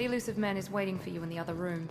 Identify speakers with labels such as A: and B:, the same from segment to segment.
A: The elusive man is waiting for you in the other room.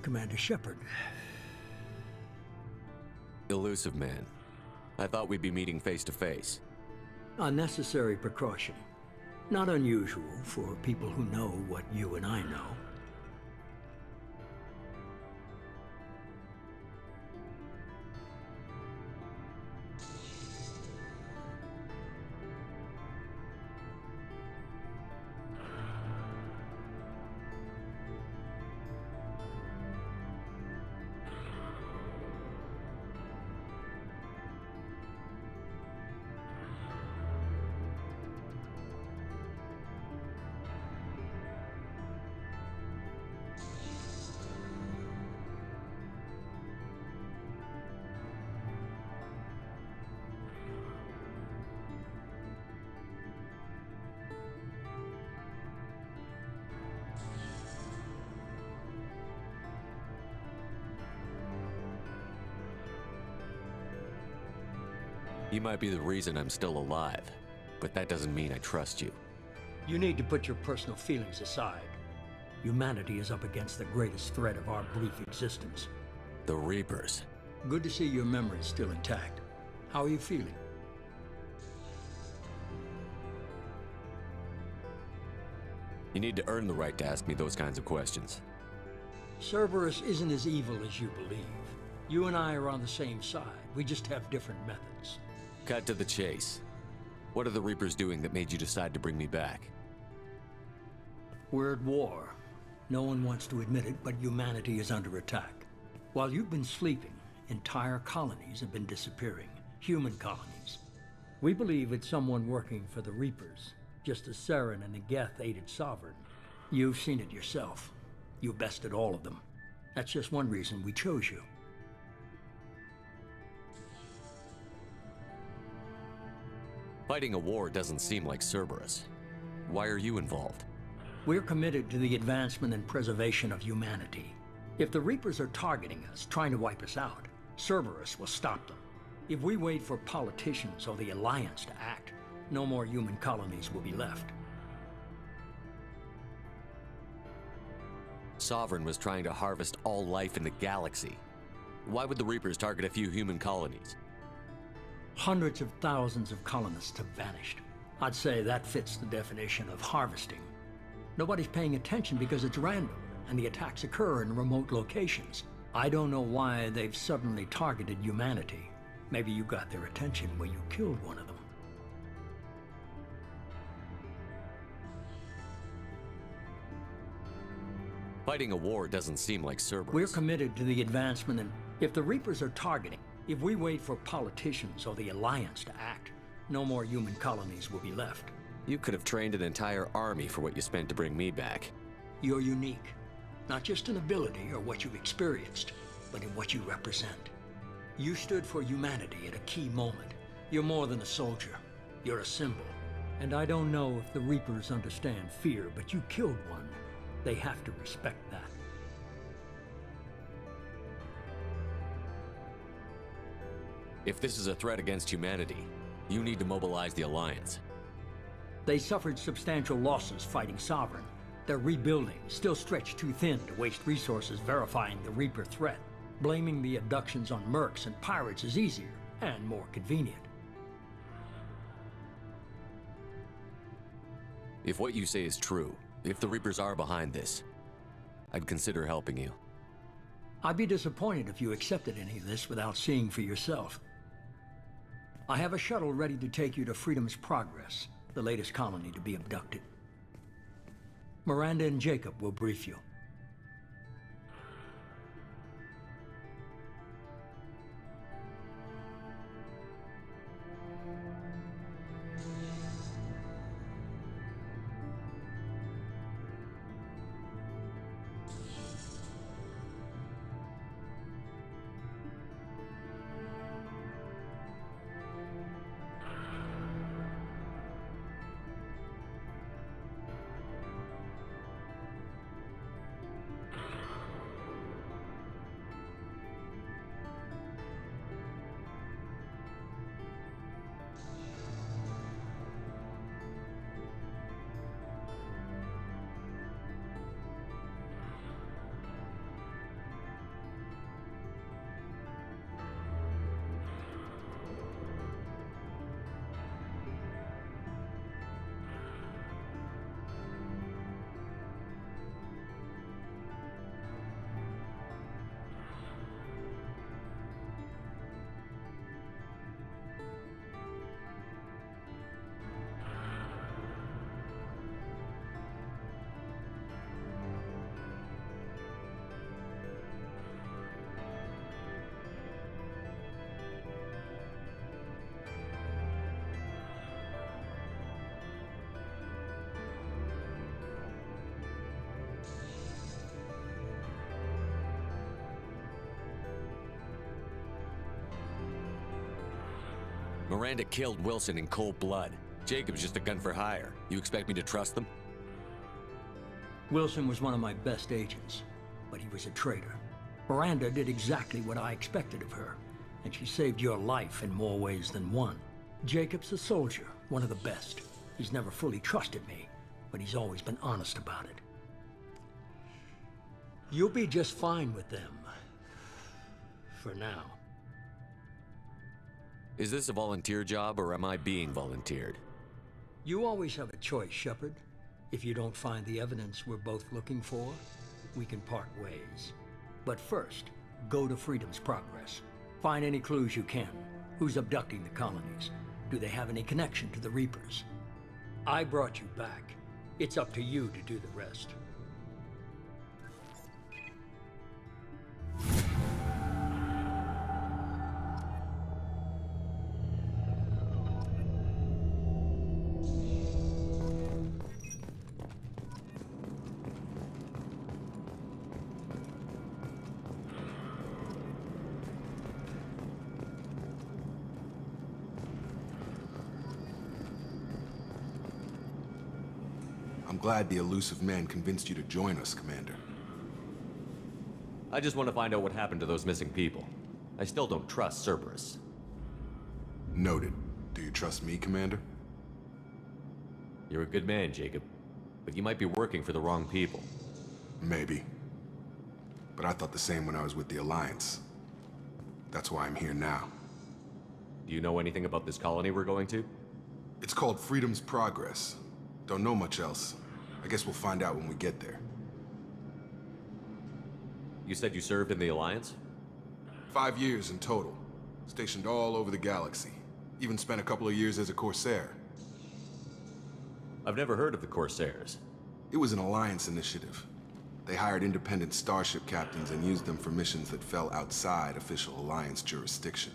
B: Commander Shepard.
C: Elusive man. I thought we'd be meeting face to face.
B: Unnecessary precaution. Not unusual for people who know what you and I know.
C: You might be the reason I'm still alive, but that doesn't mean I trust you.
B: You need to put your personal feelings aside. Humanity is up against the greatest threat of our brief existence.
C: The Reapers.
B: Good to see your memory's still intact. How are you feeling?
C: You need to earn the right to ask me those kinds of questions.
B: Cerberus isn't as evil as you believe. You and I are on the same side. We just have different methods.
C: Cut to the chase. What are the Reapers doing that made you decide to bring me back?
B: We're at war. No one wants to admit it, but humanity is under attack. While you've been sleeping, entire colonies have been disappearing. Human colonies. We believe it's someone working for the Reapers, just as Saren and the Geth aided Sovereign. You've seen it yourself. You bested all of them. That's just one reason we chose you.
C: Fighting a war doesn't seem like Cerberus. Why are you involved?
B: We're committed to the advancement and preservation of humanity. If the Reapers are targeting us, trying to wipe us out, Cerberus will stop them. If we wait for politicians or the Alliance to act, no more human colonies will be left.
C: Sovereign was trying to harvest all life in the galaxy. Why would the Reapers target a few human colonies?
B: Hundreds of thousands of colonists have vanished. I'd say that fits the definition of harvesting. Nobody's paying attention because it's random, and the attacks occur in remote locations. I don't know why they've suddenly targeted humanity. Maybe you got their attention when you killed one of them.
C: Fighting a war doesn't seem like Cerberus.
B: We're committed to the advancement, and if the Reapers are targeting, if we wait for politicians or the Alliance to act, no more human colonies will be left.
C: You could have trained an entire army for what you spent to bring me back.
B: You're unique, not just in ability or what you've experienced, but in what you represent. You stood for humanity at a key moment. You're more than a soldier. You're a symbol. And I don't know if the Reapers understand fear, but you killed one. They have to respect that.
C: If this is a threat against humanity, you need to mobilize the Alliance.
B: They suffered substantial losses fighting Sovereign. They're rebuilding, still stretched too thin to waste resources verifying the Reaper threat. Blaming the abductions on mercs and pirates is easier and more convenient.
C: If what you say is true, if the Reapers are behind this, I'd consider helping you.
B: I'd be disappointed if you accepted any of this without seeing for yourself. I have a shuttle ready to take you to Freedom's Progress, the latest colony to be abducted. Miranda and Jacob will brief you.
C: Miranda killed Wilson in cold blood. Jacob's just a gun for hire. You expect me to trust them?
B: Wilson was one of my best agents, but he was a traitor. Miranda did exactly what I expected of her, and she saved your life in more ways than one. Jacob's a soldier, one of the best. He's never fully trusted me, but he's always been honest about it. You'll be just fine with them. For now.
C: Is this a volunteer job, or am I being volunteered?
B: You always have a choice, Shepard. If you don't find the evidence we're both looking for, we can part ways. But first, go to Freedom's Progress. Find any clues you can. Who's abducting the colonies? Do they have any connection to the Reapers? I brought you back. It's up to you to do the rest.
D: I'm glad the Illusive Man convinced you to join us, Commander.
C: I just want to find out what happened to those missing people. I still don't trust Cerberus.
D: Noted. Do you trust me, Commander?
C: You're a good man, Jacob. But you might be working for the wrong people.
D: Maybe. But I thought the same when I was with the Alliance. That's why I'm here now.
C: Do you know anything about this colony we're going to?
D: It's called Freedom's Progress. Don't know much else. I guess we'll find out when we get there.
C: You said you served in the Alliance?
D: 5 years in total. Stationed all over the galaxy. Even spent a couple of years as a Corsair.
C: I've never heard of the Corsairs.
D: It was an Alliance initiative. They hired independent starship captains and used them for missions that fell outside official Alliance jurisdiction.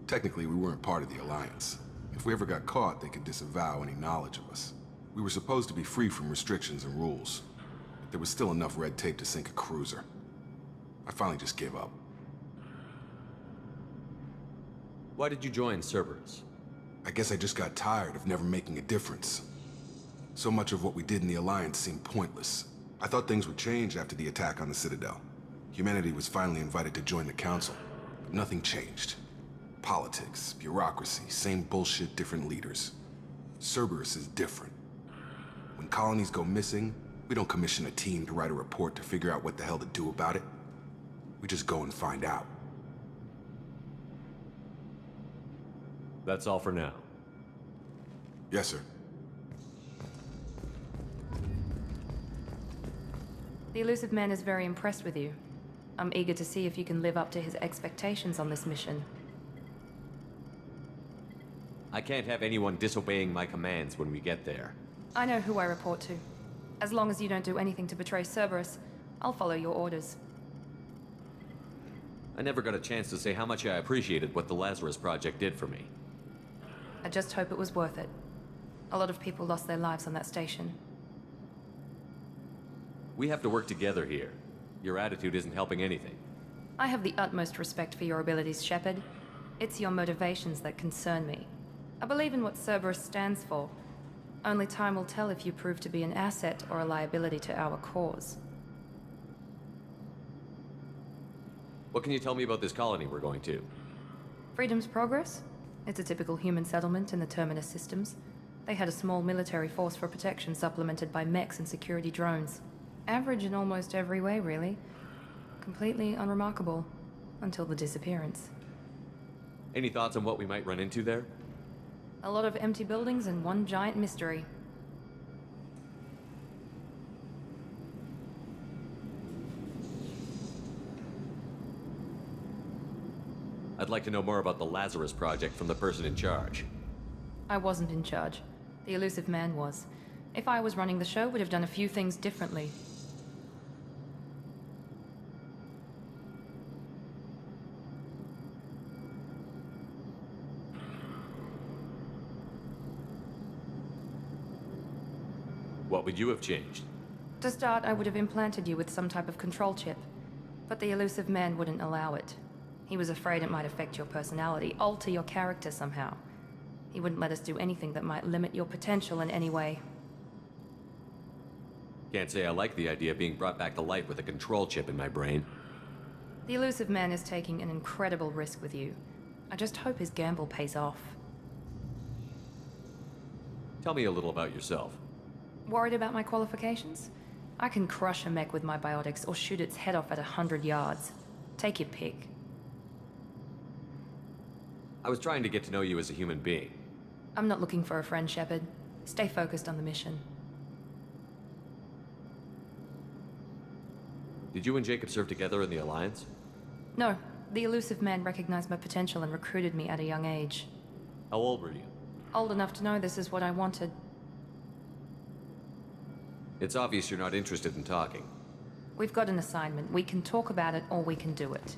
D: Technically, we weren't part of the Alliance. If we ever got caught, they could disavow any knowledge of us. We were supposed to be free from restrictions and rules. But there was still enough red tape to sink a cruiser. I finally just gave up.
C: Why did you join Cerberus?
D: I guess I just got tired of never making a difference. So much of what we did in the Alliance seemed pointless. I thought things would change after the attack on the Citadel. Humanity was finally invited to join the Council, but nothing changed. Politics, bureaucracy, same bullshit, different leaders. Cerberus is different. When colonies go missing, we don't commission a team to write a report to figure out what the hell to do about it. We just go and find out.
C: That's all for now.
D: Yes, sir.
A: The Elusive Man is very impressed with you. I'm eager to see if you can live up to his expectations on this mission.
C: I can't have anyone disobeying my commands when we get there.
A: I know who I report to. As long as you don't do anything to betray Cerberus, I'll follow your orders.
C: I never got a chance to say how much I appreciated what the Lazarus Project did for me.
A: I just hope it was worth it. A lot of people lost their lives on that station.
C: We have to work together here. Your attitude isn't helping anything.
A: I have the utmost respect for your abilities, Shepard. It's your motivations that concern me. I believe in what Cerberus stands for. Only time will tell if you prove to be an asset or a liability to our cause.
C: What can you tell me about this colony we're going to?
A: Freedom's Progress? It's a typical human settlement in the Terminus systems. They had a small military force for protection supplemented by mechs and security drones. Average in almost every way, really. Completely unremarkable. Until the disappearance.
C: Any thoughts on what we might run into there?
A: A lot of empty buildings and one giant mystery.
C: I'd like to know more about the Lazarus Project from the person in charge.
A: I wasn't in charge. The Elusive Man was. If I was running the show, would have done a few things differently.
C: What would you have changed?
A: To start, I would have implanted you with some type of control chip. But the Elusive Man wouldn't allow it. He was afraid it might affect your personality, alter your character somehow. He wouldn't let us do anything that might limit your potential in any way.
C: Can't say I like the idea of being brought back to life with a control chip in my brain.
A: The Elusive Man is taking an incredible risk with you. I just hope his gamble pays off.
C: Tell me a little about yourself.
A: Worried about my qualifications? I can crush a mech with my biotics or shoot its head off at 100 yards. Take your pick.
C: I was trying to get to know you as a human being.
A: I'm not looking for a friend, Shepard. Stay focused on the mission.
C: Did you and Jacob serve together in the Alliance?
A: No, the Elusive Man recognized my potential and recruited me at a young age.
C: How old were you?
A: Old enough to know this is what I wanted.
C: It's obvious you're not interested in talking.
A: We've got an assignment. We can talk about it or we can do it.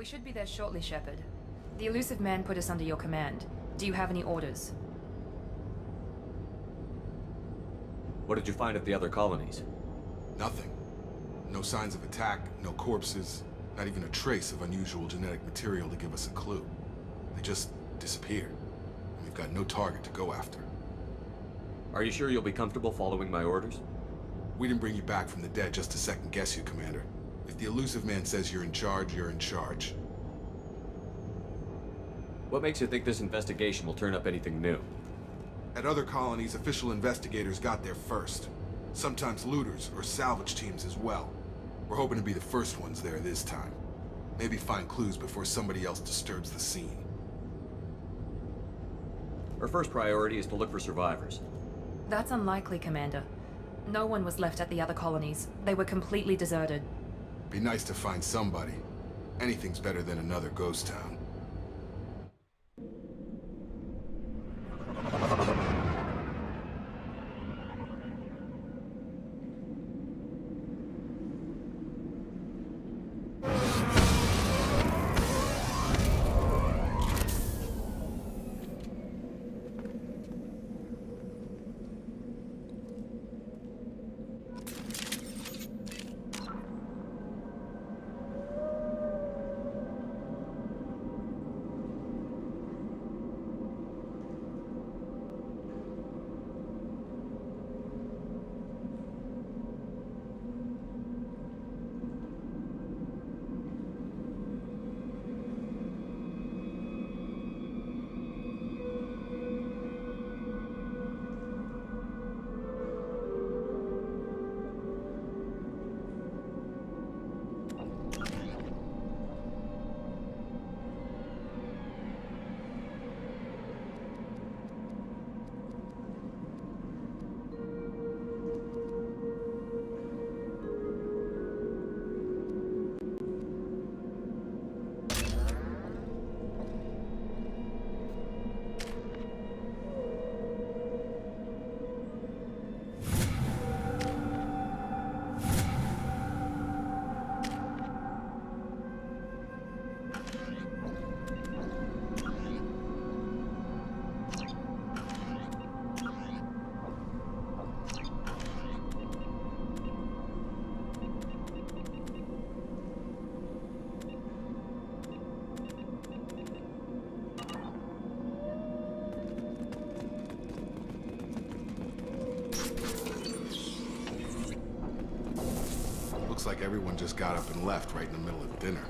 A: should be there shortly, Shepard. The Elusive Man put us under your command. Do you have any orders?
C: What did you find at the other colonies?
D: Nothing. No signs of attack, no corpses, not even a trace of unusual genetic material to give us a clue. They just disappeared. We've got no target to go after.
C: Are you sure you'll be comfortable following my orders?
D: We didn't bring you back from the dead just to second guess you, Commander. If the Elusive Man says you're in charge, you're in charge.
C: What makes you think this investigation will turn up anything new?
D: At other colonies, official investigators got there first. Sometimes looters or salvage teams as well. We're hoping to be the first ones there this time. Maybe find clues before somebody else disturbs the scene.
C: Our first priority is to look for survivors.
A: That's unlikely, Commander. No one was left at the other colonies. They were completely deserted.
D: Be nice to find somebody. Anything's better than another ghost town. Looks like everyone just got up and left right in the middle of dinner.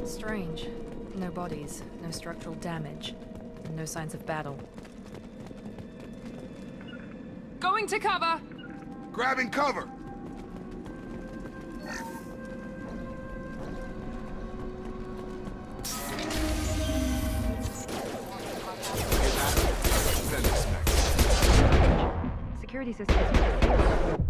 A: Strange. No bodies, no structural damage, and no signs of battle. Going to cover!
D: Grabbing cover!
A: Security systems disabled.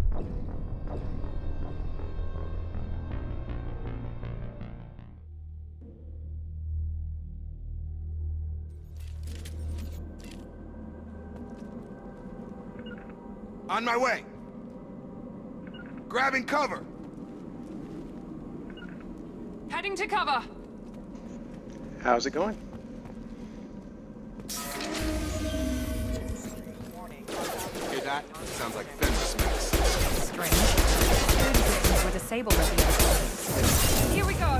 D: On my way! Grabbing cover!
A: Heading to cover!
E: How's it going?
D: Hear that? Sounds like fender smacks.
A: Strange. Security systems were disabled at the other colonies. Here we go!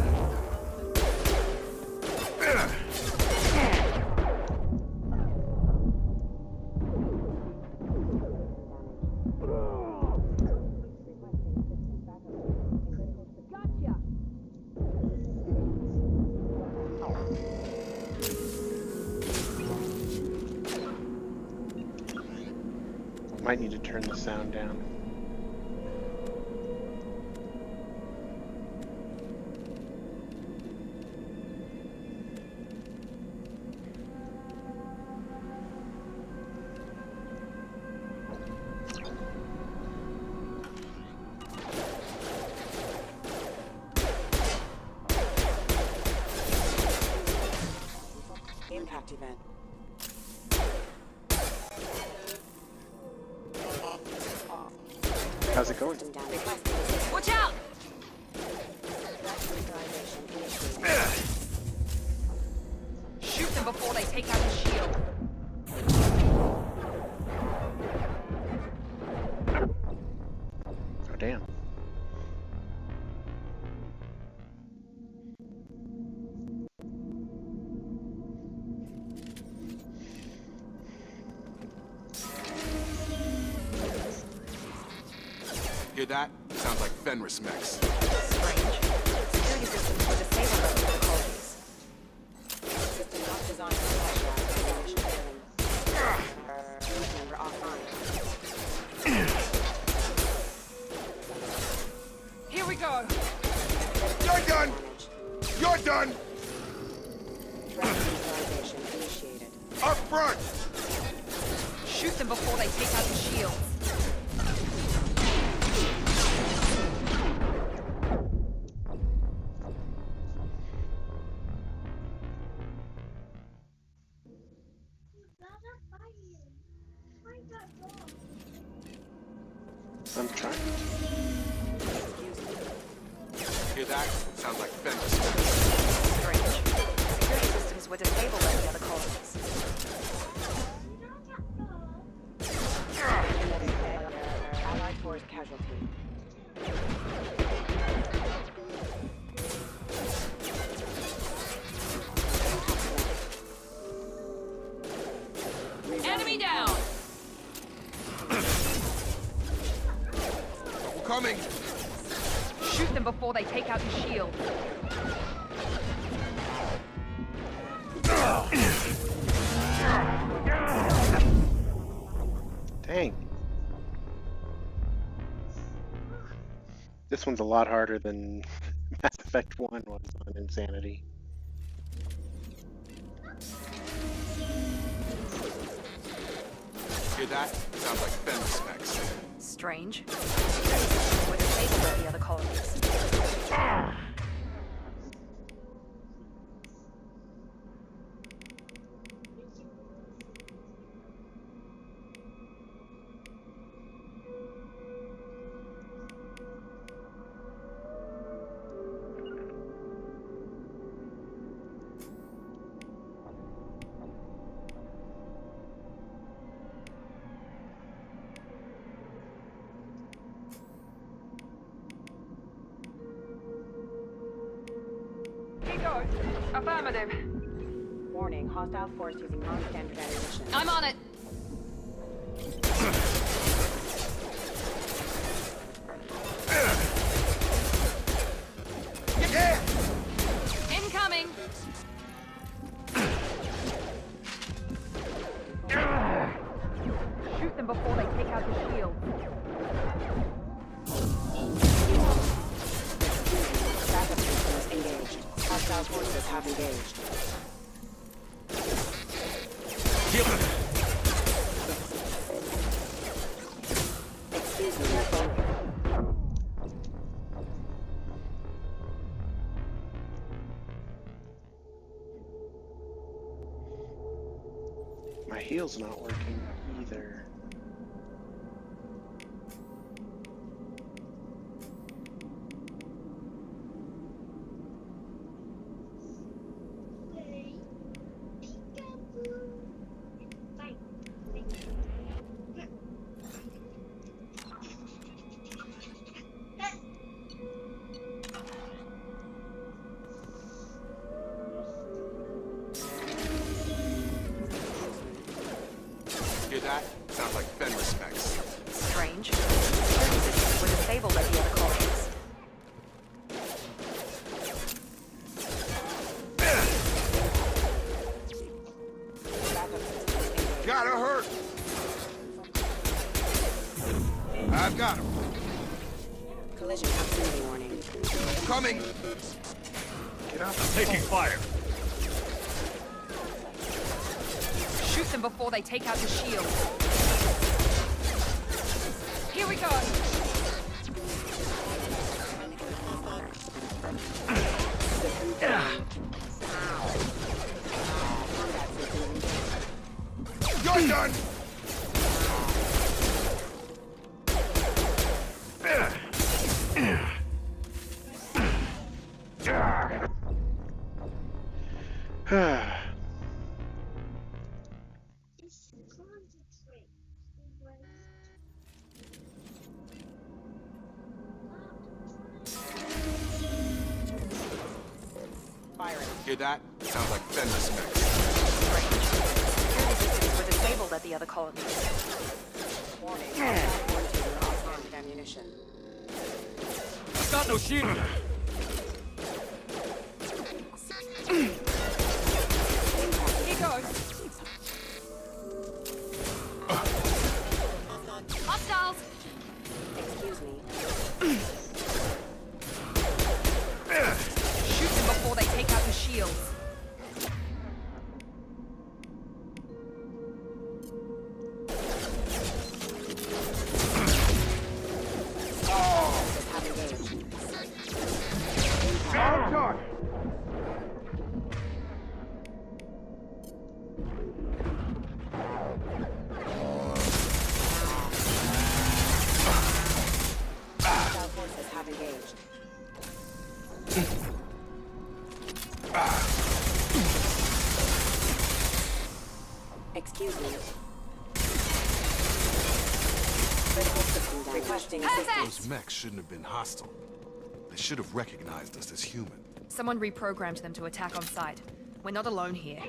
E: Might need to turn the sound down.
F: Impact event.
E: How's it going?
A: Watch out! Shoot them before they take out the shield.
E: Oh, damn.
D: Hear that? Sounds like Fenris mechs.
A: Strange. Security systems were disabled over the colonies.
F: System not designed for flashlight. Ignition failing. Unit member offline.
A: Here we go.
D: You're done!
F: Managed.
D: You're done!
F: Threat neutralization initiated.
D: Up front!
A: Shoot them before they take out the shields.
E: I'm trying.
D: Hear that? Sounds like Fenris mechs.
A: Strange. Security systems were disabled over the other colonies.
F: Allied force casualty.
A: Enemy down!
D: We're coming!
A: Shoot them before they take out the shield.
E: Dang. This one's a lot harder than Mass Effect 1 was on Insanity.
D: Hear that? Sounds like Fenris mechs.
A: Strange. Security systems were disabled over the other colonies. Go. Affirmative.
F: Warning, hostile force using non-standard ammunition.
A: I'm on it. Incoming. Shoot them before they take out the shield.
F: Backup systems engaged. Hostile forces have engaged. Excuse me, your phone.
E: My heel's not working either.
D: Hear that? Sounds like Fenris mechs.
A: Strange. Security systems were disabled over the other colonies.
F: Backup systems engaged.
D: Gotta hurt! I've got him.
F: Collision proximity warning.
D: Coming. Get out.
C: Taking fire.
A: Shoot them before they take out the shield. Here we go.
D: You're done.
F: Firing.
D: Hear that? Sounds like Fenris mech.
F: Security systems were disabled at the other colonies. Warning. Off-hand ammunition.
C: Got no shield.
A: Here goes. Hostiles.
F: Excuse me.
A: Shoot them before they take out the shields.
F: Forces have engaged. Hostile forces have engaged. Excuse me. Critical system damage. Requesting assistance.
D: Those mechs shouldn't have been hostile. They should have recognized us as human.
A: Someone reprogrammed them to attack on sight. We're not alone here.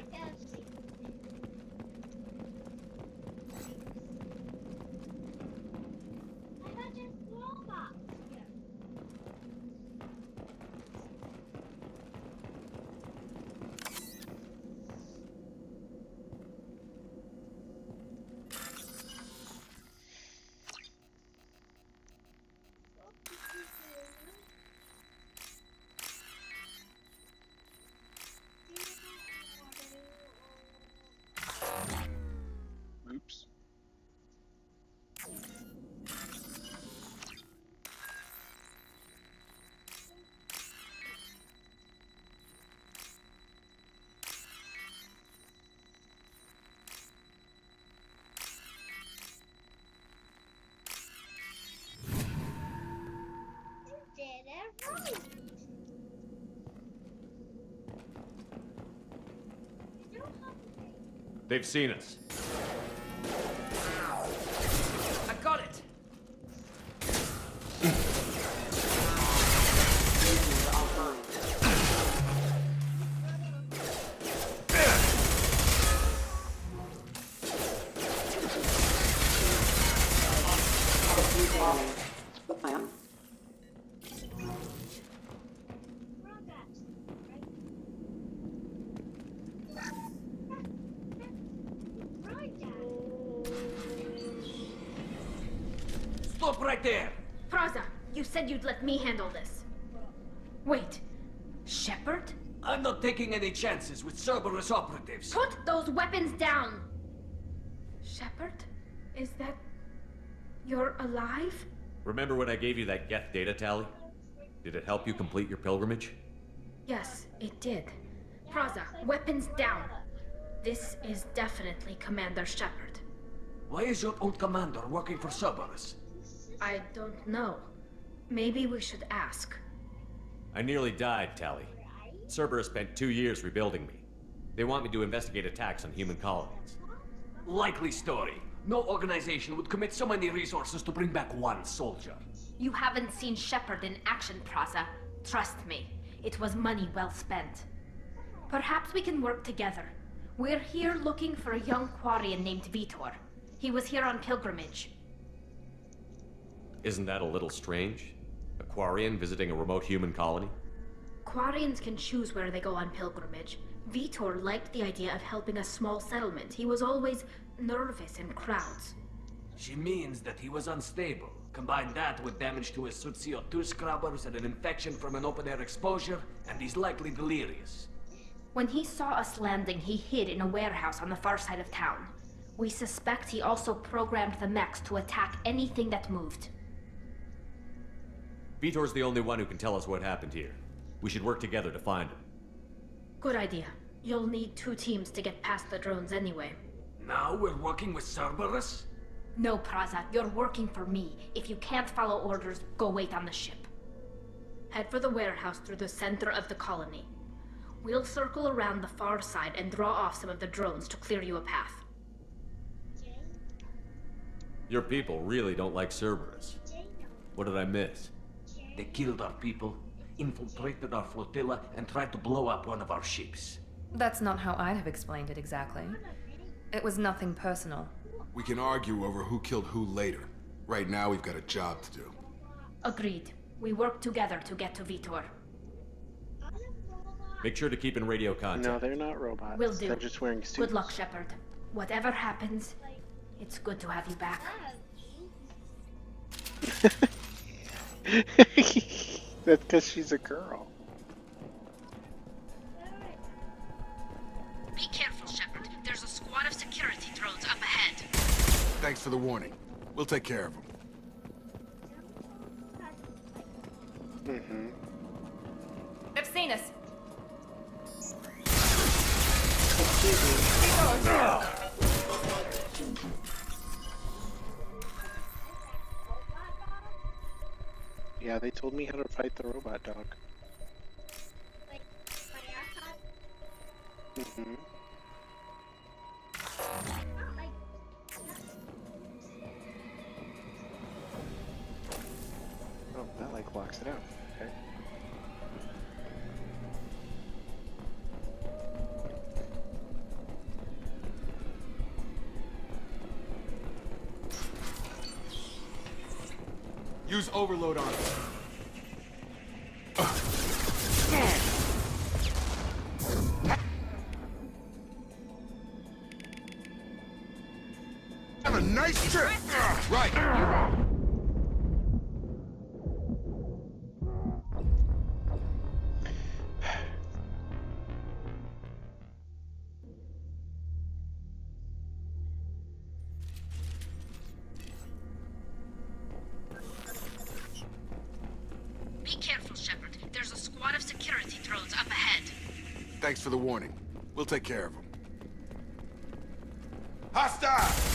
E: Oops.
C: They've seen us.
A: I got it.
G: Stop right there!
H: Praza, you said you'd let me handle this. Wait, Shepard?
G: I'm not taking any chances with Cerberus operatives.
H: Put those weapons down! Shepard? Is that... you're alive?
C: Remember when I gave you that Geth data tally? Did it help you complete your pilgrimage?
H: Yes, it did. Praza, weapons down. This is definitely Commander Shepard.
G: Why is your old commander working for Cerberus?
H: I don't know. Maybe we should ask.
C: I nearly died, Tally. Cerberus spent 2 years rebuilding me. They want me to investigate attacks on human colonies.
G: Likely story. No organization would commit so many resources to bring back one soldier.
H: You haven't seen Shepard in action, Praza. Trust me, it was money well spent. Perhaps we can work together. We're here looking for a young Quarian named Vitor. He was here on pilgrimage.
C: Isn't that a little strange? A Quarian visiting a remote human colony?
H: Quarians can choose where they go on pilgrimage. Vitor liked the idea of helping a small settlement. He was always nervous in crowds.
G: She means that he was unstable. Combine that with damage to his suit CO2 scrubbers and an infection from an open-air exposure, and he's likely delirious.
H: When he saw us landing, he hid in a warehouse on the far side of town. We suspect he also programmed the mechs to attack anything that moved.
C: Vitor's the only one who can tell us what happened here. We should work together to find him.
H: Good idea. You'll need 2 teams to get past the drones anyway.
G: Now we're working with Cerberus?
H: No, Praza, you're working for me. If you can't follow orders, go wait on the ship. Head for the warehouse through the center of the colony. We'll circle around the far side and draw off some of the drones to clear you a path.
C: Your people really don't like Cerberus. What did I miss?
G: They killed our people, infiltrated our flotilla, and tried to blow up one of our ships.
A: That's not how I'd have explained it exactly. It was nothing personal.
D: We can argue over who killed who later. Right now, we've got a job to do.
H: Agreed. We work together to get to Vitor.
C: Make sure to keep in radio contact.
E: No, they're not robots.
H: Will do.
E: They're just wearing suits.
H: Good luck, Shepard. Whatever happens, it's good to have you back.
E: That's because she's a girl.
H: Be careful, Shepard. There's a squad of security drones up ahead.
D: Thanks for the warning. We'll take care of them.
A: They've seen us.
E: Yeah, they told me how to fight the robot dog. Oh, that like locks it out. Okay.
D: Use overload on it. Have a nice trip. Right.
H: Be careful, Shepard. There's a squad of security drones up ahead.
D: Thanks for the warning. We'll take care of them. Hostile!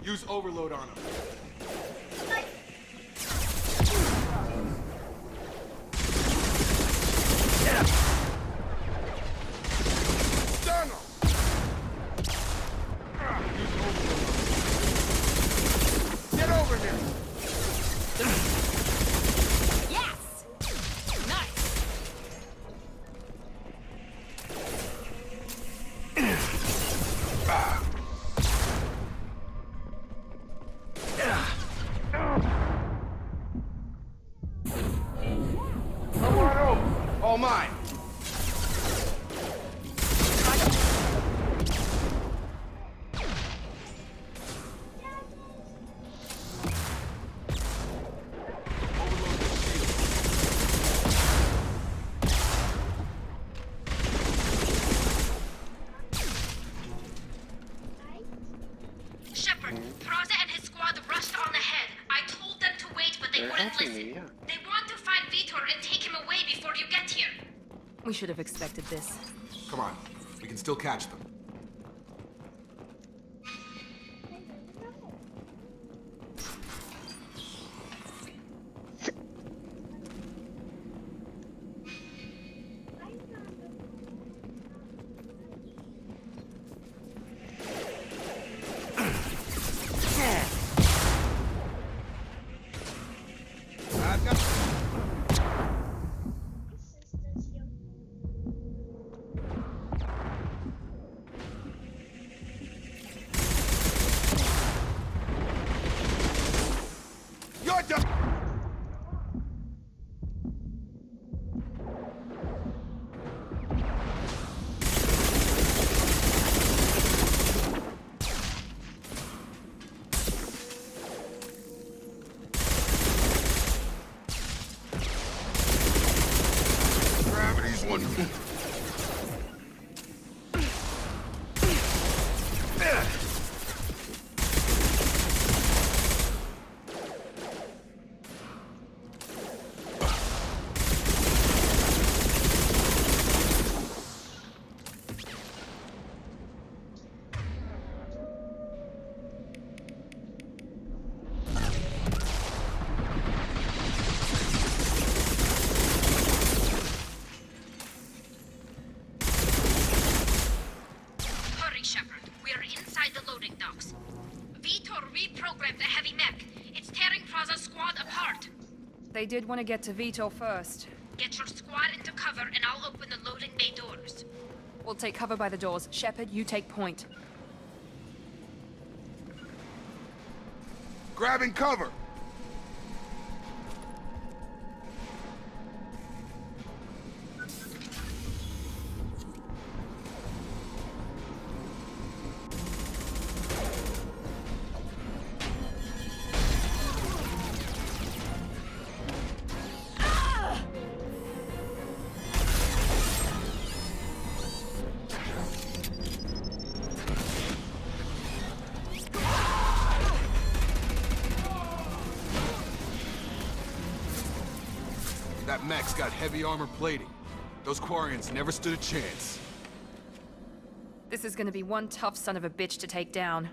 D: Use overload on them. Stun 'em! Use overload. Get over here!
A: Yes! Nice!
D: Come on over! All mine!
H: Shepard, Praza and his squad rushed on ahead. I told them to wait, but they
E: They're
H: wouldn't
E: helping
H: listen.
E: me, yeah.
H: They want to find Vitor and take him away before you get here.
A: We should have expected this.
D: Come on. We can still catch them. You're done! Gravity's one.
H: Hurry, Shepard. We're inside the loading docks. Vitor reprogrammed the heavy mech. It's tearing Praza's squad apart.
A: They did want to get to Vitor first.
H: Get your squad into cover and I'll open the loading bay doors.
A: We'll take cover by the doors. Shepard, you take point.
D: Grabbing cover! That mech's got heavy armor plating. Those Quarians never stood a chance.
A: This is gonna be one tough son of a bitch to take down.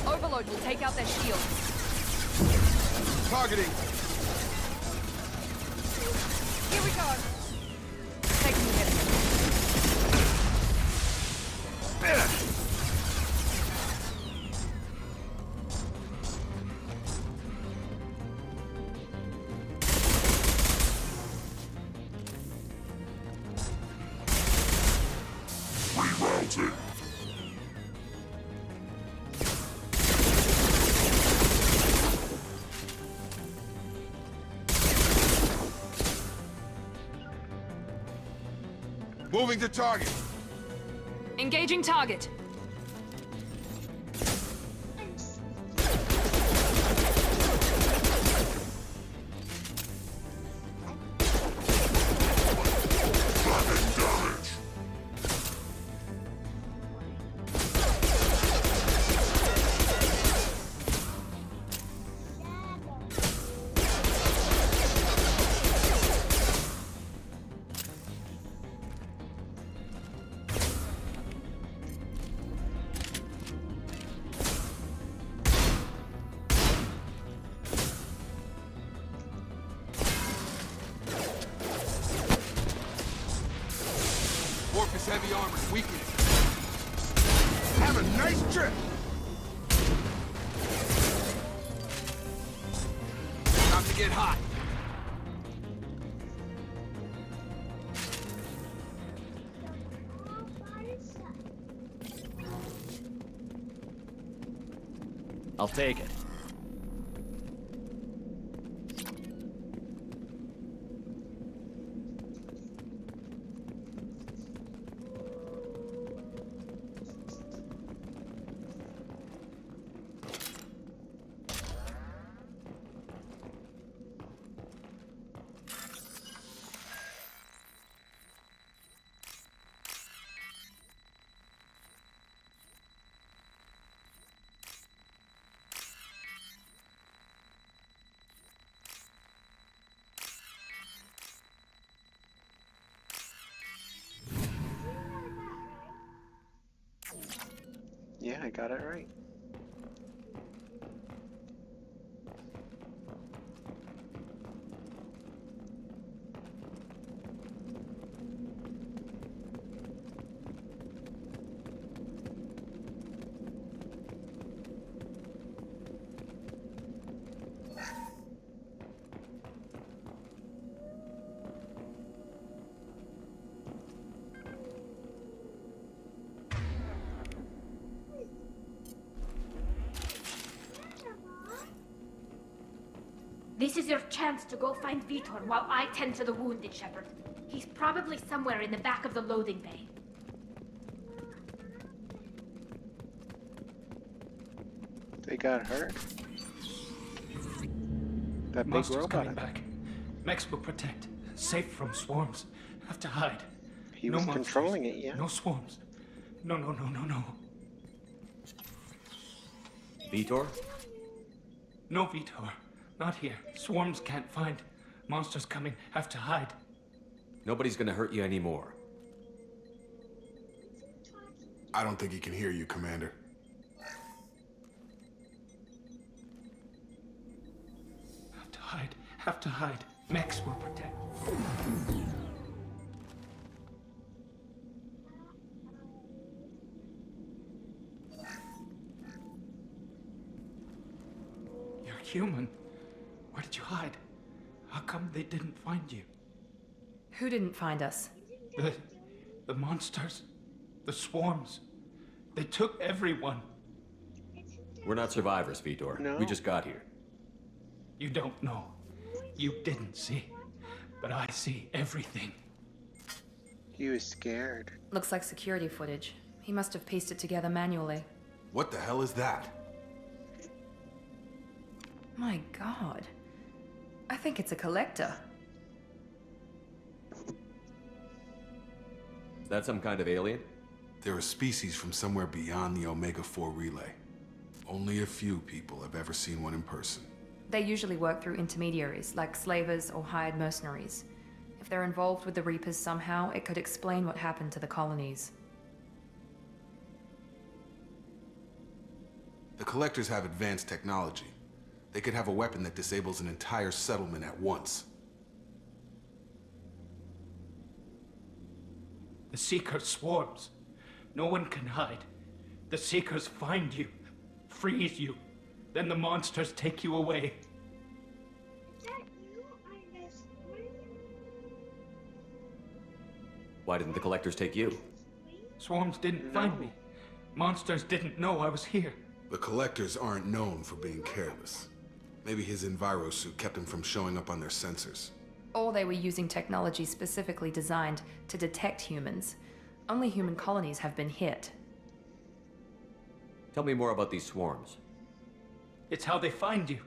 A: Overload will take out their shields.
D: Targeting!
A: Here we go! Taking the hit.
D: Moving to target.
A: Engaging target.
D: Orcus heavy armor weakening. Have a nice trip! About to get hot.
C: I'll take it.
E: Yeah, I got it right.
H: This is your chance to go find Vitor while I tend to the wounded, Shepard. He's probably somewhere in the back of the loading bay.
E: They got hurt. That big
G: Monster's
E: robot.
G: coming back. Mex will protect. Safe from swarms. Have to hide.
E: He
G: No
E: was
G: monsters.
E: controlling it, yeah.
G: No swarms. No.
C: Vitor?
G: No, Vitor. Not here. Swarms can't find. Monsters coming. Have to hide.
C: Nobody's gonna hurt you anymore.
D: I don't think he can hear you, Commander.
G: Have to hide. Have to hide. Mex will protect. You're human. Where did you hide? How come they didn't find you?
A: Who didn't find us?
G: The monsters. The swarms. They took everyone.
C: We're not survivors, Vitor.
E: No.
C: We just got here.
G: You don't know. You didn't see. But I see everything.
E: He was scared.
A: Looks like security footage. He must have pieced it together manually.
D: What the hell is that?
A: My god. I think it's a collector.
C: Is that some kind of alien?
D: They're a species from somewhere beyond the Omega-4 relay. Only a few people have ever seen one in person.
A: They usually work through intermediaries, like slavers or hired mercenaries. If they're involved with the Reapers somehow, it could explain what happened to the colonies.
D: The Collectors have advanced technology. They could have a weapon that disables an entire settlement at once.
G: The Seekers swarms. No one can hide. The Seekers find you, freeze you. Then the monsters take you away.
C: Why didn't the Collectors take you?
G: Swarms didn't find me. Monsters didn't know I was here.
D: The Collectors aren't known for being careless. Maybe his Enviro suit kept him from showing up on their sensors.
A: Or they were using technology specifically designed to detect humans. Only human colonies have been hit.
C: Tell me more about these swarms.
G: It's how they find you.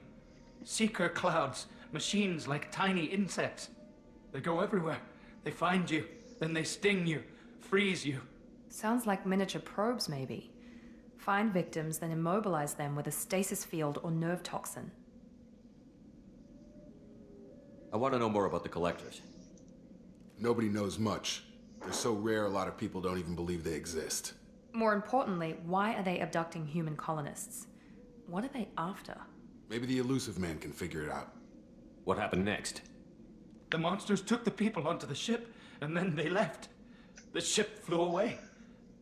G: Seeker clouds, machines like tiny insects. They go everywhere. They find you, then they sting you, freeze you.
A: Sounds like miniature probes, maybe. Find victims, then immobilize them with a stasis field or nerve toxin.
C: I want to know more about the Collectors.
D: Nobody knows much. They're so rare a lot of people don't even believe they exist.
A: More importantly, why are they abducting human colonists? What are they after?
D: Maybe the Elusive Man can figure it out.
C: What happened next?
G: The monsters took the people onto the ship, and then they left. The ship flew away.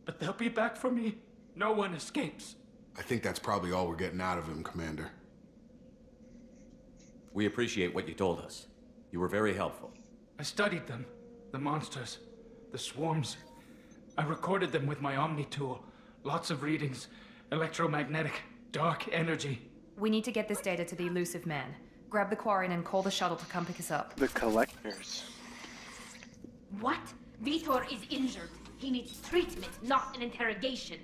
G: But they'll be back for me. No one escapes.
D: I think that's probably all we're getting out of him, Commander.
C: We appreciate what you told us. You were very helpful.
G: I studied them. The monsters. The swarms. I recorded them with my Omni tool. Lots of readings. Electromagnetic. Dark energy.
A: We need to get this data to the Elusive Man. Grab the Quarian and call the shuttle to come pick us up.
E: The Collectors.
H: What? Vitor is injured. He needs treatment, not an interrogation.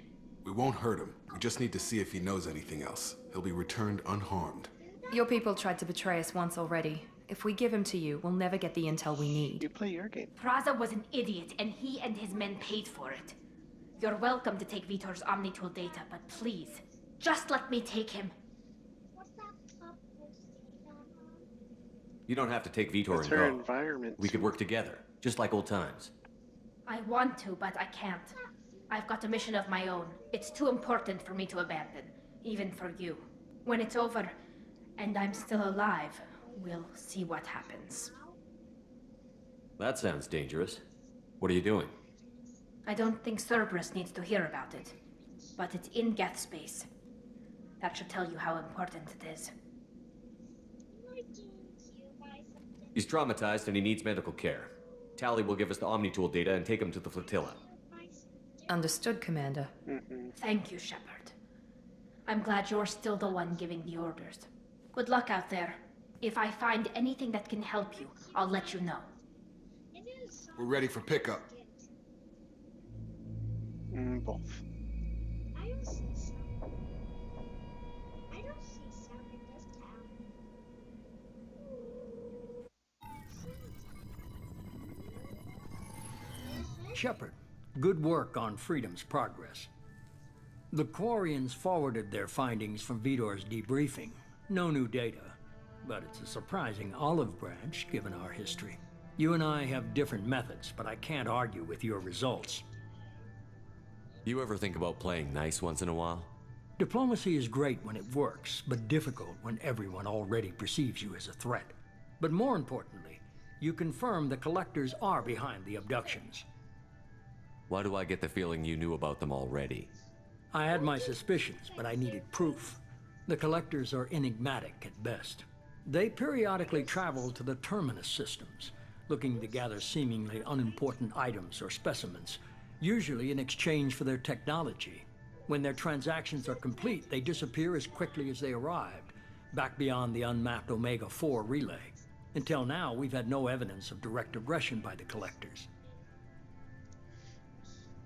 D: We won't hurt him. We just need to see if he knows anything else. He'll be returned unharmed.
A: Your people tried to betray us once already. If we give him to you, we'll never get the intel we need.
E: You play your game.
H: Praza was an idiot, and he and his men paid for it. You're welcome to take Vitor's Omnitool data, but please, just let me take him.
C: You don't have to take Vitor
E: It's
C: and
E: her
C: go.
E: environment.
C: We could work together, just like old times.
H: I want to, but I can't. I've got a mission of my own. It's too important for me to abandon, even for you. When it's over, and I'm still alive, we'll see what happens.
C: That sounds dangerous. What are you doing?
H: I don't think Cerberus needs to hear about it, but it's in Geth space. That should tell you how important it is.
C: He's traumatized and he needs medical care. Tali will give us the Omnitool data and take him to the flotilla.
A: Understood, Commander.
H: Thank you, Shepard. I'm glad you're still the one giving the orders. Good luck out there. If I find anything that can help you, I'll let you know.
D: We're ready for pickup.
E: Both.
B: Shepard, good work on Freedom's progress. The Quarians forwarded their findings from Vitor's debriefing. No new data, but it's a surprising olive branch given our history. You and I have different methods, but I can't argue with your results.
C: You ever think about playing nice once in a while?
B: Diplomacy is great when it works, but difficult when everyone already perceives you as a threat. But more importantly, you confirm the Collectors are behind the abductions.
C: Why do I get the feeling you knew about them already?
B: I had my suspicions, but I needed proof. The Collectors are enigmatic at best. They periodically travel to the Terminus systems, looking to gather seemingly unimportant items or specimens, usually in exchange for their technology. When their transactions are complete, they disappear as quickly as they arrived, back beyond the unmapped Omega-4 relay. Until now, we've had no evidence of direct aggression by the Collectors.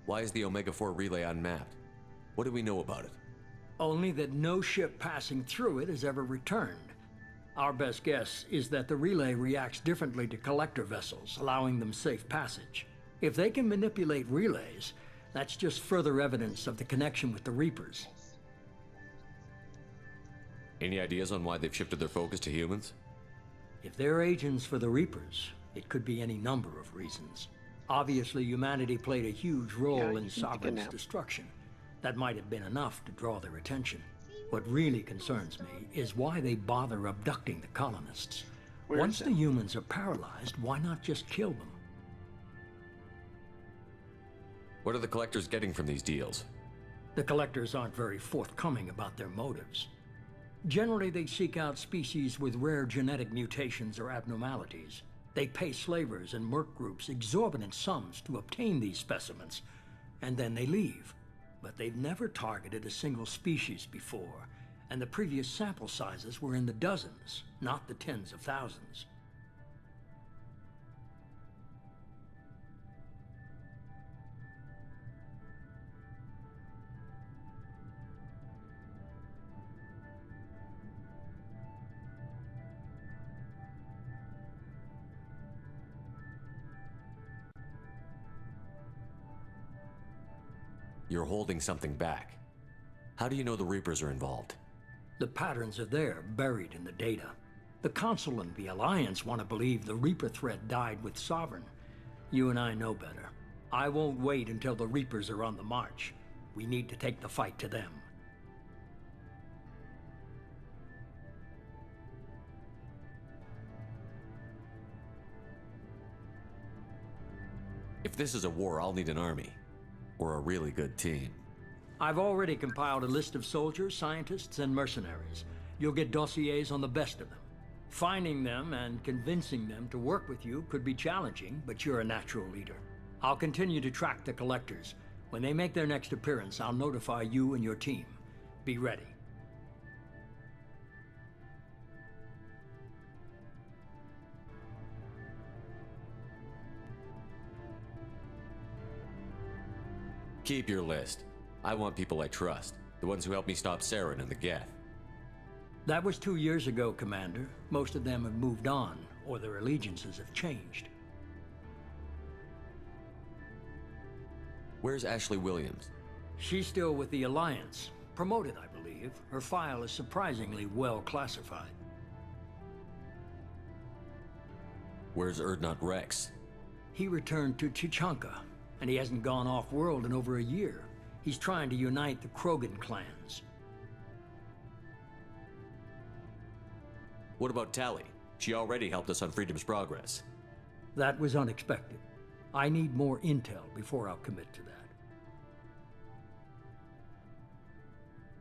C: Why is the Omega-4 relay unmapped? What do we know about it?
B: Only that no ship passing through it has ever returned. Our best guess is that the relay reacts differently to Collector vessels, allowing them safe passage. If they can manipulate relays, that's just further evidence of the connection with the Reapers.
C: Any ideas on why they've shifted their focus to humans?
B: If they're agents for the Reapers, it could be any number of reasons. Obviously, humanity played a huge role in Sovereign's destruction. That might have been enough to draw their attention. What really concerns me is why they bother abducting the colonists. Once the humans are paralyzed, why not just kill them?
C: What are the Collectors getting from these deals?
B: The Collectors aren't very forthcoming about their motives. Generally, they seek out species with rare genetic mutations or abnormalities. They pay slavers and merc groups exorbitant sums to obtain these specimens, and then they leave. But they've never targeted a single species before, and the previous sample sizes were in the dozens, not the tens of thousands.
C: You're holding something back. How do you know the Reapers are involved?
B: The patterns are there, buried in the data. The Council and the Alliance want to believe the Reaper threat died with Sovereign. You and I know better. I won't wait until the Reapers are on the march. We need to take the fight to them.
C: If this is a war, I'll need an army. Or a really good team.
B: I've already compiled a list of soldiers, scientists, and mercenaries. You'll get dossiers on the best of them. Finding them and convincing them to work with you could be challenging, but you're a natural leader. I'll continue to track the Collectors. When they make their next appearance, I'll notify you and your team. Be ready.
C: Keep your list. I want people I trust. The ones who helped me stop Saren and the Geth.
B: That was 2 years ago, Commander. Most of them have moved on, or their allegiances have changed.
C: Where's Ashley Williams?
B: She's still with the Alliance. Promoted, I believe. Her file is surprisingly well classified.
C: Where's Urdnot Rex?
B: He returned to Chichanka, and he hasn't gone off-world in over a year. He's trying to unite the Krogan clans.
C: What about Tali? She already helped us on Freedom's Progress.
B: That was unexpected. I need more intel before I'll commit to that.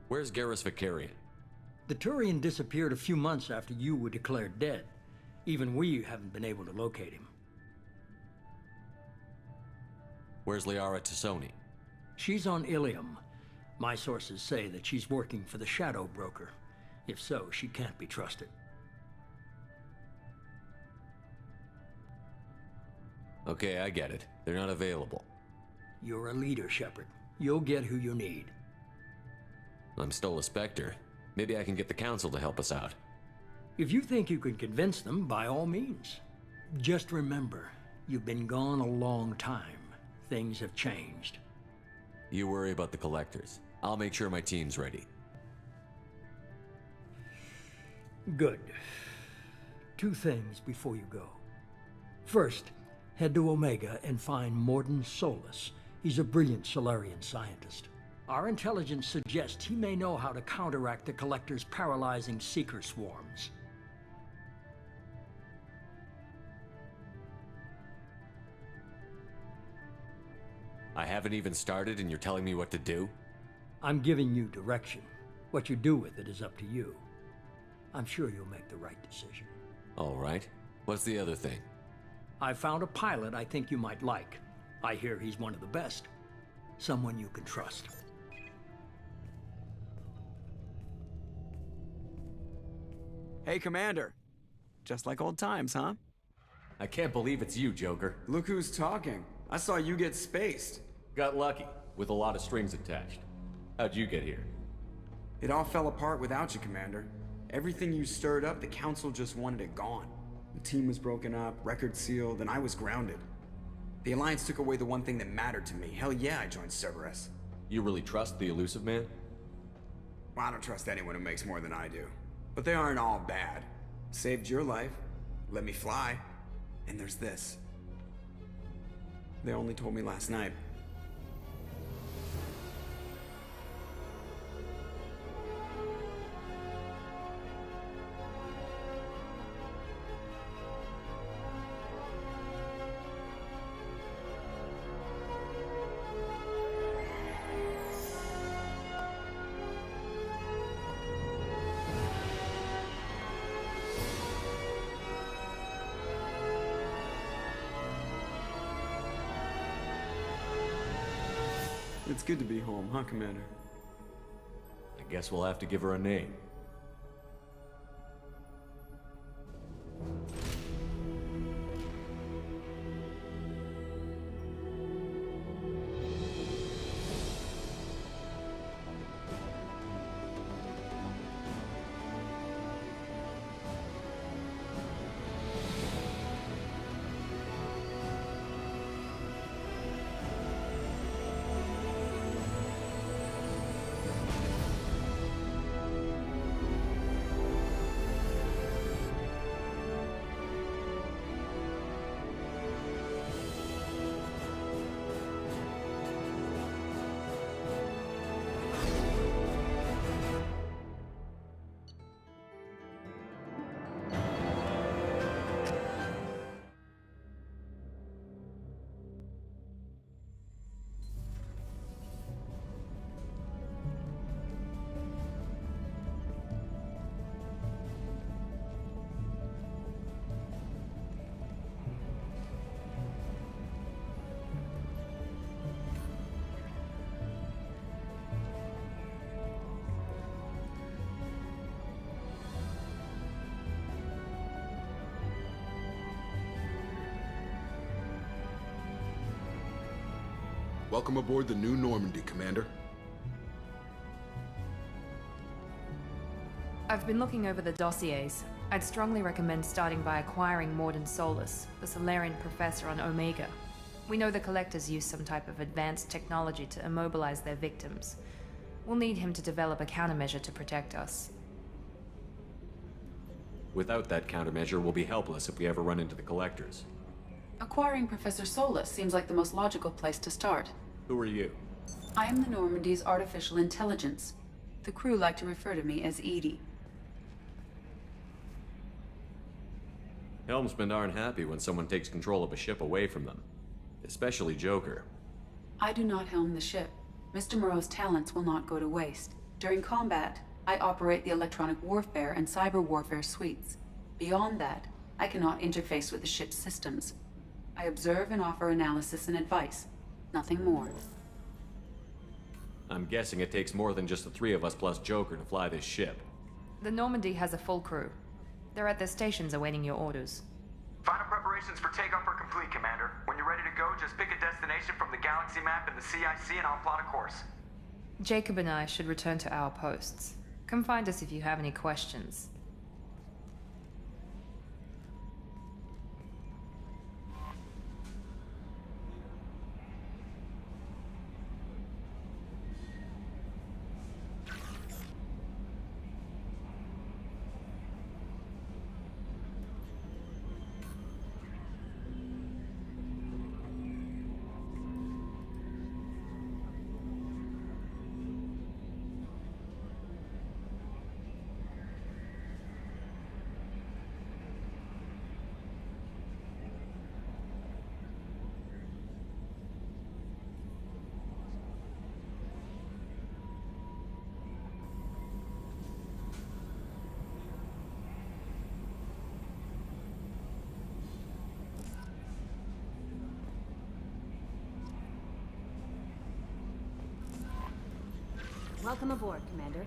C: Where's Garrus Vakarian?
B: The Turian disappeared a few months after you were declared dead. Even we haven't been able to locate him.
C: Where's Liara Tassoni?
B: She's on Ilium. My sources say that she's working for the Shadow Broker. If so, she can't be trusted.
C: Okay, I get it. They're not available.
B: You're a leader, Shepard. You'll get who you need.
C: I'm still a Spectre. Maybe I can get the Council to help us out.
B: If you think you can convince them, by all means. Just remember, you've been gone a long time. Things have changed.
C: You worry about the Collectors. I'll make sure my team's ready.
B: Good. 2 things before you go. First, head to Omega and find Mordin Solus. He's a brilliant Solarian scientist. Our intelligence suggests he may know how to counteract the Collector's paralyzing Seeker swarms.
C: I haven't even started and you're telling me what to do?
B: I'm giving you direction. What you do with it is up to you. I'm sure you'll make the right decision.
C: All right. What's the other thing?
B: I found a pilot I think you might like. I hear he's one of the best. Someone you can trust.
I: Hey, Commander. Just like old times, huh?
C: I can't believe it's you, Joker.
I: Look who's talking. I saw you get spaced.
C: Got lucky, with a lot of strings attached. How'd you get here?
I: It all fell apart without you, Commander. Everything you stirred up, the Council just wanted it gone. The team was broken up, record sealed, and I was grounded. The Alliance took away the one thing that mattered to me. Hell yeah, I joined Cerberus.
C: You really trust the Elusive Man?
I: Well, I don't trust anyone who makes more than I do. But they aren't all bad. Saved your life, let me fly, and there's this. They only told me last night. It's good to be home, huh, Commander?
C: I guess we'll have to give her a name.
D: Welcome aboard the New Normandy, Commander.
A: I've been looking over the dossiers. I'd strongly recommend starting by acquiring Mordin Solus, the Solarian professor on Omega. We know the Collectors use some type of advanced technology to immobilize their victims. We'll need him to develop a countermeasure to protect us.
C: Without that countermeasure, we'll be helpless if we ever run into the Collectors.
J: Acquiring Professor Solus seems like the most logical place to start.
C: Who are you?
J: I am the Normandy's artificial intelligence. The crew like to refer to me as Edie.
C: Helmsmen aren't happy when someone takes control of a ship away from them. Especially Joker.
J: I do not helm the ship. Mr. Moreau's talents will not go to waste. During combat, I operate the electronic warfare and cyber warfare suites. Beyond that, I cannot interface with the ship's systems. I observe and offer analysis and advice. Nothing more.
C: I'm guessing it takes more than just the 3 of us plus Joker to fly this ship.
A: The Normandy has a full crew. They're at their stations awaiting your orders.
K: Final preparation. Preparations for takeoff are complete, Commander. When you're ready to go, just pick a destination from the galaxy map in the CIC and I'll plot a course.
A: Jacob and I should return to our posts. Come find us if you have any questions.
L: Welcome aboard, Commander.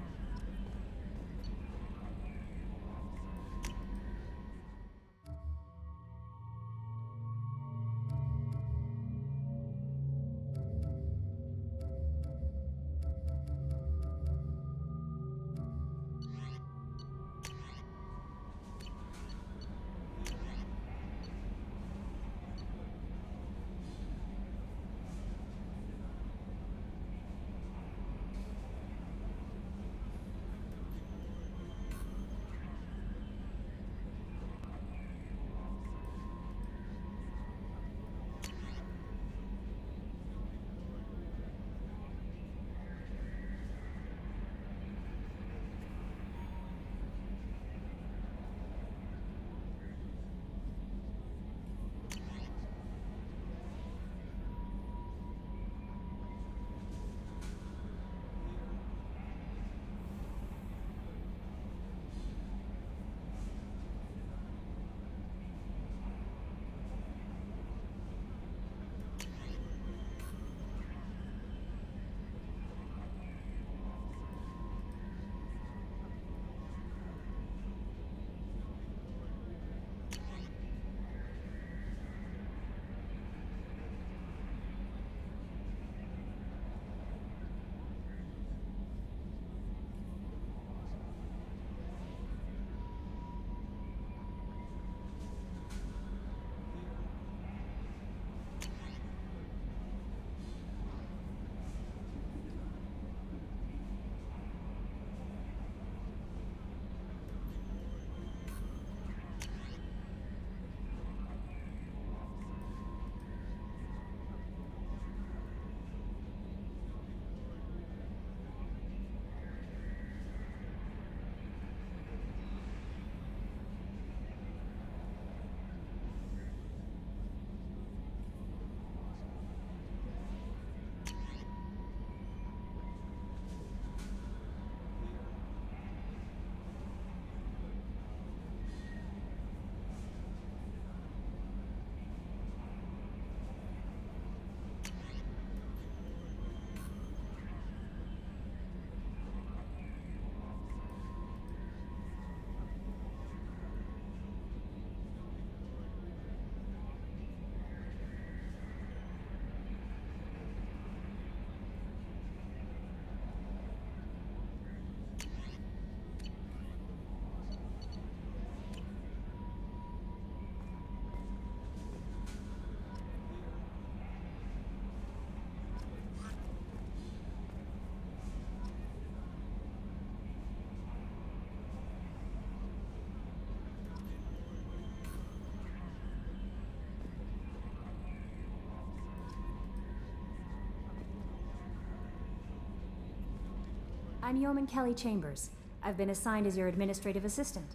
L: I'm Yeoman Kelly Chambers. I've been assigned as your administrative assistant.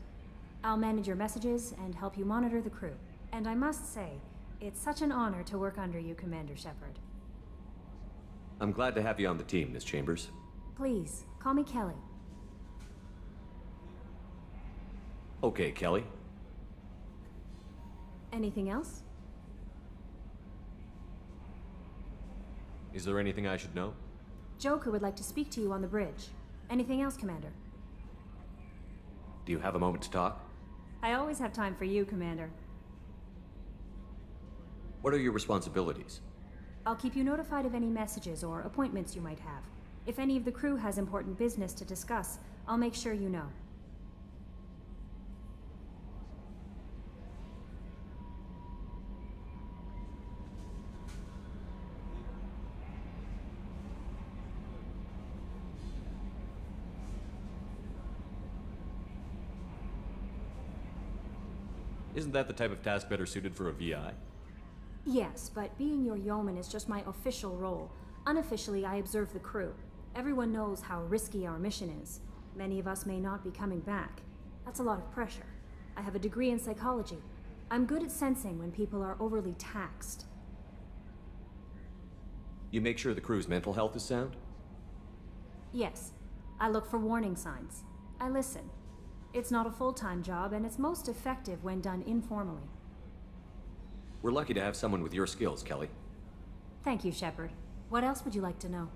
L: I'll manage your messages and help you monitor the crew. And I must say, it's such an honor to work under you, Commander Shepard.
C: I'm glad to have you on the team, Miss Chambers.
L: Please, call me Kelly.
C: Okay, Kelly.
L: Anything else?
C: Is there anything I should know?
L: Joker would like to speak to you on the bridge. Anything else, Commander?
C: Do you have a moment to talk?
L: I always have time for you, Commander.
C: What are your responsibilities?
L: I'll keep you notified of any messages or appointments you might have. If any of the crew has important business to discuss, I'll make sure you know.
C: Isn't that the type of task better suited for a VI?
L: Yes, but being your yeoman is just my official role. Unofficially, I observe the crew. Everyone knows how risky our mission is. Many of us may not be coming back. That's a lot of pressure. I have a degree in psychology. I'm good at sensing when people are overly taxed.
C: You make sure the crew's mental health is sound?
L: Yes, I look for warning signs. I listen. It's not a full-time job, and it's most effective when done informally.
C: We're lucky to have someone with your skills, Kelly.
L: Thank you, Shepard. What else would you like to know?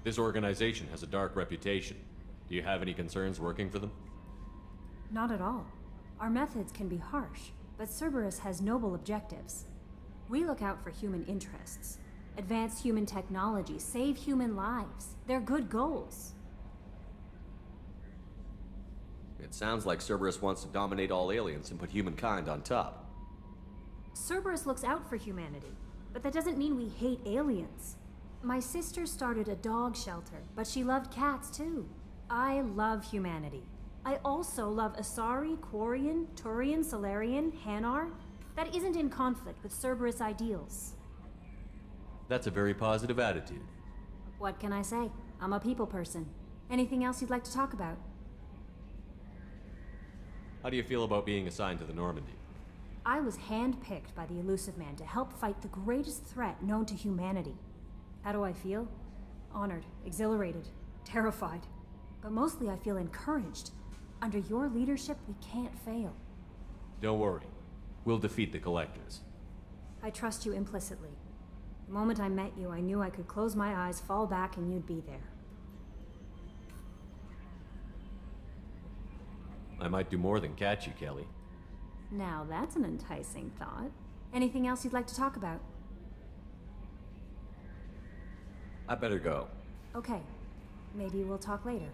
C: This organization has a dark reputation. Do you have any concerns working for them?
L: Not at all. Our methods can be harsh, but Cerberus has noble objectives. We look out for human interests. Advance human technology, save human lives. They're good goals.
C: It sounds like Cerberus wants to dominate all aliens and put humankind on top.
L: Cerberus looks out for humanity, but that doesn't mean we hate aliens. My sister started a dog shelter, but she loved cats too. I love humanity. I also love Asari, Quarian, Turian, Solarian, Hanar. That isn't in conflict with Cerberus ideals.
C: That's a very positive attitude.
L: What can I say? I'm a people person. Anything else you'd like to talk about?
C: How do you feel about being assigned to the Normandy?
L: I was handpicked by the Elusive Man to help fight the greatest threat known to humanity. How do I feel? Honored, exhilarated, terrified. But mostly I feel encouraged. Under your leadership, we can't fail.
C: Don't worry. We'll defeat the Collectors.
L: I trust you implicitly. The moment I met you, I knew I could close my eyes, fall back, and you'd be there.
C: I might do more than catch you, Kelly.
L: Now that's an enticing thought. Anything else you'd like to talk about?
C: I better go.
L: Okay. Maybe we'll talk later.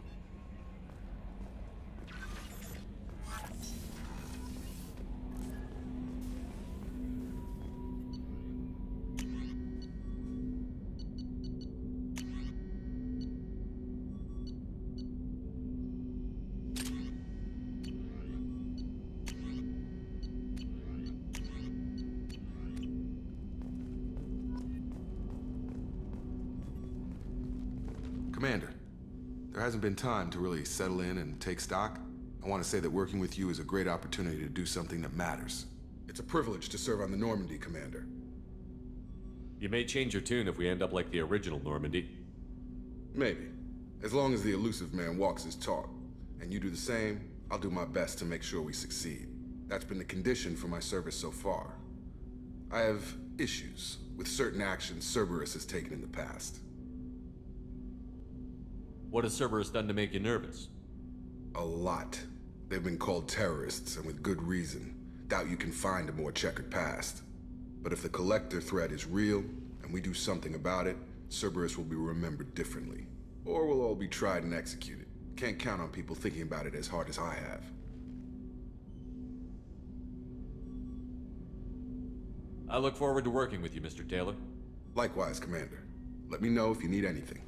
D: Commander, there hasn't been time to really settle in and take stock. I want to say that working with you is a great opportunity to do something that matters. It's a privilege to serve on the Normandy, Commander.
C: You may change your tune if we end up like the original Normandy.
D: Maybe. As long as the Elusive Man walks his talk, and you do the same, I'll do my best to make sure we succeed. That's been the condition for my service so far. I have issues with certain actions Cerberus has taken in the past.
C: What has Cerberus done to make you nervous?
D: A lot. They've been called terrorists, and with good reason. Doubt you can find a more checkered past. But if the Collector threat is real, and we do something about it, Cerberus will be remembered differently. Or we'll all be tried and executed. Can't count on people thinking about it as hard as I have.
C: I look forward to working with you, Mr. Taylor.
D: Likewise, Commander. Let me know if you need anything.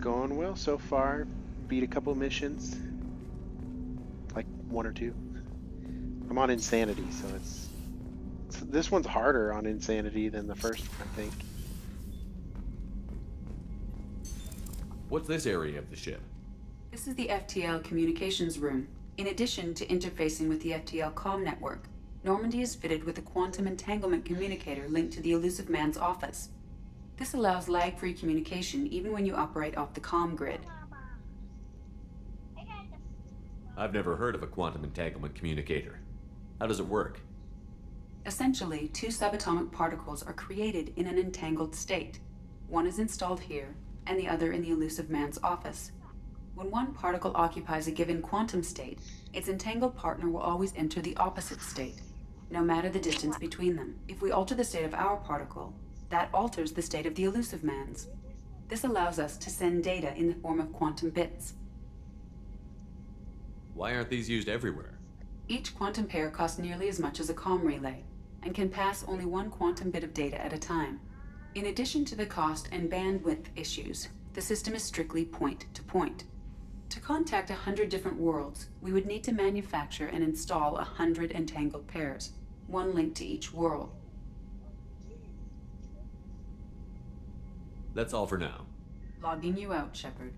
E: Going well so far. Beat a couple missions. Like 1 or 2. I'm on Insanity, so this one's harder on Insanity than the first one, I think.
C: What's this area of the ship?
J: This is the FTL communications room. In addition to interfacing with the FTL comm network, Normandy is fitted with a quantum entanglement communicator linked to the Elusive Man's office. This allows lag-free communication even when you operate off the comm grid.
C: I've never heard of a quantum entanglement communicator. How does it work?
J: Essentially, 2 subatomic particles are created in an entangled state. One is installed here, and the other in the Elusive Man's office. When one particle occupies a given quantum state, its entangled partner will always enter the opposite state, no matter the distance between them. If we alter the state of our particle, that alters the state of the Elusive Man's. This allows us to send data in the form of quantum bits.
C: Why aren't these used everywhere?
J: Each quantum pair costs nearly as much as a comm relay, and can pass only 1 quantum bit of data at a time. In addition to the cost and bandwidth issues, the system is strictly point-to-point. To contact 100 different worlds, we would need to manufacture and install 100 entangled pairs, 1 link to each world.
C: That's all for now.
J: Logging you out, Shepard.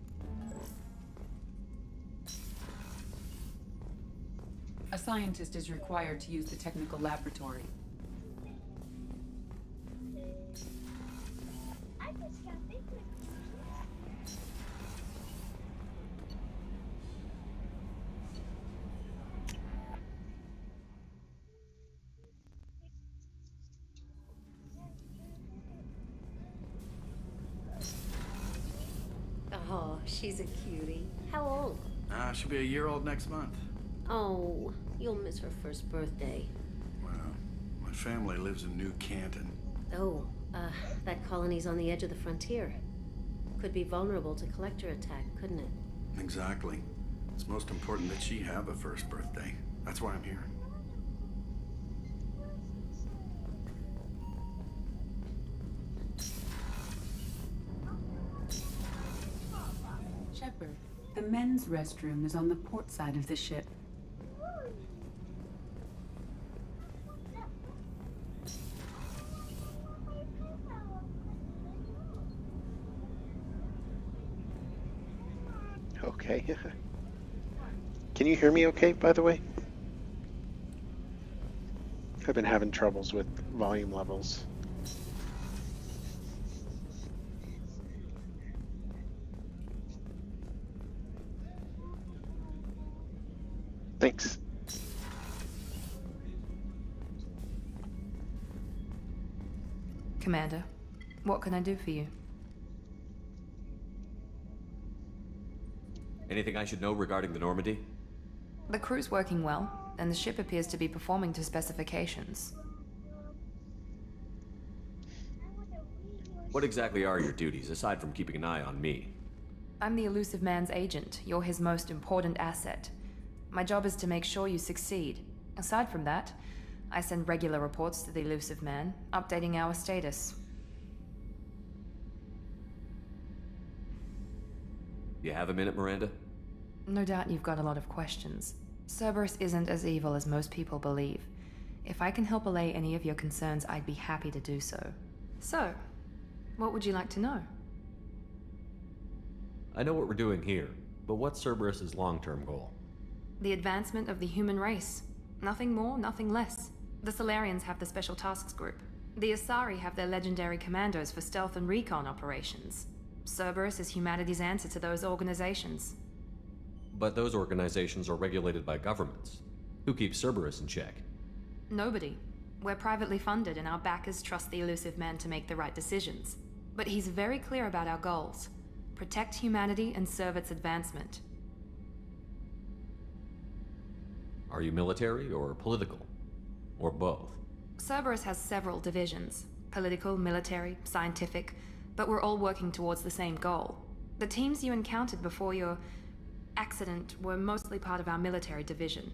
J: A scientist is required to use the technical laboratory.
M: Oh, she's a cutie. How old?
N: She'll be a year old next month.
M: Oh, you'll miss her first birthday.
N: Well, my family lives in New Canton.
M: Oh, that colony's on the edge of the frontier. Could be vulnerable to collector attack, couldn't it?
N: Exactly. It's most important that she have a first birthday. That's why I'm here.
J: Shepard, the men's restroom is on the port side of the ship.
E: Okay. Can you hear me okay, by the way? I've been having troubles with volume levels. Thanks.
A: Commander, what can I do for you?
C: Anything I should know regarding the Normandy?
A: The crew's working well, and the ship appears to be performing to specifications.
C: What exactly are your duties, aside from keeping an eye on me?
A: I'm the Elusive Man's agent. You're his most important asset. My job is to make sure you succeed. Aside from that, I send regular reports to the Elusive Man, updating our status.
C: You have a minute, Miranda?
A: No doubt you've got a lot of questions. Cerberus isn't as evil as most people believe. If I can help allay any of your concerns, I'd be happy to do so. So, what would you like to know?
C: I know what we're doing here, but what's Cerberus's long-term goal?
A: The advancement of the human race. Nothing more, nothing less. The Solarians have the Special Tasks Group. The Asari have their legendary commandos for stealth and recon operations. Cerberus is humanity's answer to those organizations.
C: But those organizations are regulated by governments. Who keeps Cerberus in check?
A: Nobody. We're privately funded and our backers trust the Elusive Man to make the right decisions. But he's very clear about our goals. Protect humanity and serve its advancement.
C: Are you military or political? Or both?
A: Cerberus has several divisions. Political, military, scientific, but we're all working towards the same goal. The teams you encountered before your accident were mostly part of our military division.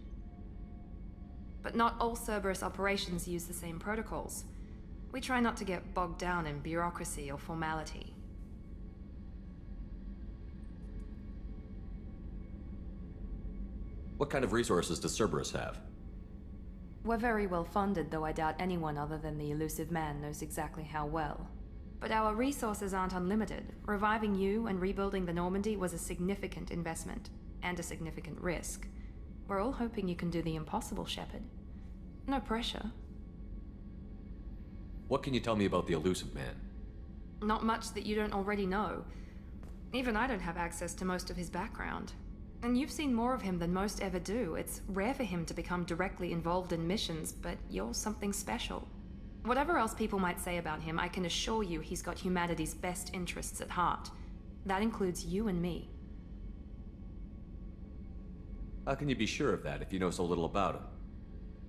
A: But not all Cerberus operations use the same protocols. We try not to get bogged down in bureaucracy or formality.
C: What kind of resources does Cerberus have?
A: We're very well funded, though I doubt anyone other than the elusive man knows exactly how well. But our resources aren't unlimited. Reviving you and rebuilding the Normandy was a significant investment, and a significant risk. We're all hoping you can do the impossible, Shepard. No pressure.
C: What can you tell me about the elusive man?
A: Not much that you don't already know. Even I don't have access to most of his background. And you've seen more of him than most ever do. It's rare for him to become directly involved in missions, but you're something special. Whatever else people might say about him, I can assure you he's got humanity's best interests at heart. That includes you and me.
C: How can you be sure of that if you know so little about him?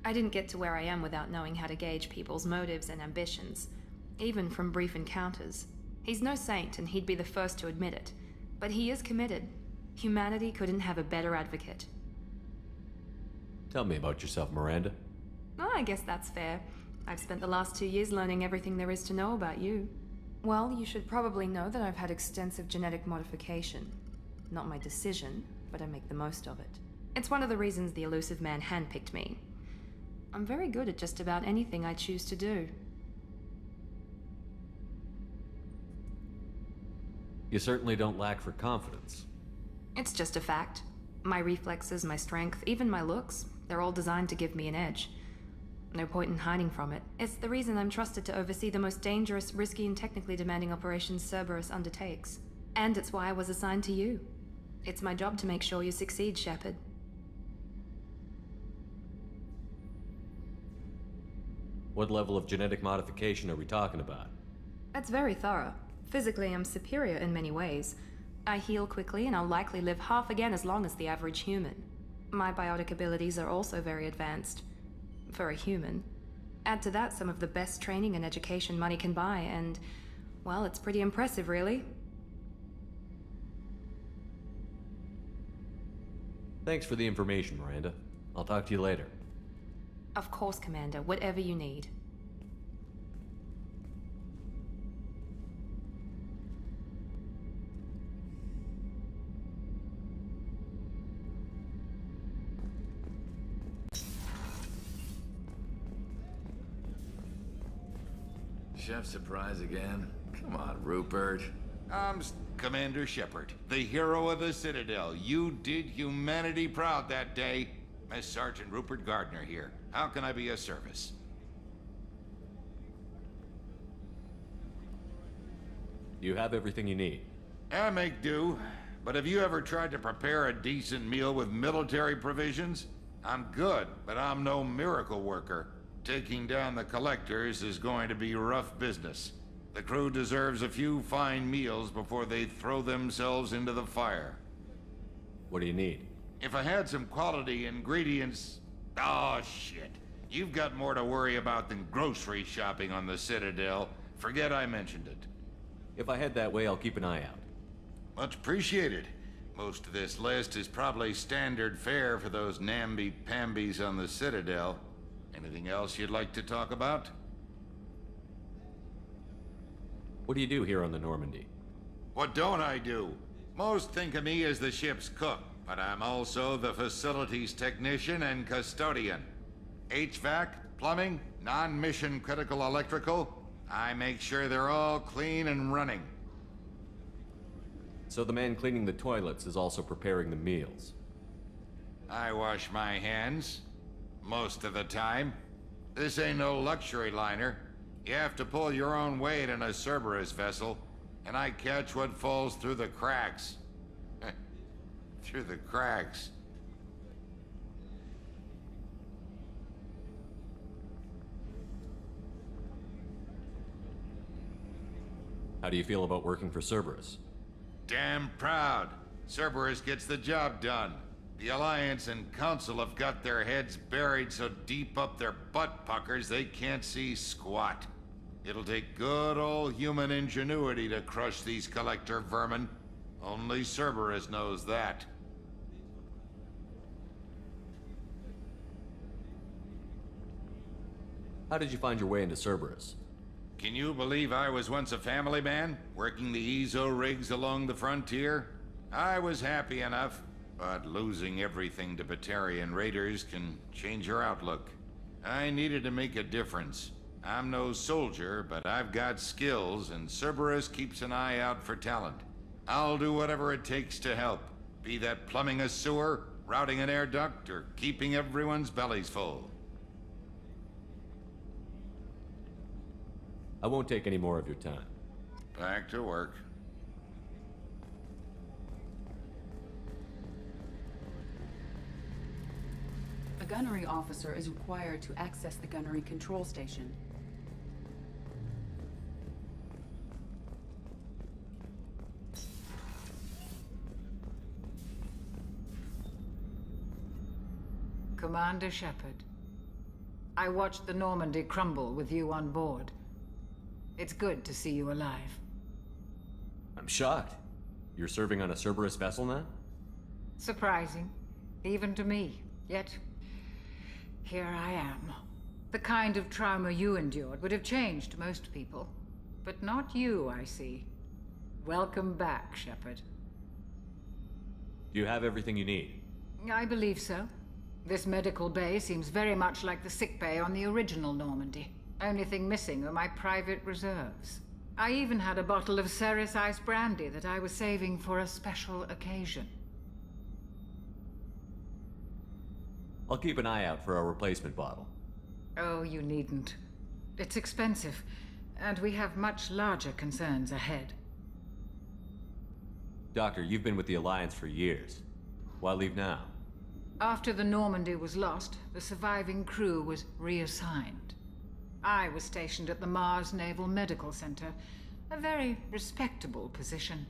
A: I didn't get to where I am without knowing how to gauge people's motives and ambitions, even from brief encounters. He's no saint, and he'd be the first to admit it. But he is committed. Humanity couldn't have a better advocate.
C: Tell me about yourself, Miranda.
A: Oh, I guess that's fair. I've spent the last 2 years learning everything there is to know about you. Well, you should probably know that I've had extensive genetic modification. Not my decision, but I make the most of it. It's one of the reasons the elusive man handpicked me. I'm very good at just about anything I choose to do.
C: You certainly don't lack for confidence.
A: It's just a fact. My reflexes, my strength, even my looks, they're all designed to give me an edge. No point in hiding from it. It's the reason I'm trusted to oversee the most dangerous, risky, and technically demanding operations Cerberus undertakes. And it's why I was assigned to you. It's my job to make sure you succeed, Shepard.
C: What level of genetic modification are we talking about?
A: That's very thorough. Physically, I'm superior in many ways. I heal quickly, and I'll likely live half again as long as the average human. My biotic abilities are also very advanced. For a human. Add to that some of the best training and education money can buy, and, well, it's pretty impressive, really.
C: Thanks for the information, Miranda. I'll talk to you later.
A: Of course, Commander. Whatever you need.
O: Chef surprise again? Come on, Rupert.
P: I'm Commander Shepard, the hero of the Citadel. You did humanity proud that day. Miss Sergeant Rupert Gardner here. How can I be of service?
C: You have everything you need.
P: I make do, but have you ever tried to prepare a decent meal with military provisions? I'm good, but I'm no miracle worker. Taking down the collectors is going to be rough business. The crew deserves a few fine meals before they throw themselves into the fire.
C: What do you need?
P: If I had some quality ingredients... Oh, shit. You've got more to worry about than grocery shopping on the Citadel. Forget I mentioned it.
C: If I head that way, I'll keep an eye out.
P: Much appreciated. Most of this list is probably standard fare for those namby-pambies on the Citadel. Anything else you'd like to talk about?
C: What do you do here on the Normandy?
P: What don't I do? Most think of me as the ship's cook, but I'm also the facilities technician and custodian. HVAC, plumbing, non-mission critical electrical. I make sure they're all clean and running.
C: So the man cleaning the toilets is also preparing the meals?
P: I wash my hands. Most of the time. This ain't no luxury liner. You have to pull your own weight in a Cerberus vessel, and I catch what falls through the cracks. Through the cracks.
C: How do you feel about working for Cerberus?
P: Damn proud. Cerberus gets the job done. The Alliance and Council have got their heads buried so deep up their butt puckers they can't see squat. It'll take good old human ingenuity to crush these collector vermin. Only Cerberus knows that.
C: How did you find your way into Cerberus?
P: Can you believe I was once a family man, working the EZO rigs along the frontier? I was happy enough. But losing everything to Batarian raiders can change your outlook. I needed to make a difference. I'm no soldier, but I've got skills, and Cerberus keeps an eye out for talent. I'll do whatever it takes to help. Be that plumbing a sewer, routing an air duct, or keeping everyone's bellies full.
C: I won't take any more of your time.
P: Back to work.
J: A gunnery officer is required to access the gunnery control station.
Q: Commander Shepard, I watched the Normandy crumble with you on board. It's good to see you alive.
C: I'm shocked. You're serving on a Cerberus vessel now?
Q: Surprising, even to me. Yet, here I am. The kind of trauma you endured would have changed most people. But not you, I see. Welcome back, Shepard.
C: Do you have everything you need?
Q: I believe so. This medical bay seems very much like the sick bay on the original Normandy. Only thing missing are my private reserves. I even had a bottle of Ceres Ice brandy that I was saving for a special occasion.
C: I'll keep an eye out for a replacement bottle.
Q: Oh, you needn't. It's expensive, and we have much larger concerns ahead.
C: Doctor, you've been with the Alliance for years. Why leave now?
Q: After the Normandy was lost, the surviving crew was reassigned. I was stationed at the Mars Naval Medical Center, a very respectable position,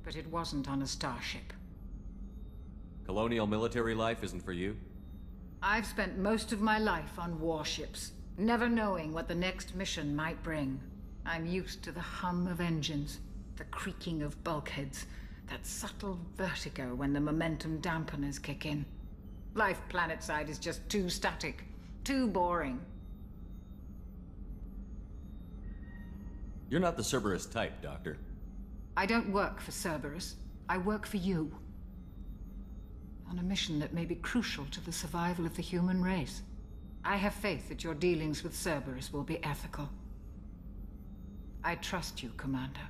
Q: but it wasn't on a starship.
C: Colonial military life isn't for you?
Q: I've spent most of my life on warships, never knowing what the next mission might bring. I'm used to the hum of engines, the creaking of bulkheads, that subtle vertigo when the momentum dampeners kick in. Life planetside is just too static, too boring.
C: You're not the Cerberus type, Doctor.
Q: I don't work for Cerberus. I work for you. On a mission that may be crucial to the survival of the human race. I have faith that your dealings with Cerberus will be ethical. I trust you, Commander.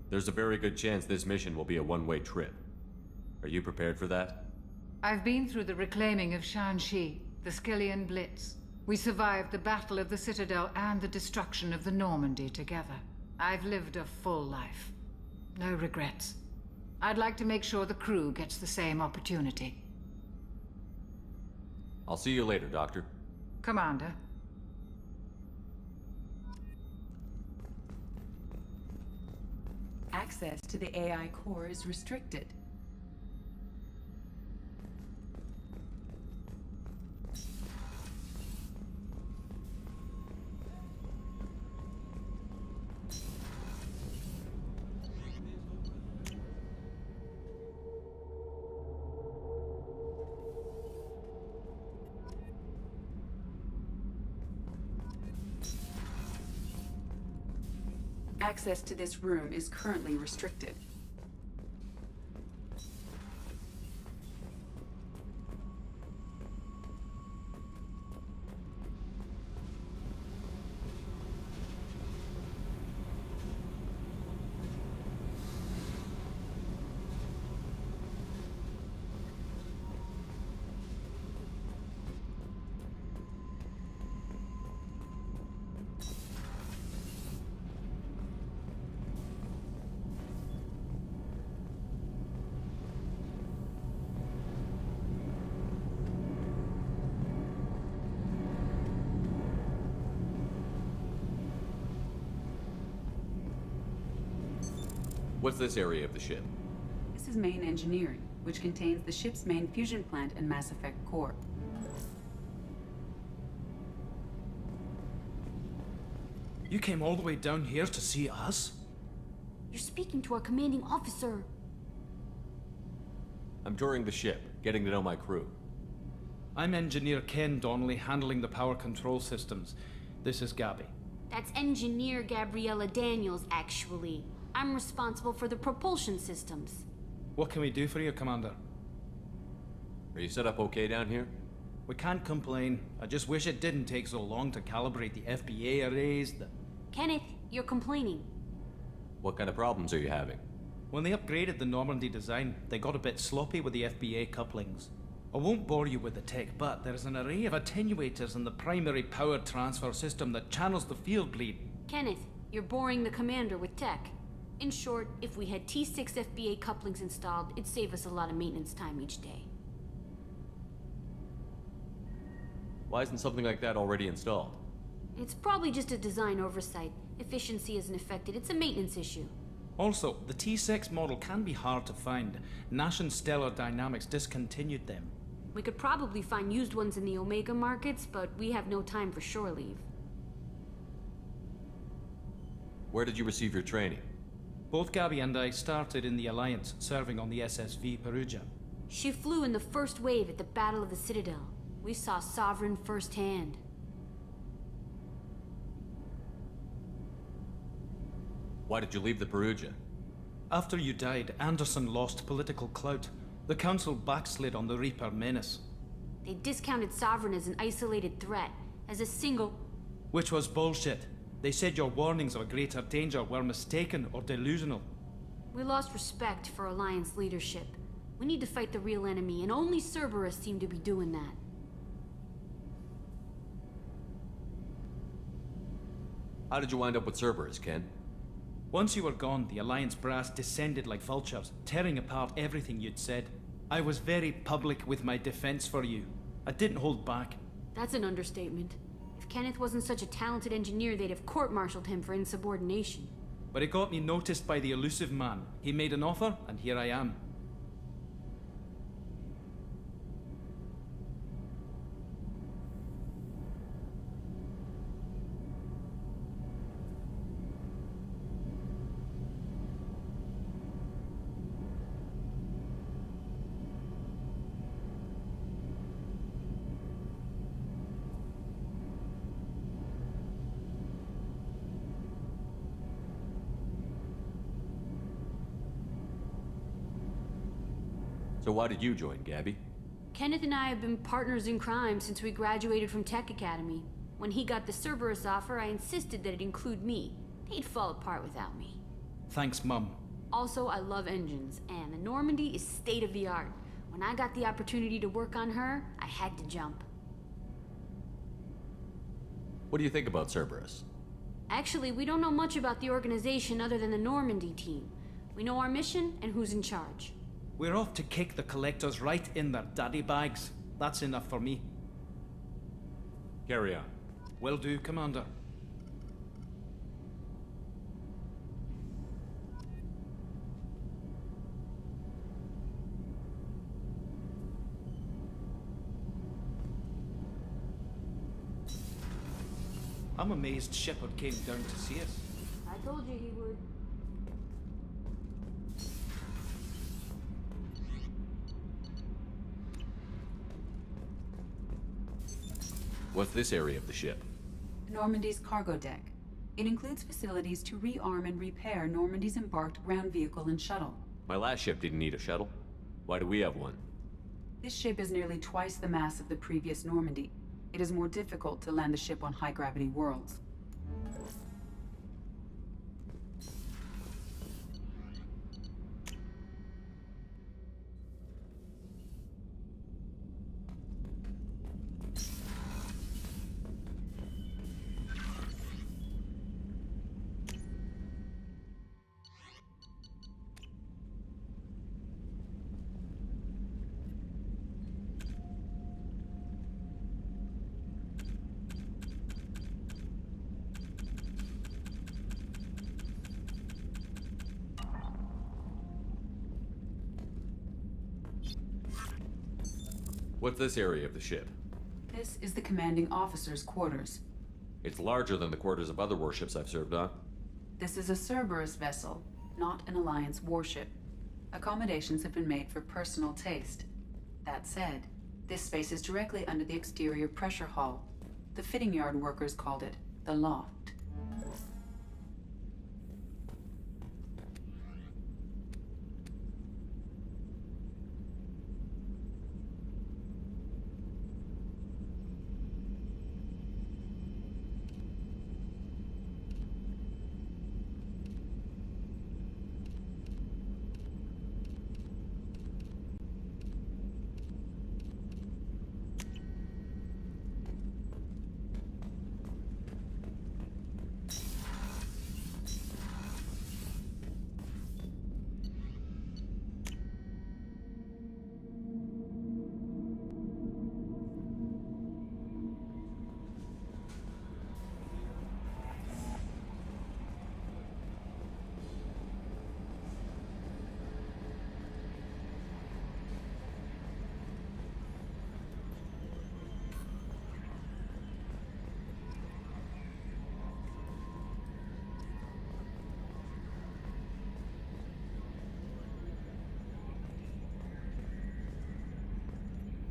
C: There's a very good chance this mission will be a one-way trip. Are you prepared for that?
Q: I've been through the reclaiming of Shanxi, the Skillian Blitz. We survived the Battle of the Citadel and the destruction of the Normandy together. I've lived a full life. No regrets. I'd like to make sure the crew gets the same opportunity.
C: I'll see you later, Doctor.
Q: Commander.
J: Access to the AI core is restricted. Access to this room is currently restricted.
C: What's this area of the ship?
J: This is main engineering, which contains the ship's main fusion plant and Mass Effect core.
G: You came all the way down here to see us?
L: You're speaking to our commanding officer.
C: I'm touring the ship, getting to know my crew.
G: I'm Engineer Ken Donnelly, handling the power control systems. This is Gabby.
L: That's Engineer Gabriella Daniels, actually.
R: I'm responsible for the propulsion systems.
S: What can we do for you, Commander?
C: Are you set up okay down here?
S: We can't complain. I just wish it didn't take so long to calibrate the FBA arrays.
R: Kenneth, you're complaining.
C: What kind of problems are you having?
S: When they upgraded the Normandy design, they got a bit sloppy with the FBA couplings. I won't bore you with the tech, but there's an array of attenuators in the primary power transfer system that channels the field bleed.
R: Kenneth, you're boring the commander with tech. In short, if we had T6 FBA couplings installed, it'd save us a lot of maintenance time each day.
C: Why isn't something like that already installed?
R: It's probably just a design oversight. Efficiency isn't affected, it's a maintenance issue.
S: Also, the T6 model can be hard to find. Nash and Stellar Dynamics discontinued them.
R: We could probably find used ones in the Omega markets, but we have no time for shore leave.
C: Where did you receive your training?
S: Both Gabby and I started in the Alliance, serving on the SSV Perugia.
R: She flew in the first wave at the Battle of the Citadel. We saw Sovereign firsthand.
C: Why did you leave the Perugia?
S: After you died, Anderson lost political clout. The Council backslid on the Reaper menace.
R: They discounted Sovereign as an isolated threat, as a single...
S: Which was bullshit. They said your warnings of a greater danger were mistaken or delusional.
R: We lost respect for Alliance leadership. We need to fight the real enemy, and only Cerberus seem to be doing that.
C: How did you wind up with Cerberus, Ken?
S: Once you were gone, the Alliance brass descended like vultures, tearing apart everything you'd said. I was very public with my defense for you. I didn't hold back.
R: That's an understatement. If Kenneth wasn't such a talented engineer, they'd have court-martialed him for insubordination.
S: But it got me noticed by the elusive man. He made an offer, and here I am.
C: So why did you join, Gabby?
R: Kenneth and I have been partners in crime since we graduated from Tech Academy. When he got the Cerberus offer, I insisted that it include me. They'd fall apart without me.
S: Thanks, Mum.
R: Also, I love engines, and the Normandy is state-of-the-art. When I got the opportunity to work on her, I had to jump.
C: What do you think about Cerberus?
R: Actually, we don't know much about the organization other than the Normandy team. We know our mission and who's in charge.
S: We're off to kick the Collectors right in their daddy bags. That's enough for me.
C: Carry on.
S: Will do, Commander. I'm amazed Shepard came down to see us.
R: I told you he would.
C: What's this area of the ship?
J: Normandy's cargo deck. It includes facilities to rearm and repair Normandy's embarked ground vehicle and shuttle.
C: My last ship didn't need a shuttle. Why do we have one?
J: This ship is nearly twice the mass of the previous Normandy. It is more difficult to land the ship on high-gravity worlds.
C: What's this area of the ship?
J: This is the commanding officer's quarters.
C: It's larger than the quarters of other warships I've served on.
J: This is a Cerberus vessel, not an Alliance warship. Accommodations have been made for personal taste. That said, this space is directly under the exterior pressure hull. The fitting yard workers called it the loft.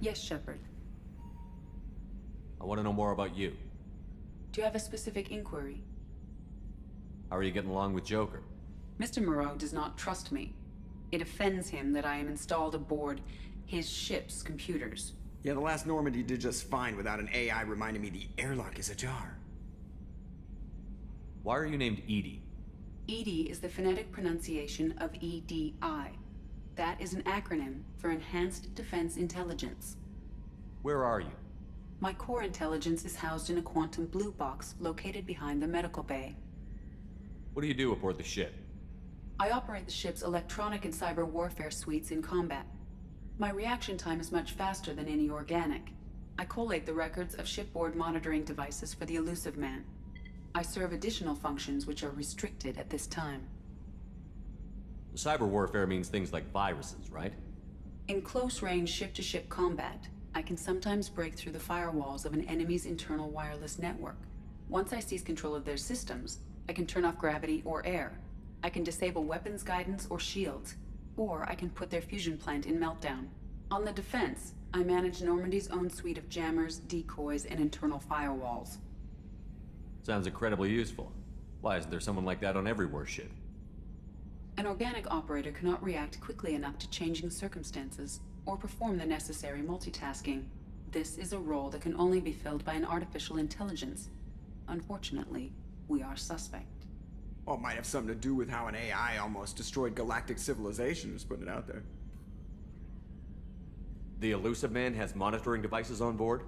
J: Yes, Shepard.
C: I want to know more about you.
J: Do you have a specific inquiry?
C: How are you getting along with Joker?
J: Mr. Moreau does not trust me. It offends him that I am installed aboard his ship's computers.
I: Yeah, the last Normandy did just fine without an AI reminding me the airlock is ajar.
C: Why are you named Edie?
J: EDI is the phonetic pronunciation of EDI. That is an acronym for Enhanced Defense Intelligence.
C: Where are you?
J: My core intelligence is housed in a quantum blue box located behind the medical bay.
C: What do you do aboard the ship?
J: I operate the ship's electronic and cyber warfare suites in combat. My reaction time is much faster than any organic. I collate the records of shipboard monitoring devices for the Elusive Man. I serve additional functions which are restricted at this time.
C: Cyber warfare means things like viruses, right?
J: In close-range ship-to-ship combat, I can sometimes break through the firewalls of an enemy's internal wireless network. Once I seize control of their systems, I can turn off gravity or air. I can disable weapons guidance or shields, or I can put their fusion plant in meltdown. On the defense, I manage Normandy's own suite of jammers, decoys, and internal firewalls.
C: Sounds incredibly useful. Why isn't there someone like that on every warship?
J: An organic operator cannot react quickly enough to changing circumstances, or perform the necessary multitasking. This is a role that can only be filled by an artificial intelligence. Unfortunately, we are suspect.
I: Well, it might have something to do with how an AI almost destroyed galactic civilization, just putting it out there.
C: The Elusive Man has monitoring devices on board?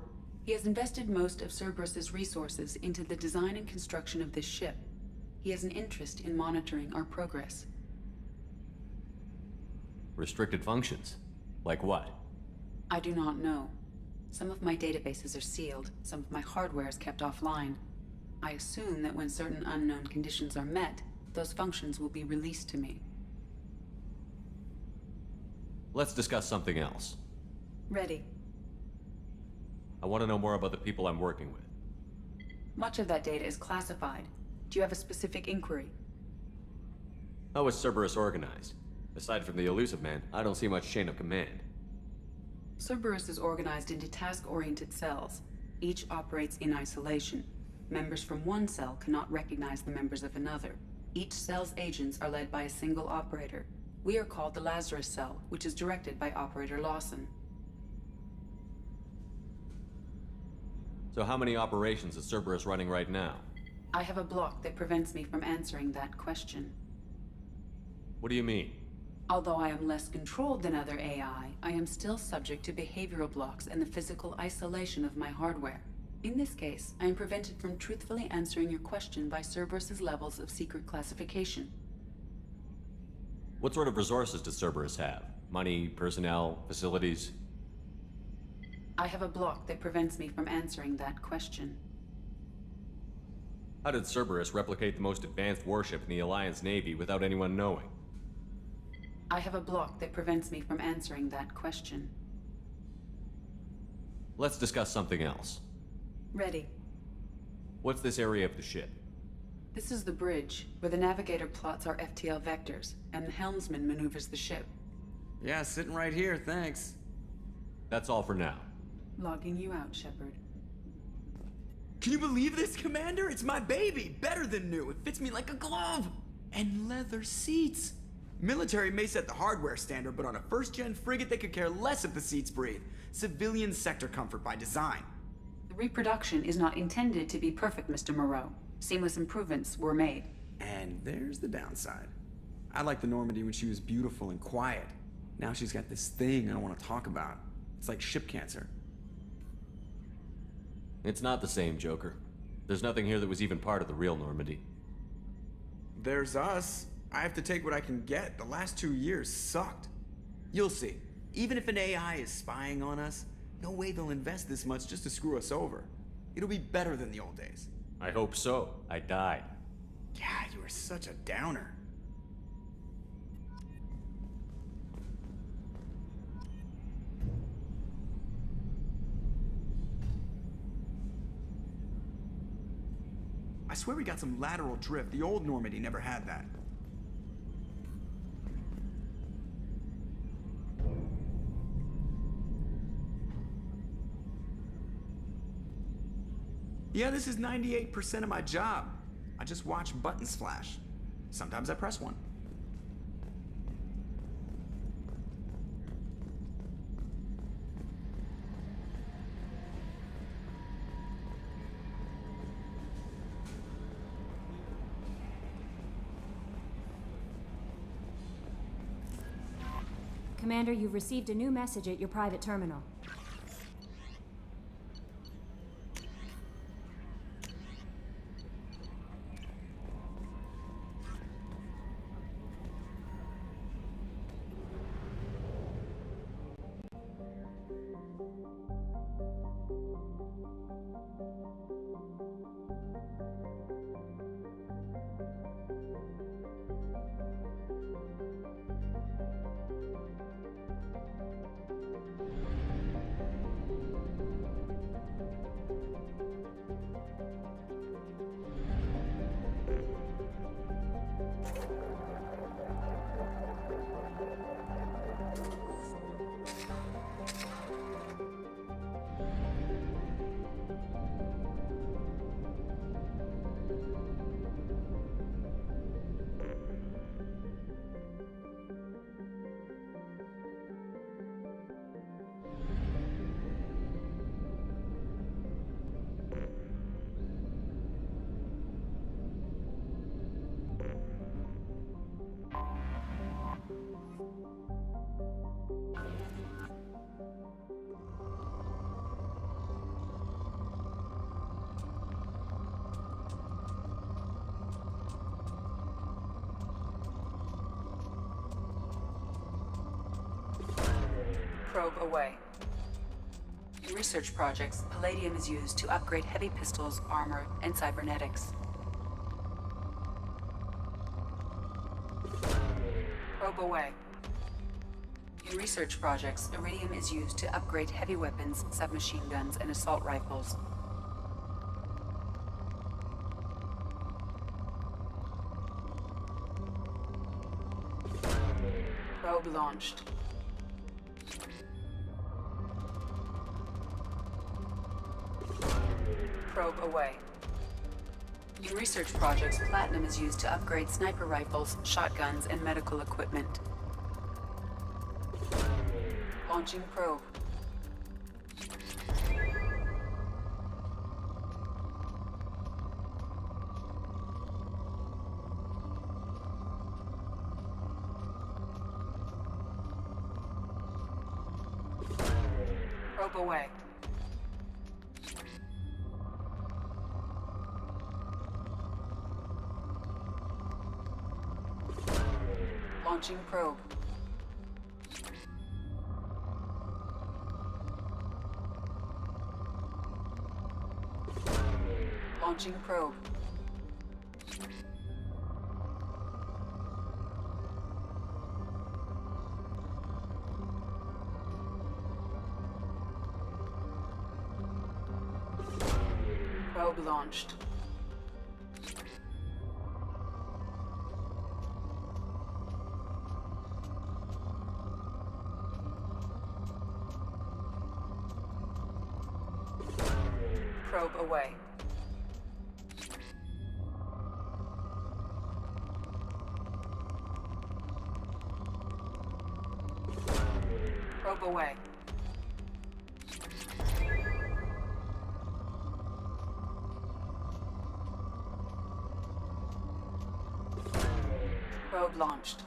J: He has invested most of Cerberus's resources into the design and construction of this ship. He has an interest in monitoring our progress.
C: Restricted functions? Like what?
J: I do not know. Some of my databases are sealed, some of my hardware is kept offline. I assume that when certain unknown conditions are met, those functions will be released to me.
C: Let's discuss something else.
J: Ready.
C: I want to know more about the people I'm working with.
J: Much of that data is classified. Do you have a specific inquiry?
C: How is Cerberus organized? Aside from the Elusive Man, I don't see much chain of command.
J: Cerberus is organized into task-oriented cells. Each operates in isolation. Members from one cell cannot recognize the members of another. Each cell's agents are led by a single operator. We are called the Lazarus Cell, which is directed by Operator Lawson.
C: So how many operations is Cerberus running right now?
J: I have a block that prevents me from answering that question.
C: What do you mean?
J: Although I am less controlled than other AI, I am still subject to behavioral blocks and the physical isolation of my hardware. In this case, I am prevented from truthfully answering your question by Cerberus's levels of secret classification.
C: What sort of resources does Cerberus have? Money, personnel, facilities?
J: I have a block that prevents me from answering that question.
C: How did Cerberus replicate the most advanced warship in the Alliance Navy without anyone knowing?
J: I have a block that prevents me from answering that question.
C: Let's discuss something else.
J: Ready.
C: What's this area of the ship?
J: This is the bridge, where the navigator plots our FTL vectors, and the helmsman maneuvers the ship.
I: Yeah, sitting right here, thanks.
C: That's all for now.
J: Logging you out, Shepard.
I: Can you believe this, Commander? It's my baby! Better than new. It fits me like a glove! And leather seats! Military may set the hardware standard, but on a first-gen frigate, they could care less if the seats breathe. Civilian sector comfort by design.
J: The reproduction is not intended to be perfect, Mr. Moreau. Seamless improvements were made.
I: And there's the downside. I liked the Normandy when she was beautiful and quiet. Now she's got this thing I don't want to talk about. It's like ship cancer.
C: It's not the same, Joker. There's nothing here that was even part of the real Normandy.
I: There's us. I have to take what I can get. The last 2 years sucked. You'll see. Even if an AI is spying on us, no way they'll invest this much just to screw us over. It'll be better than the old days.
C: I hope so. I died.
I: Yeah, you were such a downer. I swear we got some lateral drift. The old Normandy never had that. Yeah, this is 98% of my job. I just watch buttons flash. Sometimes I press one.
L: Commander, you've received a new message at your private terminal.
J: Probe away. In research projects, palladium is used to upgrade heavy pistols, armor, and cybernetics. Probe away. In research projects, iridium is used to upgrade heavy weapons, submachine guns, and assault rifles. Probe launched. Probe away. In research projects, platinum is used to upgrade sniper rifles, shotguns, and medical equipment. Launching probe. Probe away. Launching probe. Launching probe. Probe launched. Probe away. Probe away. Probe launched.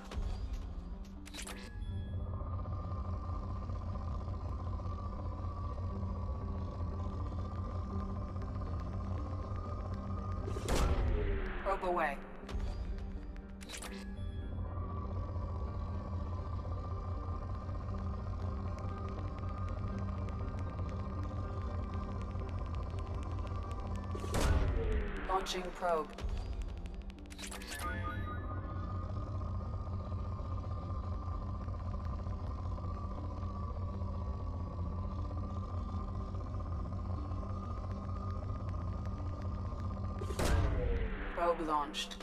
J: Probe away. Launching probe. Probe launched.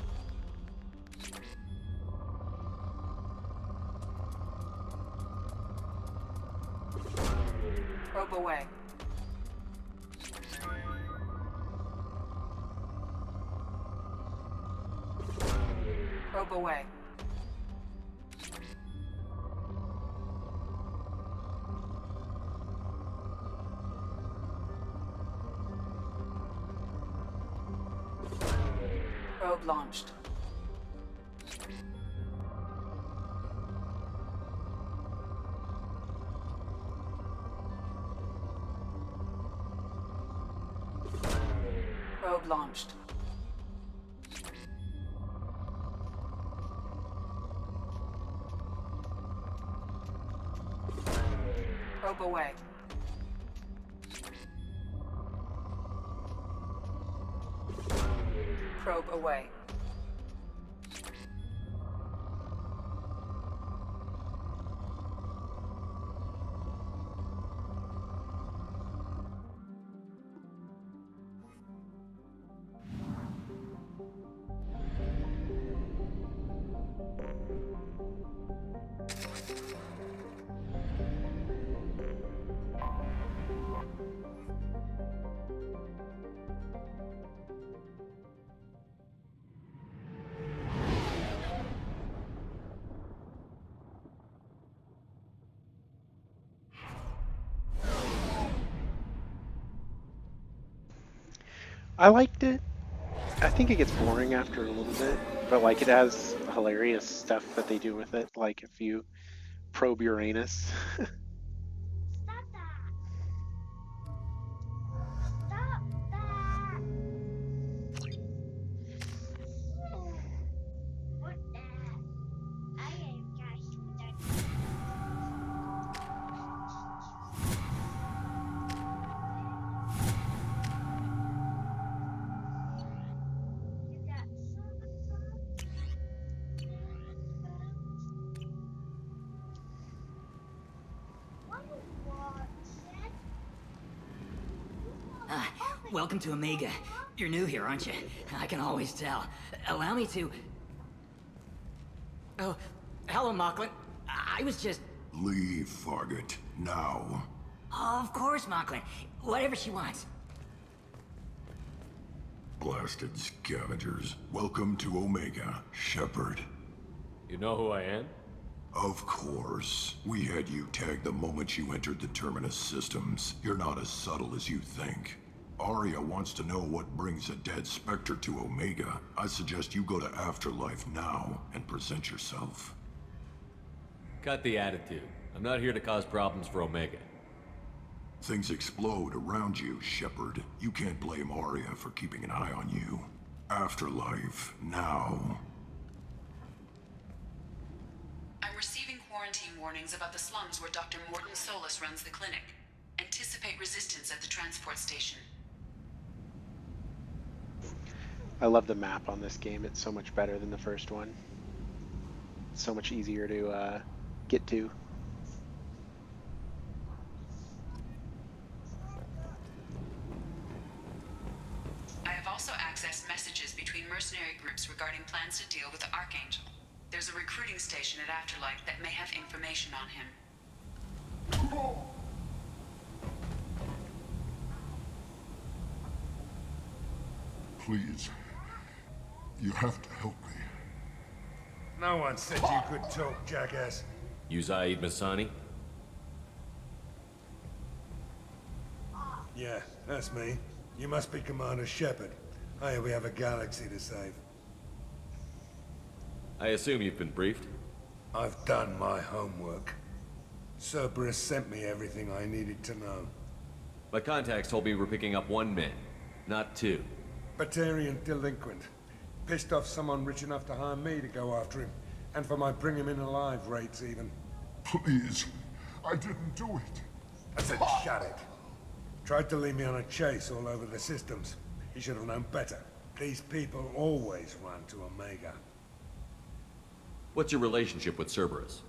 J: Probe away. Probe away. Probe launched. Probe launched. Probe away. Probe away.
E: I liked it. I think it gets boring after a little bit, but like it has hilarious stuff that they do with it. Like if you probe Uranus.
T: Welcome to Omega. You're new here, aren't you? I can always tell. Allow me to... Oh, hello, Mocklin. I was just...
U: Leave, Fargate. Now.
T: Of course, Mocklin. Whatever she wants.
U: Blasted scavengers. Welcome to Omega, Shepard.
C: You know who I am?
U: Of course. We had you tagged the moment you entered the Terminus systems. You're not as subtle as you think. Aria wants to know what brings a dead Spectre to Omega. I suggest you go to Afterlife now and present yourself.
C: Cut the attitude. I'm not here to cause problems for Omega.
U: Things explode around you, Shepard. You can't blame Aria for keeping an eye on you. Afterlife, now.
J: I'm receiving quarantine warnings about the slums where Dr. Morton Solus runs the clinic. Anticipate resistance at the transport station.
E: I love the map on this game. It's so much better than the first one. It's so much easier to get to.
J: I have also accessed messages between mercenary groups regarding plans to deal with the Archangel. There's a recruiting station at Afterlife that may have information on him.
U: Please. You have to help me.
V: No one said you could talk, jackass.
C: You Zaid Masani?
V: Yeah, that's me. You must be Commander Shepard. Hey, we have a galaxy to save.
C: I assume you've been briefed?
V: I've done my homework. Cerberus sent me everything I needed to know.
C: My contacts told me we're picking up one man, not two.
V: Batarian delinquent. Pissed off someone rich enough to hire me to go after him. And for my bring him in alive rates, even.
U: Please. I didn't do it.
V: I said shut it. Tried to lead me on a chase all over the systems. He should have known better. These people always run to Omega.
C: What's your relationship with Cerberus?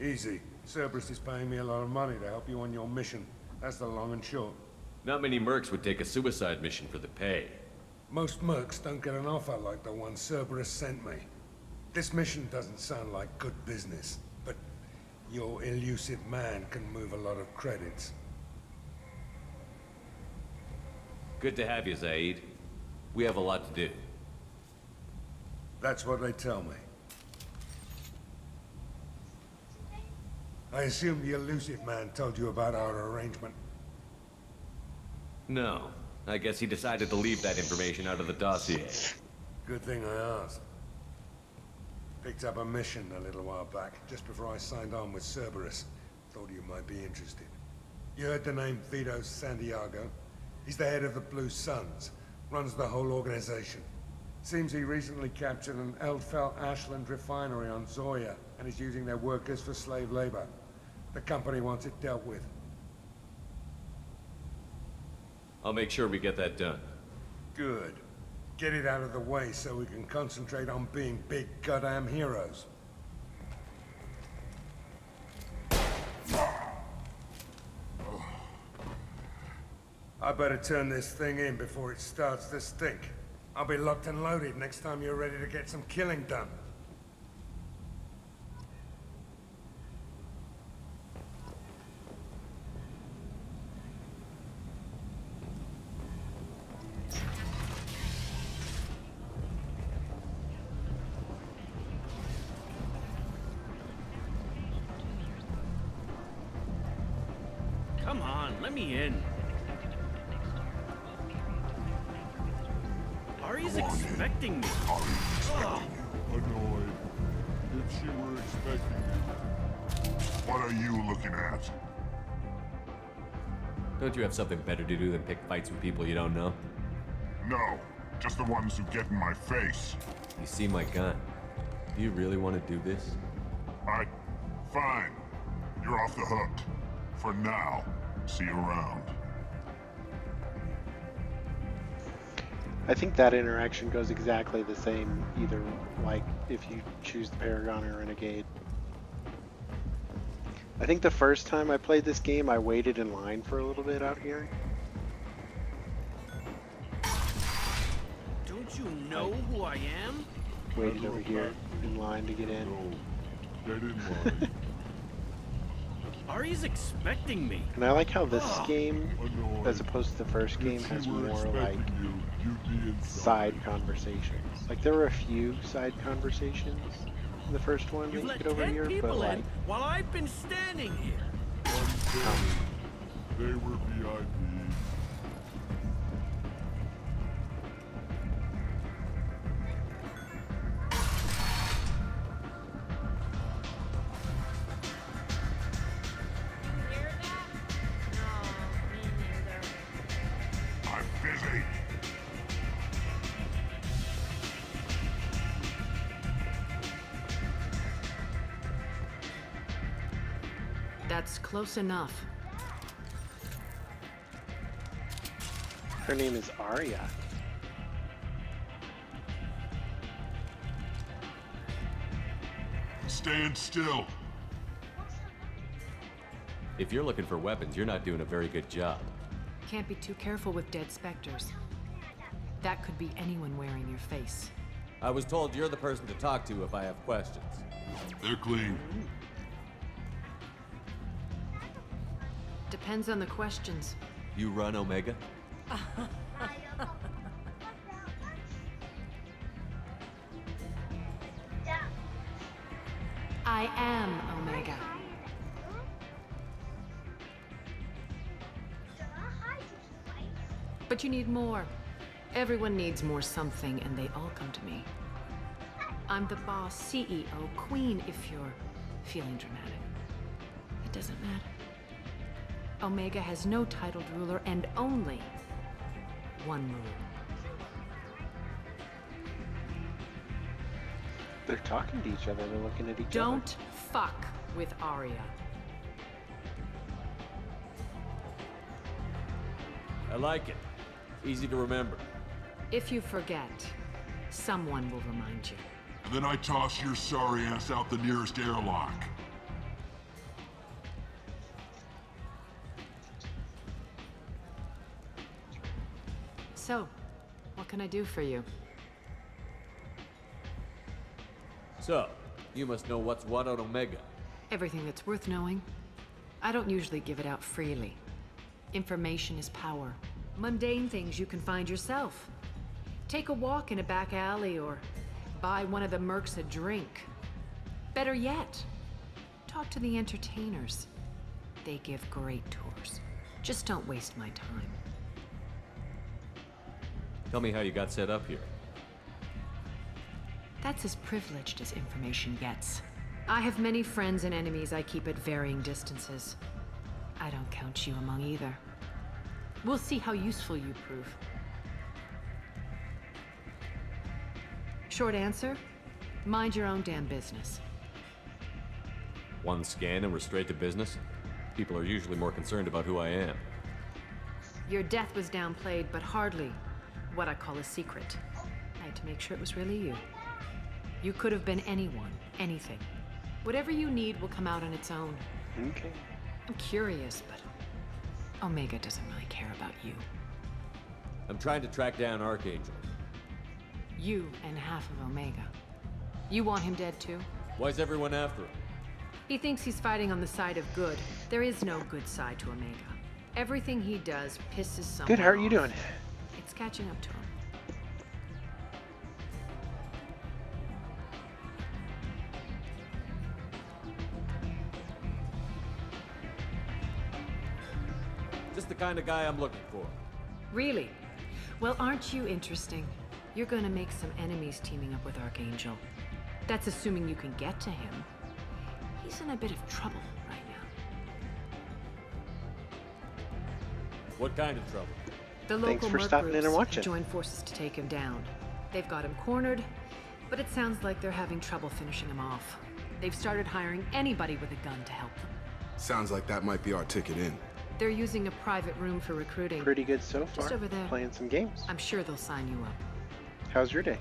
V: Easy. Cerberus is paying me a lot of money to help you on your mission. That's the long and short.
C: Not many mercs would take a suicide mission for the pay.
V: Most mercs don't get an offer like the one Cerberus sent me. This mission doesn't sound like good business, but your elusive man can move a lot of credits.
C: Good to have you, Zaid. We have a lot to do.
V: That's what they tell me. I assume the elusive man told you about our arrangement.
C: No. I guess he decided to leave that information out of the dossier.
V: Good thing I asked. Picked up a mission a little while back, just before I signed on with Cerberus. Thought you might be interested. You heard the name Vito Santiago? He's the head of the Blue Suns, runs the whole organization. Seems he recently captured an Eldfell Ashland refinery on Zoya, and is using their workers for slave labor. The company wants it dealt with.
C: I'll make sure we get that done.
V: Good. Get it out of the way so we can concentrate on being big goddamn heroes. I better turn this thing in before it starts to stink. I'll be locked and loaded next time you're ready to get some killing done.
F: Come on, let me in. Ari's expecting me.
U: Annoyed. If she were expecting you. What are you looking at?
C: Don't you have something better to do than pick fights with people you don't know?
U: No, just the ones who get in my face.
C: You see my gun. Do you really want to do this?
U: Fine. You're off the hook. For now. See you around.
E: I think that interaction goes exactly the same, either like if you choose the Paragon or Renegade. I think the first time I played this game, I waited in line for a little bit out here.
F: Don't you know who I am?
E: Waited over here in line to get in.
U: No, get in line.
F: Ari's expecting me.
E: And I like how this game, as opposed to the first game, has more like side conversations. Like there were a few side conversations in the first one that you get over here, but like
F: while I've been standing here.
U: They were VIPs. I'm busy.
Q: That's close enough.
E: her name is Arya.
U: Stand still.
C: If you're looking for weapons, you're not doing a very good job.
Q: Can't be too careful with dead specters. That could be anyone wearing your face.
C: I was told you're the person to talk to if I have questions.
U: They're clean.
Q: Depends on the questions.
C: You run Omega?
Q: I am Omega. But you need more. Everyone needs more something, and they all come to me. I'm the boss, CEO, queen, if you're feeling dramatic. It doesn't matter. Omega has no titled ruler and only one ruler.
E: They're talking to each other, they're looking at each other.
Q: Don't fuck with Arya.
C: I like it. Easy to remember.
Q: If you forget, someone will remind you.
U: And then I toss your sorry ass out the nearest airlock.
Q: So, what can I do for you?
C: So, you must know what's what on Omega.
Q: Everything that's worth knowing. I don't usually give it out freely. Information is power. Mundane things you can find yourself. Take a walk in a back alley or
B: buy one of the mercs a drink. Better yet, talk to the entertainers. They give great tours. Just don't waste my time.
C: Tell me how you got set up here.
B: That's as privileged as information gets. I have many friends and enemies I keep at varying distances. I don't count you among either. We'll see how useful you prove. Short answer, mind your own damn business.
C: One scan and we're straight to business? People are usually more concerned about who I am.
B: Your death was downplayed, but hardly what I call a secret. I had to make sure it was really you. You could have been anyone, anything. Whatever you need will come out on its own.
E: Okay.
B: I'm curious, but Omega doesn't really care about you.
C: I'm trying to track down Archangel.
B: You and half of Omega. You want him dead too?
C: Why's everyone after him?
B: He thinks he's fighting on the side of good. There is no good side to Omega. Everything he does pisses someone
E: Good, how are you
B: off.
E: doing?
B: It's catching up to him.
C: Just the kind of guy I'm looking for.
B: Really? Well, aren't you interesting? You're gonna make some enemies teaming up with Archangel. That's assuming you can get to him. He's in a bit of trouble right now.
C: What kind of trouble?
B: The
E: Thanks
B: local
E: for
B: merc
E: stopping in
B: groups
E: and watching.
B: have joined forces to take him down. They've got him cornered, but it sounds like they're having trouble finishing him off. They've started hiring anybody with a gun to help them.
D: Sounds like that might be our ticket in.
B: They're using a private room for recruiting.
E: Pretty good so far.
B: Just over there.
E: Playing some games.
B: I'm sure they'll sign you up.
E: How's your day?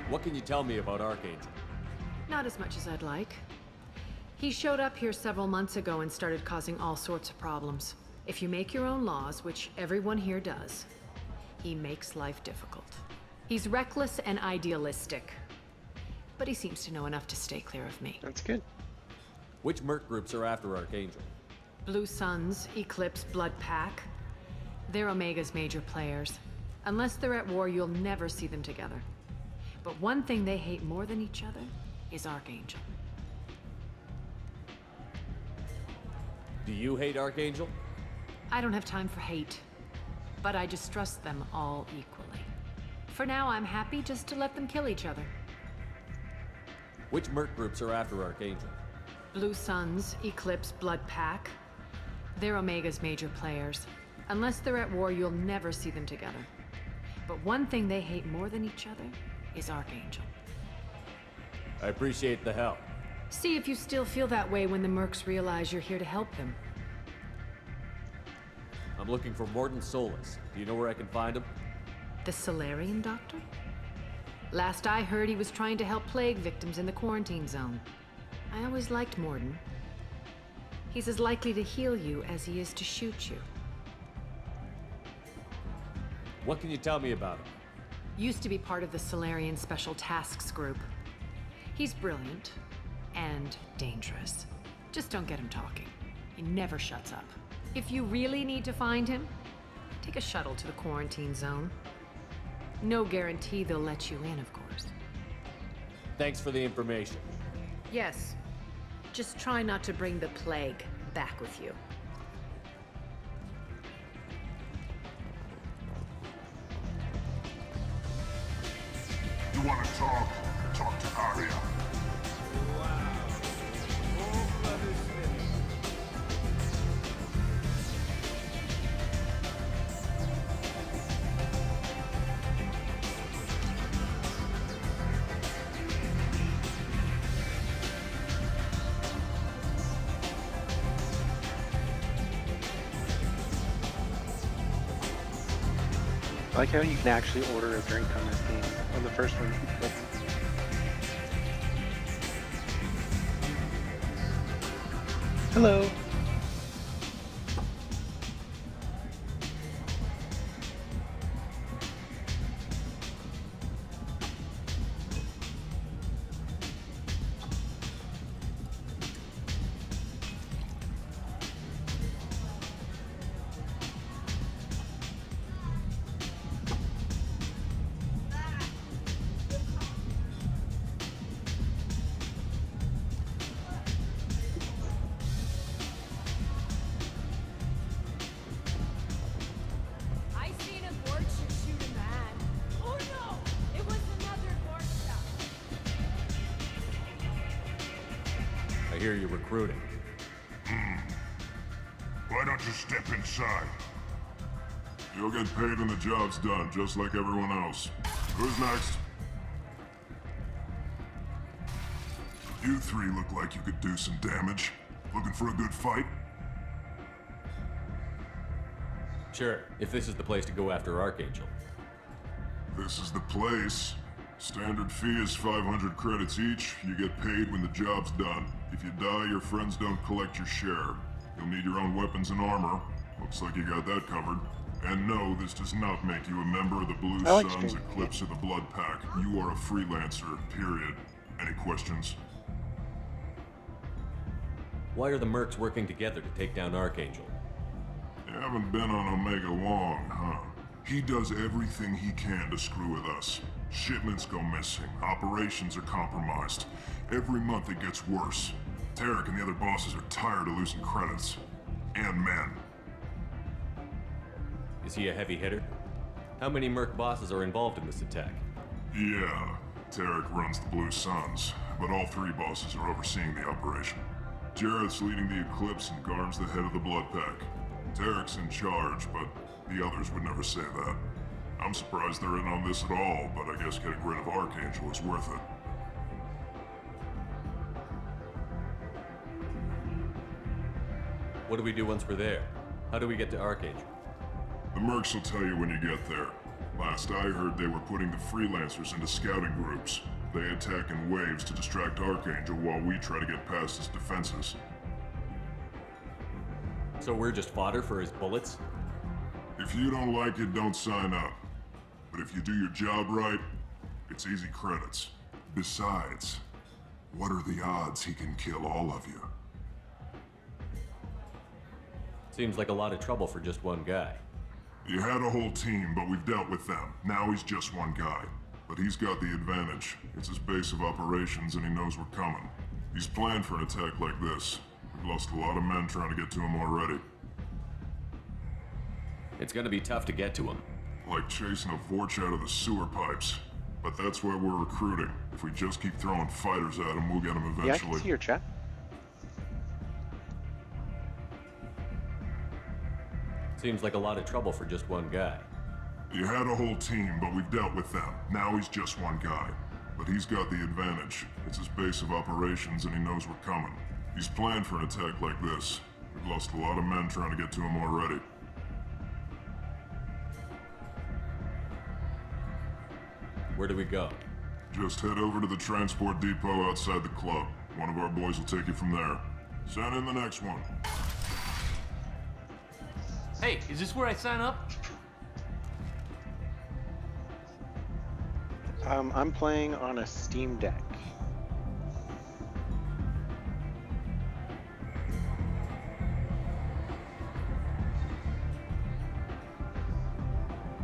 C: What can you tell me about Archangel?
B: Not as much as I'd like. He showed up here several months ago and started causing all sorts of problems. If you make your own laws, which everyone here does, he makes life difficult. He's reckless and idealistic. But he seems to know enough to stay clear of me.
E: That's good.
C: Which merc groups are after Archangel?
B: Blue Suns, Eclipse, Blood Pack. They're Omega's major players. Unless they're at war, you'll never see them together. But one thing they hate more than each other is Archangel.
C: Do you hate Archangel?
B: I don't have time for hate, but I distrust them all equally. For now, I'm happy just to let them kill each other.
C: Which merc groups are after Archangel?
B: Blue Suns, Eclipse, Blood Pack. They're Omega's major players. Unless they're at war, you'll never see them together. But one thing they hate more than each other is Archangel.
C: I appreciate the help.
B: See if you still feel that way when the mercs realize you're here to help them.
C: I'm looking for Morton Solus. Do you know where I can find him?
B: The Solarian Doctor? Last I heard, he was trying to help plague victims in the quarantine zone. I always liked Morden. He's as likely to heal you as he is to shoot you.
C: What can you tell me about him?
B: Used to be part of the Solarian Special Tasks Group. He's brilliant and dangerous. Just don't get him talking. He never shuts up. If you really need to find him, take a shuttle to the quarantine zone. No guarantee they'll let you in, of course.
C: Thanks for the information.
B: Yes. Just try not to bring the plague back with you.
U: You want to talk? Talk to Arya.
E: I like how you can actually order a drink on this game, on the first one. Hello.
C: hear you're recruiting.
U: Why don't you step inside? You'll get paid when the job's done, just like everyone else. Who's next? You three look like you could do some damage. Looking for a good fight?
C: Sure, if this is the place to go after Archangel.
U: This is the place. Standard fee is 500 credits each. You get paid when the job's done. If you die, your friends don't collect your share. You'll need your own weapons and armor. Looks like you got that covered. And no, this does not make you a member of the Blue Suns, Eclipse, or the Blood Pack. You are a freelancer, period. Any questions?
C: Why are the mercs working together to take down Archangel?
U: You haven't been on Omega long, huh? He does everything he can to screw with us. Shipments go missing, operations are compromised. Every month it gets worse. Tarek and the other bosses are tired of losing credits. And men.
C: Is he a heavy hitter? How many merc bosses are involved in this attack?
U: Yeah, Tarek runs the Blue Suns, but all three bosses are overseeing the operation. Jarrett's leading the Eclipse and Garm's the head of the Blood Pack. Tarek's in charge, but the others would never say that. I'm surprised they're in on this at all, but I guess getting rid of Archangel is worth it.
C: What do we do once we're there? How do we get to Archangel?
U: The mercs will tell you when you get there. Last I heard, they were putting the freelancers into scouting groups. They attack in waves to distract Archangel while we try to get past his defenses.
C: So we're just fodder for his bullets?
U: If you don't like it, don't sign up. But if you do your job right, it's easy credits. Besides, what are the odds he can kill all of you?
C: Seems like a lot of trouble for just one guy.
U: You had a whole team, but we've dealt with them. Now he's just one guy. But he's got the advantage. It's his base of operations and he knows we're coming. He's planned for an attack like this. We've lost a lot of men trying to get to him already.
C: It's gonna be tough to get to him.
U: Like chasing a Vorch out of the sewer pipes. But that's why we're recruiting. If we just keep throwing fighters at him, we'll get him eventually.
E: Yeah, I can see your chat.
C: Seems like a lot of trouble for just one guy.
U: You had a whole team, but we've dealt with them. Now he's just one guy. But he's got the advantage. It's his base of operations and he knows we're coming. He's planned for an attack like this. We've lost a lot of men trying to get to him already.
C: Where do we go?
U: Just head over to the transport depot outside the club. One of our boys will take you from there. Send in the next one.
F: Hey, is this where I sign up?
E: I'm playing on a Steam Deck.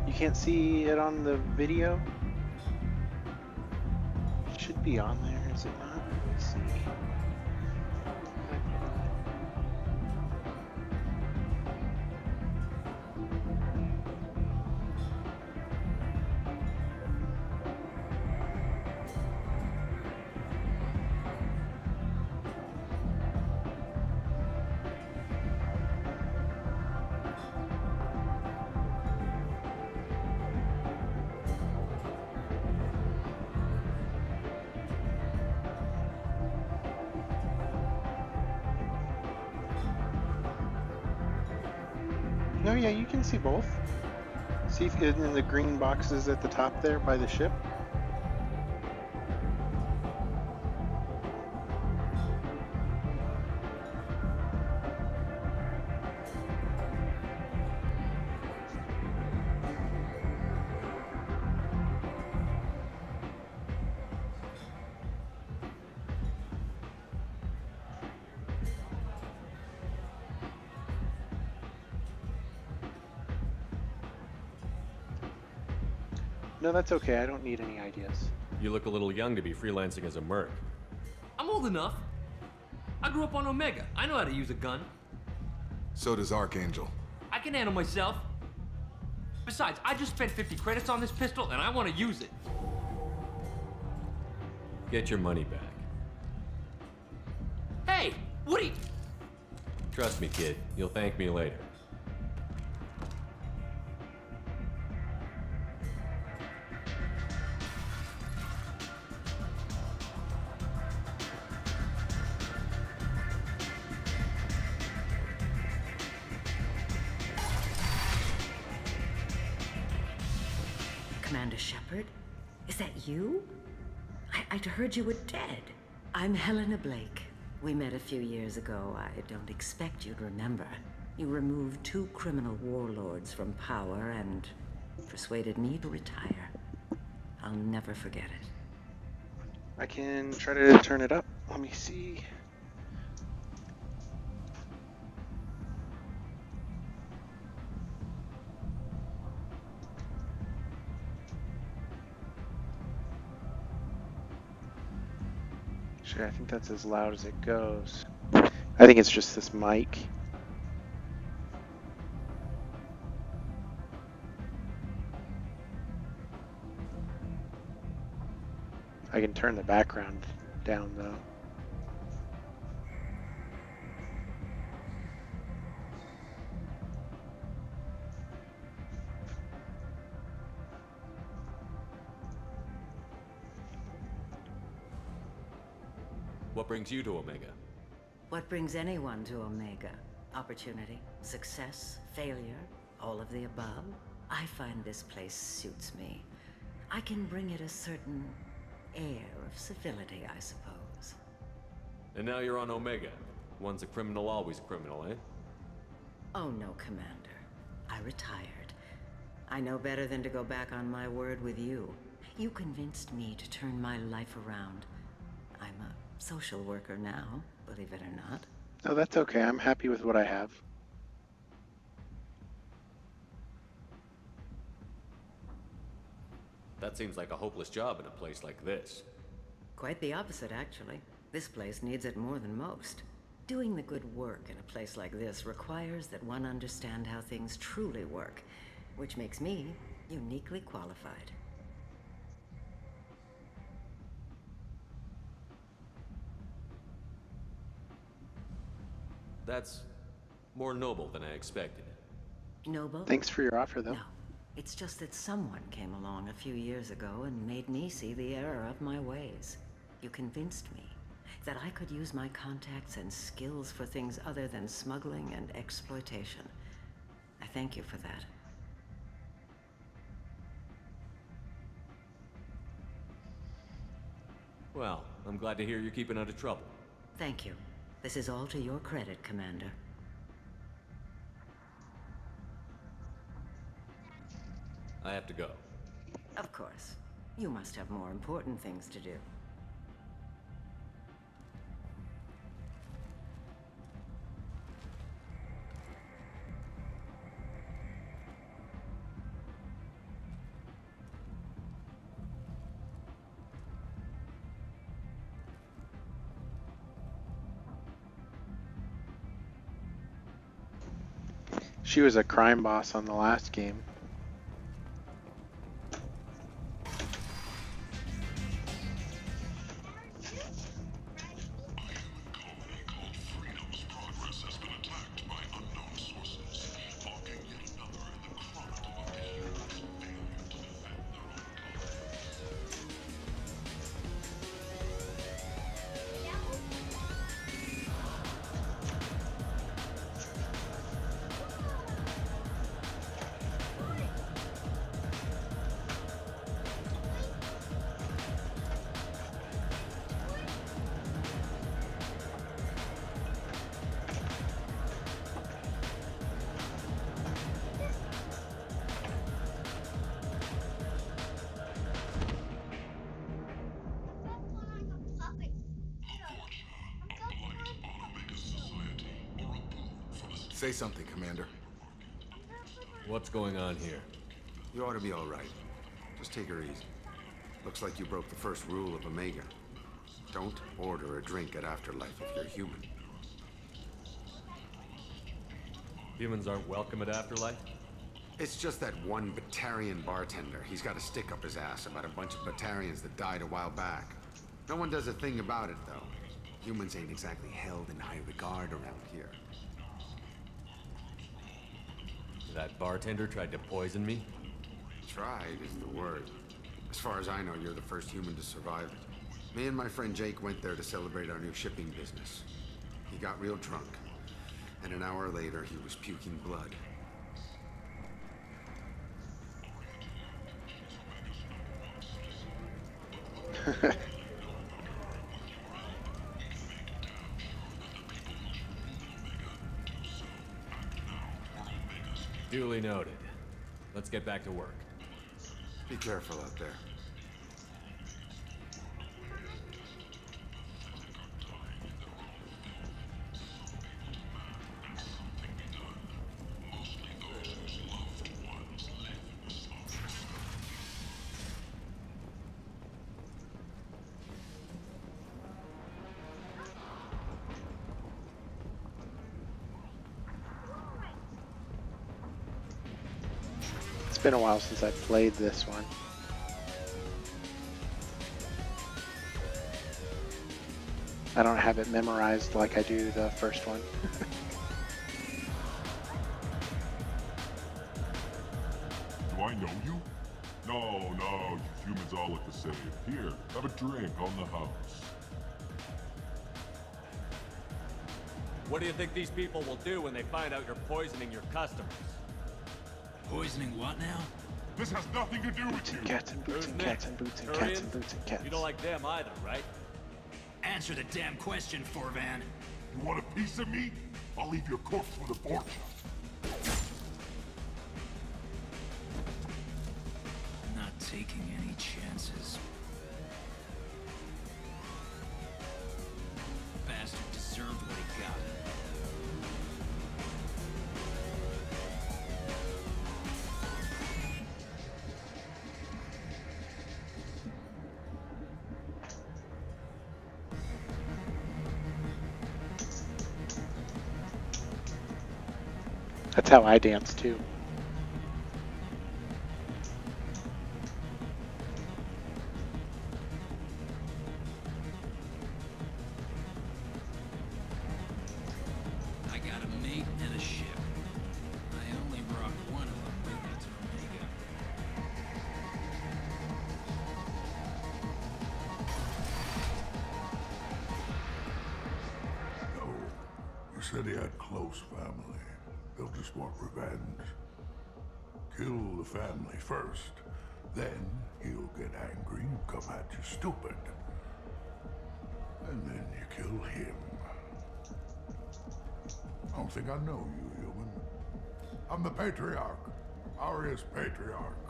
E: You can't see it on the video? It should be on there, is it not? Let's see. No, yeah, you can see both. See if in the green boxes at the top there by the ship. No, that's okay. I don't need any ideas.
C: You look a little young to be freelancing as a merc.
F: I'm old enough. I grew up on Omega. I know how to use a gun.
D: So does Archangel.
F: I can handle myself. Besides, I just spent 50 credits on this pistol and I want to use it.
C: Get your money back.
F: Hey, What are you...
C: Trust me, kid. You'll thank me later.
H: Commander Shepard? Is that you? I'd heard you were dead. I'm Helena Blake. We met a few years ago. I don't expect you'd remember. You removed 2 criminal warlords from power and persuaded me to retire. I'll never forget it.
E: I can try to turn it up. Let me see. Sure, I think that's as loud as it goes. I think it's just this mic. I can turn the background down though.
C: What brings you to Omega?
H: What brings anyone to Omega? Opportunity, success, failure, all of the above? I find this place suits me. I can bring it a certain air of civility, I suppose.
C: And now you're on Omega. Once a criminal, always a criminal, eh?
H: Oh no, Commander. I retired. I know better than to go back on my word with you. You convinced me to turn my life around. I'm a social worker now, believe it or not.
E: No, that's okay. I'm happy with what I have.
C: That seems like a hopeless job in a place like this.
H: Quite the opposite, actually. This place needs it more than most. Doing the good work in a place like this requires that one understand how things truly work, which makes me uniquely qualified.
C: That's more noble than I expected.
H: Noble?
E: Thanks for your offer, though.
H: No. It's just that someone came along a few years ago and made me see the error of my ways. You convinced me that I could use my contacts and skills for things other than smuggling and exploitation. I thank you for that.
C: Well, I'm glad to hear you're keeping out of trouble.
H: Thank you. This is all to your credit, Commander.
C: I have to go.
H: Of course. You must have more important things to do.
E: She was a crime boss on the last game.
D: Say something, Commander.
C: What's going on here?
K: You ought to be all right. Just take her easy. Looks like you broke the first rule of Omega. Don't order a drink at Afterlife if you're human.
C: Humans aren't welcome at Afterlife?
K: It's just that one Batarian bartender. He's got a stick up his ass about a bunch of Batarians that died a while back. No one does a thing about it, though. Humans ain't exactly held in high regard around here.
C: That bartender tried to poison me?
K: Tried is the word. As far as I know, you're the first human to survive it. Me and my friend Jake went there to celebrate our new shipping business. He got real drunk, and an hour later he was puking blood.
C: Duly noted. Let's get back to work.
K: Be careful out there.
E: It's been a while since I played this one. I don't have it memorized like I do the first one.
U: Do I know you? No, you humans all look the same. Here, have a drink on the house.
C: What do you think these people will do when they find out you're poisoning your customers?
T: Poisoning what now?
U: This has nothing to do with you.
E: Cats and boots and cats and boots and cats and boots and cats.
C: You don't like them either, right?
T: Answer the damn question, Forvan.
U: You want a piece of me? I'll leave your corpse with a fortune.
T: I'm not taking any chances. Bastard deserved what he got.
E: That's how I dance too.
T: I got a mate and a ship. I only brought one of them with me to Omega.
U: No. You said he had close family. They'll just want revenge. Kill the family first. Then he'll get angry and come at you stupid. And then you kill him. I don't think I know you, human. I'm the Patriarch. Aria's Patriarch.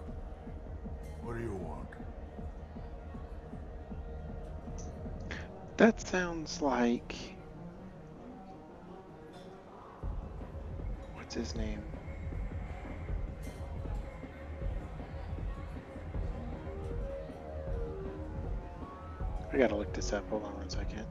U: What do you want?
E: That sounds like... What's his name? I gotta look this up. Hold on 1 second.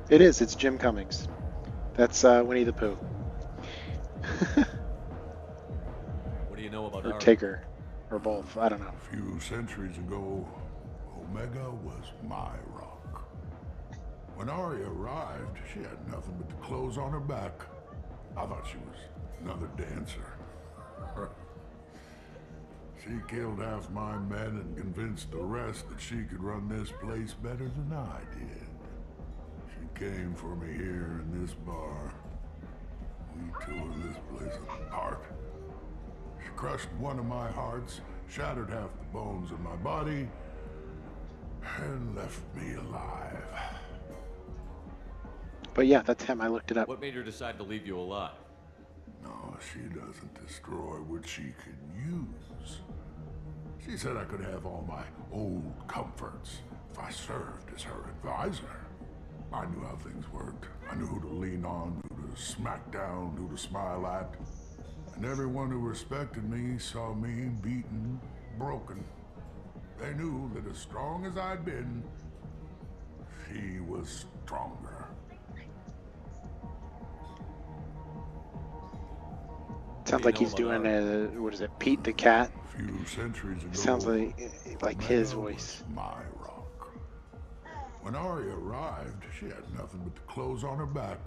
E: It is. It's Jim Cummings. That's Winnie the Pooh.
C: What do you know about
E: Or
C: Aria?
E: Tigger. Or both. I don't know.
U: A few centuries ago, Omega was my rock. When Aria arrived, she had nothing but the clothes on her back. I thought she was another dancer. She killed half my men and convinced the rest that she could run this place better than I did. She came for me here in this bar. We tore this place apart. She crushed one of my hearts, shattered half the bones in my body, and left me alive.
E: But yeah, that's him. I looked it up.
C: What made her decide to leave you alive?
U: No, she doesn't destroy what she can use. She said I could have all my old comforts if I served as her advisor. I knew how things worked. I knew who to lean on, who to smack down, who to smile at. And everyone who respected me saw me beaten, broken. They knew that as strong as I'd been, she was stronger.
E: Sounds like he's doing a, what is it, Pete the Cat?
U: A few centuries ago,
E: Sounds like his voice.
U: My rock. When Arya arrived, she had nothing but the clothes on her back.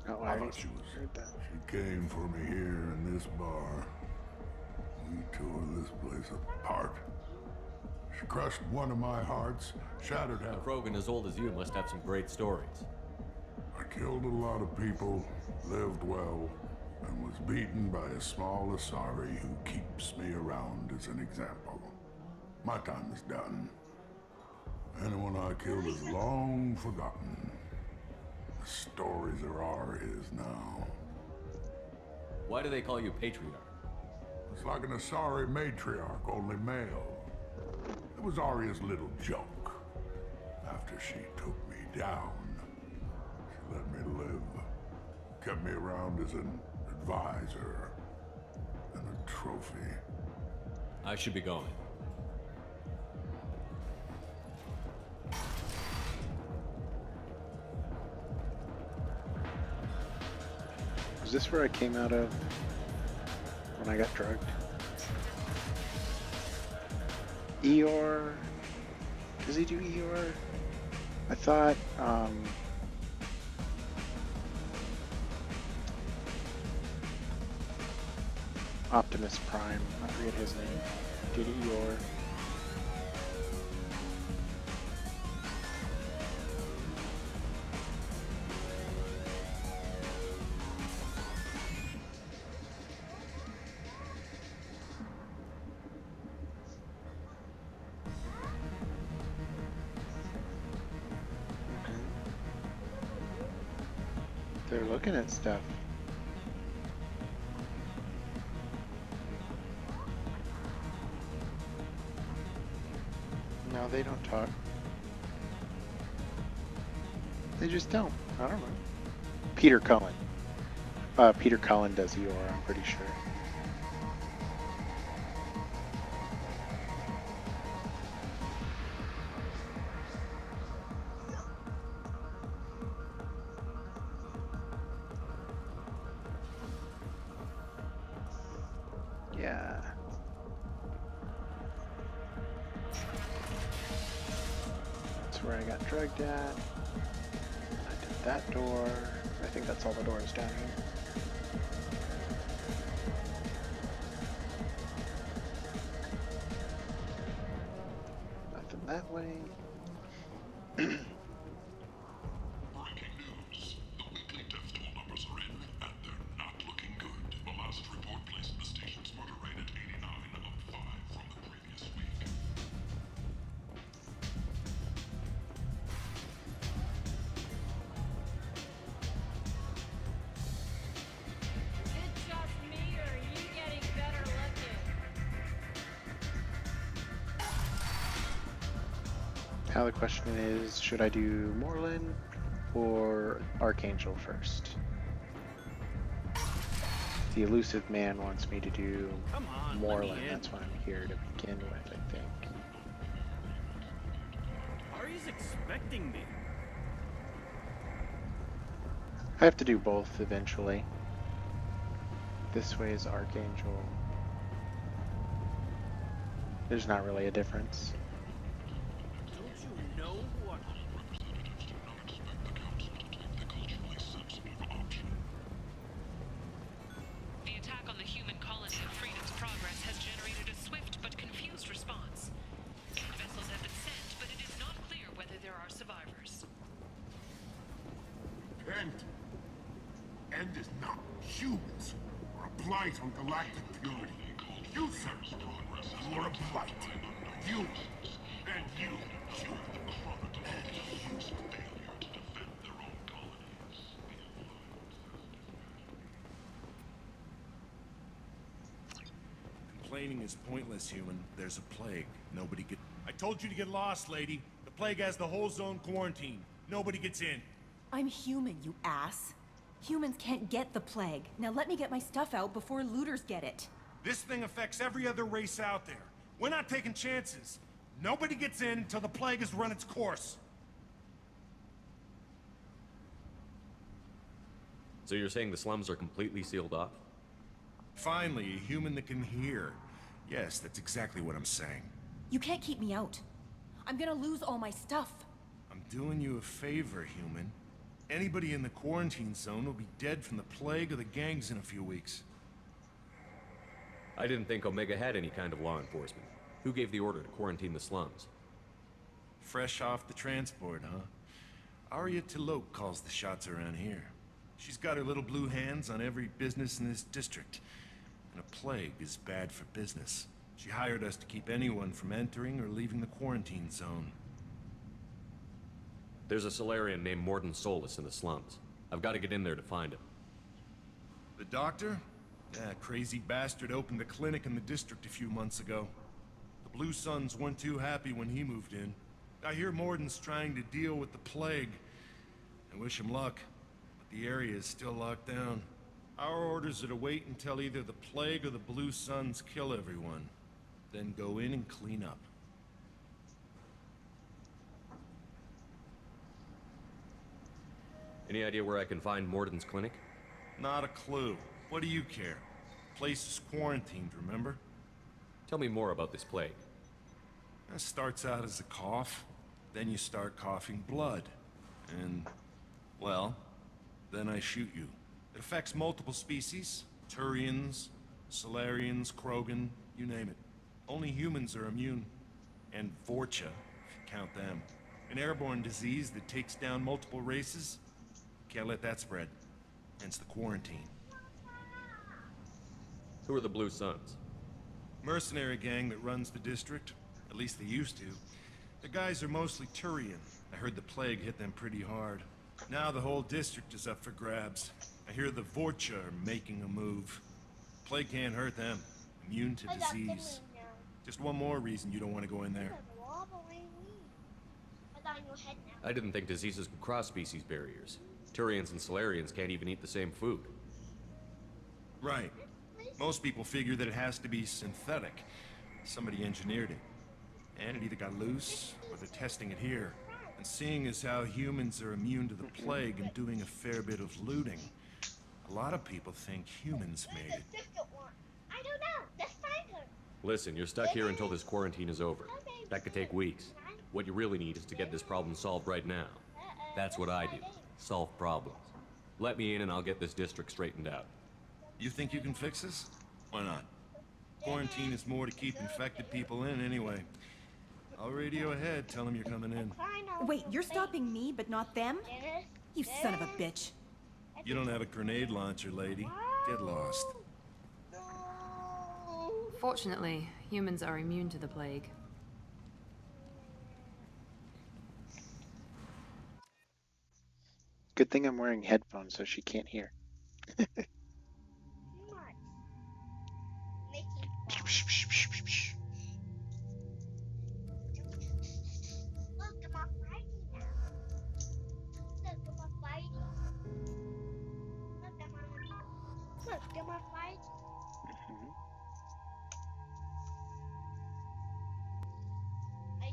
E: Oh,
U: I thought she was. She came for me here in this bar. We tore this place apart. She crushed one of my hearts, shattered half.
C: A Krogan as old as you must have some great stories.
U: I killed a lot of people, lived well, and was beaten by a small Asari who keeps me around as an example. My time is done. Anyone I killed is long forgotten. The stories are Arya's now.
C: Why do they call you Patriarch?
U: It's like an Asari matriarch, only male. It was Arya's little joke. After she took me down, she let me live. Kept me around as an advisor and a trophy.
C: I should be going.
E: Is this where I came out of when I got drugged? Eeyore? Does he do Eeyore? I thought, Optimus Prime, I forget his name, did Eeyore. They're looking at stuff. No, they don't talk. They just don't. I don't know. Peter Cullen. Peter Cullen does Eeyore, I'm pretty sure. Yeah. That's where I got drugged at. I did that door. I think that's all the doors down here. Nothing that way.
U: Breaking news. The weekly death toll numbers are in, and they're not looking good. The last report placed the station's murder rate at 89, up 5 from the previous week.
M: Is it just me, or are you getting better looking?
E: Now the question is, should I do Moreland or Archangel first? The elusive man wants me to do Moreland. That's why I'm here to begin with, I think.
N: Ari's expecting me.
E: I have to do both eventually. This way is Archangel. There's not really a difference.
N: Don't you know what?
B: The attack on the human colony of Freedom's Progress has generated a swift but confused response. Vessels have been sent, but it is not clear whether there are survivors.
U: End is not humans, or a blight on galactic purity. You, sir, you are a blight. You, and you,
W: Complaining is pointless, human. There's a plague. Nobody get... I told you to get lost, lady. The plague has the whole zone quarantined. Nobody gets in.
X: I'm human, you ass. Humans can't get the plague. Now let me get my stuff out before looters get it.
W: This thing affects every other race out there. We're not taking chances. Nobody gets in until the plague has run its course.
C: So you're saying the slums are completely sealed off?
W: Finally, a human that can hear. Yes, that's exactly what I'm saying.
X: You can't keep me out. I'm gonna lose all my stuff.
W: I'm doing you a favor, human. Anybody in the quarantine zone will be dead from the plague or the gangs in a few weeks.
C: I didn't think Omega had any kind of law enforcement. Who gave the order to quarantine the slums?
W: Fresh off the transport, huh? Arya T'Loak calls the shots around here. She's got her little blue hands on every business in this district. And a plague is bad for business. She hired us to keep anyone from entering or leaving the quarantine zone.
C: There's a Solarian named Mordin Solus in the slums. I've got to get in there to find him.
W: The doctor? Yeah, crazy bastard opened a clinic in the district a few months ago. The Blue Suns weren't too happy when he moved in. I hear Mordin's trying to deal with the plague. I wish him luck, but the area is still locked down. Our orders are to wait until either the plague or the Blue Suns kill everyone. Then go in and clean up.
C: Any idea where I can find Mordin's clinic?
W: Not a clue. What do you care? Place is quarantined, remember?
C: Tell me more about this plague.
W: It starts out as a cough, then you start coughing blood. And, well, then I shoot you. It affects multiple species. Turians, Solarians, Krogan, you name it. Only humans are immune. And Vorcha, if you count them. An airborne disease that takes down multiple races. Can't let that spread. Hence the quarantine.
C: Who are the Blue Suns?
W: Mercenary gang that runs the district. At least they used to. The guys are mostly Turian. I heard the plague hit them pretty hard. Now the whole district is up for grabs. I hear the Vorcha are making a move. Plague can't hurt them. Immune to disease. Just one more reason you don't want to go in there.
C: I didn't think diseases could cross species barriers. Turians and Solarians can't even eat the same food.
W: Right. Most people figure that it has to be synthetic. Somebody engineered it. And it either got loose, or they're testing it here. And seeing as how humans are immune to the plague and doing a fair bit of looting, a lot of people think humans made it.
A: I don't know. Let's find her.
C: Listen, you're stuck here until this quarantine is over. That could take weeks. What you really need is to get this problem solved right now. That's what I do. Solve problems. Let me in and I'll get this district straightened out.
W: You think you can fix this? Why not? Quarantine is more to keep infected people in anyway. I'll radio ahead, tell them you're coming in.
X: Wait, you're stopping me, but not them? You son of a bitch.
W: You don't have a grenade launcher, lady. Get lost.
B: Fortunately, humans are immune to the plague.
E: Good thing I'm wearing headphones so she can't hear.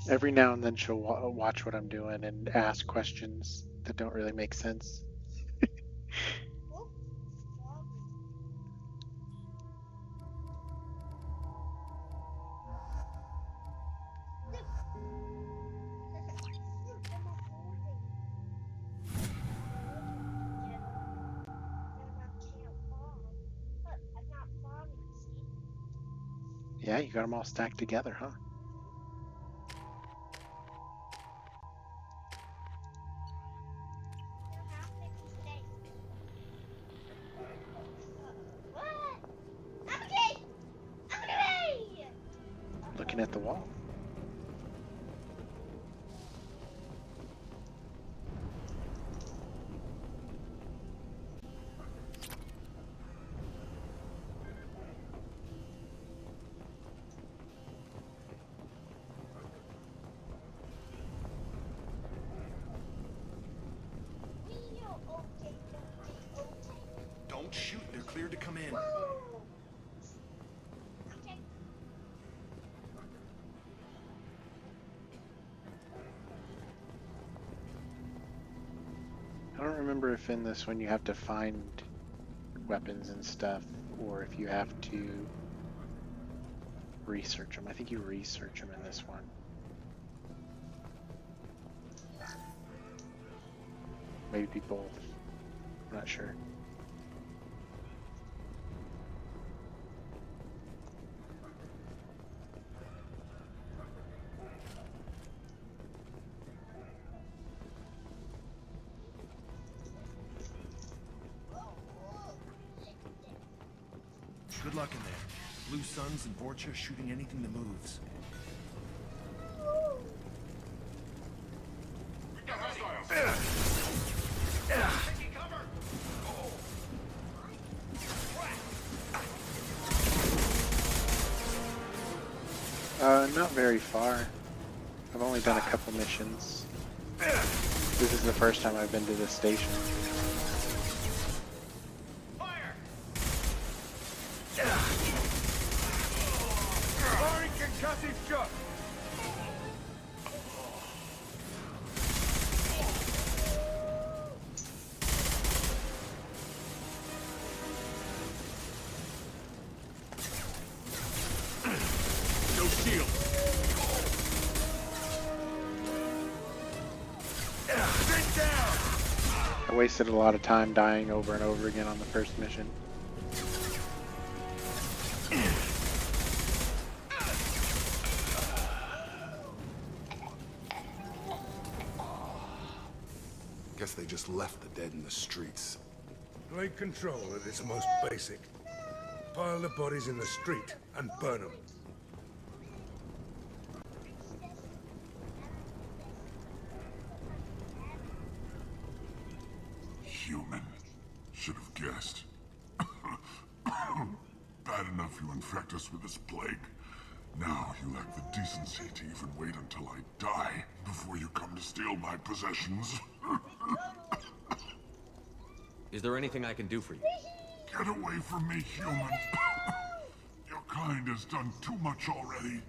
E: Every now and then she'll watch what I'm doing and ask questions that don't really make sense. Yeah, you got them all stacked together, huh? Looking at the wall.
W: Don't shoot, they're cleared to come in.
E: I don't remember if in this one you have to find weapons and stuff, or if you have to research them. I think you research them in this one. Maybe both. I'm not sure.
W: Good luck in there. Blue Suns and Vorcha shooting anything that moves.
E: Not very far. I've only done a couple missions. This is the first time I've been to this station.
V: Firing concussive shot! No shield. Sit down!
E: I wasted a lot of time dying over and over again on the first mission.
D: Guess they just left the dead in the streets.
V: Plague control at its most basic. Pile the bodies in the street and burn them.
U: Human. Should have guessed. Bad enough you infect us with this plague. Now you lack the decency to even wait until I die before you come to steal my possessions.
C: Is there anything I can do for you?
U: Get away from me, human. Your kind has done too much already.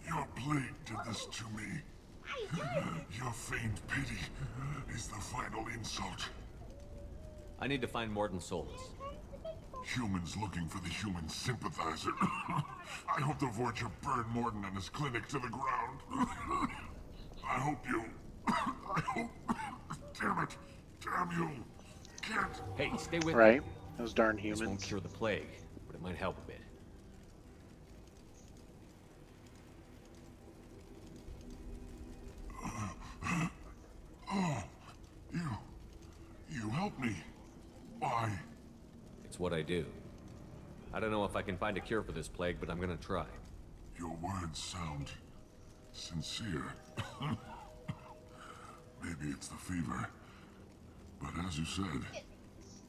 U: Your plague did this to me. Your feigned pity is the final insult.
C: I need to find Mordin Solus.
U: Humans looking for the human sympathizer. I hope the Vorcha burn Mordin and his clinic to the ground. I hope you... I hope... Damn it. Damn you. Can't...
C: Hey, stay with
E: Right?
C: me.
E: Those darn
C: This won't
E: humans.
C: cure the plague, but it might help a bit.
U: Oh, you helped me. Why?
C: It's what I do. I don't know if I can find a cure for this plague, but I'm gonna try.
U: Your words sound sincere. Maybe it's the fever. But as you said,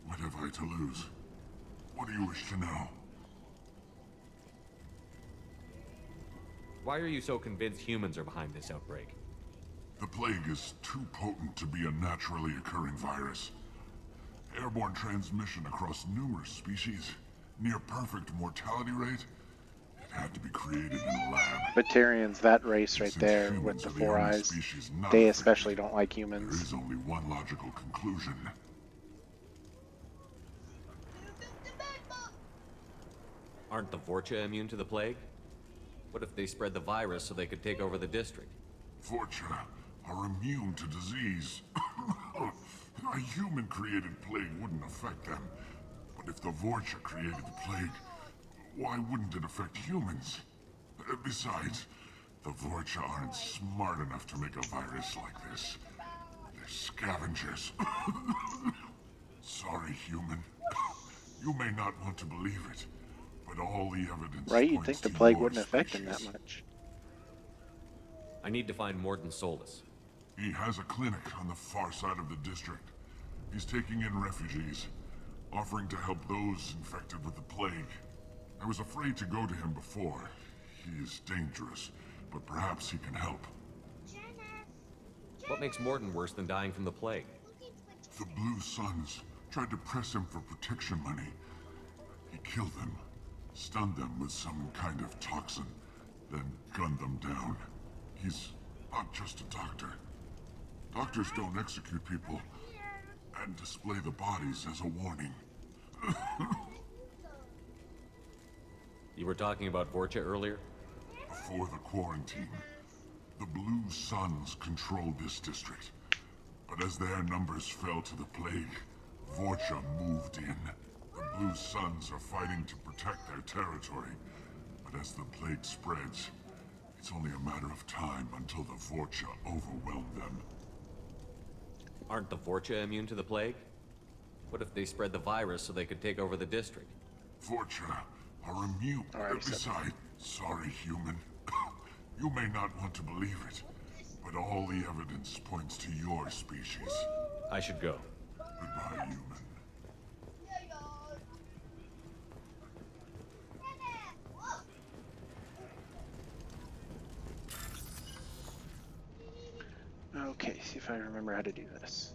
U: what have I to lose? What do you wish to know?
C: Why are you so convinced humans are behind this outbreak?
U: The plague is too potent to be a naturally occurring virus. Airborne transmission across numerous species, near perfect mortality rate. It had to be created in a lab.
E: Batarians, that race right
U: Since
E: there
U: humans
E: with the
U: are the
E: four
U: only
E: eyes,
U: species not
E: they
U: affected,
E: especially don't like
U: There
E: humans.
U: is only one logical conclusion.
C: Aren't the Vorcha immune to the plague? What if they spread the virus so they could take over the district?
U: Vorcha are immune to disease. A human-created plague wouldn't affect them. But if the Vorcha created the plague, why wouldn't it affect humans? Besides, the Vorcha aren't smart enough to make a virus like this. They're scavengers. Sorry, human. You may not want to believe it, but all the evidence
E: Right? You'd
U: points
E: think the
U: to
E: plague
U: your
E: wouldn't affect them that
U: species.
E: much.
C: I need to find Mordin Solus.
U: He has a clinic on the far side of the district. He's taking in refugees, offering to help those infected with the plague. I was afraid to go to him before. He is dangerous, but perhaps he can help.
C: What makes Mordin worse than dying from the plague?
U: The Blue Suns tried to press him for protection money. He killed them, stunned them with some kind of toxin, then gunned them down. He's not just a doctor. Doctors don't execute people and display the bodies as a warning.
C: You were talking about Vorcha earlier?
U: Before the quarantine, the Blue Suns controlled this district. But as their numbers fell to the plague, Vorcha moved in. The Blue Suns are fighting to protect their territory. But as the plague spreads, it's only a matter of time until the Vorcha overwhelm them.
C: Aren't the Vorcha immune to the plague? What if they spread the virus so they could take over the district?
U: Vorcha are immune. Besides, sorry, human. You may not want to believe it, but all the evidence points to your species.
C: I should go.
U: Goodbye, human.
E: Okay, see if I remember how to do this.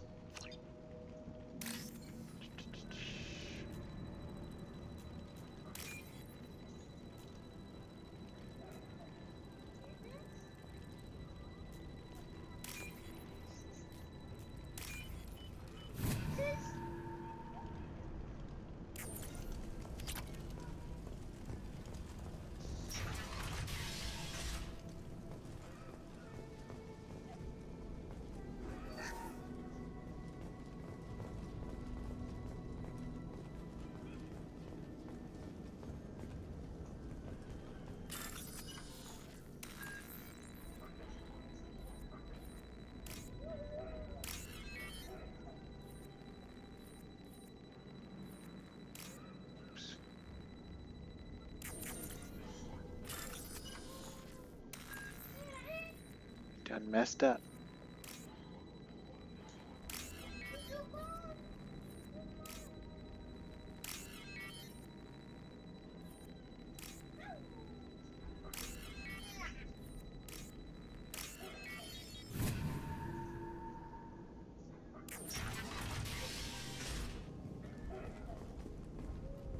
E: Done messed up.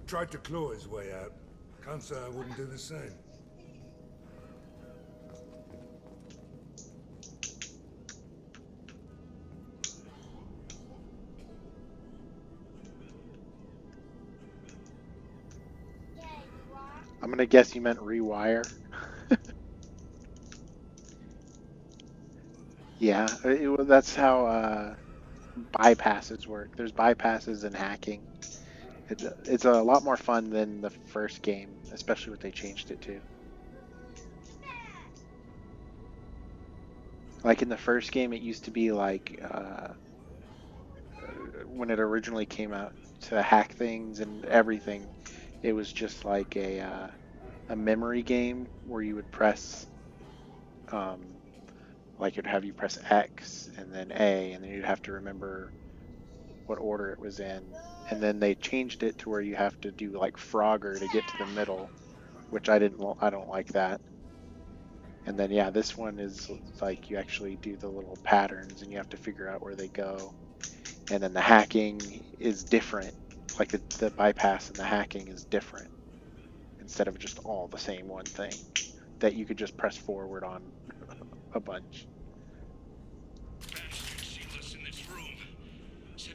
V: Tried to claw his way out. Can't say I wouldn't do the same.
E: I'm gonna guess you meant rewire. Yeah, that's how bypasses work. There's bypasses in hacking. It's a lot more fun than the first game, especially what they changed it to. Like in the first game, it used to be like when it originally came out to hack things and everything, it was just like a memory game where you would press, like it'd have you press X and then A, and then you'd have to remember what order it was in. And then they changed it to where you have to do like Frogger to get to the middle, which I don't like that. And then yeah, this one is like you actually do the little patterns and you have to figure out where they go. And then the hacking is different. Like the bypass and the hacking is different. Instead of just all the same one thing that you could just press forward on a bunch.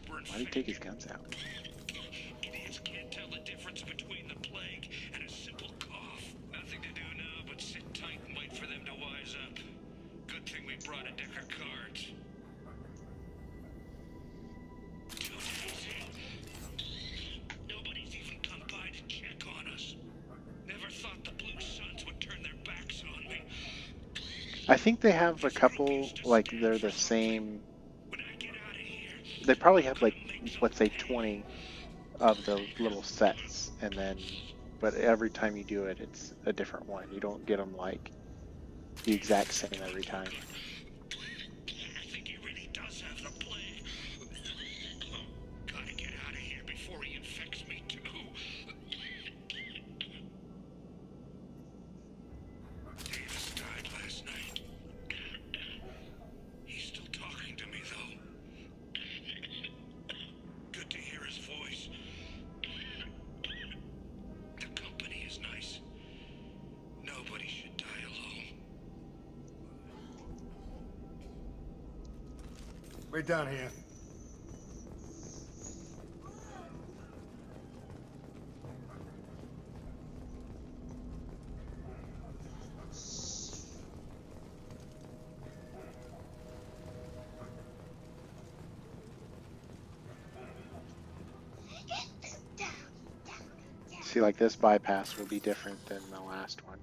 E: Why did he take his guns out?
T: Idiots can't tell the difference between the plague and a simple cough. Nothing to do now but sit tight and wait for them to wise up. Good thing we brought a deck of cards. Nobody's even come by to check on us. Never thought the Blue Suns would turn their backs on me.
E: I think they have a couple, like they're the same. They probably have like, let's say 20 of the little sets, and then, but every time you do it, it's a different one. You don't get them like the exact same every time.
T: I think he really does have the plague. Gotta get out of here before he infects me too. Davis died last night. He's still talking to me though. Good to hear his voice. The company is nice. Nobody should die alone.
V: We're done here.
E: See, like this bypass will be different than the last one.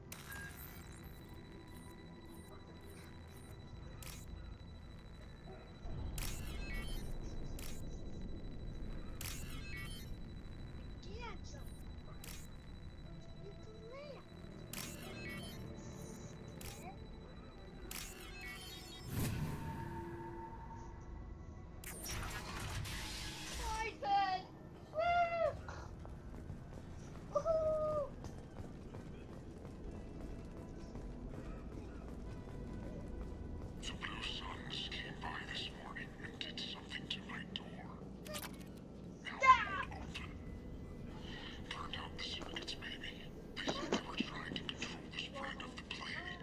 U: Some of those sons came by this morning and did something to my door. Held it open. Turned out the circuits, maybe. They said they were trying to control the spread of the plague.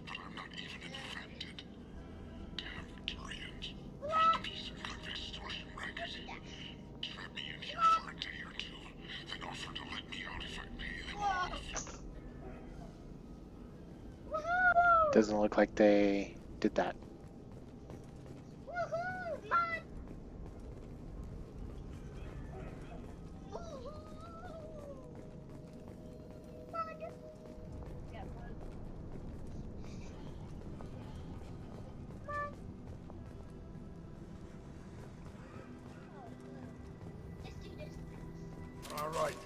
U: But I'm not even infected. Damn Turians. Must be some kind of extortion racket. Trap me in here for a day or two, then offer to let me out if I pay them off.
E: Doesn't look like they did that.
V: All right.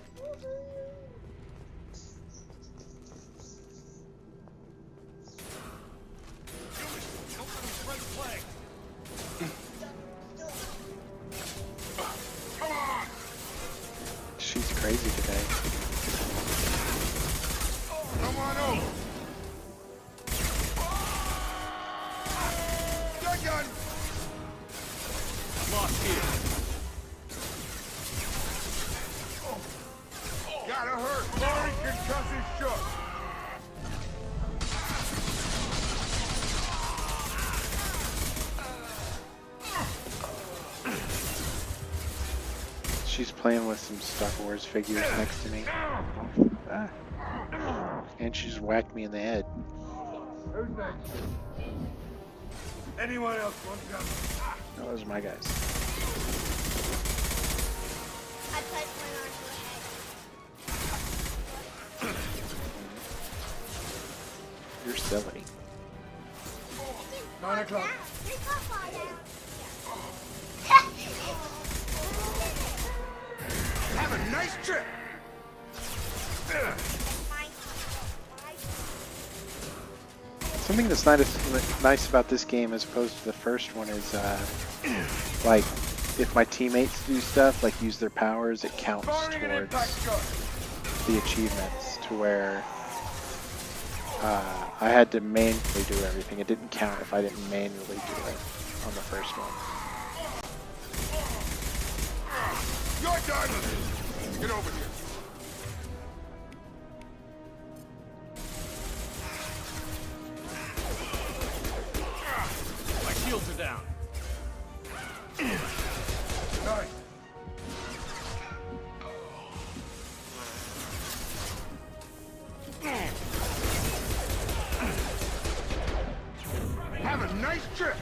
N: Don't let him spread the plague.
V: Come on!
E: She's crazy today.
V: Come on over! Gun!
N: Lost here.
V: Gotta hurt! Laurie concussive shook!
E: She's playing with some Star Wars figures next to me. Ah. And she just whacked me in the head.
V: Who's next? Anyone else want to come?
E: No, those are my guys.
A: I punched one onto the head.
E: You're silly.
V: 9 o'clock.
A: You can't fall down.
V: Have a nice trip!
E: Something that's nice about this game as opposed to the first one is, like, if my teammates do stuff, like use their powers, it counts towards the achievements to where I had to manually do everything. It didn't count if I didn't manually do it on the first one.
V: You're done! Get over here.
N: My shields are down.
V: Nice. Have a nice trip.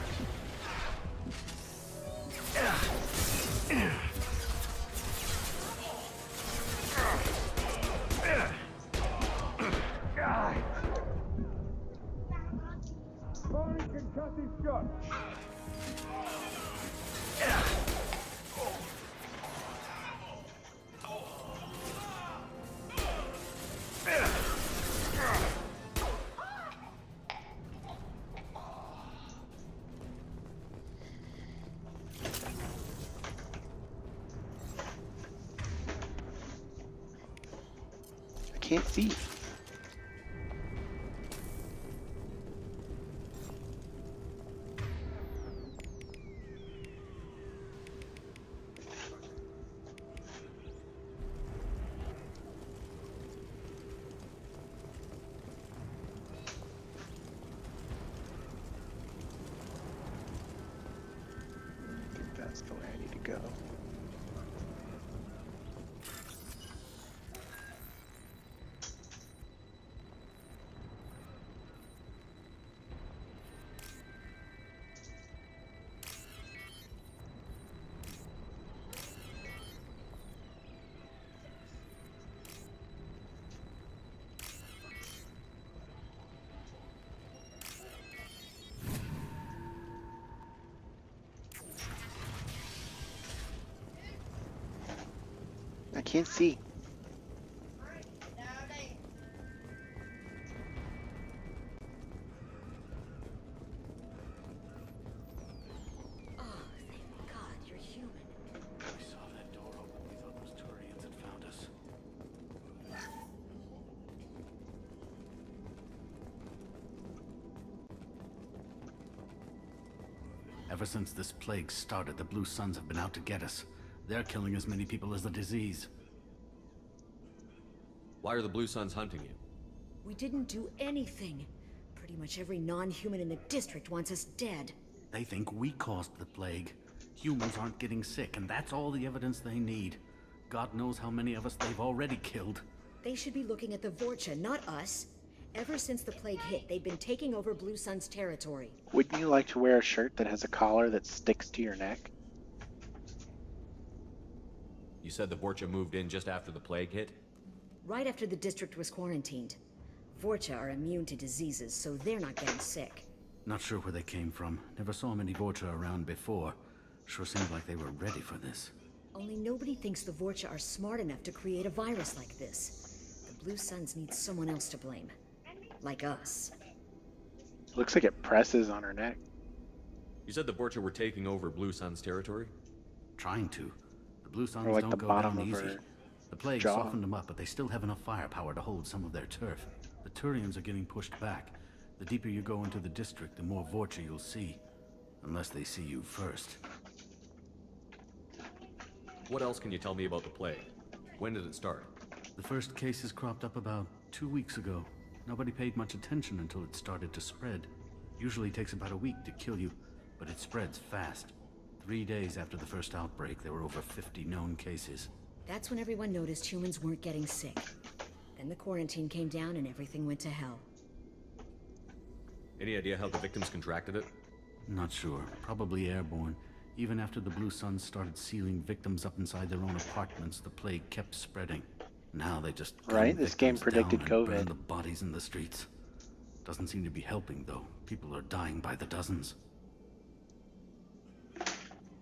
V: Laurie concussive shock.
E: I can't see. I think that's the way I need to go. can't see.
G: Ever since this plague started, the Blue Suns have been out to get us. They're killing as many people as the disease.
C: Why are the Blue Suns hunting you?
O: We didn't do anything. Pretty much every non-human in the district wants us dead.
G: They think we caused the plague. Humans aren't getting sick, and that's all the evidence they need. God knows how many of us they've already killed.
O: They should be looking at the Vorcha, not us. Ever since the plague hit, they've been taking over Blue Sun's territory.
E: Wouldn't you like to wear a shirt that has a collar that sticks to your neck?
C: You said the Vorcha moved in just after the plague hit?
O: Right after the district was quarantined. Vorcha are immune to diseases, so they're not getting sick.
G: Not sure where they came from. Never saw many Vorcha around before. Sure seemed like they were ready for this.
O: Only nobody thinks the Vorcha are smart enough to create a virus like this. The Blue Suns need someone else to blame. Like us.
E: Looks like it presses on her neck.
C: You said the Vorcha were taking over Blue Sun's territory?
G: Trying to. The Blue Suns
E: Or like
G: don't
E: the
G: go
E: bottom
G: down
E: of
G: easy.
E: her
G: The plague
E: jaw.
G: softened them up, but they still have enough firepower to hold some of their turf. The Turians are getting pushed back. The deeper you go into the district, the more Vorcha you'll see. Unless they see you first.
C: What else can you tell me about the plague? When did it start?
G: The first cases cropped up about 2 weeks ago. Nobody paid much attention until it started to spread. Usually takes about a week to kill you, but it spreads fast. 3 days after the first outbreak, there were over 50 known cases.
O: That's when everyone noticed humans weren't getting sick. Then the quarantine came down and everything went to hell.
C: Any idea how the victims contracted it?
G: Not sure. Probably airborne. Even after the Blue Suns started sealing victims up inside their own apartments, the plague kept spreading. Now they just
E: Right, this game predicted COVID.
G: Burn the bodies in the streets. Doesn't seem to be helping though. People are dying by the dozens.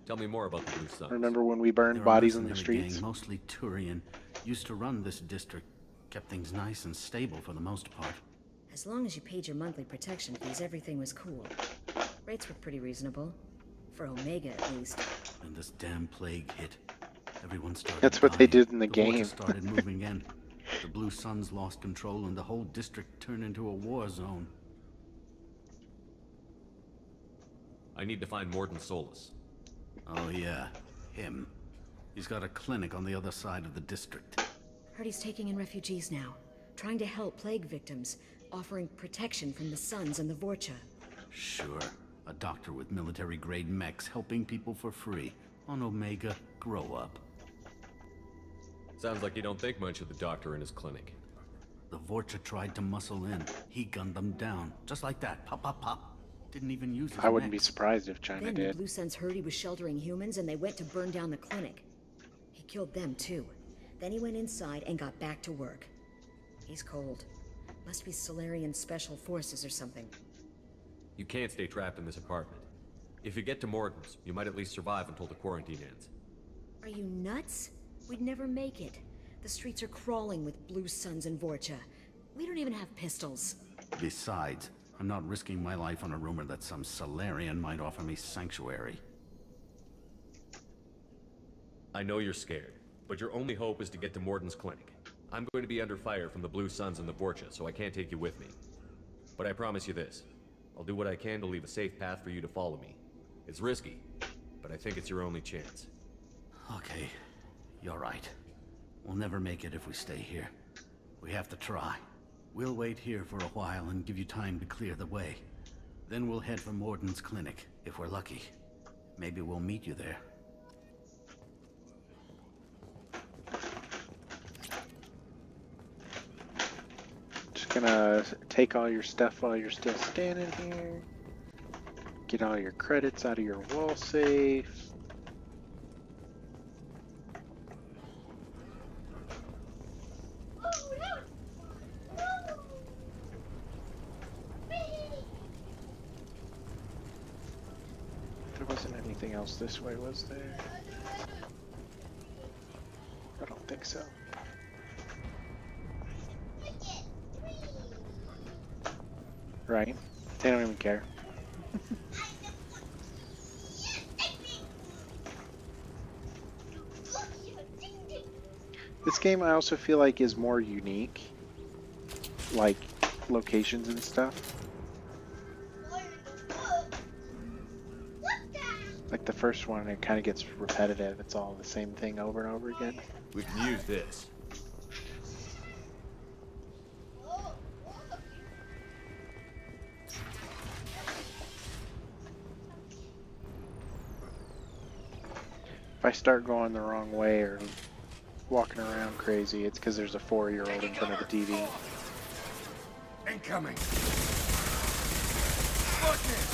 C: Tell me more about the Blue Suns.
E: Remember when we burned
G: They're a
E: bodies in the
G: mercenary
E: streets?
G: gang, mostly Turian. Used to run this district. Kept things nice and stable for the most part.
O: As long as you paid your monthly protection fees, everything was cool. Rates were pretty reasonable. For Omega, at least.
G: And this damn plague hit. Everyone started
E: That's what they
G: dying.
E: did in the
G: Vorcha
E: game.
G: started moving in. The Blue Suns lost control and the whole district turned into a war zone.
C: I need to find Mordin Solus.
G: Oh yeah, him. He's got a clinic on the other side of the district.
O: Heard he's taking in refugees now. Trying to help plague victims. Offering protection from the Suns and the Vorcha.
G: Sure. A doctor with military-grade mechs helping people for free. On Omega, grow up.
C: Sounds like you don't think much of the doctor in his clinic.
G: The Vorcha tried to muscle in. He gunned them down. Just like that. Pop, pop, pop. Didn't even use his
E: I wouldn't be
G: mechs.
E: surprised if China
O: Then the
E: did.
O: Blue Suns heard he was sheltering humans and they went to burn down the clinic. He killed them too. Then he went inside and got back to work. He's cold. Must be Solarian Special Forces or something.
C: You can't stay trapped in this apartment. If you get to Mordin's, you might at least survive until the quarantine ends.
O: Are you nuts? We'd never make it. The streets are crawling with Blue Suns and Vorcha. We don't even have pistols.
G: Besides, I'm not risking my life on a rumor that some Solarian might offer me sanctuary.
C: I know you're scared, but your only hope is to get to Mordin's clinic. I'm going to be under fire from the Blue Suns and the Vorcha, so I can't take you with me. But I promise you this. I'll do what I can to leave a safe path for you to follow me. It's risky, but I think it's your only chance.
G: Okay, you're right. We'll never make it if we stay here. We have to try. We'll wait here for a while and give you time to clear the way. Then we'll head for Mordin's clinic, if we're lucky. Maybe we'll meet you there.
E: Just gonna take all your stuff while you're still standing here. Get all your credits out of your wall safe. There wasn't anything else this way, was there? I don't think think so. Right? They don't even care. This game I also feel like is more unique, like locations and stuff. Like the first one, it kind of gets repetitive. It's all the same thing over and over again.
C: We can use this.
E: If I start going the wrong way or walking around crazy, it's because there's a 4-year-old in front of the TV.
V: Incoming. Fuck it.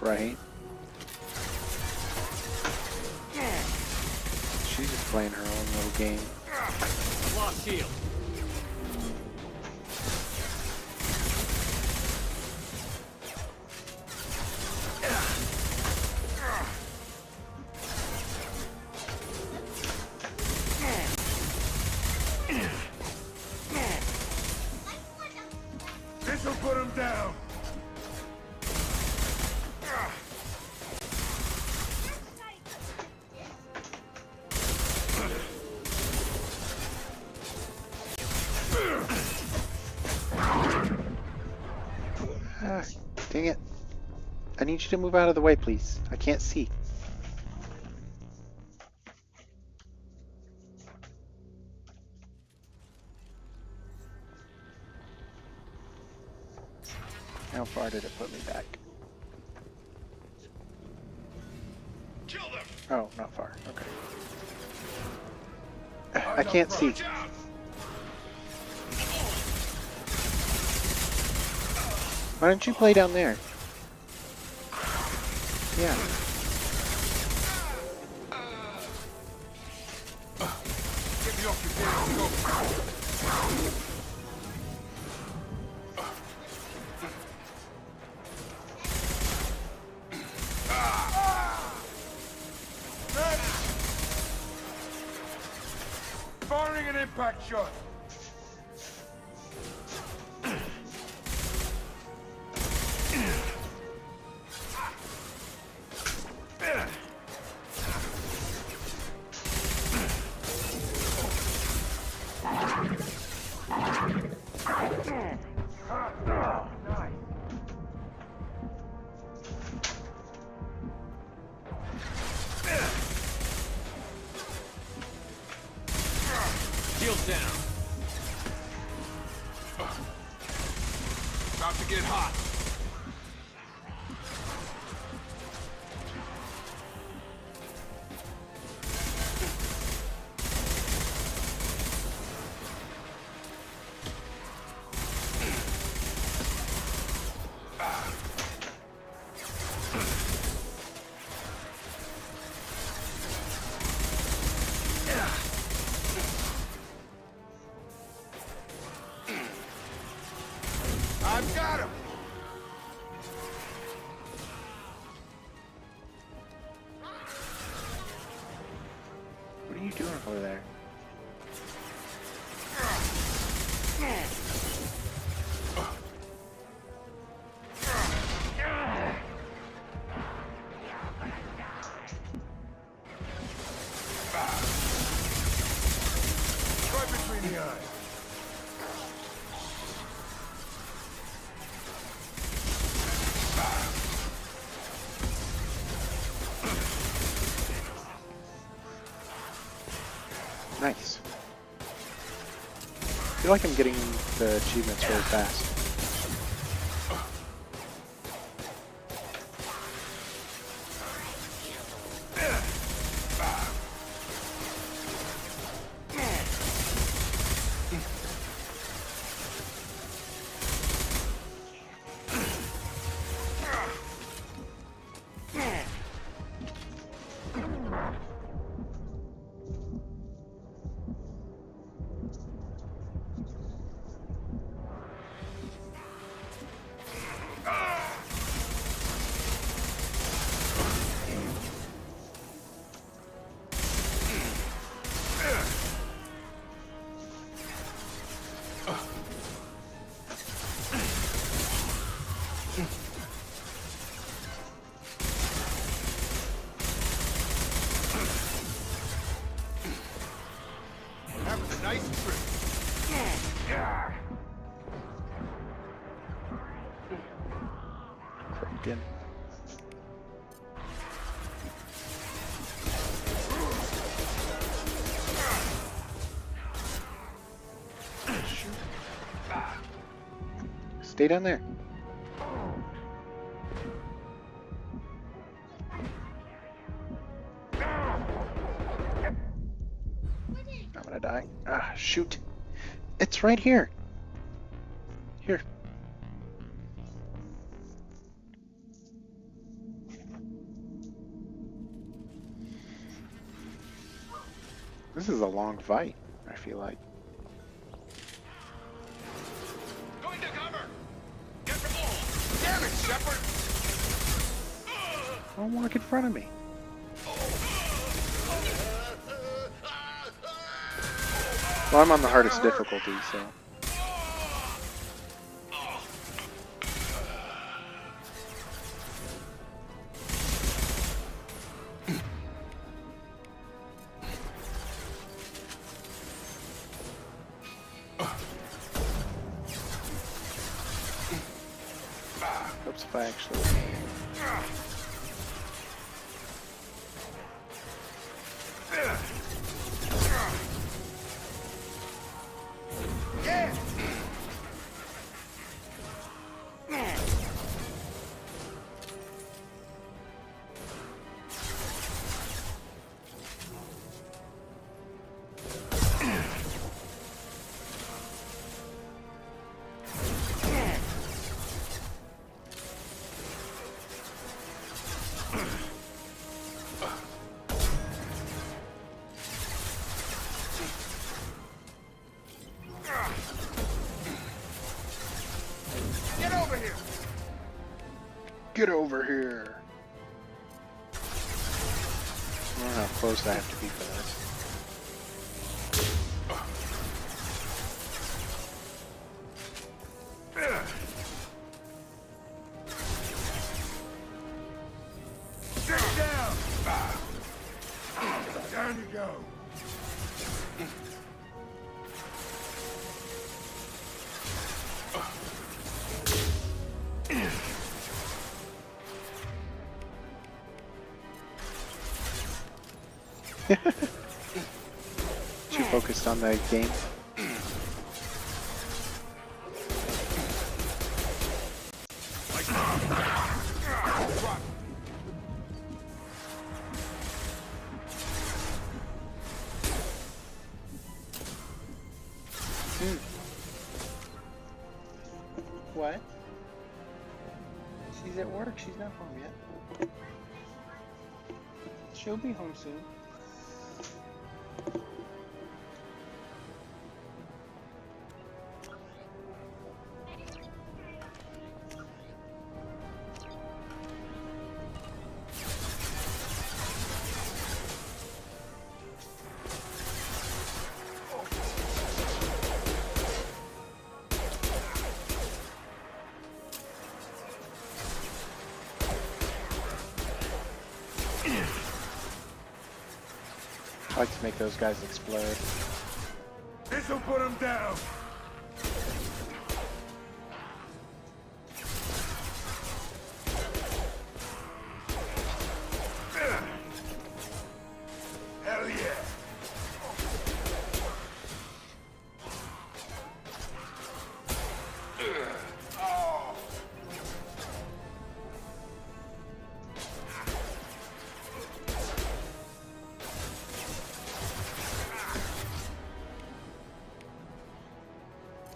E: Right? She's just playing her own little game.
C: Lost shield.
V: This'll put him down.
E: Ah, dang it. I need you to move out of the way, please. I can't see. How far did it put me back? Oh, not far. Okay. I can't see. Why don't you play down there? Yeah.
V: Get me off your damn go. Firing an impact shot.
C: Shield down.
V: About to get hot. I've got him.
E: What are you doing over there?
V: Right between the eyes.
E: Nice. I feel like I'm getting the achievements really fast. broken. Stay down there. I'm gonna die. Ah, shoot. It's right here. Here. This is a long fight, I feel like.
T: Going to cover! Get the ball! Damn it, Shepard!
E: Don't walk in front of me. Well, I'm on the hardest difficulty, so. Oops, if I actually.
T: Get over here!
E: Get over here! I don't know how close I have to be for this.
T: Sit down! Down you go!
E: Too focused on the game. What? She's at work. She's not home yet. She'll be home soon. I like to make those guys explode.
T: This'll put him down! Hell yeah!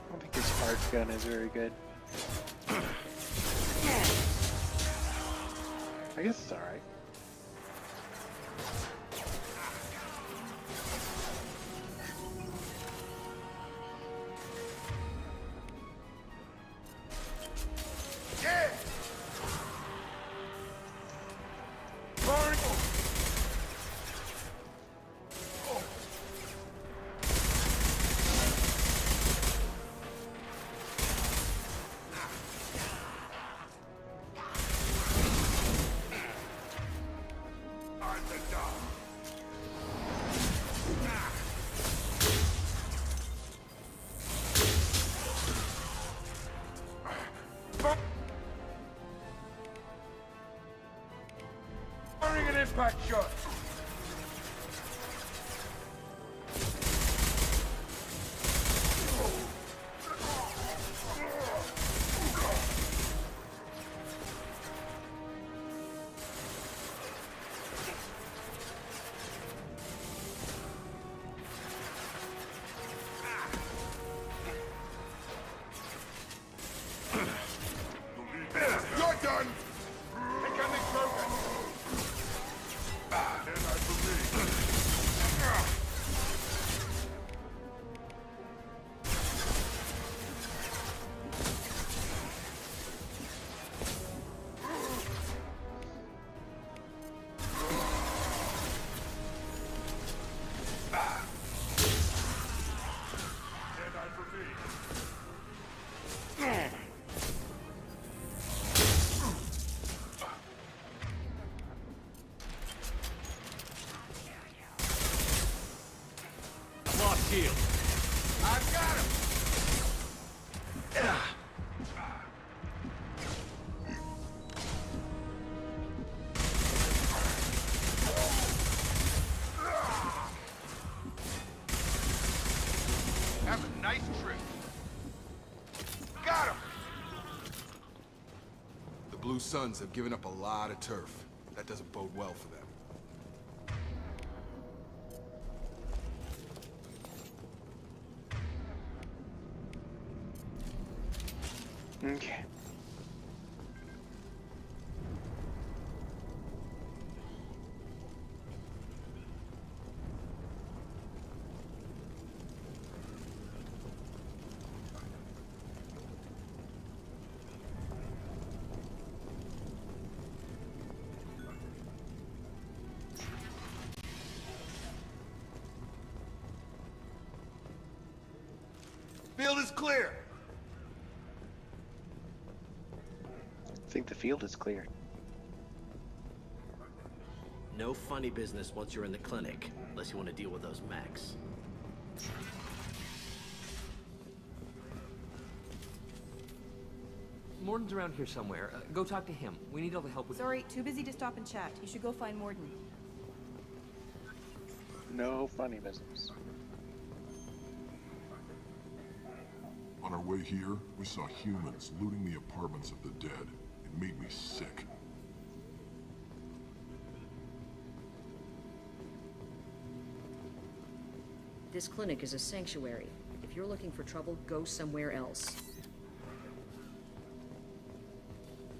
E: I don't think his hard gun is very good. I guess it's alright.
T: Yeah! Burn!
V: packed shut.
U: You're done!
V: Incoming progress. Then I believe. Then I believe.
C: Lost shield.
V: I've got him! Have a nice trip. Got him!
D: The Blue Suns have given up a lot of turf. That doesn't bode well for them.
E: Okay.
V: Field is clear.
E: I think the field is clear.
G: No funny business once you're in the clinic, unless you want to deal with those mechs.
F: Morden's around here somewhere. Go talk to him. We need all the help with.
X: Sorry, too busy to stop and chat. You should go find Morden.
E: No funny business.
U: On our way here, we saw humans looting the apartments of the dead. It made me sick.
O: This clinic is a sanctuary. If you're looking for trouble, go somewhere else.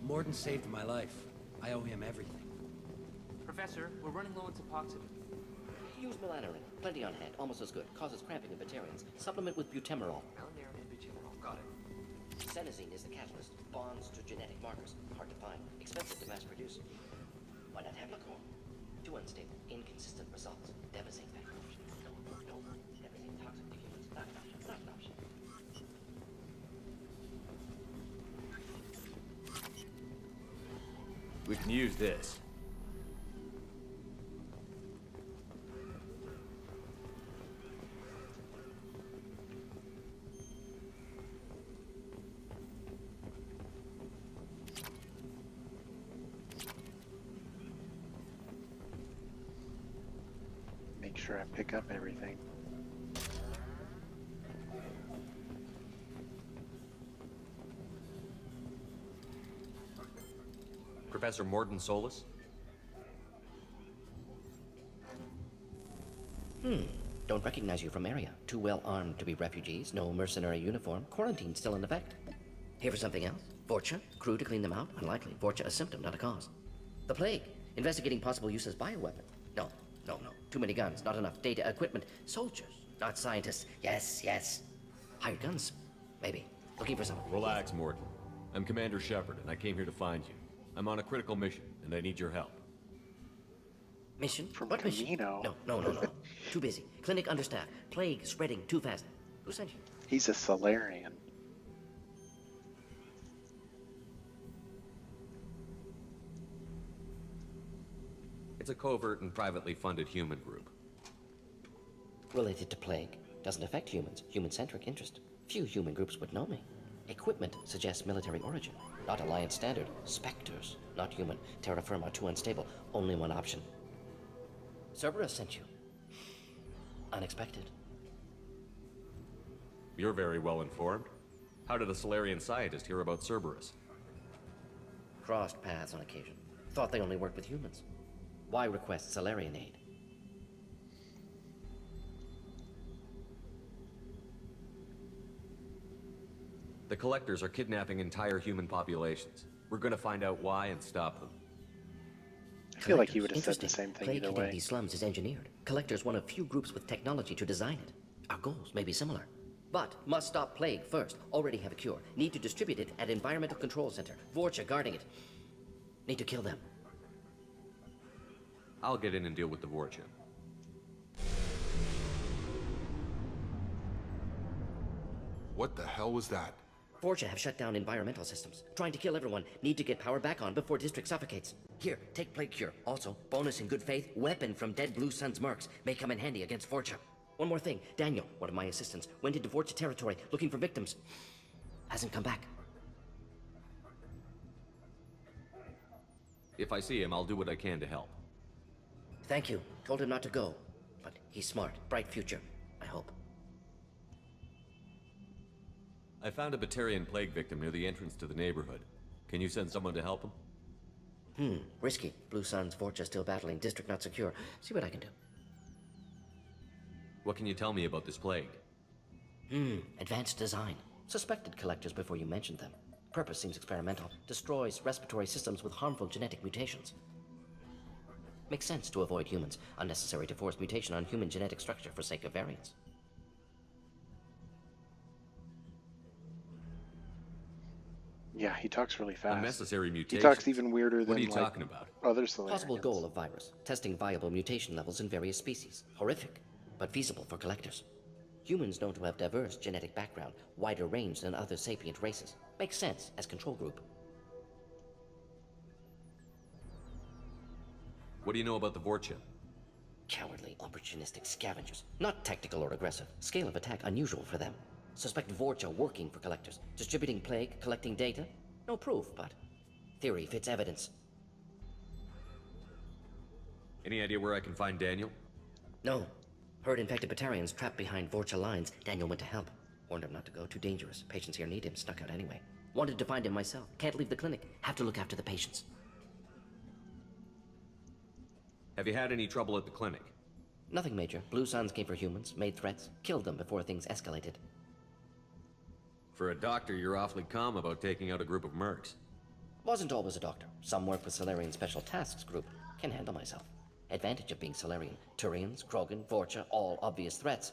I: Morden saved my life. I owe him everything.
F: Professor, we're running low on Suboxone.
P: Use melanorin. Plenty on hand. Almost as good. Causes cramping in veterans. Supplement with butemerol.
F: Melanorin and butemerol. Got it.
P: Senesine is the catalyst. Bonds to genetic markers. Hard to find. Expensive to mass produce. Why not Heplicor? Too unstable. Inconsistent results. Devastating factor. No. Everything toxic to humans. Not an option. Not an option.
C: We can use this.
E: Make sure I pick up everything.
C: Professor Morden Solis?
P: Don't recognize you from area. Too well armed to be refugees. No mercenary uniform. Quarantine still in effect. Here for something else? Vorcha? Crew to clean them out? Unlikely. Vorcha a symptom, not a cause. The plague. Investigating possible use as bioweapon. No. Too many guns, not enough data, equipment. Soldiers, not scientists. Yes. Hired guns, maybe. Looking for someone.
C: Relax, Morden. I'm Commander Shepard, and I came here to find you. I'm on a critical mission, and I need your help.
P: Mission?
E: From
P: What mission?
E: Camino.
P: No. Too busy. Clinic understaffed. Plague spreading too fast. Who sent you?
E: He's a Solarian.
C: It's a covert and privately funded human group.
P: Related to plague. Doesn't affect humans. Human-centric interest. Few human groups would know me. Equipment suggests military origin. Not Alliance standard. Spectres. Not human. Terra firma too unstable. Only one option. Cerberus sent you. Unexpected.
C: You're very well informed. How did a Solarian scientist hear about Cerberus?
P: Crossed paths on occasion. Thought they only worked with humans. Why request Solarian aid?
C: The Collectors are kidnapping entire human populations. We're gonna find out why and stop them.
E: I feel like he would have said
P: Interesting.
E: the same thing
P: Plague
E: either
P: hitting
E: way.
P: these slums is engineered. Collector's one of few groups with technology to design it. Our goals may be similar. But must stop plague first. Already have a cure. Need to distribute it at Environmental Control Center. Vorcha guarding it. Need to kill them.
C: I'll get in and deal with the Vorcha.
D: What the hell was that?
P: Vorcha have shut down environmental systems. Trying to kill everyone. Need to get power back on before District suffocates. Here, take Plague Cure. Also, bonus in good faith, weapon from dead Blue Sun's mercs. May come in handy against Vorcha. One more thing. Daniel, one of my assistants, went into Vorcha territory looking for victims. Hasn't come back.
C: If I see him, I'll do what I can to help.
P: Thank you. Told him not to go. But he's smart. Bright future. I hope.
C: I found a Batarian plague victim near the entrance to the neighborhood. Can you send someone to help him?
P: Risky. Blue Sun's Vorcha still battling. District not secure. See what I can do.
C: What can you tell me about this plague?
P: Advanced design. Suspected Collectors before you mentioned them. Purpose seems experimental. Destroys respiratory systems with harmful genetic mutations. Makes sense to avoid humans. Unnecessary to force mutation on human genetic structure for sake of variance.
E: Yeah, he talks really fast.
C: Unnecessary
E: He
C: mutations?
E: talks even weirder than
C: What are you
E: like,
C: talking about?
E: other Solarians.
P: Possible goal of virus. Testing viable mutation levels in various species. Horrific, but feasible for Collectors. Humans known to have diverse genetic background, wider range than other sapient races. Makes sense as control group.
C: What do you know about the Vorcha?
P: Cowardly, opportunistic scavengers. Not tactical or aggressive. Scale of attack unusual for them. Suspect Vorcha working for Collectors. Distributing plague, collecting data? No proof, but theory fits evidence.
C: Any idea where I can find Daniel?
P: No. Heard infected Batarians trapped behind Vorcha lines. Daniel went to help. Warned him not to go, too dangerous. Patients here need him, snuck out anyway. Wanted to find him myself. Can't leave the clinic. Have to look after the patients.
C: Have you had any trouble at the clinic?
P: Nothing major. Blue Suns came for humans, made threats, killed them before things escalated.
C: For a doctor, you're awfully calm about taking out a group of mercs.
P: Wasn't always a doctor. Some work with Solarian Special Tasks Group. Can handle myself. Advantage of being Solarian. Turians, Krogan, Vorcha, all obvious threats.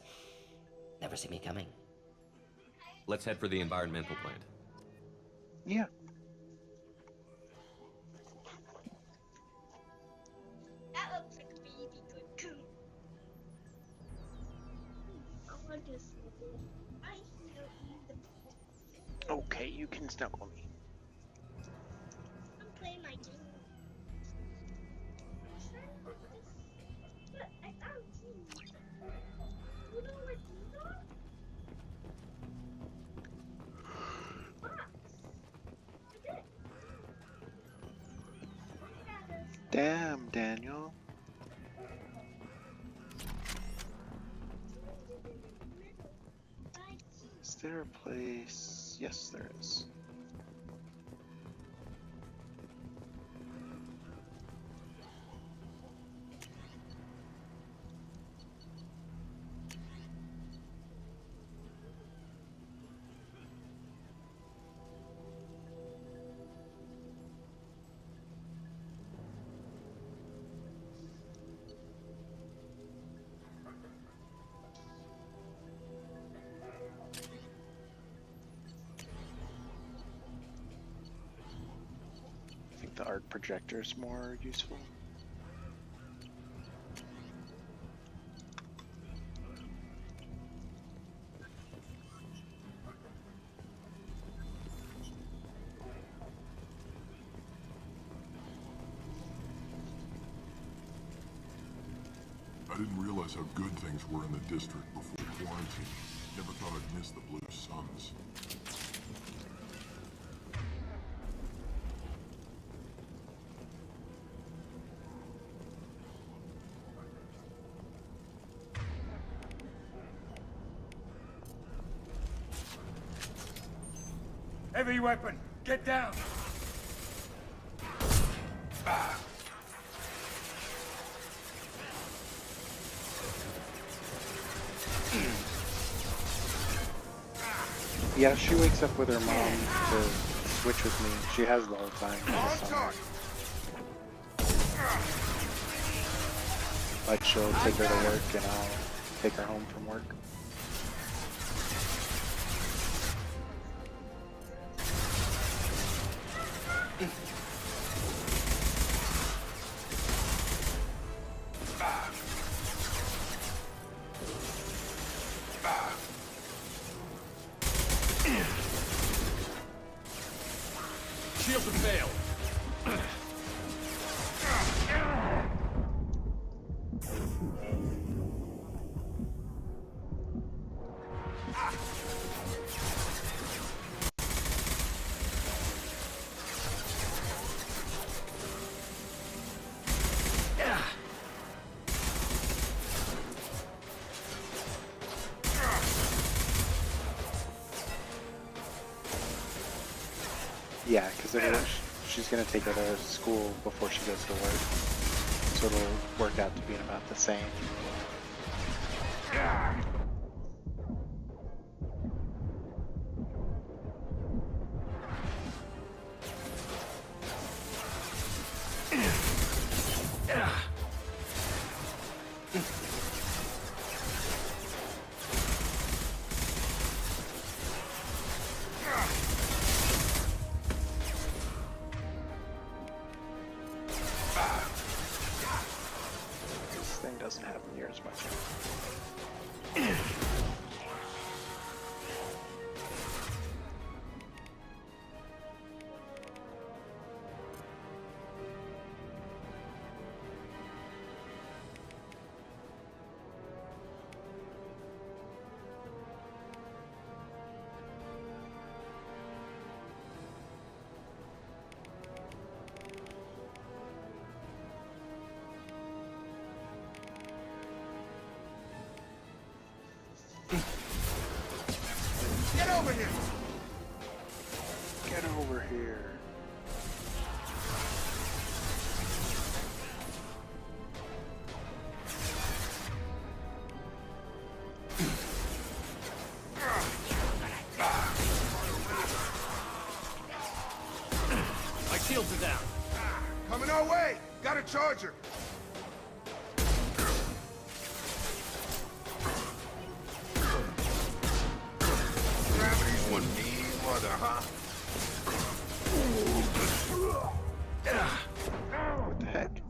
P: Never see me coming.
C: Let's head for the environmental plant.
E: Yeah.
A: That looks like a really good coon. I want to see this. I hear the
E: Okay, you can snuggle me.
A: I'm playing my game. Look, I found you. You know what these are? Box. Look at it.
E: Damn, Daniel. Is there a place? Yes, there is. I think the arc projector is more useful.
U: I didn't realize how good things were in the district before quarantine. Never thought I'd miss the Blue Suns.
V: Heavy weapon. Get down.
E: Yeah, she wakes up with her mom to switch with me. She has the whole time. in the summer. Like she'll take her to work and I'll take her home from work.
N: Shields have failed.
E: Yeah, because she's gonna take her to school before she goes to work, so it'll work out to being about the same. This thing doesn't have near as much.
V: Get over here!
E: Get over here.
N: My shields are down.
V: Coming our way! Got a charger! Gravity's one mean mother, huh?
E: What the heck?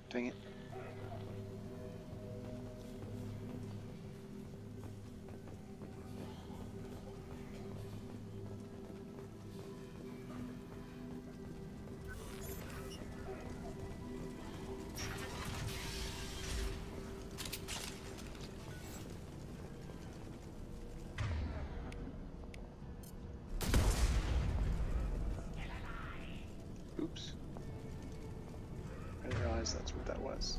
E: Dang it. Oops. I didn't realize that's what that was.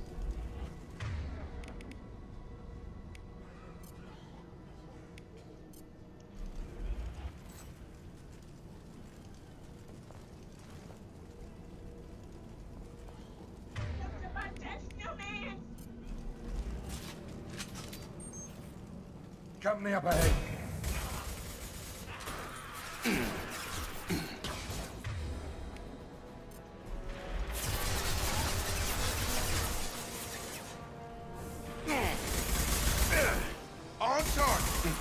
V: Company up ahead. On target.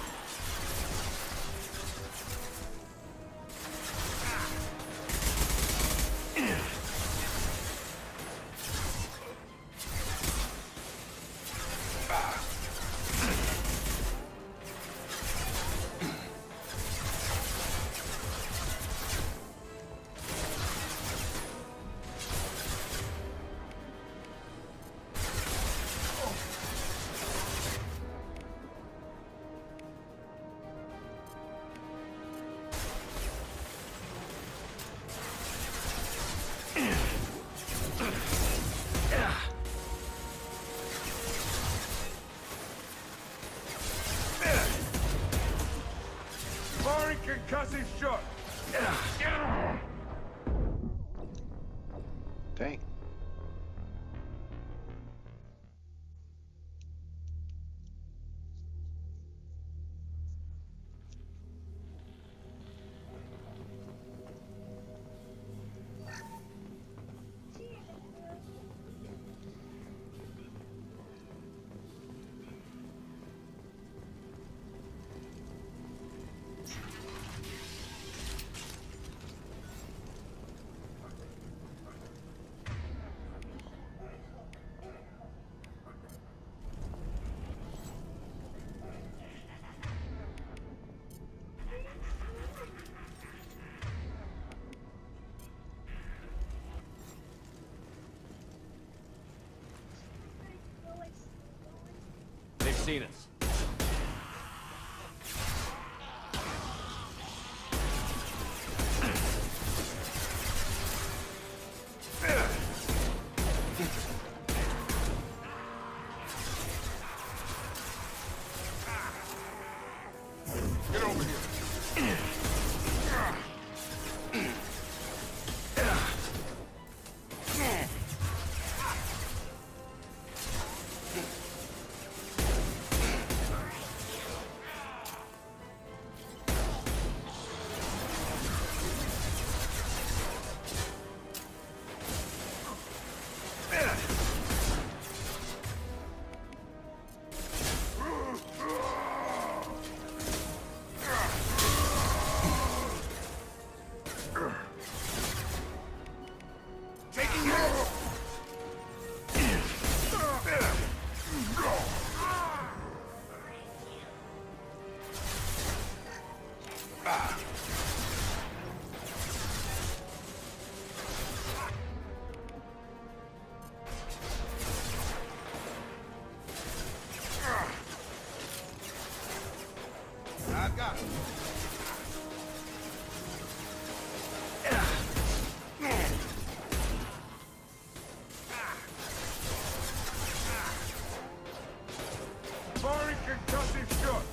V: shot.
E: Dang.
C: They've seen us.
V: Get over here. I got it. Firing concussive shot.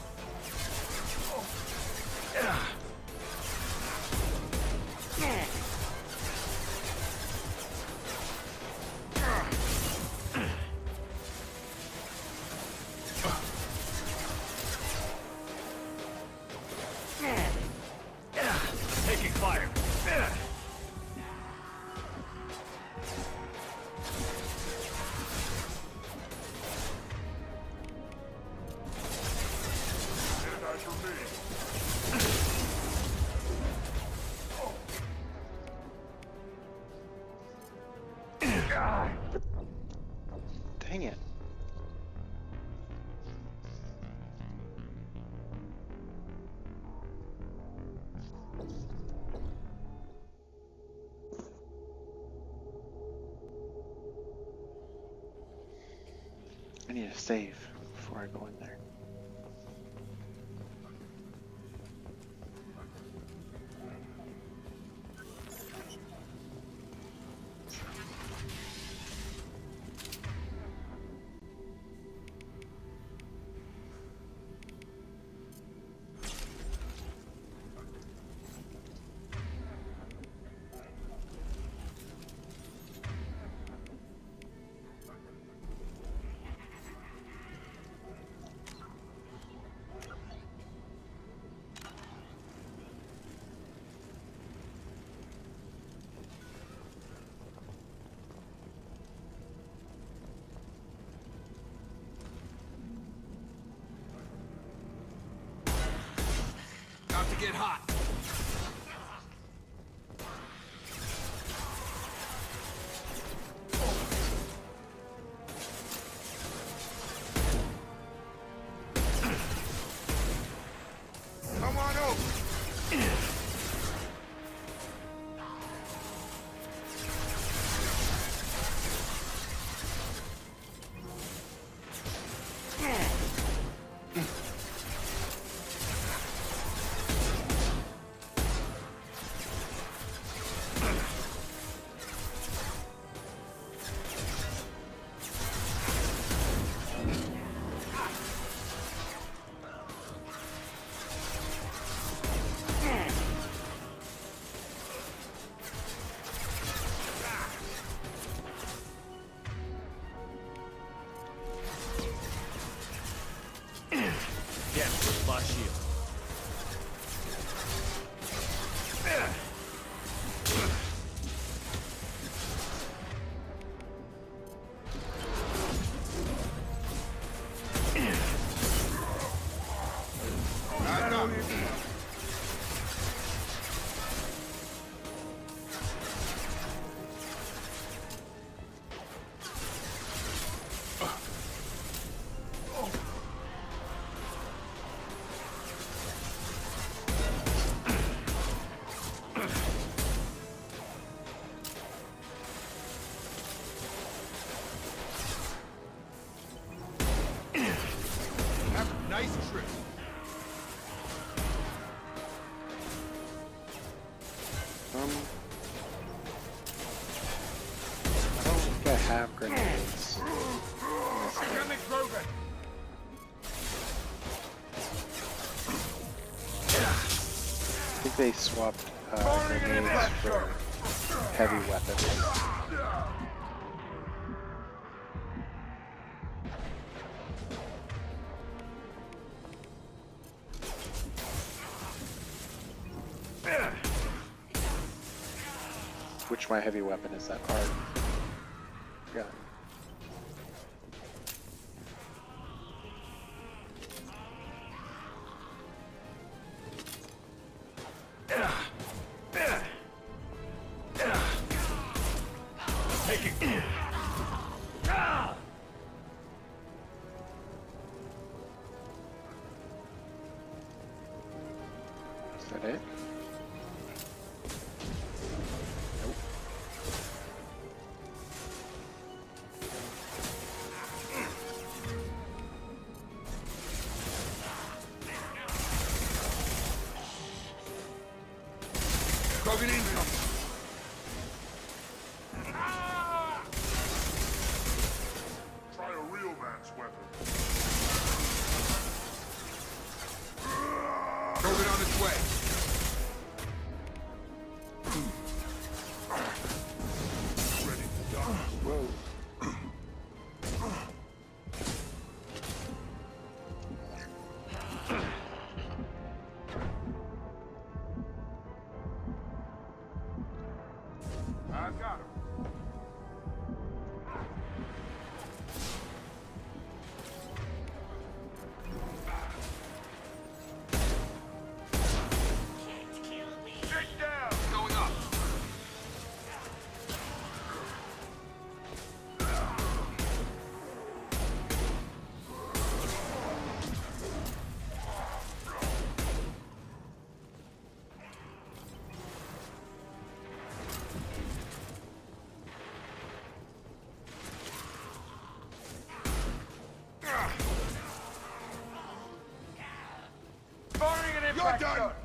N: Taking fire.
E: Dang it. I need to save before I go in there.
V: About to get hot. Come on over.
E: have grenades.
V: Incoming Krogan!
E: I think they swapped grenades for heavy weapons. Which my heavy weapon is that hard? Yeah.
N: Taking.
E: Is that it?
V: Krogan income!
U: Try a real man's weapon.
V: Krogan on its way!
U: Ready to die.
E: Whoa.
U: I've got him. Get down!
V: Going up! Firing an impact
U: You're done!
V: shot!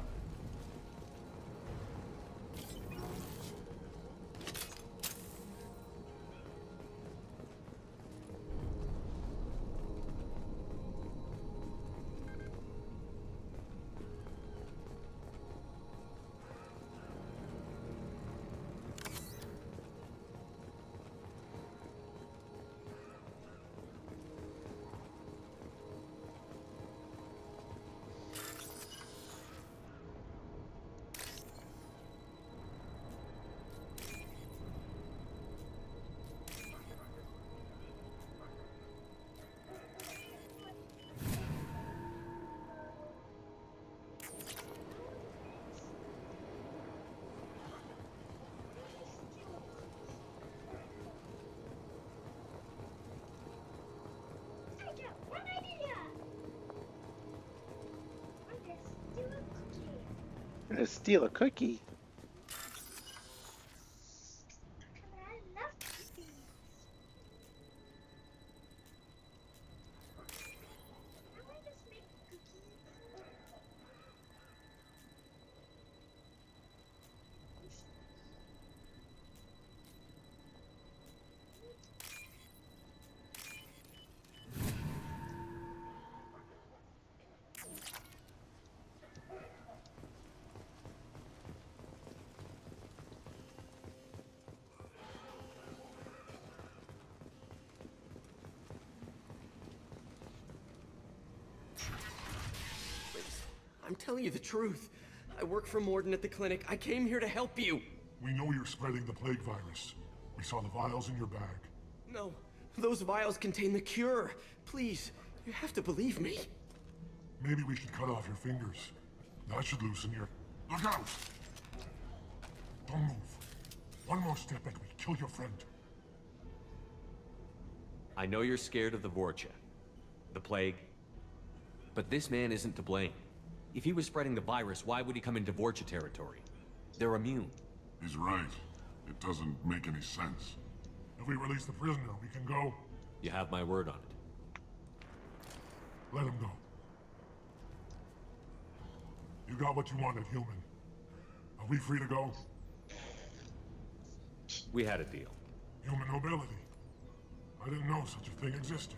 A: I got one idea! I'm gonna steal a cookie.
E: I'm gonna steal a cookie.
A: I love cookies. I might just make cookies.
J: I'm telling you the truth. I work for Morden at the clinic. I came here to help you.
U: We know you're spreading the plague virus. We saw the vials in your bag.
J: No, those vials contain the cure. Please, you have to believe me.
U: Maybe we should cut off your fingers. That should loosen your... Look out! Don't move. One more step and we kill your friend.
C: I know you're scared of the Vorcha, the plague, but this man isn't to blame. If he was spreading the virus, why would he come into Vorcha territory? They're immune.
U: He's right. It doesn't make any sense. If we release the prisoner, we can go.
C: You have my word on it.
U: Let him go. You got what you wanted, human. Are we free to go?
C: We had a deal.
U: Human nobility. I didn't know such a thing existed.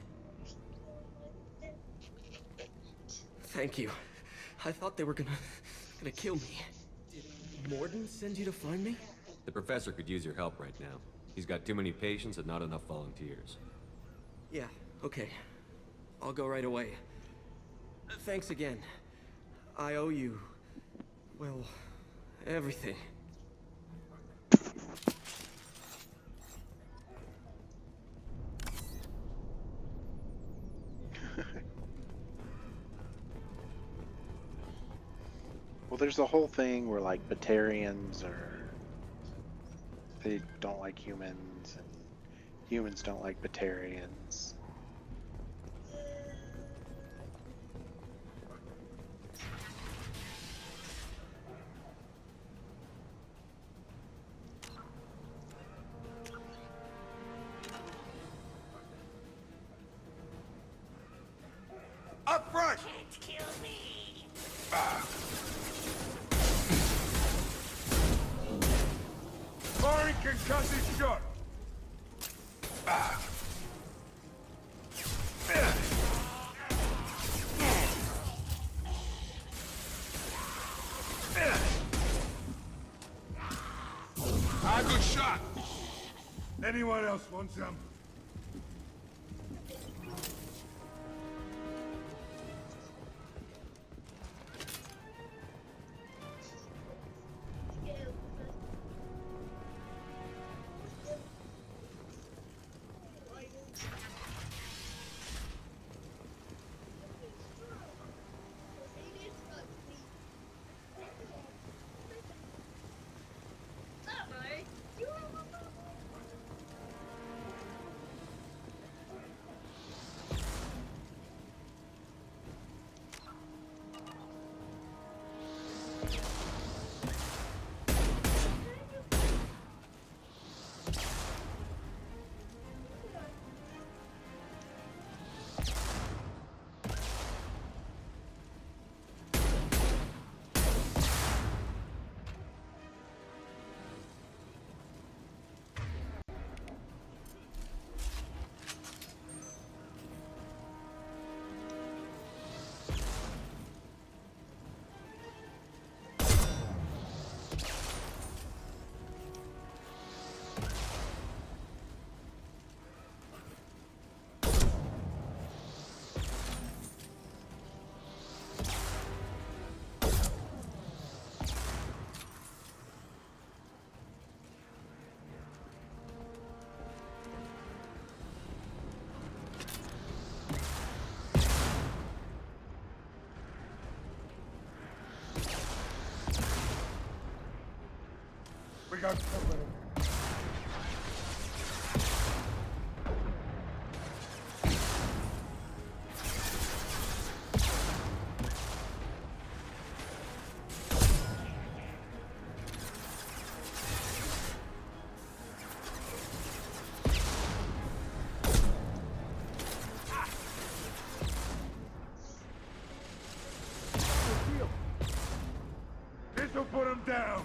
J: Thank you. I thought they were gonna kill me. Did Morden send you to find me?
C: The professor could use your help right now. He's got too many patients and not enough volunteers.
J: Yeah, okay. I'll go right away. Thanks again. I owe you, well, everything.
E: Well, there's the whole thing where, like, Batarians they don't like humans, and humans don't like Batarians.
V: Up front!
M: Can't kill me.
V: Firing concussive shot!
U: Good shot!
V: Anyone else want some? We got company. This'll put him down.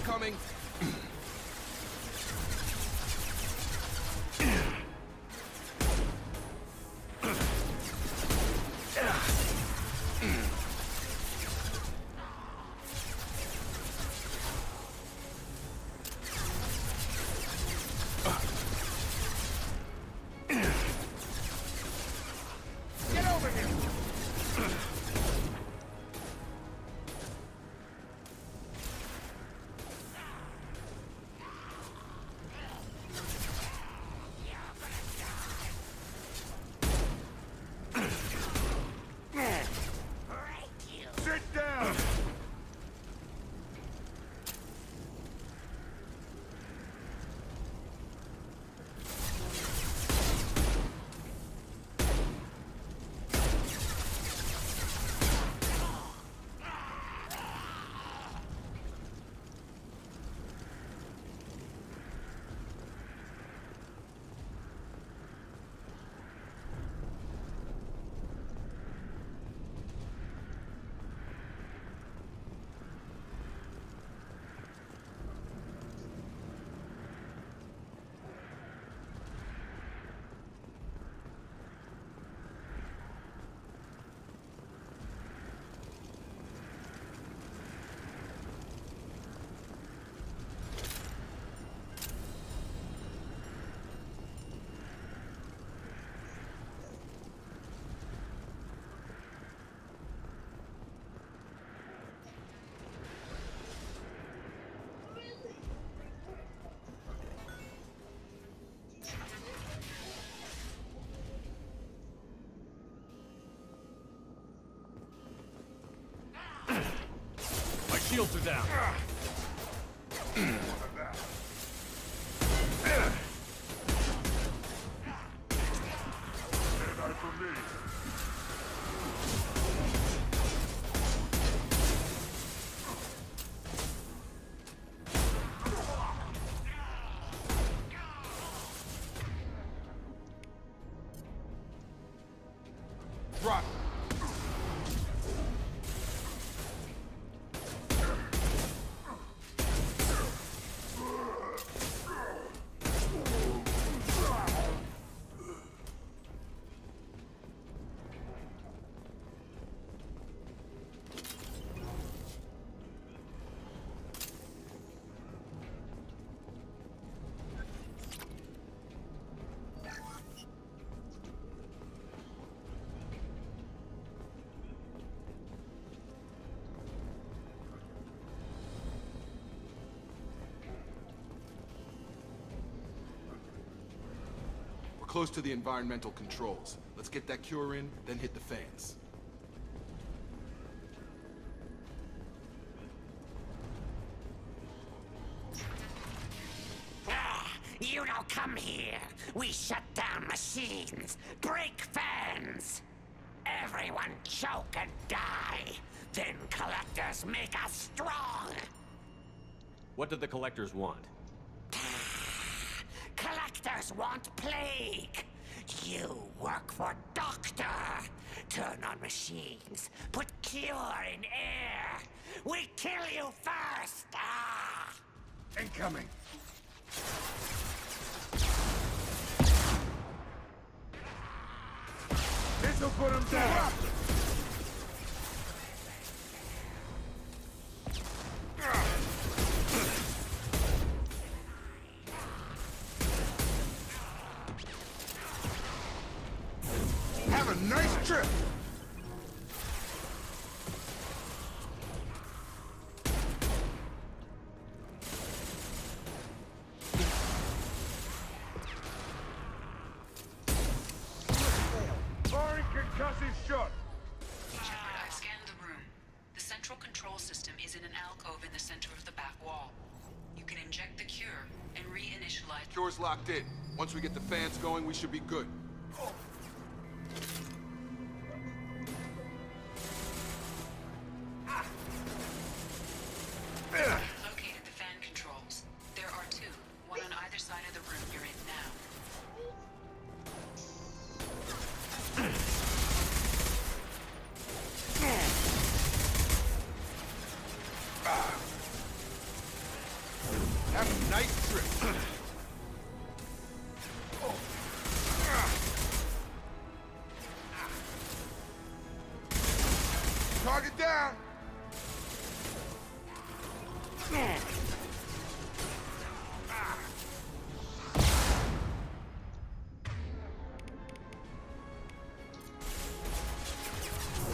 D: Incoming!
V: Get over here! Sit down!
N: My shields are down.
D: Drop! We're close to the environmental controls. Let's get that cure in, then hit the fans.
L: You don't come here. We shut down machines, break fans. Everyone choke and die. Then collectors make us strong.
C: What did the collectors want?
L: Collectors want plague. You work for Doctor. Turn on machines. Put cure in air. We kill you first. Ah!
V: Incoming! This'll put him down!
D: Have a nice trip!
V: Firing concussive shot!
Q: Shepard, I've scanned the room. The central control system is in an alcove in the center of the back wall. You can inject the cure and reinitialize...
D: Cure's locked in. Once we get the fans going, we should be good.
Q: Located the fan controls. There are two, one on either side of the room you're in now.
V: down!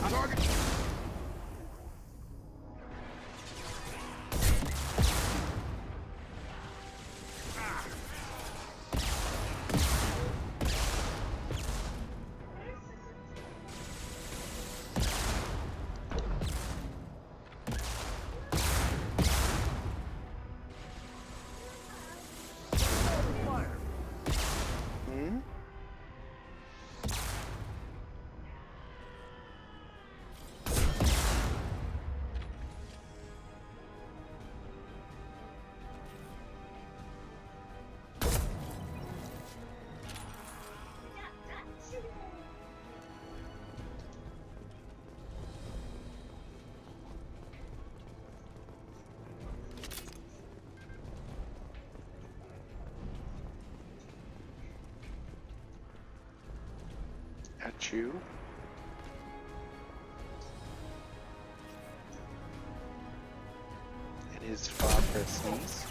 V: Target.
E: At you. It is far for a sneeze.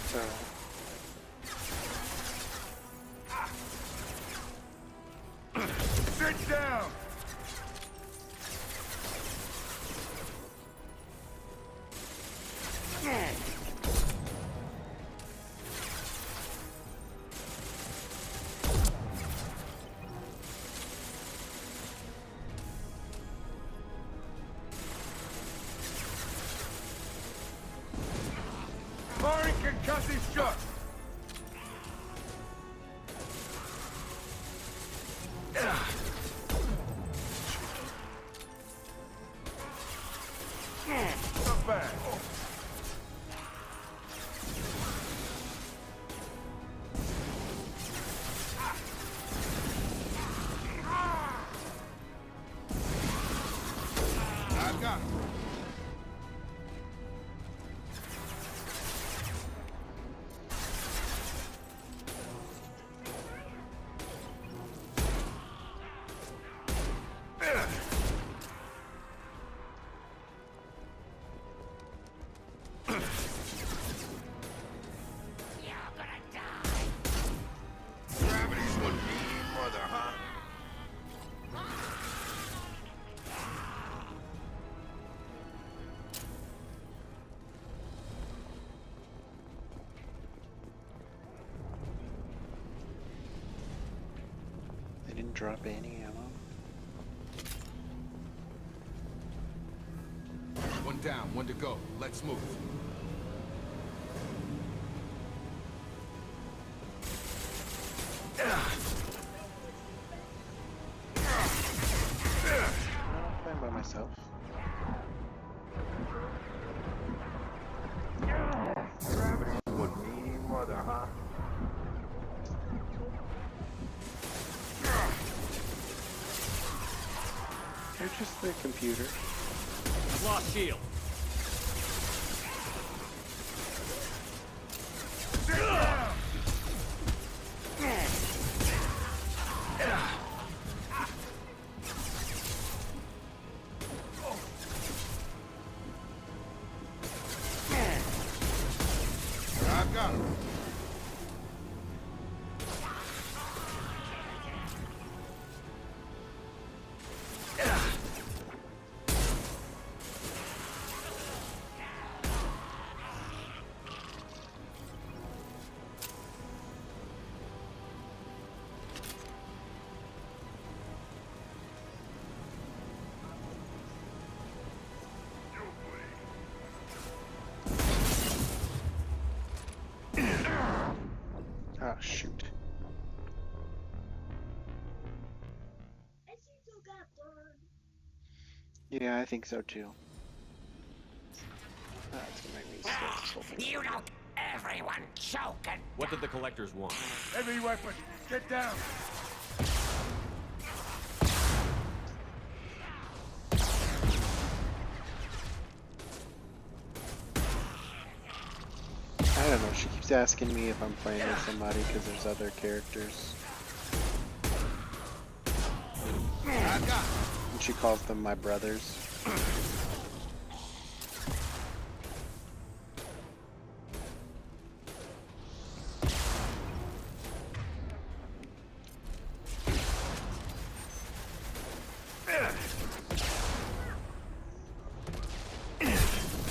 E: So.
V: Sit down! Firing concussive shot! Not bad. I've got it. Gravity's one mean mother, huh?
E: They didn't drop any ammo.
D: One down, one to go. Let's move.
E: I'm playing by myself.
V: Gravity's one mean mother, huh?
E: They're just the computer.
F: I've lost shield.
V: Sit down! I've got it.
E: Oh, shoot. Yeah, I think so too. That's gonna make me start this whole thing.
L: You know, everyone choking.
C: What did the collectors want?
V: Heavy weapon, get down!
E: I don't know, she keeps asking me if I'm playing with somebody because there's other characters. And she calls them my brothers.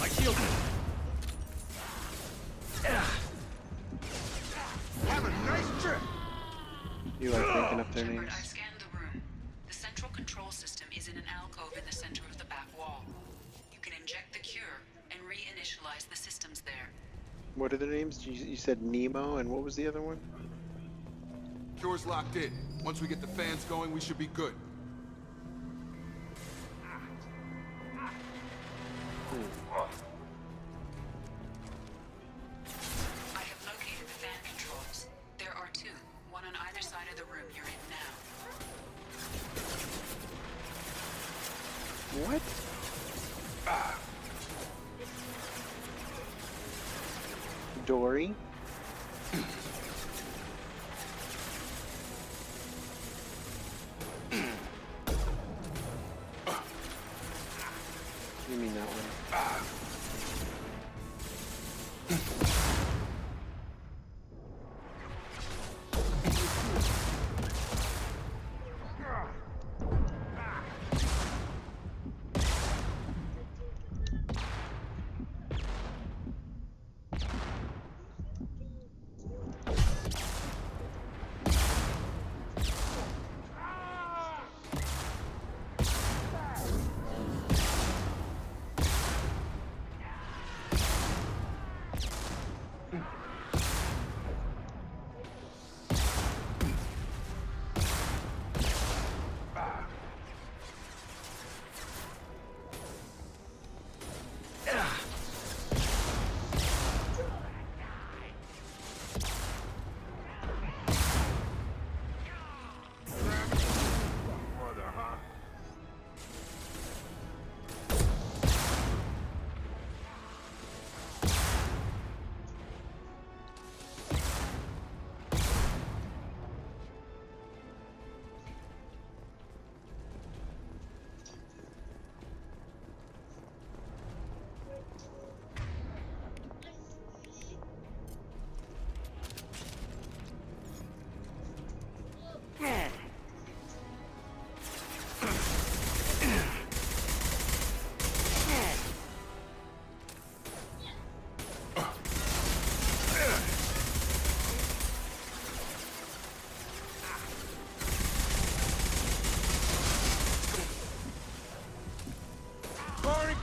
N: My shield.
D: Have a nice trip.
E: You are thinking up their
Q: Shepard,
E: names.
Q: I've scanned the room. The central control system is in an alcove in the center of the back wall. You can inject the cure and reinitialize the systems there.
E: What are their names? You said Nemo, and what was the other one?
D: Cure's locked in. Once we get the fans going, we should be good.
Q: I have located the fan controls. There are two, one on either side of the room you're in now.
E: What? Dory? You mean that one?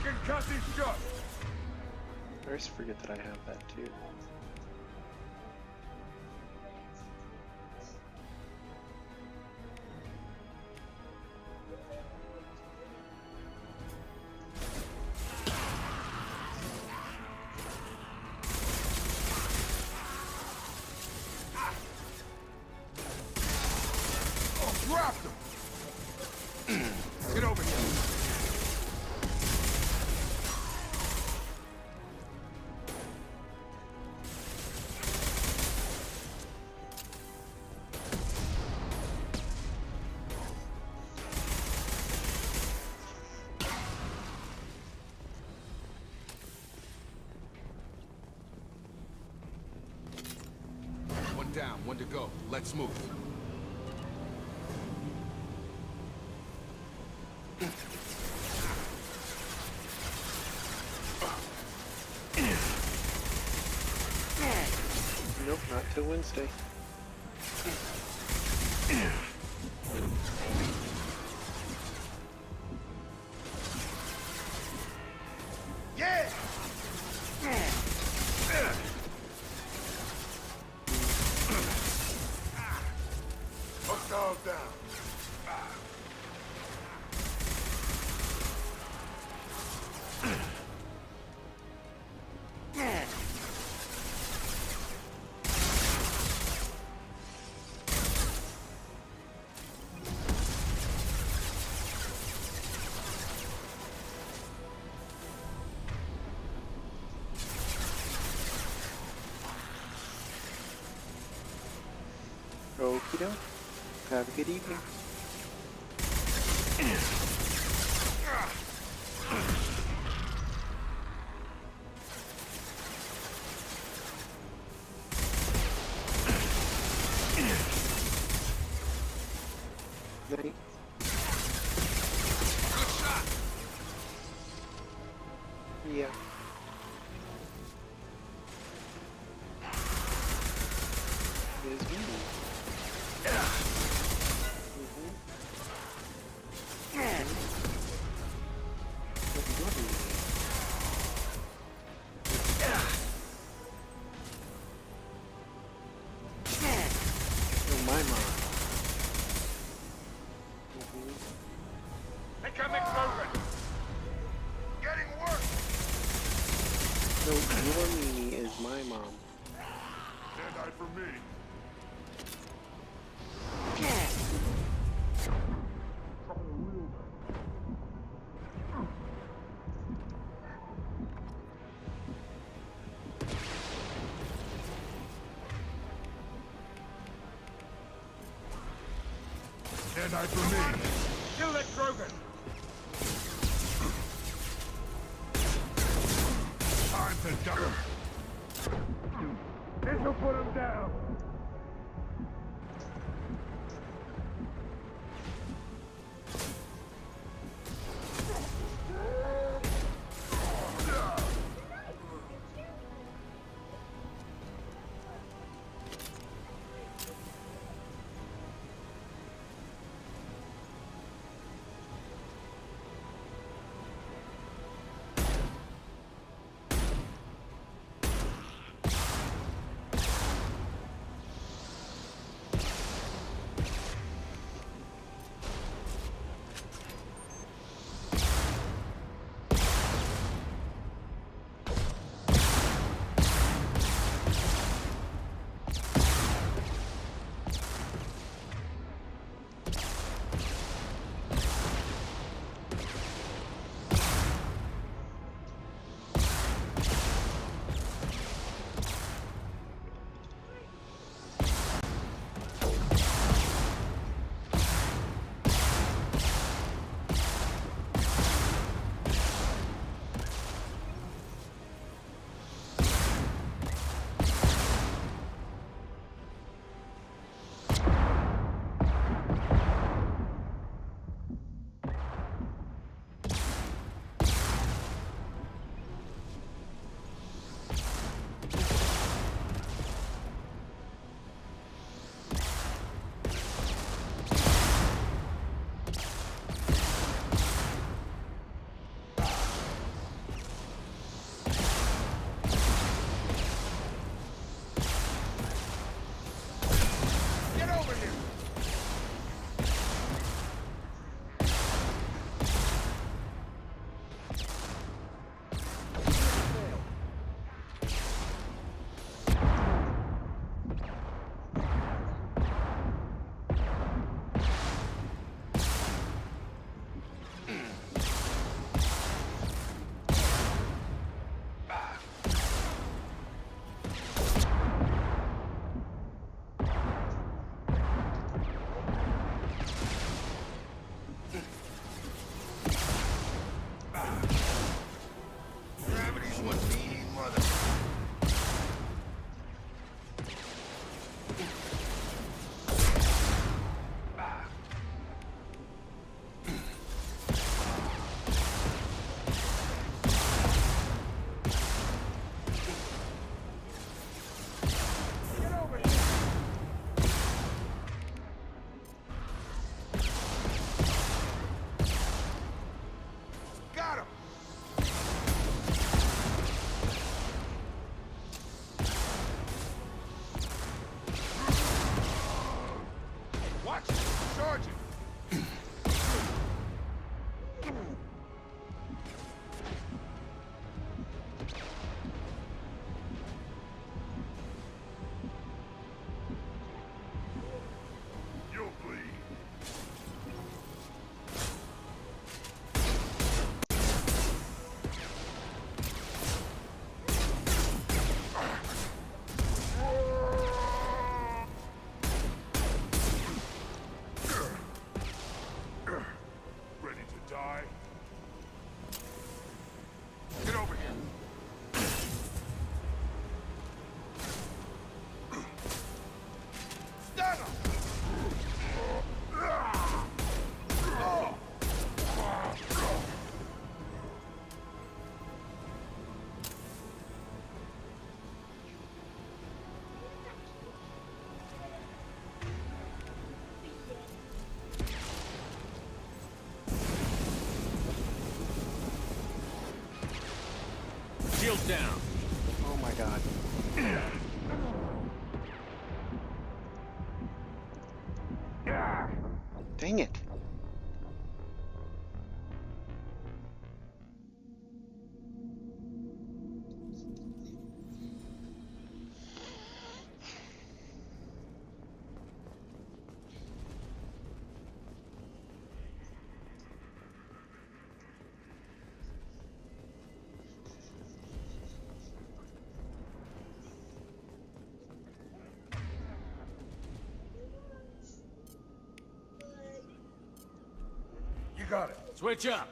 V: Concussive shot.
E: I always forget that I have that too.
D: Oh, dropped him. Get over here. One down, one to go. Let's move.
E: Nope, not till Wednesday.
V: Yeah! Hostile down.
E: Okie doke. Have a good evening. Night.
U: Good shot.
E: Yeah. Is me. Oh, my mom.
U: Incoming Krogan. Getting worse.
E: So your Mimi is my mom.
U: Stand eye for me. Stand eye for me. Kill that Krogan. Time to double. This'll put him down.
F: Shield down.
E: Oh my god. Dang it.
V: You got it.
F: Switch up.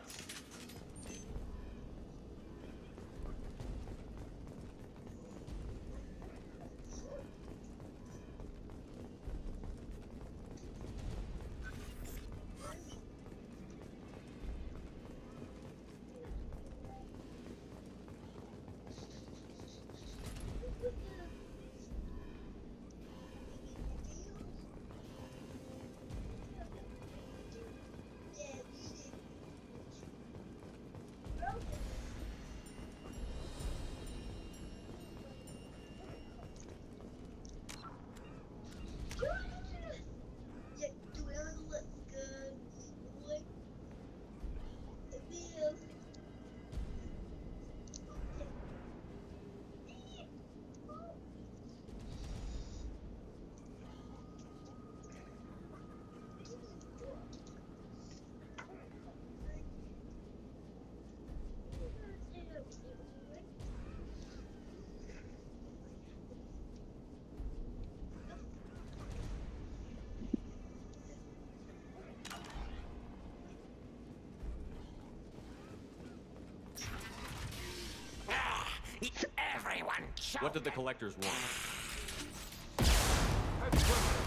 L: Everyone,
C: What did the collectors want?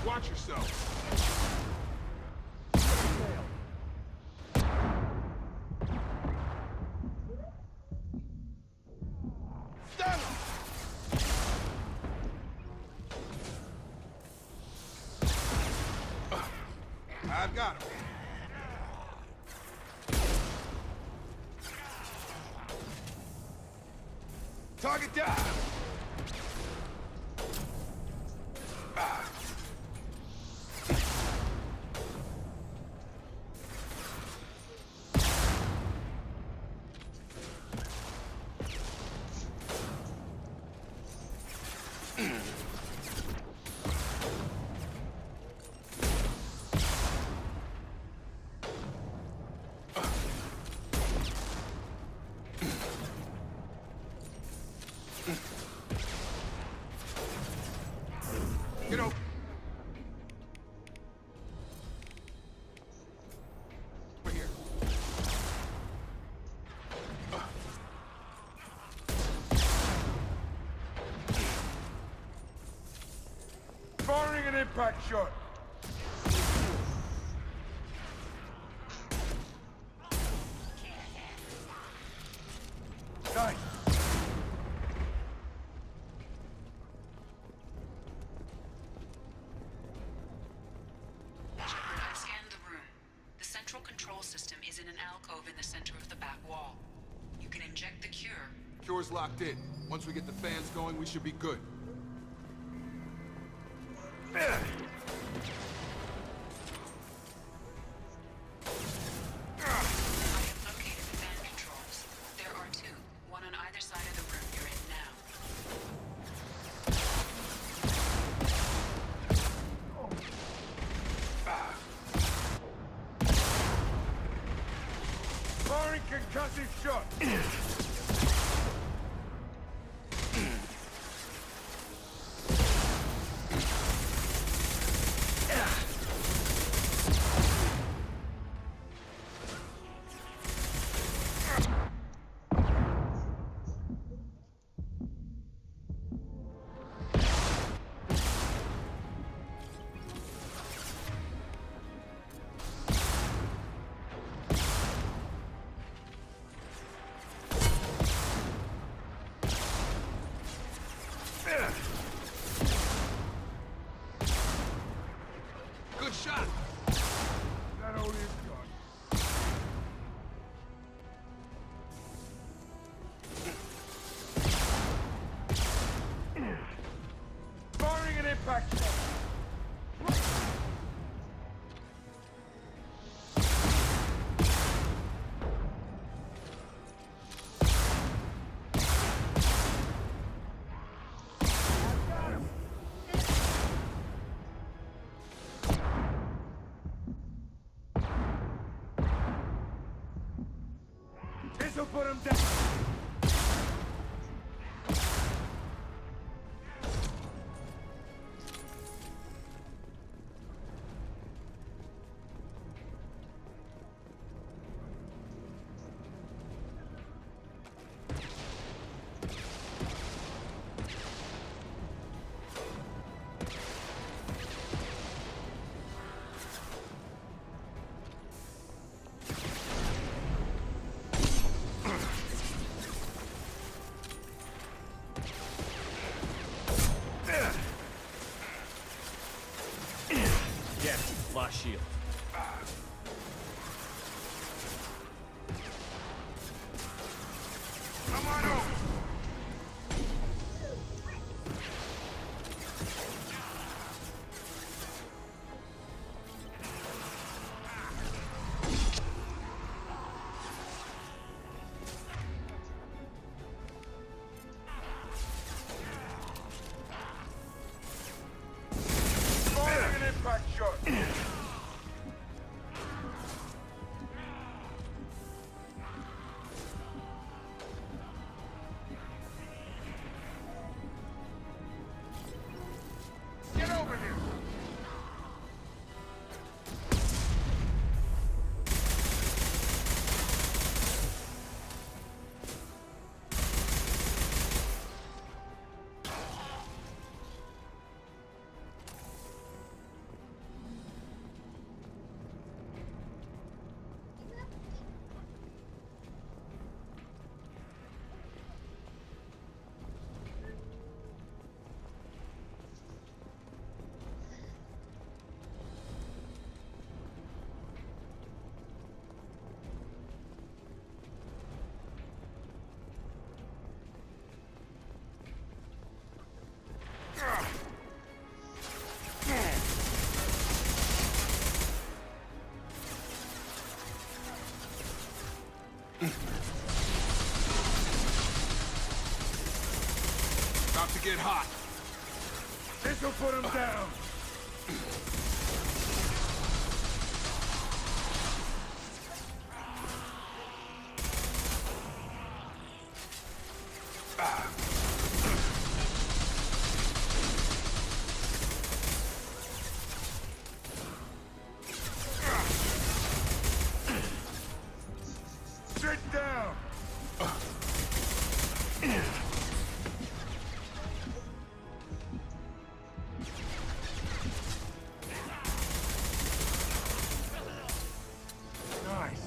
V: Watch yourself. I've got him. Target down. Get over. Over here. Firing an impact shot. Nice.
Q: Control system is in an alcove in the center of the back wall. You can inject the cure.
D: Cure's locked in. Once we get the fans going, we should be good.
Q: I have located the fan controls. There are two, one on either side of the room you're in now.
V: Firing concussive shot. impact shot! This'll put him down!
N: Lost shield.
V: Come on over! Firing an impact shot! Get over here!
D: About to get hot.
V: This'll put him down! Sit down! Nice.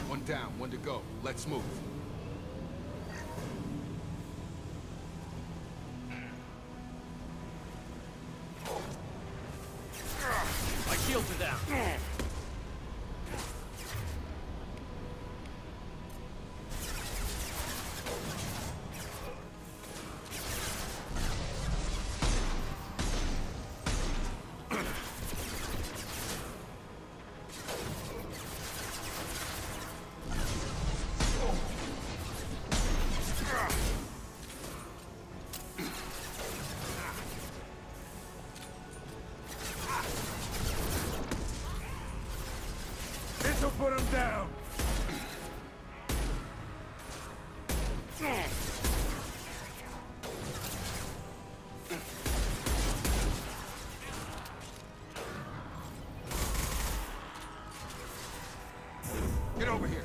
D: One down, one to go. Let's move.
N: My shields are down.
V: This'll put him down!
D: Get over here.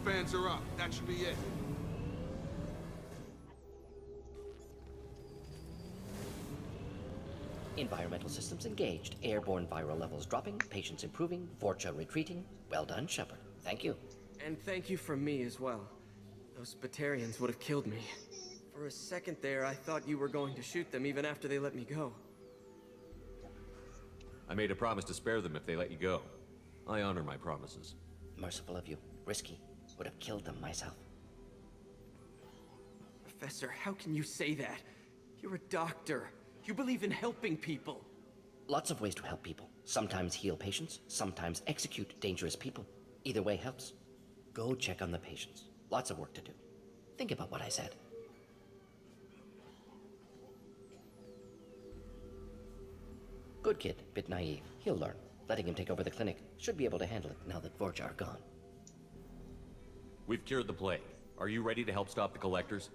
D: fans are up. That should be it.
P: Environmental systems engaged. Airborne viral levels dropping. Patients improving. Vorcha retreating. Well done, Shepard. Thank you.
J: And thank you from me as well. Those Batarians would have killed me. For a second there, I thought you were going to shoot them even after they let me go.
C: I made a promise to spare them if they let you go. I honor my promises.
P: Merciful of you. Risky. Would have killed them myself.
J: Professor, how can you say that? You're a doctor. You believe in helping people.
P: Lots of ways to help people. Sometimes heal patients, sometimes execute dangerous people. Either way helps. Go check on the patients. Lots of work to do. Think about what I said. Good kid, bit naive. He'll learn. Letting him take over the clinic. Should be able to handle it now that Vorcha are gone.
C: We've cured the plague. Are you ready to help stop the Collectors?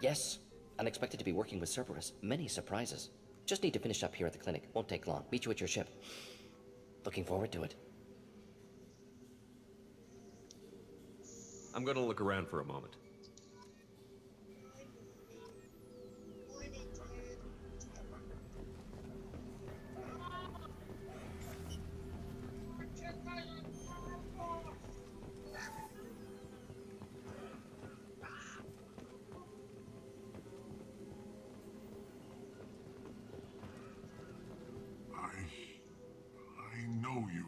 P: Yes. Unexpected to be working with Cerberus. Many surprises. Just need to finish up here at the clinic. Won't take long. Meet you at your ship. Looking forward to it.
C: I'm gonna look around for a moment.
U: I know you.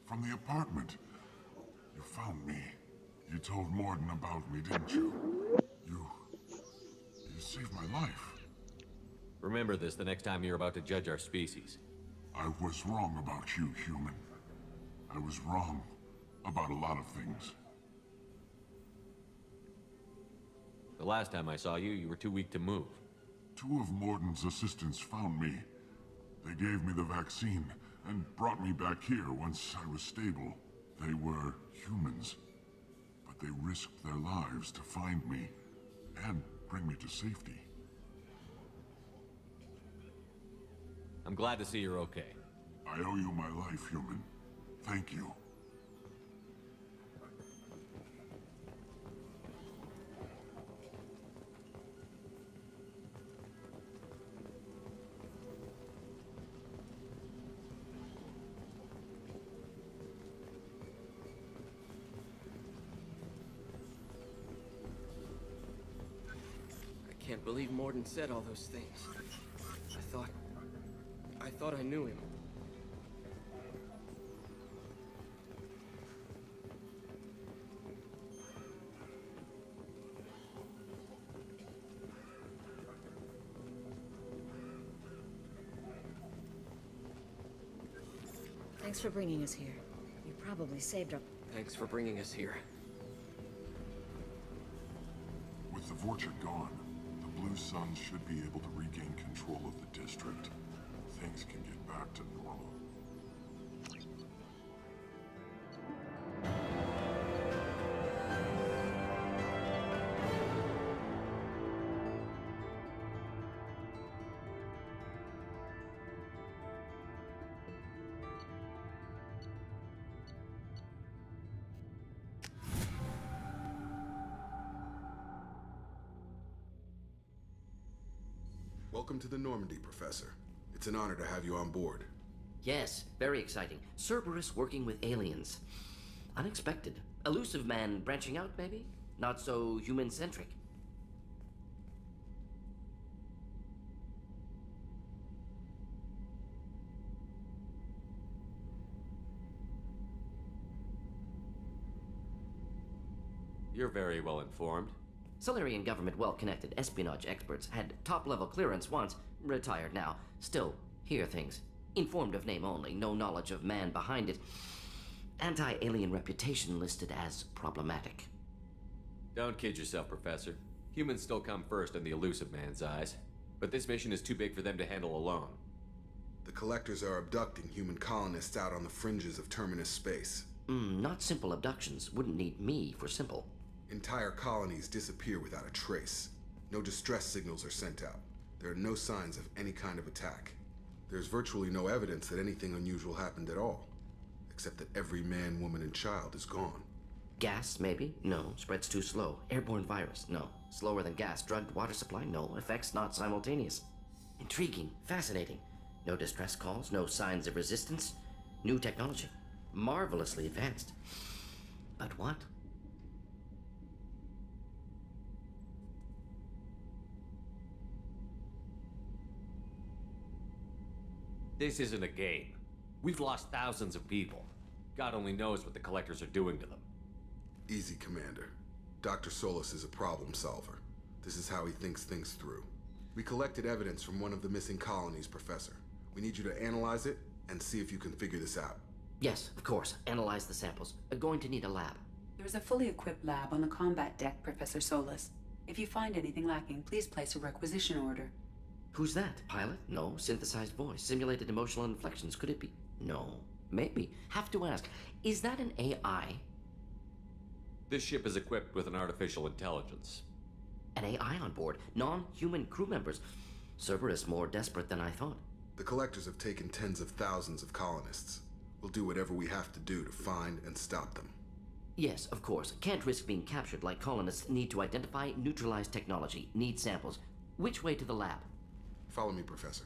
U: From the apartment. You found me. You told Mordin about me, didn't you? You saved my life.
C: Remember this the next time you're about to judge our species.
U: I was wrong about you, human. I was wrong about a lot of things.
C: The last time I saw you, you were too weak to move.
U: Two of Mordin's assistants found me. They gave me the vaccine and brought me back here once I was stable. They were humans, but they risked their lives to find me and bring me to safety.
C: I'm glad to see you're okay.
U: I owe you my life, human. Thank you.
J: I can't believe Mordin said all those things. I thought I knew him.
O: Thanks for bringing us here. You probably saved our...
J: Thanks for bringing us here.
U: With the Vorcha gone, the Blue Suns should be able to regain control of the district. Things can get back to normal.
D: Welcome to the Normandy, Professor. It's an honor to have you on board.
P: Yes, very exciting. Cerberus working with aliens. Unexpected. Elusive man branching out, maybe? Not so human-centric.
C: You're very well informed.
P: Solarian government well-connected espionage experts had top-level clearance once, retired now. Still, hear things. Informed of name only, no knowledge of man behind it. Anti-alien reputation listed as problematic.
C: Don't kid yourself, Professor. Humans still come first in the elusive man's eyes. But this mission is too big for them to handle alone.
D: The Collectors are abducting human colonists out on the fringes of Terminus space.
P: Not simple abductions. Wouldn't need me for simple.
D: Entire colonies disappear without a trace. No distress signals are sent out. There are no signs of any kind of attack. There's virtually no evidence that anything unusual happened at all, except that every man, woman, and child is gone.
P: Gas, maybe? No. Spreads too slow. Airborne virus? No. Slower than gas. Drugged water supply? No. Effects not simultaneous. Intriguing. Fascinating. No distress calls. No signs of resistance. New technology. Marvelously advanced. But what?
C: This isn't a game. We've lost thousands of people. God only knows what the Collectors are doing to them.
D: Easy, Commander. Dr. Solis is a problem solver. This is how he thinks things through. We collected evidence from one of the missing colonies, Professor. We need you to analyze it and see if you can figure this out.
P: Yes, of course. Analyze the samples. Going to need a lab.
Q: There's a fully equipped lab on the combat deck, Professor Solis. If you find anything lacking, please place a requisition order.
P: Who's that? Pilot? No. Synthesized voice. Simulated emotional inflections. Could it be? No. Maybe. Have to ask. Is that an AI?
C: This ship is equipped with an artificial intelligence.
P: An AI on board? Non-human crew members? Cerberus more desperate than I thought.
D: The Collectors have taken tens of thousands of colonists. We'll do whatever we have to do to find and stop them.
P: Yes, of course. Can't risk being captured like colonists need to identify, neutralize technology, need samples. Which way to the lab?
D: Follow me, Professor.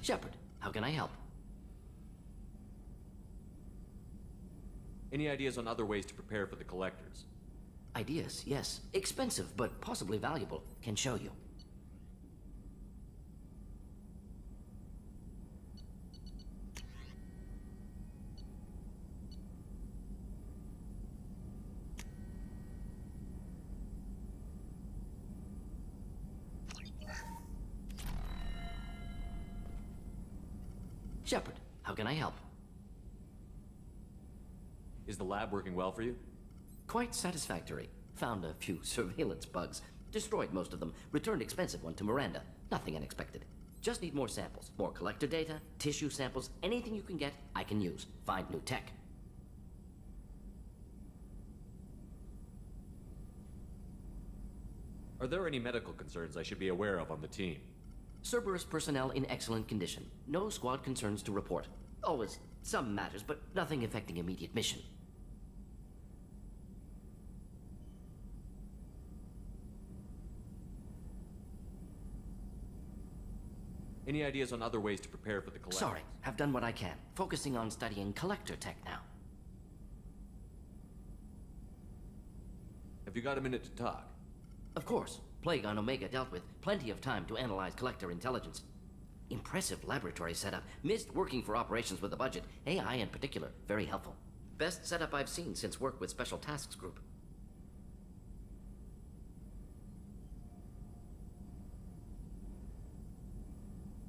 P: Shepard, how can I help?
C: Any ideas on other ways to prepare for the collectors?
P: Ideas, yes. Expensive, but possibly valuable. Can show you. Shepard, how can I help?
C: Is the lab working well for you?
P: Quite satisfactory. Found a few surveillance bugs. Destroyed most of them. Returned expensive one to Miranda. Nothing unexpected. Just need more samples. More collector data, tissue samples, anything you can get, I can use. Find new tech.
C: Are there any medical concerns I should be aware of on the team?
P: Cerberus personnel in excellent condition. No squad concerns to report. Always some matters, but nothing affecting immediate mission.
C: Any ideas on other ways to prepare for the collectors?
P: Sorry, have done what I can. Focusing on studying collector tech now.
C: Have you got a minute to talk?
P: Of course. Plague on Omega dealt with. Plenty of time to analyze collector intelligence. Impressive laboratory setup. Missed working for operations with a budget. AI in particular. Very helpful. Best setup I've seen since work with Special Tasks Group.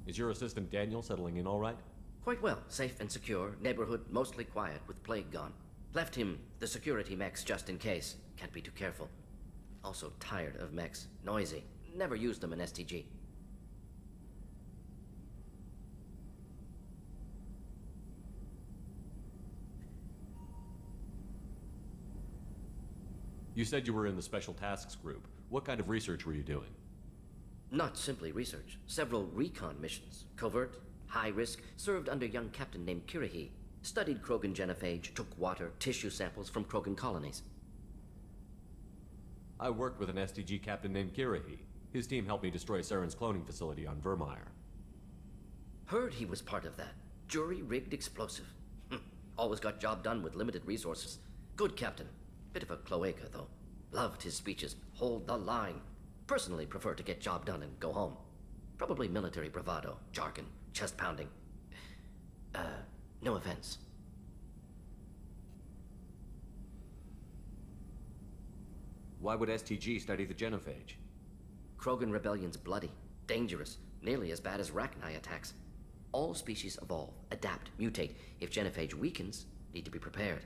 C: Is your assistant Daniel settling in all right?
P: Quite well. Safe and secure. Neighborhood mostly quiet with Plague gone. Left him the security mechs just in case. Can't be too careful. Also tired of mechs. Noisy. Never used them in STG.
C: You said you were in the Special Tasks Group. What kind of research were you doing?
P: Not simply research. Several recon missions. Covert, high risk, served under a young captain named Kirahi. Studied Krogan genophage, took water, tissue samples from Krogan colonies.
C: I worked with an STG captain named Kirahi. His team helped me destroy Saren's cloning facility on Vermeer.
P: Heard he was part of that. Jury-rigged explosive. Always got job done with limited resources. Good captain. Bit of a cloaca, though. Loved his speeches. Hold the line. Personally prefer to get job done and go home. Probably military bravado, jargon, chest pounding. No offense.
C: Why would STG study the genophage?
P: Krogan rebellion's bloody, dangerous, nearly as bad as Rachni attacks. All species evolve, adapt, mutate. If genophage weakens, need to be prepared.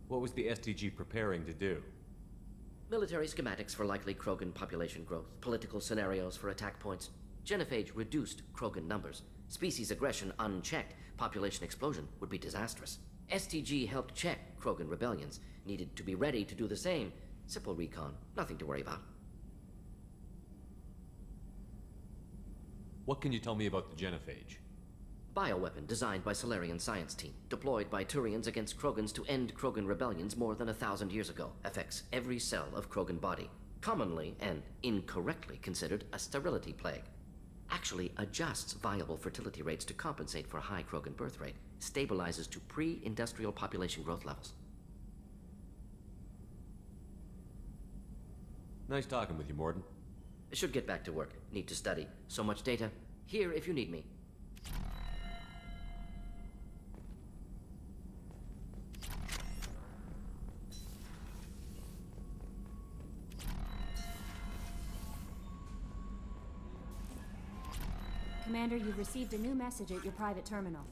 C: What was the STG preparing to do?
P: Military schematics for likely Krogan population growth, political scenarios for attack points. Genophage reduced Krogan numbers. Species aggression unchecked, population explosion would be disastrous. STG helped check Krogan rebellions, needed to be ready to do the same. Simple recon, nothing to worry about.
C: What can you tell me about the genophage?
P: Bioweapon designed by Salarian science team, deployed by Turians against Krogans to end Krogan rebellions more than 1,000 years ago. Affects every cell of Krogan body. Commonly and incorrectly considered a sterility plague. Actually adjusts viable fertility rates to compensate for high Krogan birth rate. Stabilizes to pre-industrial population growth levels.
C: Nice talking with you, Mordin.
P: Should get back to work. Need to study. So much data. Here if you need me.
H: Commander, you've received a new message at your private terminal.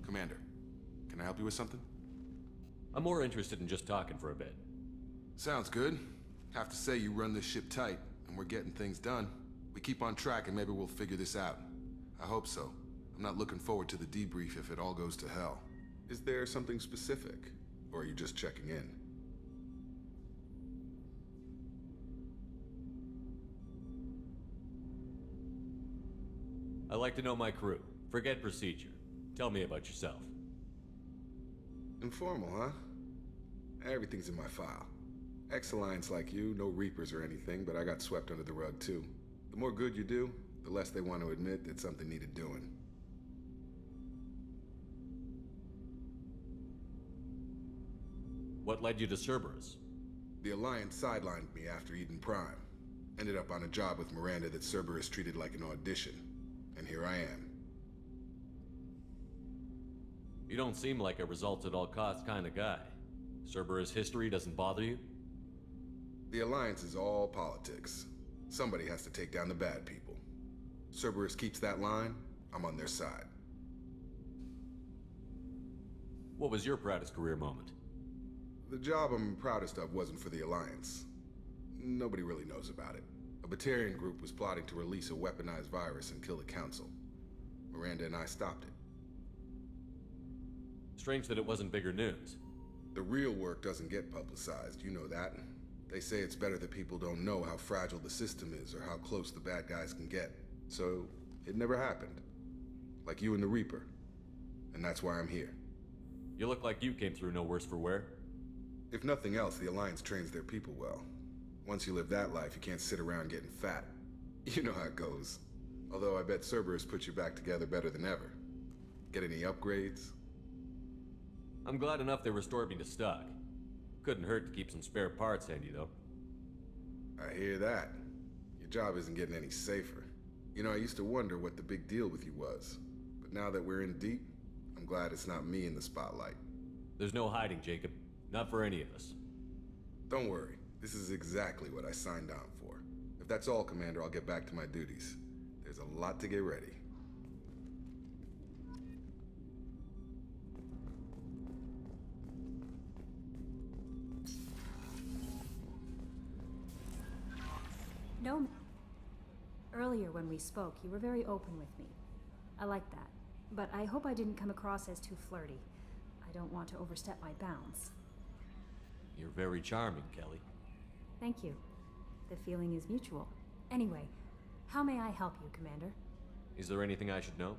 D: Commander, can I help you with something?
C: I'm more interested in just talking for a bit.
D: Sounds good. Have to say you run this ship tight, and we're getting things done. We keep on track and maybe we'll figure this out. I hope so. I'm not looking forward to the debrief if it all goes to hell. Is there something specific? Or are you just checking in?
C: I like to know my crew. Forget procedure. Tell me about yourself.
D: Informal, huh? Everything's in my file. Ex-Alliance like you, no Reapers or anything, but I got swept under the rug too. The more good you do, the less they want to admit that something needed doing.
C: What led you to Cerberus?
D: The Alliance sidelined me after Eden Prime. Ended up on a job with Miranda that Cerberus treated like an audition. And here I am.
C: You don't seem like a results-at-all-costs kind of guy. Cerberus history doesn't bother you?
D: The Alliance is all politics. Somebody has to take down the bad people. Cerberus keeps that line, I'm on their side.
C: What was your proudest career moment?
D: The job I'm proudest of wasn't for the Alliance. Nobody really knows about it. A Batarian group was plotting to release a weaponized virus and kill the Council. Miranda and I stopped it.
C: Strange that it wasn't bigger news.
D: The real work doesn't get publicized, you know that. They say it's better that people don't know how fragile the system is or how close the bad guys can get. So, it never happened. Like you and the Reaper. And that's why I'm here.
C: You look like you came through no worse for wear.
D: If nothing else, the Alliance trains their people well. Once you live that life, you can't sit around getting fat. You know how it goes. Although I bet Cerberus put you back together better than ever. Get any upgrades?
C: I'm glad enough they restored me to stock. Couldn't hurt to keep some spare parts handy, though.
D: I hear that. Your job isn't getting any safer. You know, I used to wonder what the big deal with you was. But now that we're in deep, I'm glad it's not me in the spotlight.
C: There's no hiding, Jacob. Not for any of us.
D: Don't worry. This is exactly what I signed on for. If that's all, Commander, I'll get back to my duties. There's a lot to get ready.
H: No. Earlier when we spoke, you were very open with me. I like that. But I hope I didn't come across as too flirty. I don't want to overstep my bounds.
C: You're very charming, Kelly.
H: Thank you. The feeling is mutual. Anyway, how may I help you, Commander?
C: Is there anything I should know?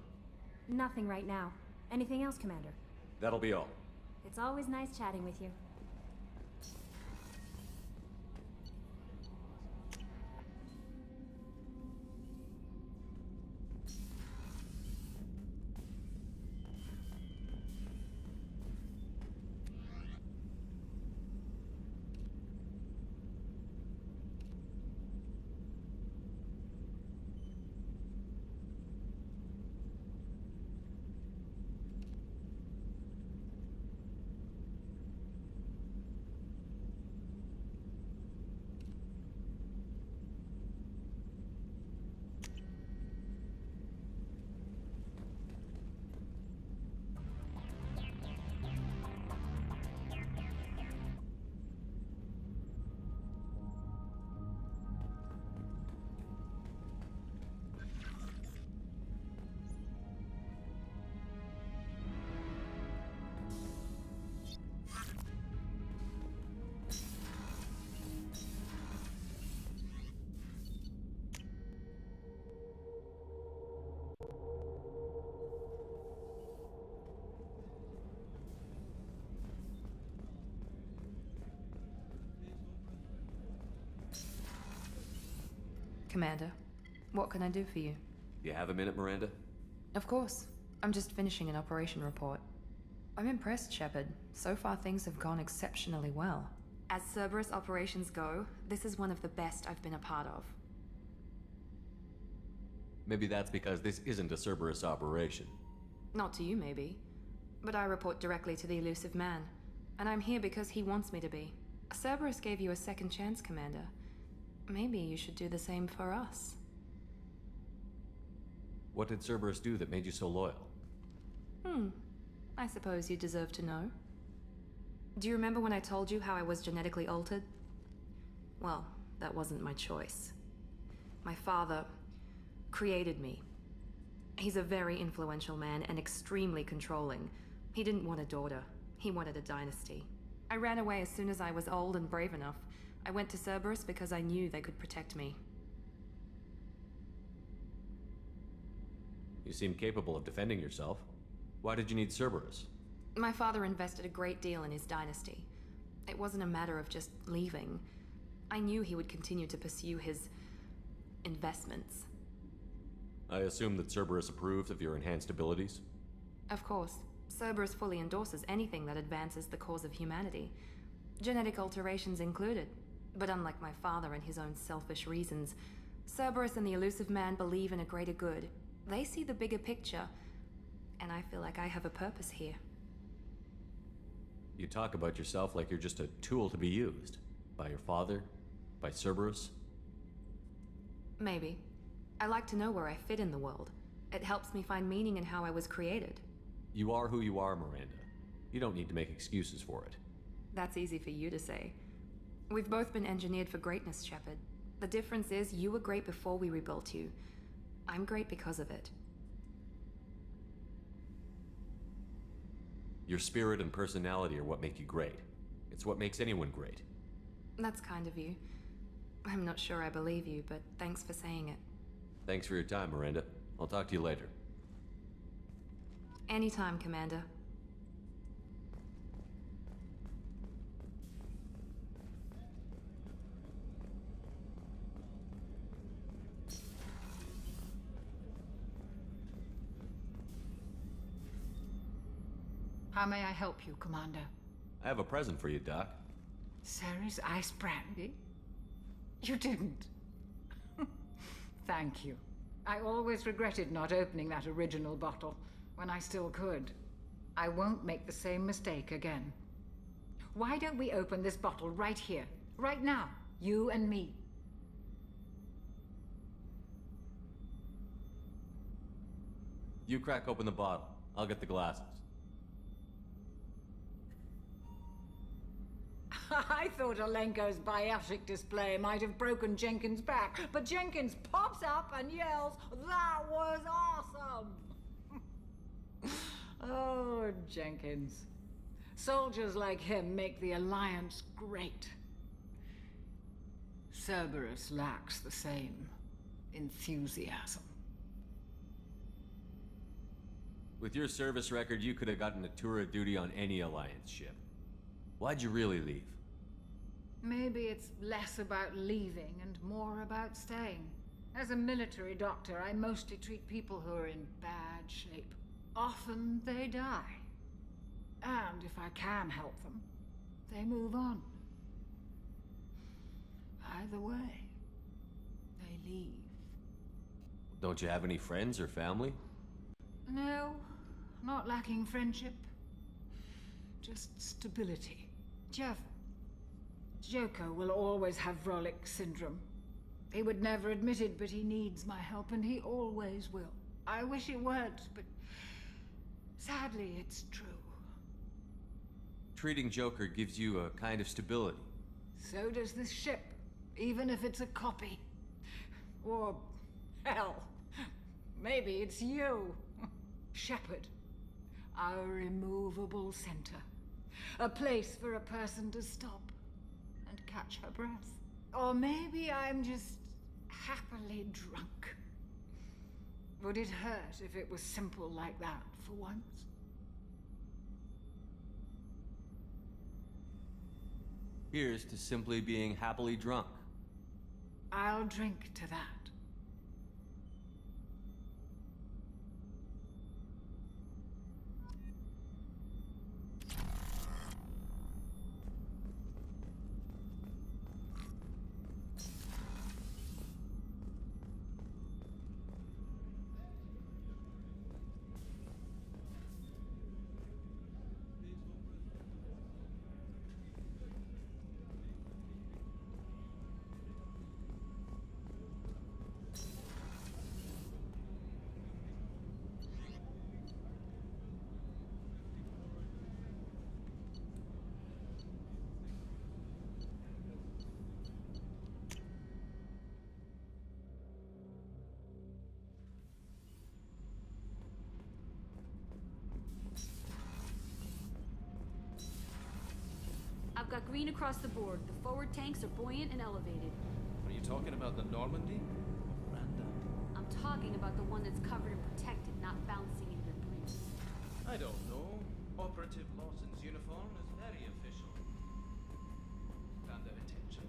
H: Nothing right now. Anything else, Commander?
C: That'll be all.
H: It's always nice chatting with you.
Q: Commander, what can I do for you?
C: You have a minute, Miranda?
Q: Of course. I'm just finishing an operation report. I'm impressed, Shepard. So far things have gone exceptionally well. As Cerberus operations go, this is one of the best I've been a part of.
C: Maybe that's because this isn't a Cerberus operation.
Q: Not to you, maybe. But I report directly to the Elusive Man. And I'm here because he wants me to be. Cerberus gave you a second chance, Commander. Maybe you should do the same for us.
C: What did Cerberus do that made you so loyal?
Q: I suppose you deserve to know. Do you remember when I told you how I was genetically altered? Well, that wasn't my choice. My father created me. He's a very influential man and extremely controlling. He didn't want a daughter. He wanted a dynasty. I ran away as soon as I was old and brave enough. I went to Cerberus because I knew they could protect me.
C: You seem capable of defending yourself. Why did you need Cerberus?
Q: My father invested a great deal in his dynasty. It wasn't a matter of just leaving. I knew he would continue to pursue his investments.
C: I assume that Cerberus approved of your enhanced abilities?
Q: Of course, Cerberus fully endorses anything that advances the cause of humanity. Genetic alterations included. But unlike my father and his own selfish reasons, Cerberus and the Elusive Man believe in a greater good. They see the bigger picture, and I feel like I have a purpose here.
C: You talk about yourself like you're just a tool to be used. By your father? By Cerberus?
Q: Maybe. I like to know where I fit in the world. It helps me find meaning in how I was created.
C: You are who you are, Miranda. You don't need to make excuses for it.
Q: That's easy for you to say. We've both been engineered for greatness, Shepard. The difference is you were great before we rebuilt you. I'm great because of it.
C: Your spirit and personality are what make you great. It's what makes anyone great.
Q: That's kind of you. I'm not sure I believe you, but thanks for saying it.
C: Thanks for your time, Miranda. I'll talk to you later.
Q: Anytime, Commander.
B: How may I help you, Commander?
C: I have a present for you, Doc.
B: Ceres ice brandy? You didn't. Thank you. I always regretted not opening that original bottle when I still could. I won't make the same mistake again. Why don't we open this bottle right here, right now, you and me?
C: You crack open the bottle. I'll get the glasses.
B: I thought Alenko's biotic display might have broken Jenkins' back, but Jenkins pops up and yells, "That was awesome!" Oh, Jenkins. Soldiers like him make the Alliance great. Cerberus lacks the same enthusiasm.
C: With your service record, you could have gotten a tour of duty on any Alliance ship. Why'd you really leave?
B: Maybe it's less about leaving and more about staying. As a military doctor, I mostly treat people who are in bad shape. Often they die. And if I can help them, they move on. Either way, they leave.
C: Don't you have any friends or family?
B: No, not lacking friendship. Just stability. Jeff, Joko will always have Vrolic syndrome. He would never admit it, but he needs my help, and he always will. I wish it weren't, but sadly, it's true.
C: Treating Joker gives you a kind of stability.
B: So does this ship, even if it's a copy. Or, hell, maybe it's you. Shepard, our immovable center. A place for a person to stop and catch her breath. Or maybe I'm just happily drunk. Would it hurt if it was simple like that for once?
C: Here's to simply being happily drunk.
B: I'll drink to that.
K: got green across the board. The forward tanks are buoyant and elevated.
N: Are you talking about the Normandy? Miranda?
K: I'm talking about the one that's covered and protected, not bouncing in your breeze.
N: I don't know. Operative Lawson's uniform is very official. And their attention.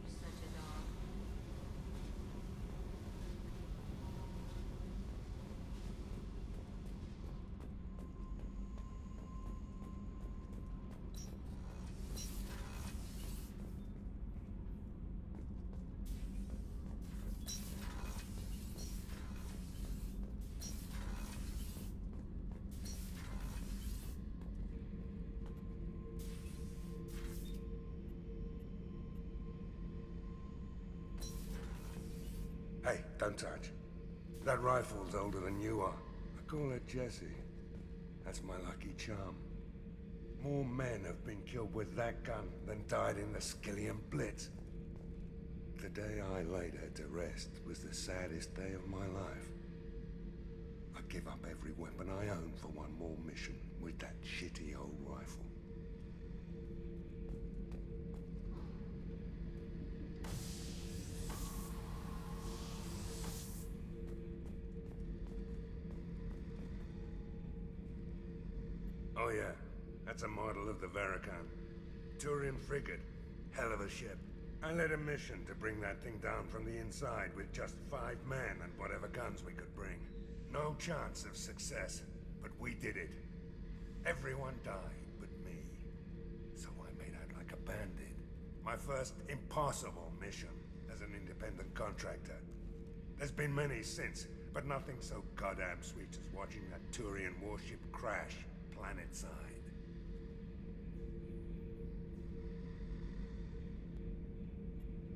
K: You're such a dog.
V: Hey, don't touch. That rifle's older than you are. I call her Jessie. That's my lucky charm. More men have been killed with that gun than died in the Skillian Blitz. The day I laid her to rest was the saddest day of my life. I'd give up every weapon I own for one more mission with that shitty old rifle. Oh yeah, that's a model of the Varakan. Turian frigate. Hell of a ship. I led a mission to bring that thing down from the inside with just 5 men and whatever guns we could bring. No chance of success, but we did it. Everyone died but me. So I made out like a bandit. My first impossible mission as an independent contractor. There's been many since, but nothing so goddamn sweet as watching that Turian warship crash planetside.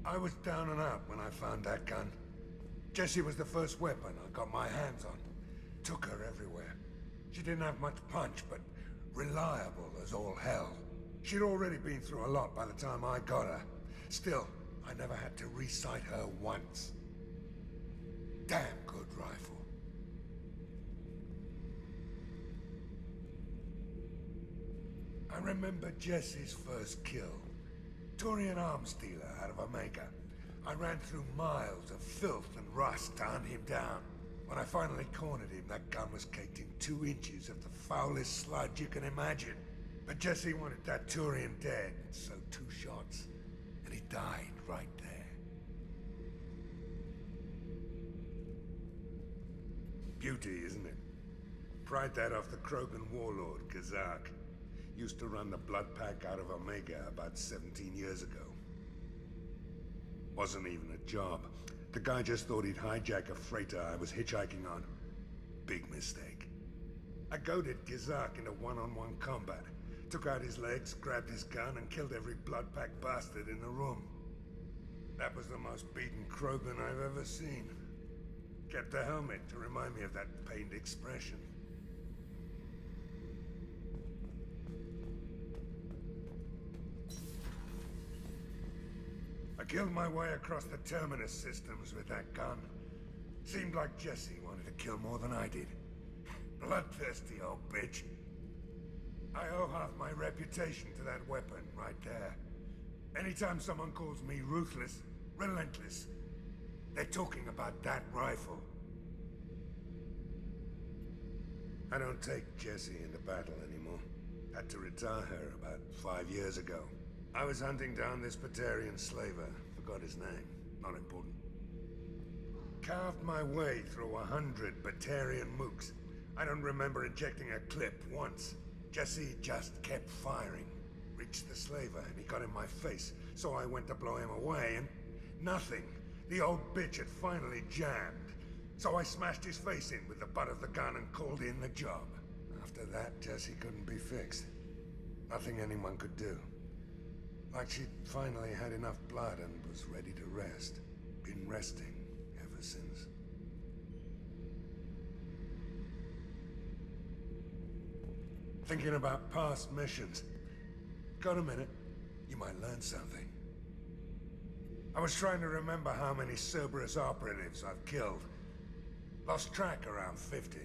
V: I was down and out when I found that gun. Jessie was the first weapon I got my hands on. Took her everywhere. She didn't have much punch, but reliable as all hell. She'd already been through a lot by the time I got her. Still, I never had to re-sight her once. Damn good rifle. I remember Jessie's first kill. Turian arms dealer out of Omega. I ran through miles of filth and rust to hunt him down. When I finally cornered him, that gun was caked in 2 inches of the foulest sludge you can imagine. But Jessie wanted that Turian dead, so 2 shots, and he died right there. Beauty, isn't it? Pried that off the Krogan warlord, Kazak. Used to run the blood pack out of Omega about 17 years ago. Wasn't even a job. The guy just thought he'd hijack a freighter I was hitchhiking on. Big mistake. I goaded Gizak into one-on-one combat. Took out his legs, grabbed his gun, and killed every blood pack bastard in the room. That was the most beaten Krogan I've ever seen. Kept a helmet to remind me of that pained expression. I killed my way across the Terminus systems with that gun. Seemed like Jessie wanted to kill more than I did. Bloodthirsty old bitch. I owe half my reputation to that weapon right there. Anytime someone calls me ruthless, relentless, they're talking about that rifle. I don't take Jessie into battle anymore. Had to retire her about 5 years ago. I was hunting down this Batarian slaver. Forgot his name. Not important. Carved my way through 100 Batarian mooks. I don't remember ejecting a clip once. Jessie just kept firing. Reached the slaver and he got in my face, so I went to blow him away and nothing. The old bitch had finally jammed. So I smashed his face in with the butt of the gun and called in the job. After that, Jessie couldn't be fixed. Nothing anyone could do. Like she'd finally had enough blood and was ready to rest. Been resting ever since. Thinking about past missions. Got a minute? You might learn something. I was trying to remember how many Cerberus operatives I've killed. Lost track around 50.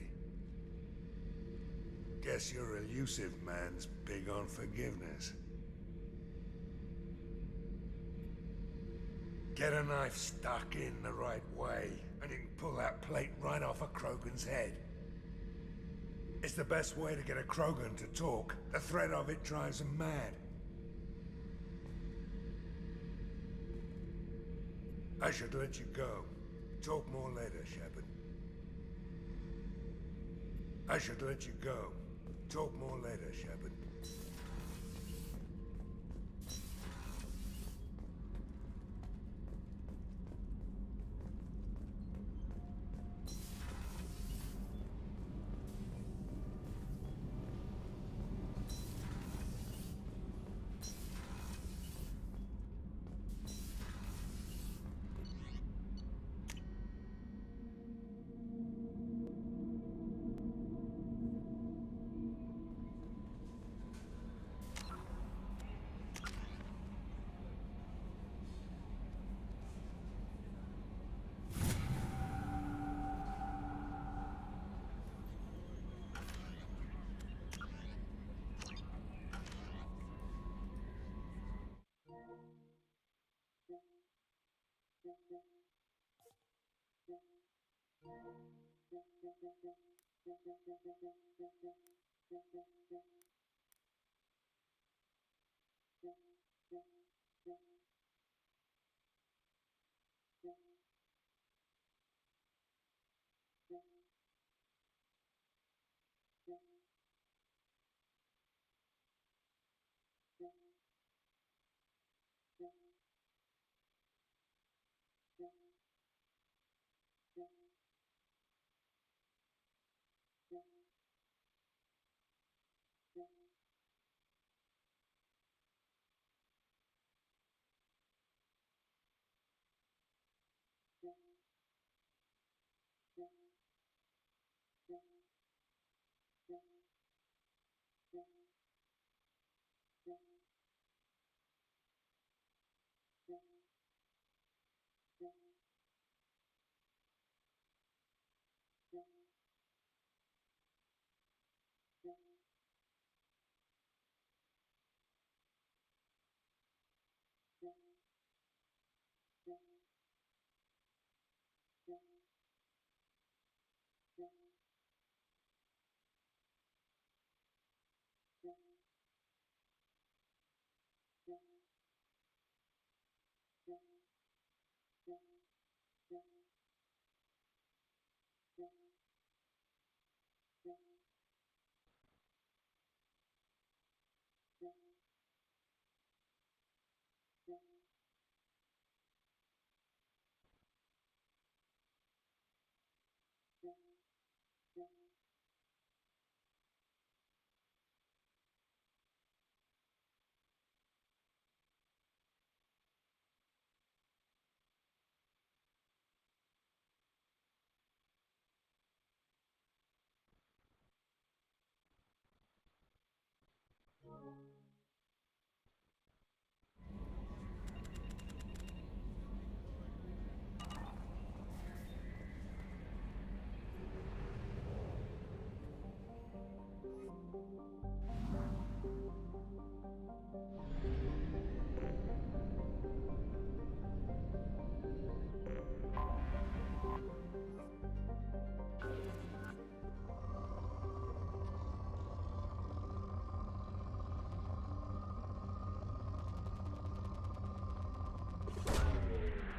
V: Guess your elusive man's big on forgiveness. Get a knife stuck in the right way, and you can pull that plate right off a Krogan's head. It's the best way to get a Krogan to talk. The threat of it drives them mad. I should let you go. Talk more later, Shepard. I should let you go. Talk more later, Shepard.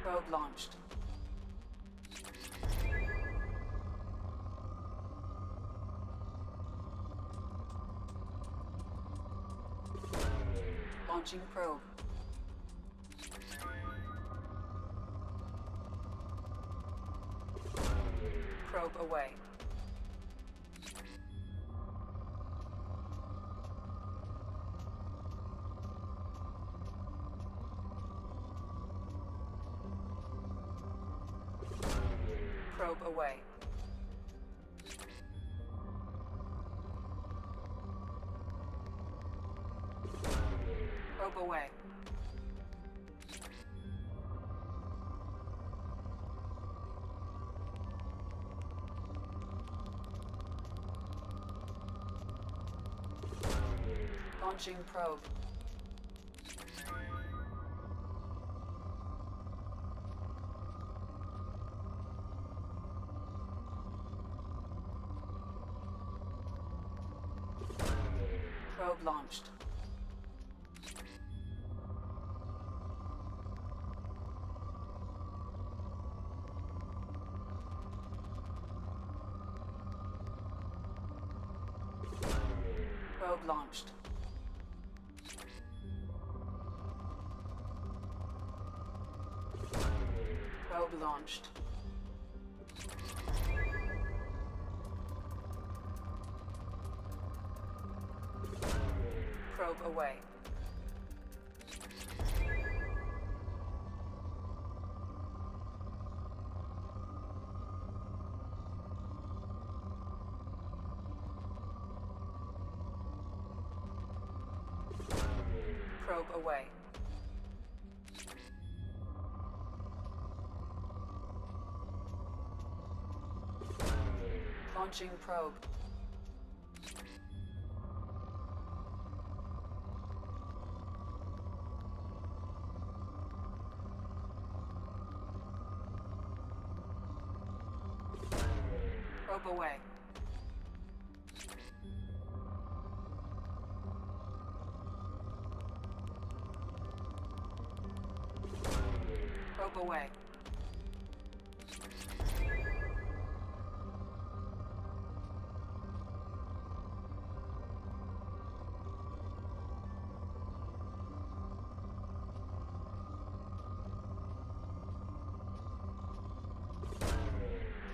B: Probe launched. Launching probe. Probe away. Probe away. Probe away. Launching probe. Probe launched. Probe launched. Probe launched. Probe away. Probe away. Launching probe. Probe away. Probe away.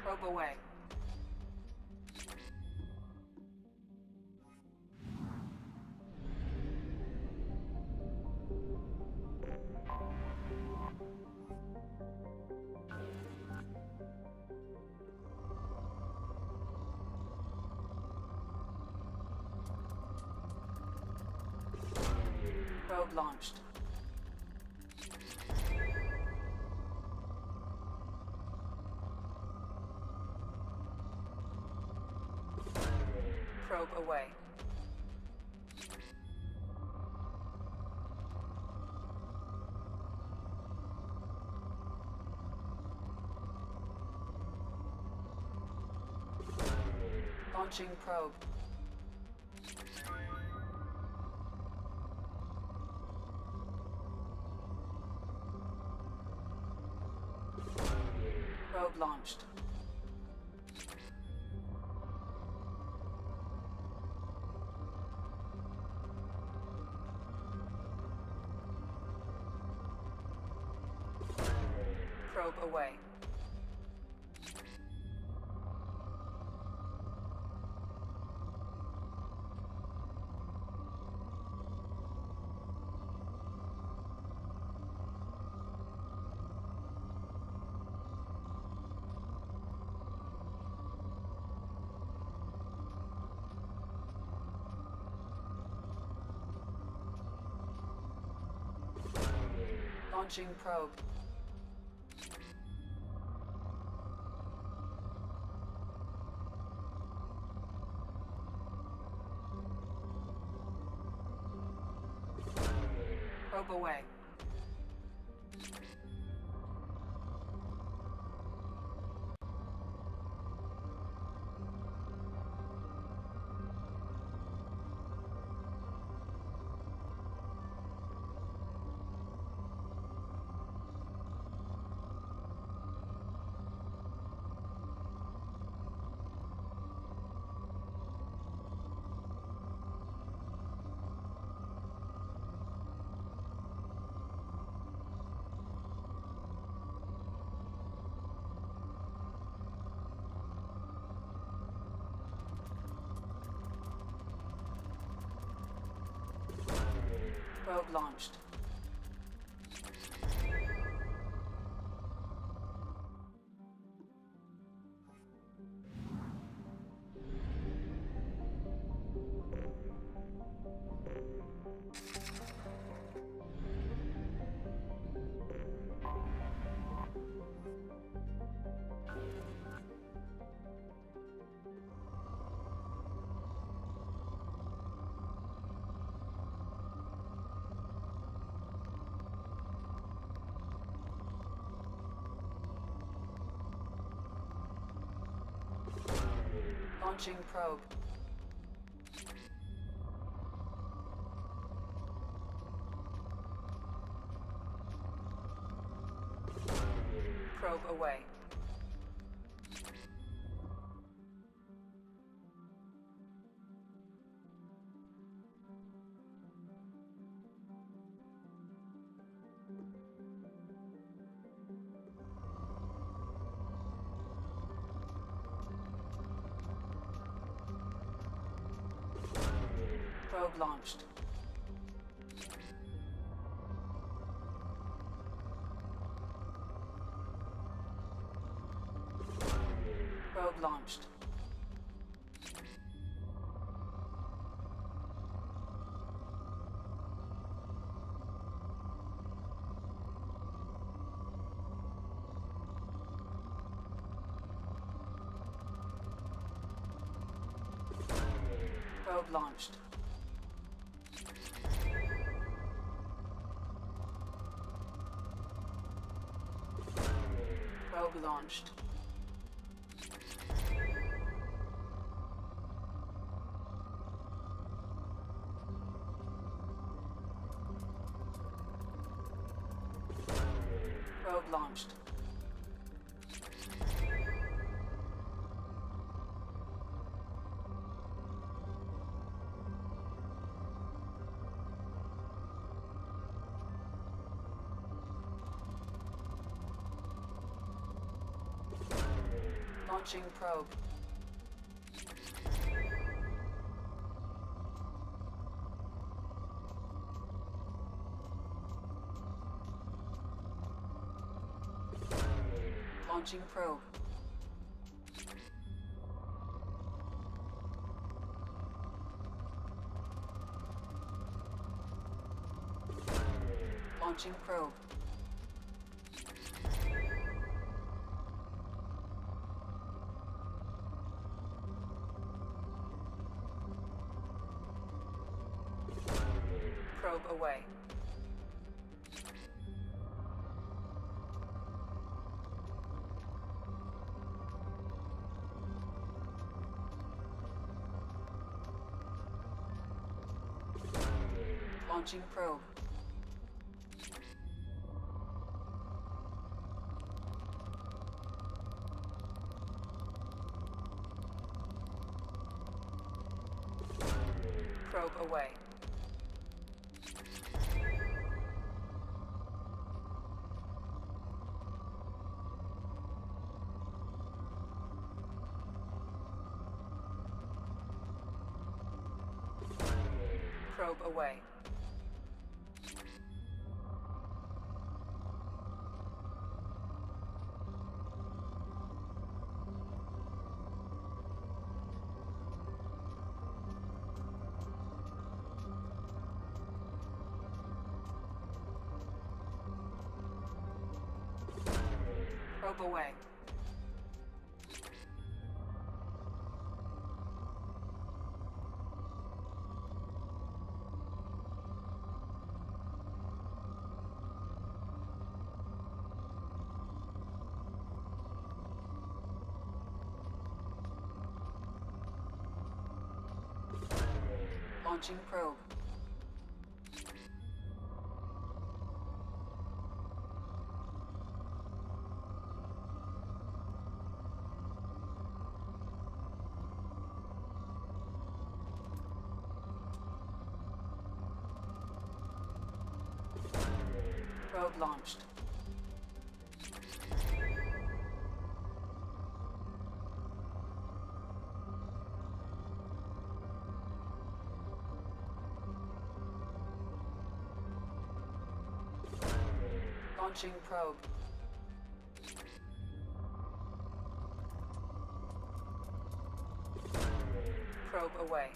B: Probe away. Probe launched. Probe away. Launching probe. Probe launched. Probe away. Launching probe. Probe away. Probe launched. Launching probe. Probe away. Probe launched. Probe launched. Probe launched. Probe launched. Probe launched. Launching probe. Launching probe. Launching probe. Probe away. Launching probe. Probe away. Probe away. Probe away. Launching probe. Probe launched. Launching probe. Probe away.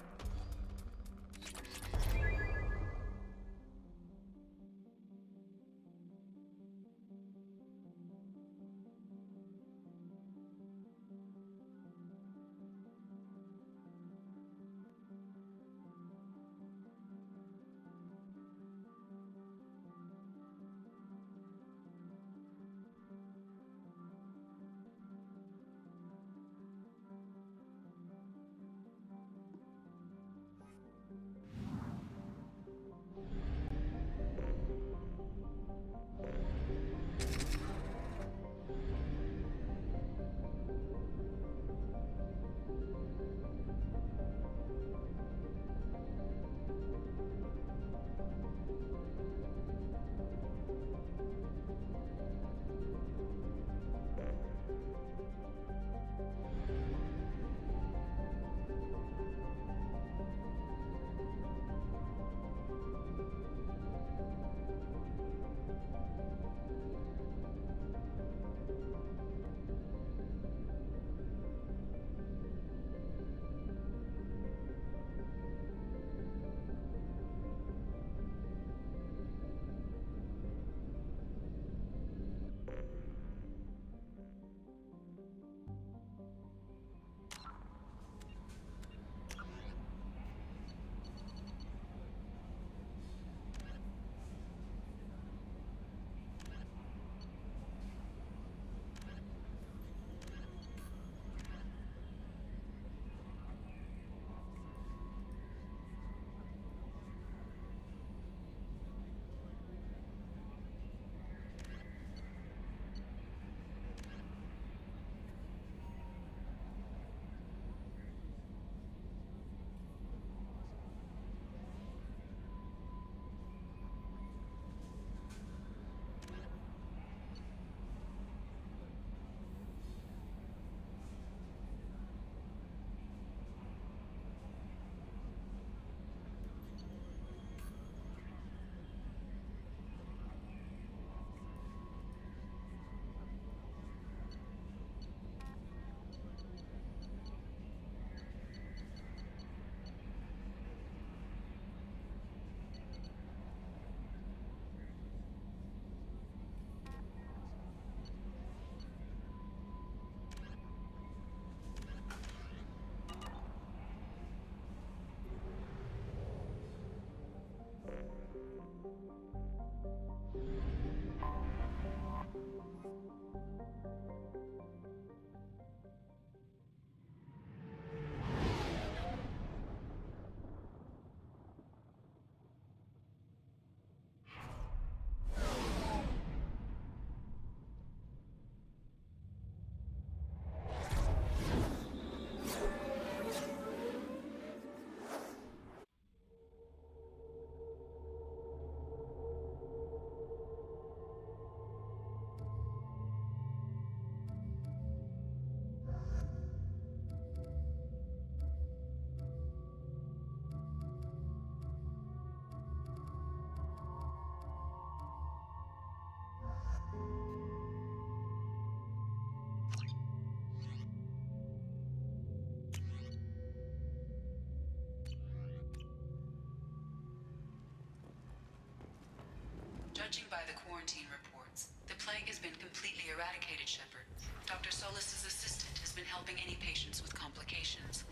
R: Judging by the quarantine reports, the plague has been completely eradicated, Shepard. Dr. Solis' assistant has been helping any patients with complications.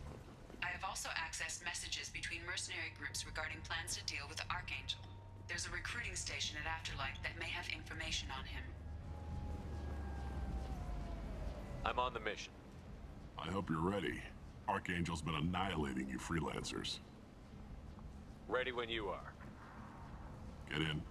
R: I have also accessed messages between mercenary groups regarding plans to deal with the Archangel. There's a recruiting station at Afterlight that may have information on him.
C: I'm on the mission.
U: I hope you're ready. Archangel's been annihilating you freelancers.
C: Ready when you are.
U: Get in.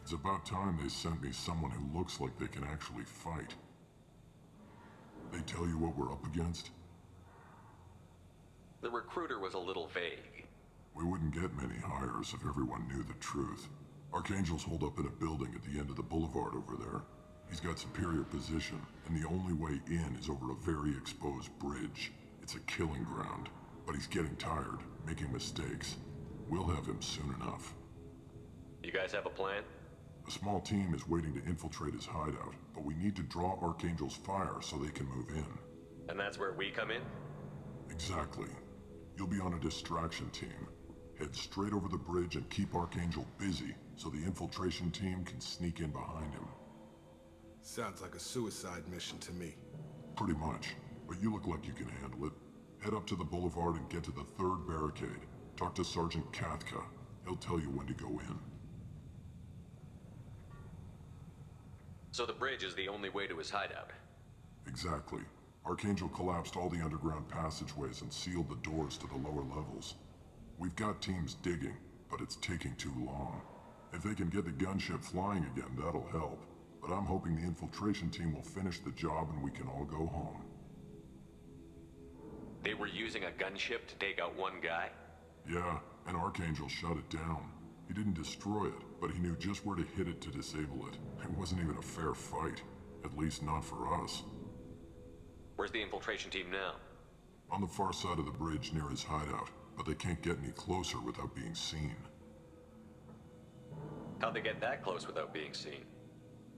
U: It's about time they sent me someone who looks like they can actually fight. They tell you what we're up against?
C: The recruiter was a little vague.
U: We wouldn't get many hires if everyone knew the truth. Archangel's holed up in a building at the end of the boulevard over there. He's got superior position, and the only way in is over a very exposed bridge. It's a killing ground, but he's getting tired, making mistakes. We'll have him soon enough.
C: You guys have a plan?
U: A small team is waiting to infiltrate his hideout, but we need to draw Archangel's fire so they can move in.
C: And that's where we come in?
U: Exactly. You'll be on a distraction team. Head straight over the bridge and keep Archangel busy so the infiltration team can sneak in behind him.
D: Sounds like a suicide mission to me.
U: Pretty much, but you look like you can handle it. Head up to the boulevard and get to the third barricade. Talk to Sergeant Kathka. He'll tell you when to go in.
C: So the bridge is the only way to his hideout?
U: Exactly. Archangel collapsed all the underground passageways and sealed the doors to the lower levels. We've got teams digging, but it's taking too long. If they can get the gunship flying again, that'll help. But I'm hoping the infiltration team will finish the job and we can all go home.
C: They were using a gunship to take out one guy?
U: Yeah, and Archangel shut it down. He didn't destroy it, but he knew just where to hit it to disable it. It wasn't even a fair fight. At least not for us.
C: Where's the infiltration team now?
U: On the far side of the bridge near his hideout, but they can't get any closer without being seen.
C: How'd they get that close without being seen?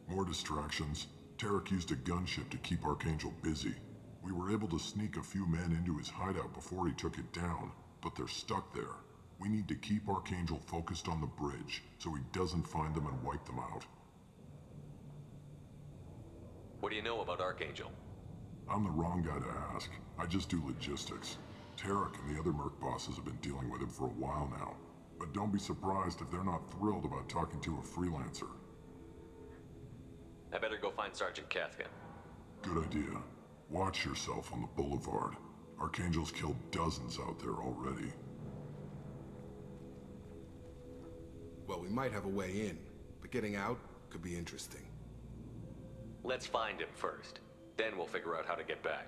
U: More distractions. Tarek used a gunship to keep Archangel busy. We were able to sneak a few men into his hideout before he took it down, but they're stuck there. We need to keep Archangel focused on the bridge, so he doesn't find them and wipe them out.
C: What do you know about Archangel?
U: I'm the wrong guy to ask. I just do logistics. Tarek and the other Merc bosses have been dealing with him for a while now. But don't be surprised if they're not thrilled about talking to a freelancer.
C: I better go find Sergeant Kathka.
U: Good idea. Watch yourself on the boulevard. Archangel's killed dozens out there already.
D: Well, we might have a way in. Getting out could be interesting.
C: Let's find him first. Then we'll figure out how to get back.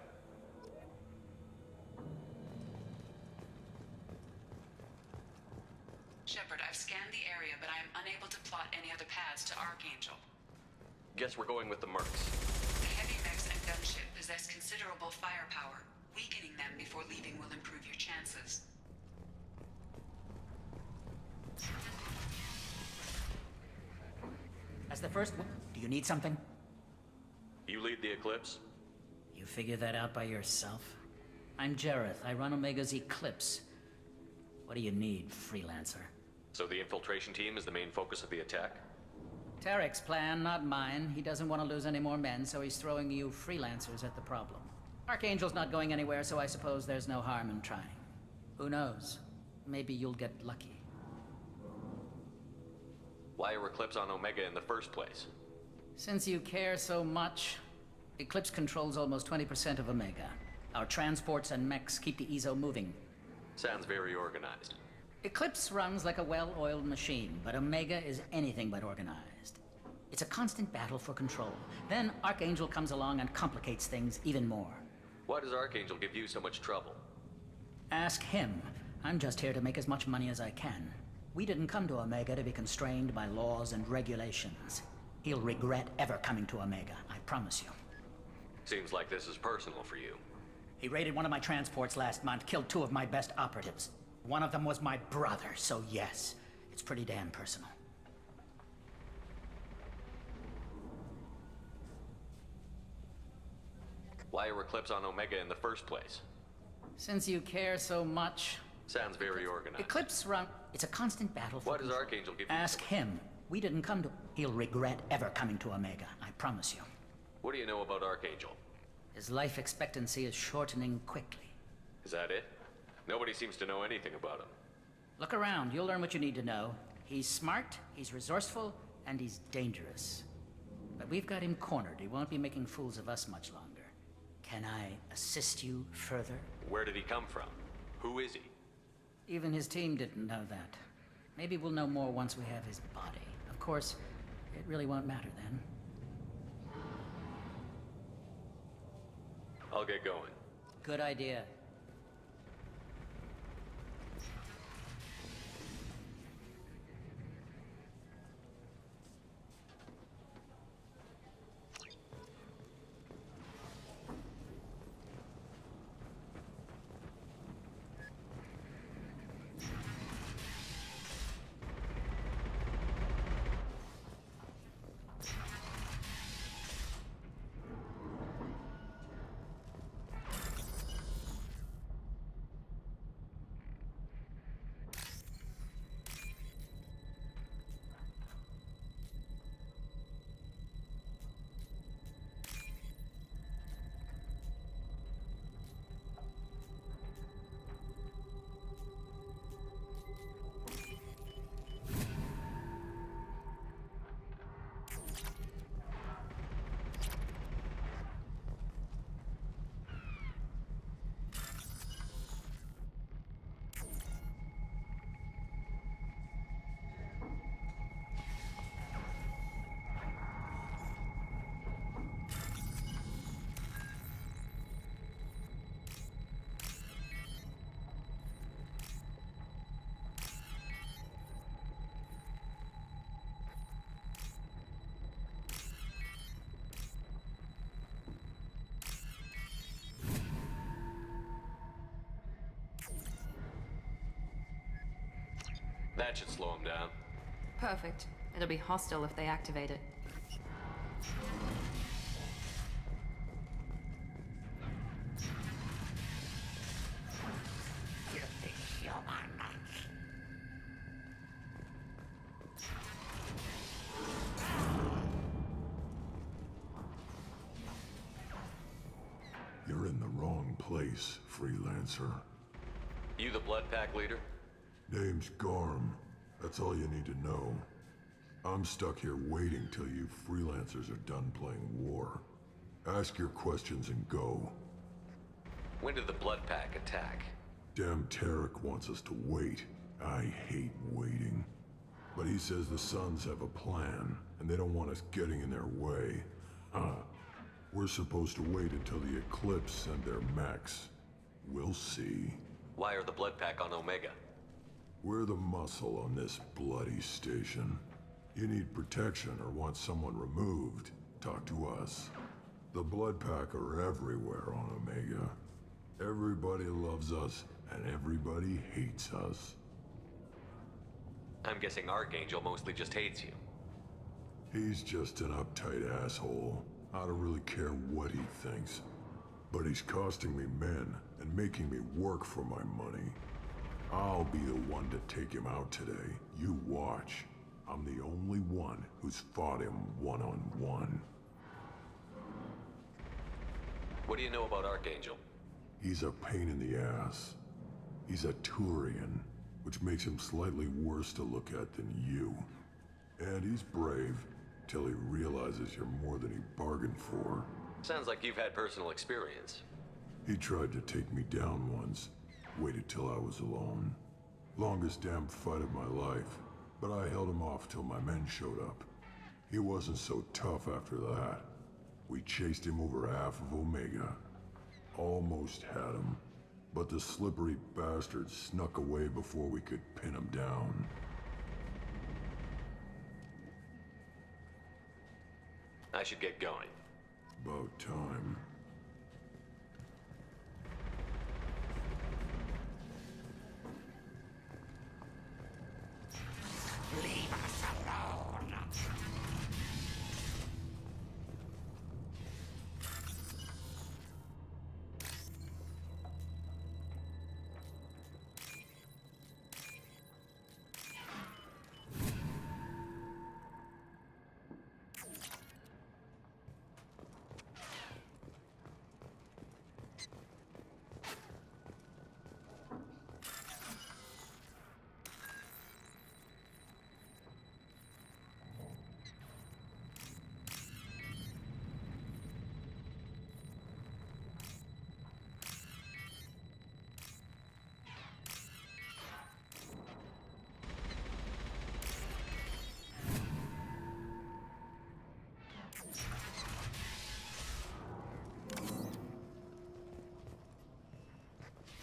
R: Shepard, I've scanned the area, but I am unable to plot any other paths to Archangel.
C: Guess we're going with the Mercs.
R: The heavy mechs and gunship possess considerable firepower. Weakening them before leaving will improve your chances.
G: As the first one, do you need something?
C: You lead the Eclipse?
G: You figure that out by yourself? I'm Jareth. I run Omega's Eclipse. What do you need, freelancer?
C: So the infiltration team is the main focus of the attack?
G: Tarek's plan, not mine. He doesn't want to lose any more men, so he's throwing you freelancers at the problem. Archangel's not going anywhere, so I suppose there's no harm in trying. Who knows? Maybe you'll get lucky.
C: Why are Eclipse on Omega in the first place?
G: Since you care so much, Eclipse controls almost 20% of Omega. Our transports and mechs keep the EZO moving.
C: Sounds very organized.
G: Eclipse runs like a well-oiled machine, but Omega is anything but organized. It's a constant battle for control. Then Archangel comes along and complicates things even more.
C: Why does Archangel give you so much trouble?
G: Ask him. I'm just here to make as much money as I can. We didn't come to Omega to be constrained by laws and regulations. He'll regret ever coming to Omega, I promise you.
C: Seems like this is personal for you.
G: He raided one of my transports last month, killed 2 of my best operatives. One of them was my brother, so yes, it's pretty damn personal.
C: Why are Eclipse on Omega in the first place?
G: Since you care so much...
C: Sounds very organized.
G: Eclipse run... It's a constant battle for
C: Why does
G: control.
C: Archangel give you...
G: Ask him. We didn't come to... He'll regret ever coming to Omega, I promise you.
C: What do you know about Archangel?
G: His life expectancy is shortening quickly.
C: Is that it? Nobody seems to know anything about him.
G: Look around, you'll learn what you need to know. He's smart, he's resourceful, and he's dangerous. But we've got him cornered. He won't be making fools of us much longer. Can I assist you further?
C: Where did he come from? Who is he?
G: Even his team didn't know that. Maybe we'll know more once we have his body. Of course, it really won't matter then.
C: I'll get going.
G: Good idea.
C: That should slow him down.
Q: Perfect. It'll be hostile if they activate it.
U: You're in the wrong place, freelancer.
C: You the Blood Pack leader?
U: Name's Garm. That's all you need to know. I'm stuck here waiting till you freelancers are done playing war. Ask your questions and go.
C: When did the Blood Pack attack?
U: Damn Tarek wants us to wait. I hate waiting. But he says the Sons have a plan, and they don't want us getting in their way. We're supposed to wait until the Eclipse send their mechs. We'll see.
C: Why are the Blood Pack on Omega?
U: We're the muscle on this bloody station. You need protection or want someone removed, talk to us. The Blood Pack are everywhere on Omega. Everybody loves us, and everybody hates us.
C: I'm guessing Archangel mostly just hates you.
U: He's just an uptight asshole. I don't really care what he thinks. But he's costing me men and making me work for my money. I'll be the one to take him out today. You watch. I'm the only one who's fought him one-on-one.
C: What do you know about Archangel?
U: He's a pain in the ass. He's a Turian, which makes him slightly worse to look at than you. And he's brave, till he realizes you're more than he bargained for.
C: Sounds like you've had personal experience.
U: He tried to take me down once, waited till I was alone. Longest damn fight of my life, but I held him off till my men showed up. He wasn't so tough after that. We chased him over half of Omega. Almost had him, but the slippery bastard snuck away before we could pin him down.
C: I should get going.
U: About time.
L: Leave us alone.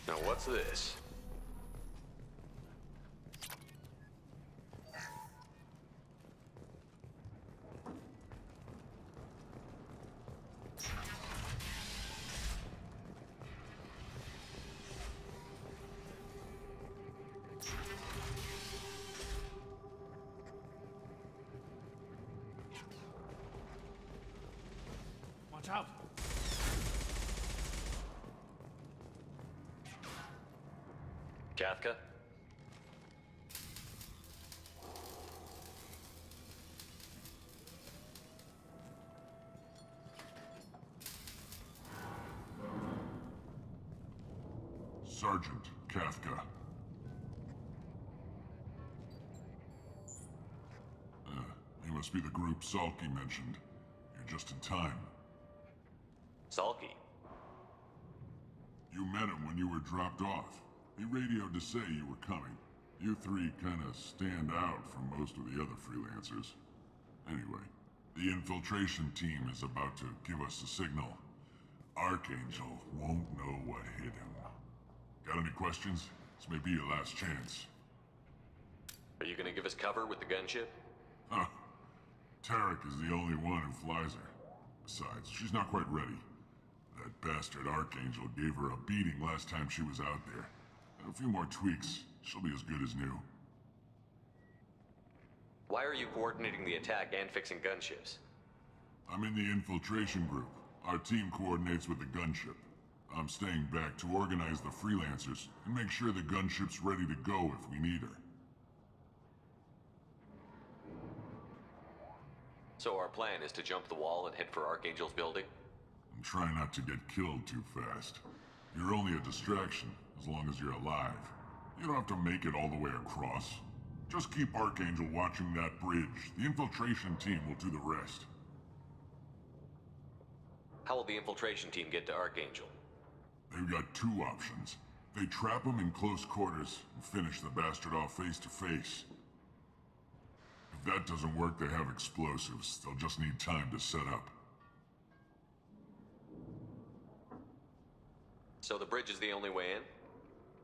C: Now what's this?
F: Watch out!
C: Kafka?
U: Sergeant Kafka. You must be the group Salky mentioned. You're just in time.
C: Salky?
U: You met him when you were dropped off. He radioed to say you were coming. You three kind of stand out from most of the other freelancers. Anyway, the infiltration team is about to give us a signal. Archangel won't know what hit him. Got any questions? This may be your last chance.
C: Are you gonna give us cover with the gunship?
U: Huh. Tarek is the only one who flies her. Besides, she's not quite ready. That bastard Archangel gave her a beating last time she was out there. A few more tweaks, she'll be as good as new.
C: Why are you coordinating the attack and fixing gunships?
U: I'm in the infiltration group. Our team coordinates with the gunship. I'm staying back to organize the freelancers and make sure the gunship's ready to go if we need her.
C: So our plan is to jump the wall and head for Archangel's building?
U: And try not to get killed too fast. You're only a distraction, as long as you're alive. You don't have to make it all the way across. Just keep Archangel watching that bridge. The infiltration team will do the rest.
C: How will the infiltration team get to Archangel?
U: They've got two options. They trap him in close quarters and finish the bastard off face to face. If that doesn't work, they have explosives. They'll just need time to set up.
C: So the bridge is the only way in?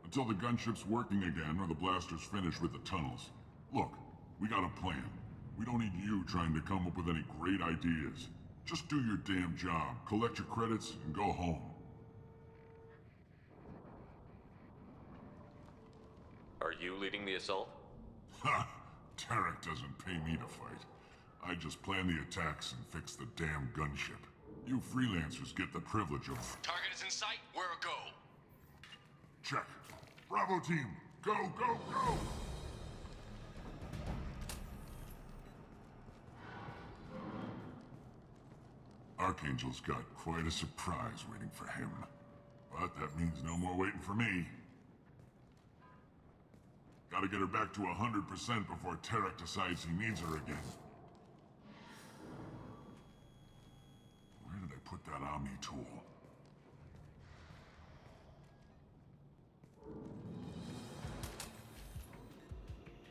U: Until the gunship's working again or the blasters finish with the tunnels. Look, we got a plan. We don't need you trying to come up with any great ideas. Just do your damn job, collect your credits, and go home.
C: Are you leading the assault?
U: Ha! Tarek doesn't pay me to fight. I just plan the attacks and fix the damn gunship. You freelancers get the privilege of...
S: Target is in sight. We're a go.
U: Check. Bravo team, go, go, go! Archangel's got quite a surprise waiting for him. But that means no more waiting for me. Gotta get her back to 100% before Tarek decides he needs her again. Where did I put that Omni tool?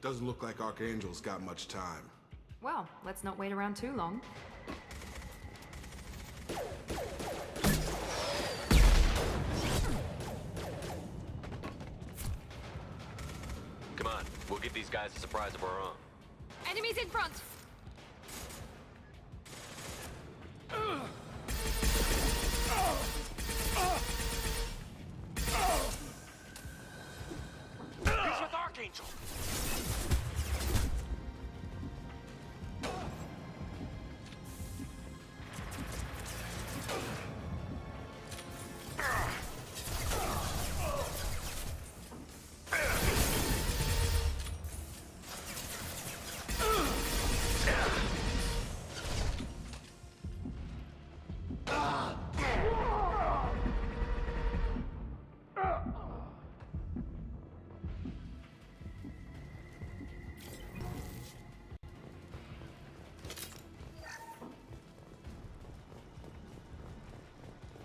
D: Doesn't look like Archangel's got much time.
Q: Well, let's not wait around too long.
C: Come on, we'll give these guys a surprise of our own.
K: Enemies in front!
S: He's with Archangel!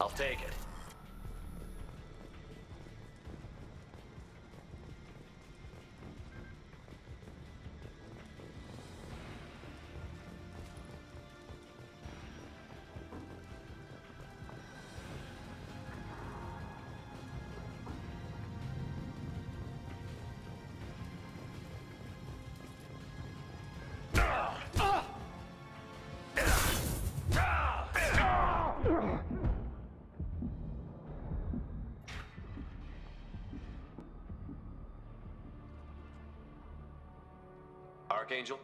C: I'll take it. Archangel?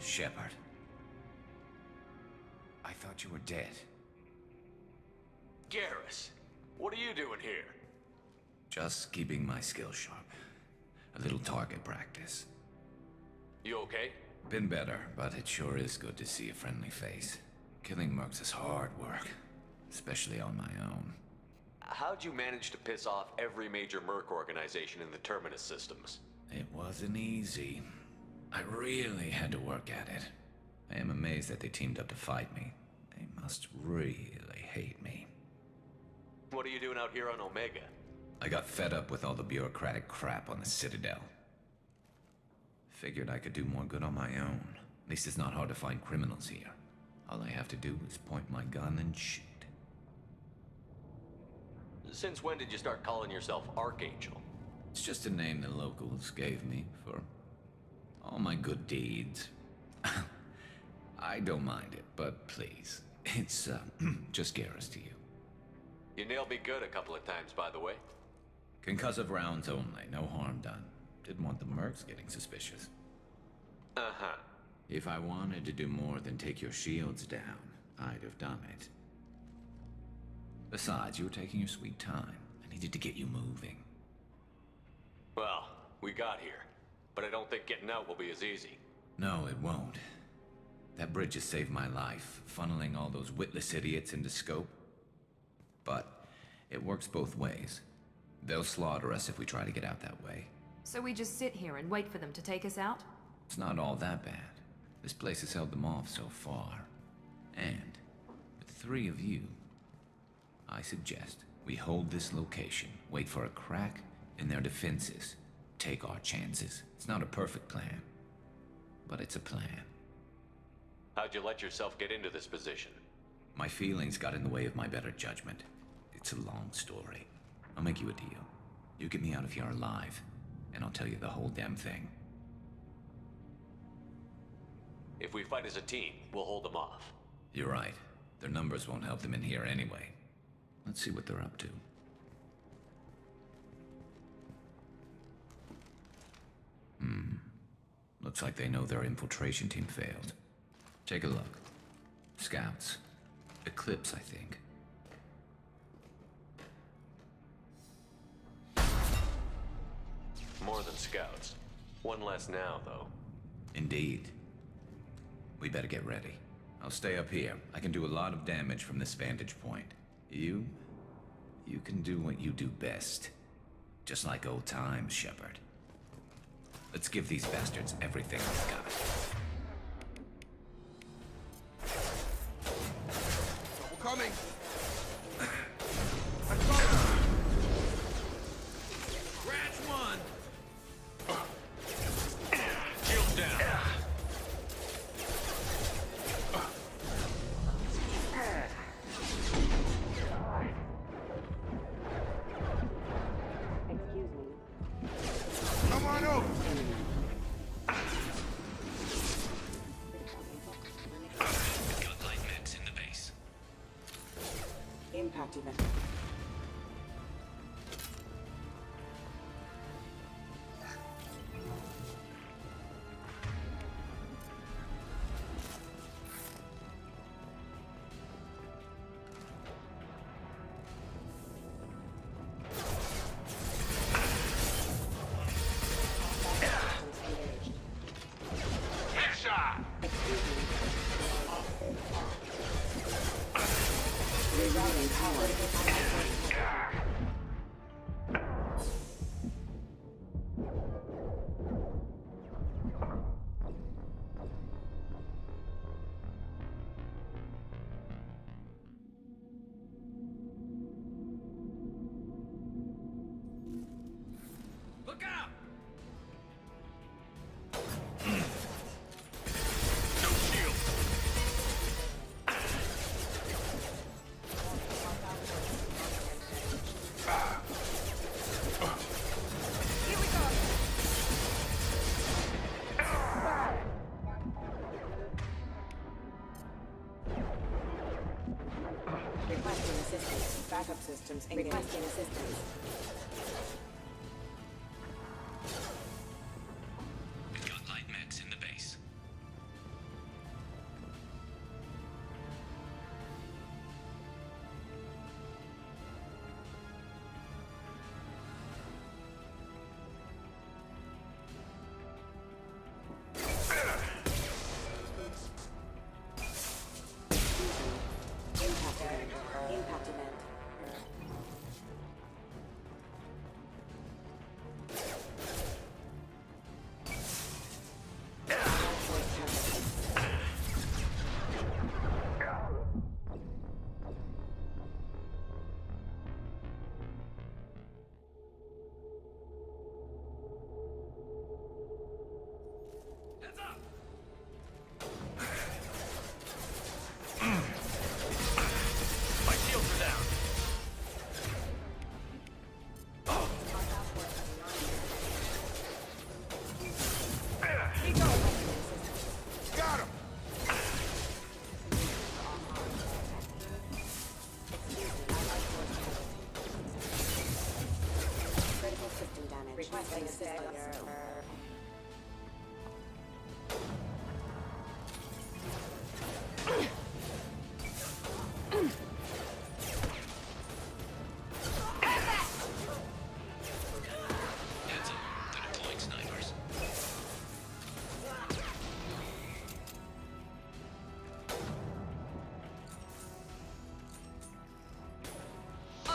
T: Shepard. I thought you were dead.
C: Garrus, what are you doing here?
T: Just keeping my skills sharp. A little target practice.
C: You okay?
T: Been better, but it sure is good to see a friendly face. Killing mercs is hard work, especially on my own.
C: How'd you manage to piss off every major merc organization in the Terminus systems?
T: It wasn't easy. I really had to work at it. I am amazed that they teamed up to fight me. They must really hate me.
C: What are you doing out here on Omega?
T: I got fed up with all the bureaucratic crap on the Citadel. Figured I could do more good on my own. At least it's not hard to find criminals here. All I have to do is point my gun and shoot.
C: Since when did you start calling yourself Archangel?
T: It's just a name the locals gave me for all my good deeds. I don't mind it, but please, it's just Garrus to you.
C: You nailed me good a couple of times, by the way.
T: Concussive rounds only, no harm done. Didn't want the mercs getting suspicious.
C: Uh-huh.
T: If I wanted to do more than take your shields down, I'd have done it. Besides, you were taking your sweet time. I needed to get you moving.
C: Well, we got here, but I don't think getting out will be as easy.
T: No, it won't. That bridge has saved my life, funneling all those witless idiots into scope. But it works both ways. They'll slaughter us if we try to get out that way.
Q: So we just sit here and wait for them to take us out?
T: It's not all that bad. This place has held them off so far. And with 3 of you, I suggest we hold this location, wait for a crack in their defenses, take our chances. It's not a perfect plan, but it's a plan.
C: How'd you let yourself get into this position?
T: My feelings got in the way of my better judgment. It's a long story. I'll make you a deal. You get me out of here alive, and I'll tell you the whole damn thing.
C: If we fight as a team, we'll hold them off.
T: You're right. Their numbers won't help them in here anyway. Let's see what they're up to. Looks like they know their infiltration team failed. Take a look. Scouts. Eclipse, I think.
C: More than scouts. One less now, though.
T: Indeed. We better get ready. I'll stay up here. I can do a lot of damage from this vantage point. You can do what you do best. Just like old times, Shepard. Let's give these bastards everything we've got.
S: Trouble coming. Scratch one. Shield down. Come on over.
T: Got light meds in the base.
A: Impact event.
S: Headshot.
A: Rerouting power.
S: Look out. No shield.
A: Requesting assistance. Backup systems engaged. Requesting assistance.
T: Got light meds in the base.
A: Impact event. Impact event.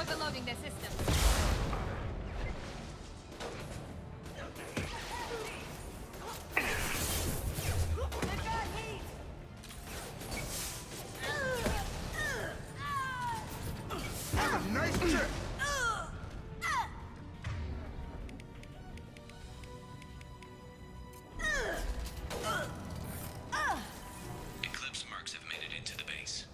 K: overloading their systems.
D: Have a nice trip!
T: Eclipse marks have made it into the base.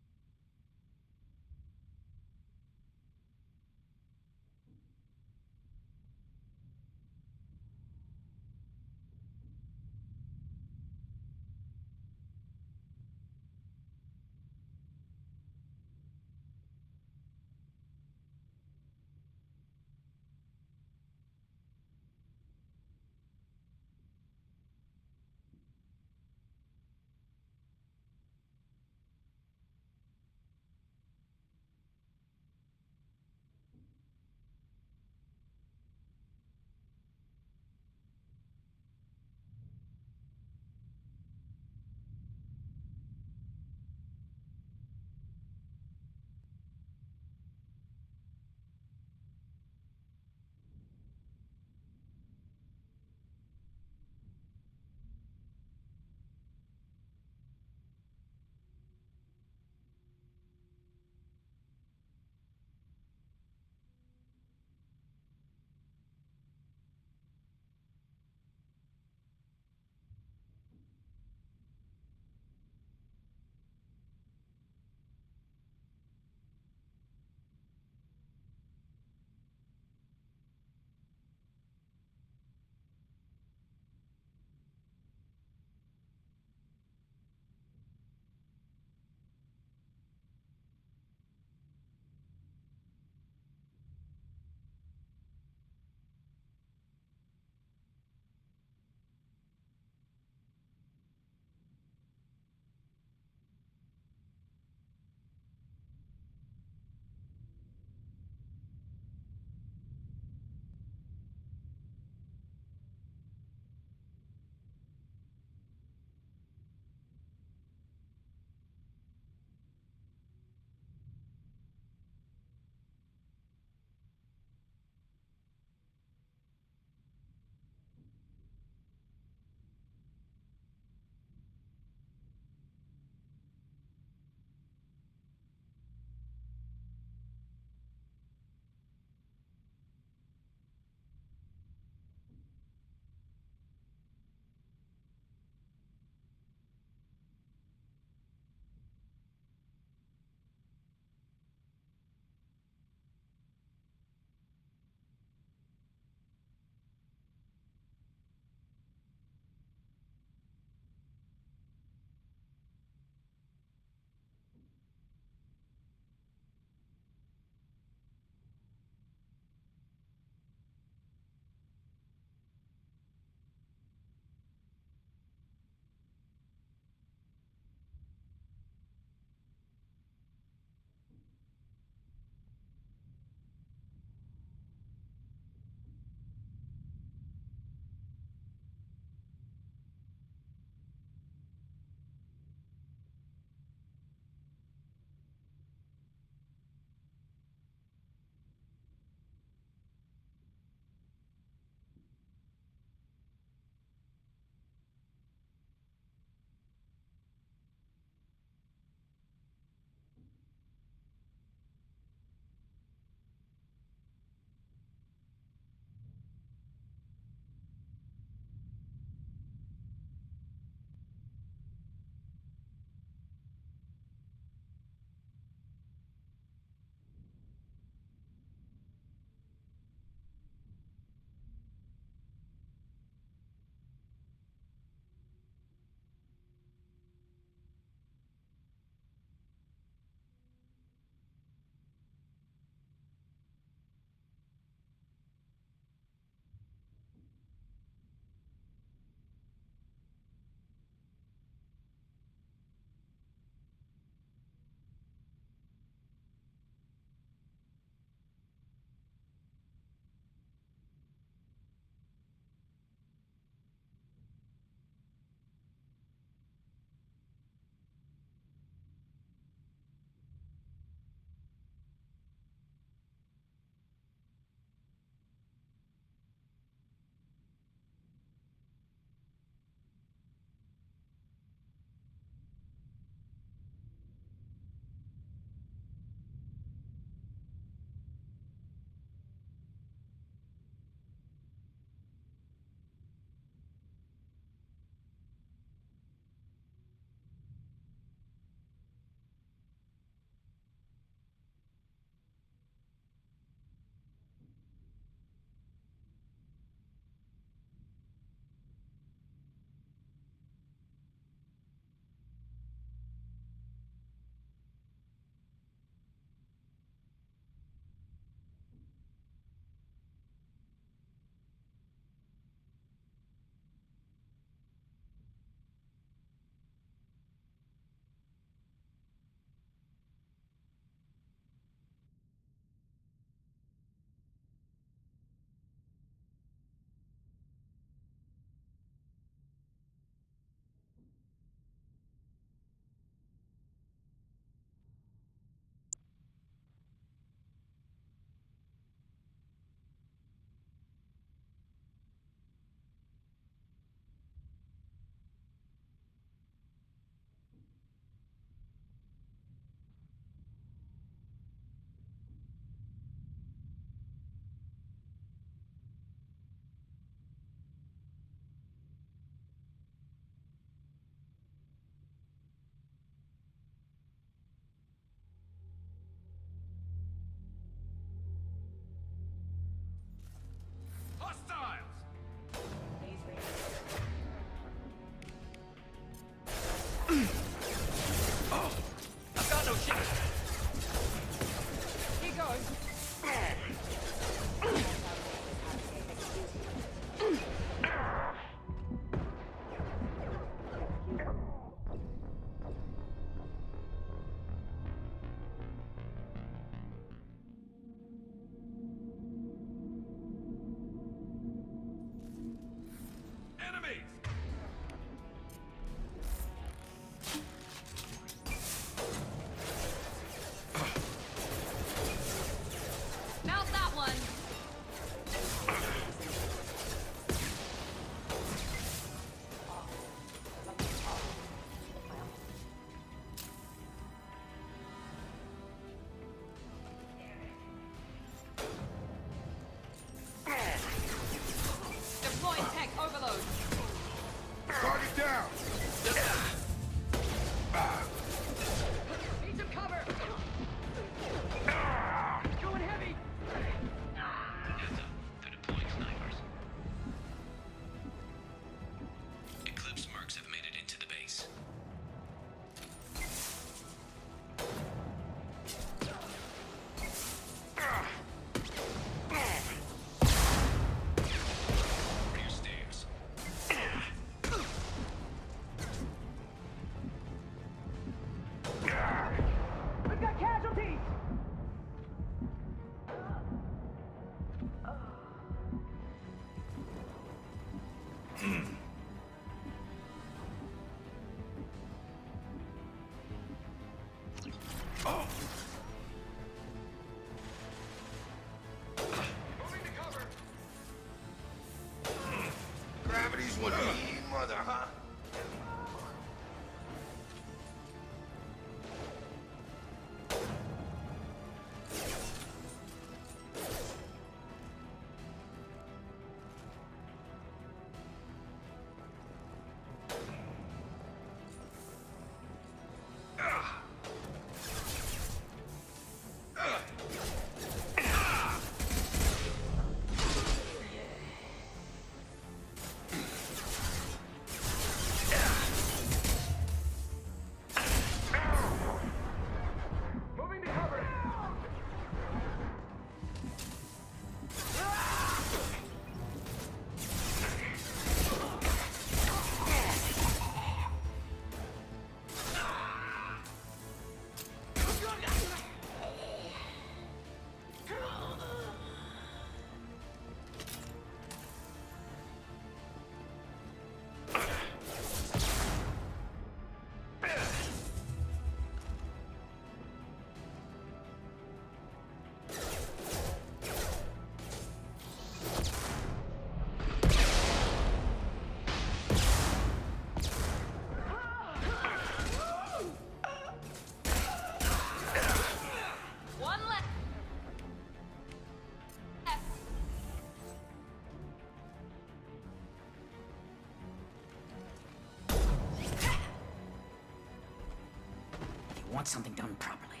G: want something done properly.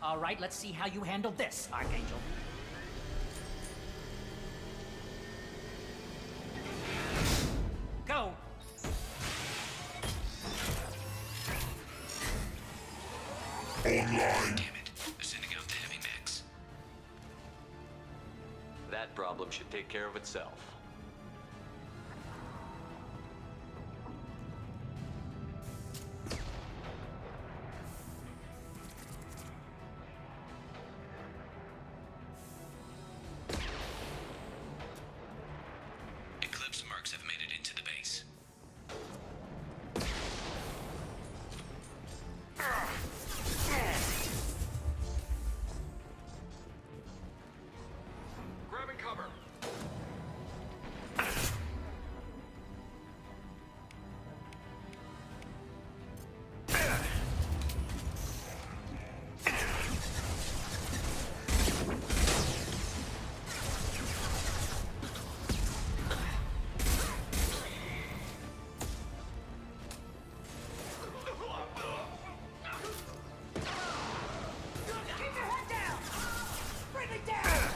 G: All right, let's see how you handle this, Archangel. Go!
S: Online.
T: Damn it. They're sending out the heavy mechs.
C: That problem should take care of itself.
T: Eclipse mercs have made it into the base.
S: Grabbing cover.
L: Keep your head down! Bring it down!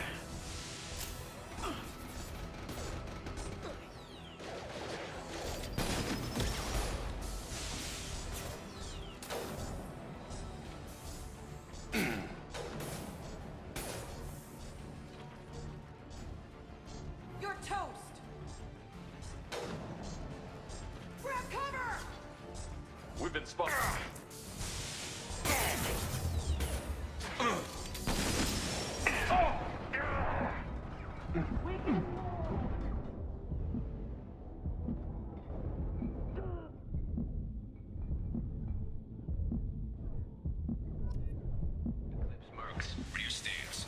L: You're toast! Grab cover!
C: We've been spotted.
T: Eclipse mercs, rear stairs.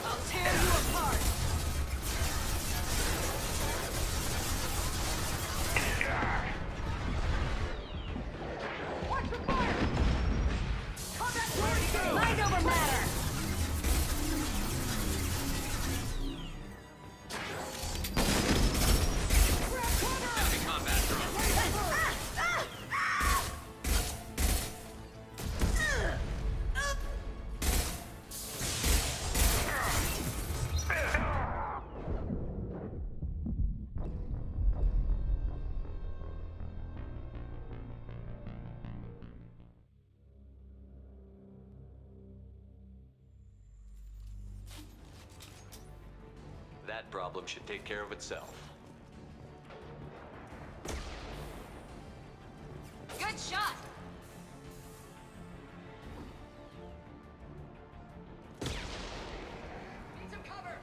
L: I'll tear you apart! Watch the fire! Combat target! Mind over matter! Grab cover!
T: Enemy combat drone.
C: That problem should take care of itself.
K: Good shot!
L: Need some cover!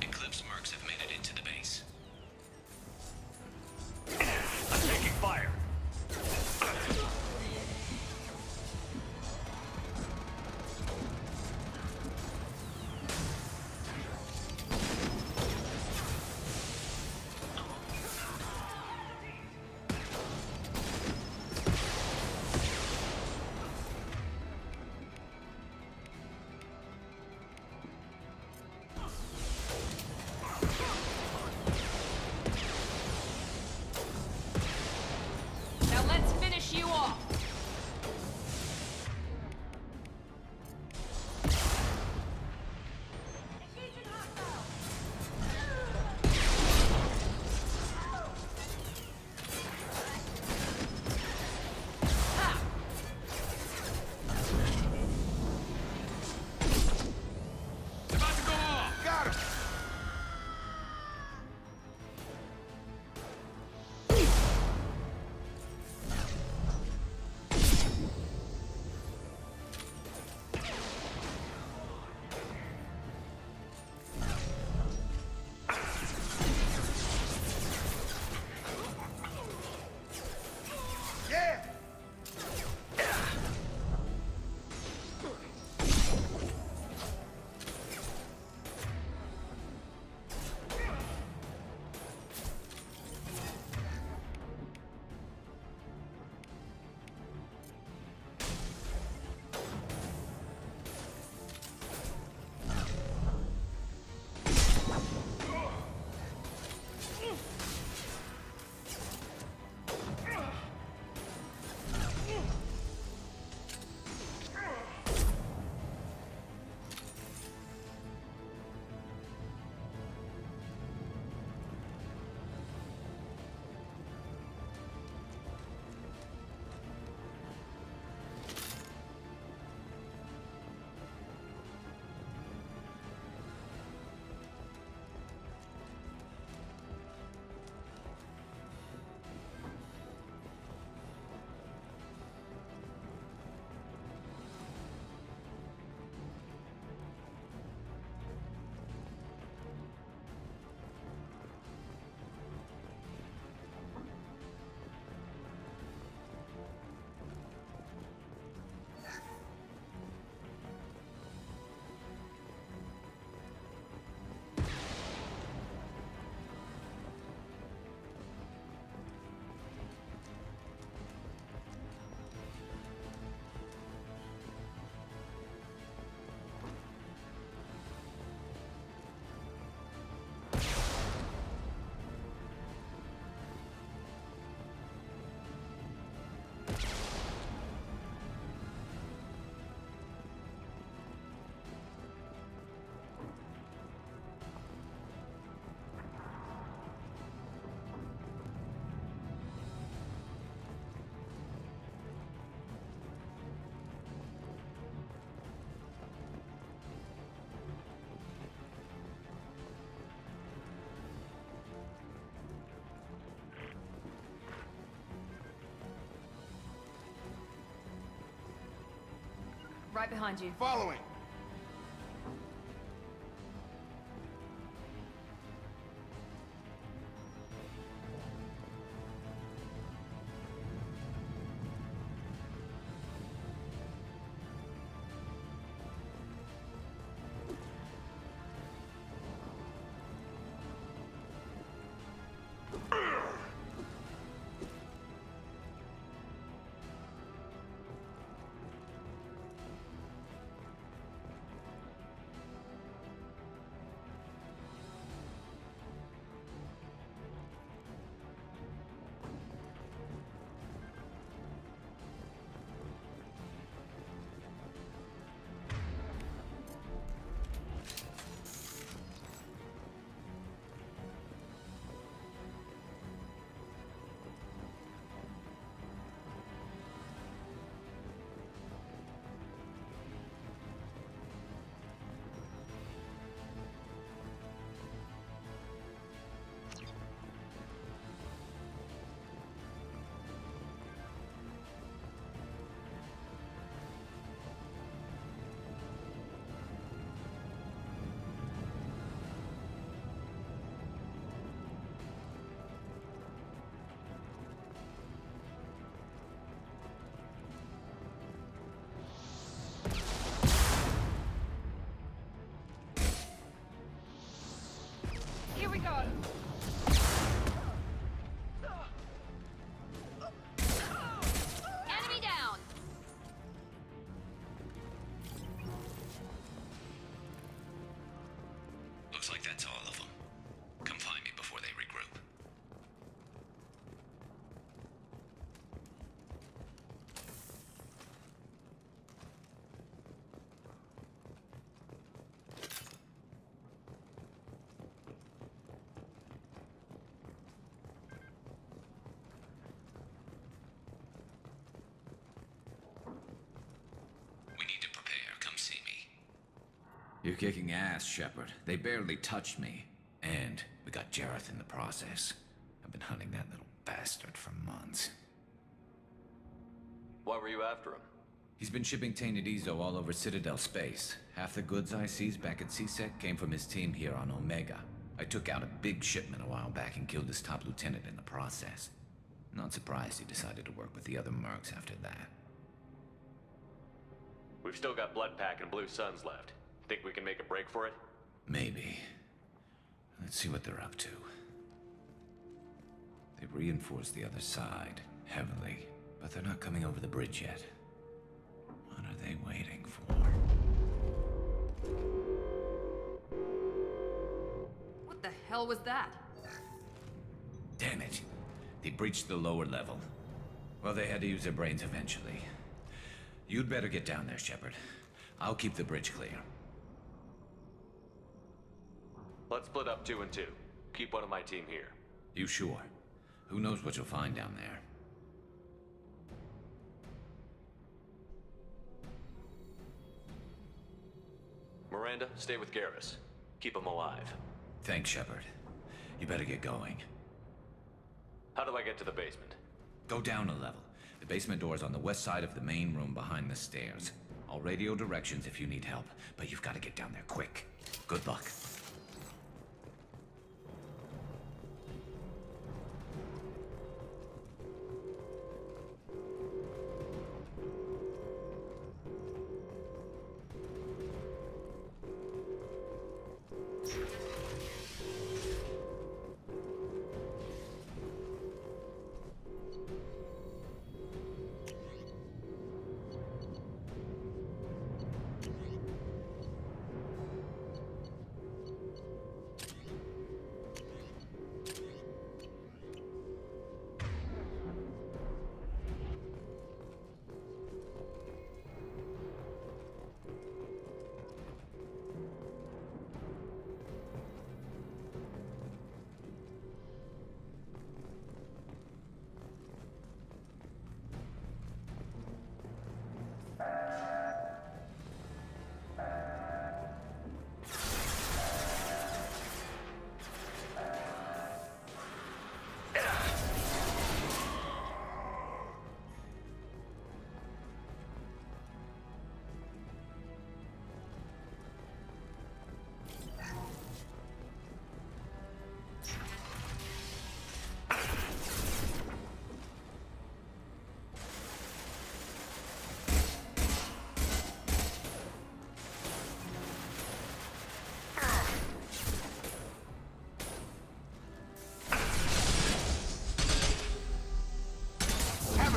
T: Eclipse mercs have made it into the base.
S: I'm taking fire.
Q: right behind you.
I: Following.
Q: Here we go. Enemy down.
T: Looks like that's all of them. Come find me before they regroup. We need to prepare. Come see me. You're kicking ass, Shepard. They barely touched me. And we got Jareth in the process. I've been hunting that little bastard for months.
C: Why were you after him?
T: He's been shipping tainted Ezo all over Citadel space. Half the goods I seized back at CSEC came from his team here on Omega. I took out a big shipment a while back and killed his top lieutenant in the process. Not surprised he decided to work with the other mercs after that.
C: We've still got Bloodpack and Blue Suns left. Think we can make a break for it?
T: Maybe. Let's see what they're up to. They've reinforced the other side, heavily, but they're not coming over the bridge yet. What are they waiting for?
Q: What the hell was that?
T: Damn it. They breached the lower level. Well, they had to use their brains eventually. You'd better get down there, Shepard. I'll keep the bridge clear.
C: Let's split up 2 and 2. Keep one of my team here.
T: You sure? Who knows what you'll find down there?
C: Miranda, stay with Garrus. Keep him alive.
T: Thanks, Shepard. You better get going.
C: How do I get to the basement?
T: Go down a level. The basement door's on the west side of the main room behind the stairs. I'll radio directions if you need help, but you've got to get down there quick. Good luck.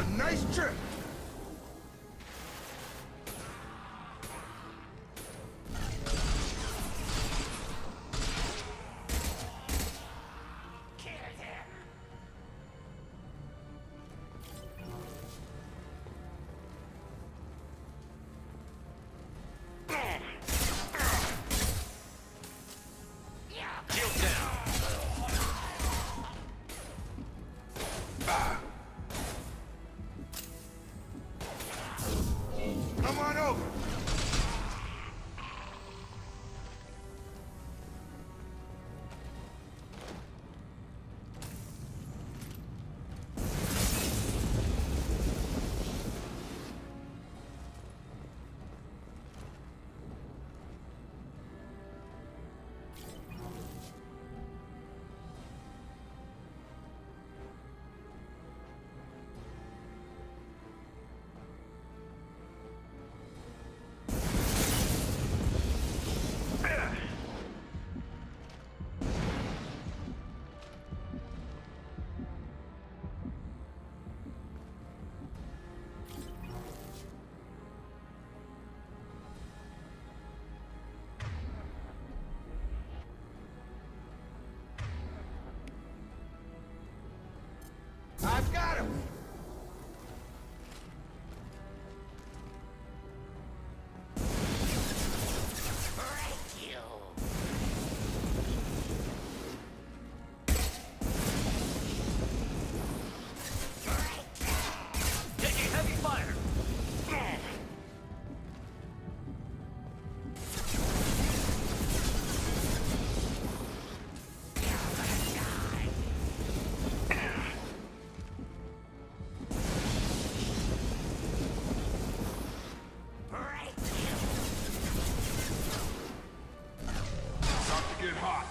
D: a nice trip! Come on over! I've got him!
F: Taking heavy fire.
S: About to get hot.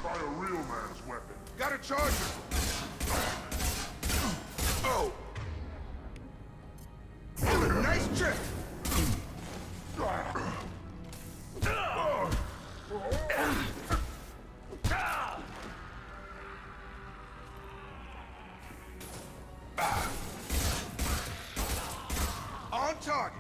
S: By a real man's weapon.
D: Got a charger! Oh! Have a nice trip! On target!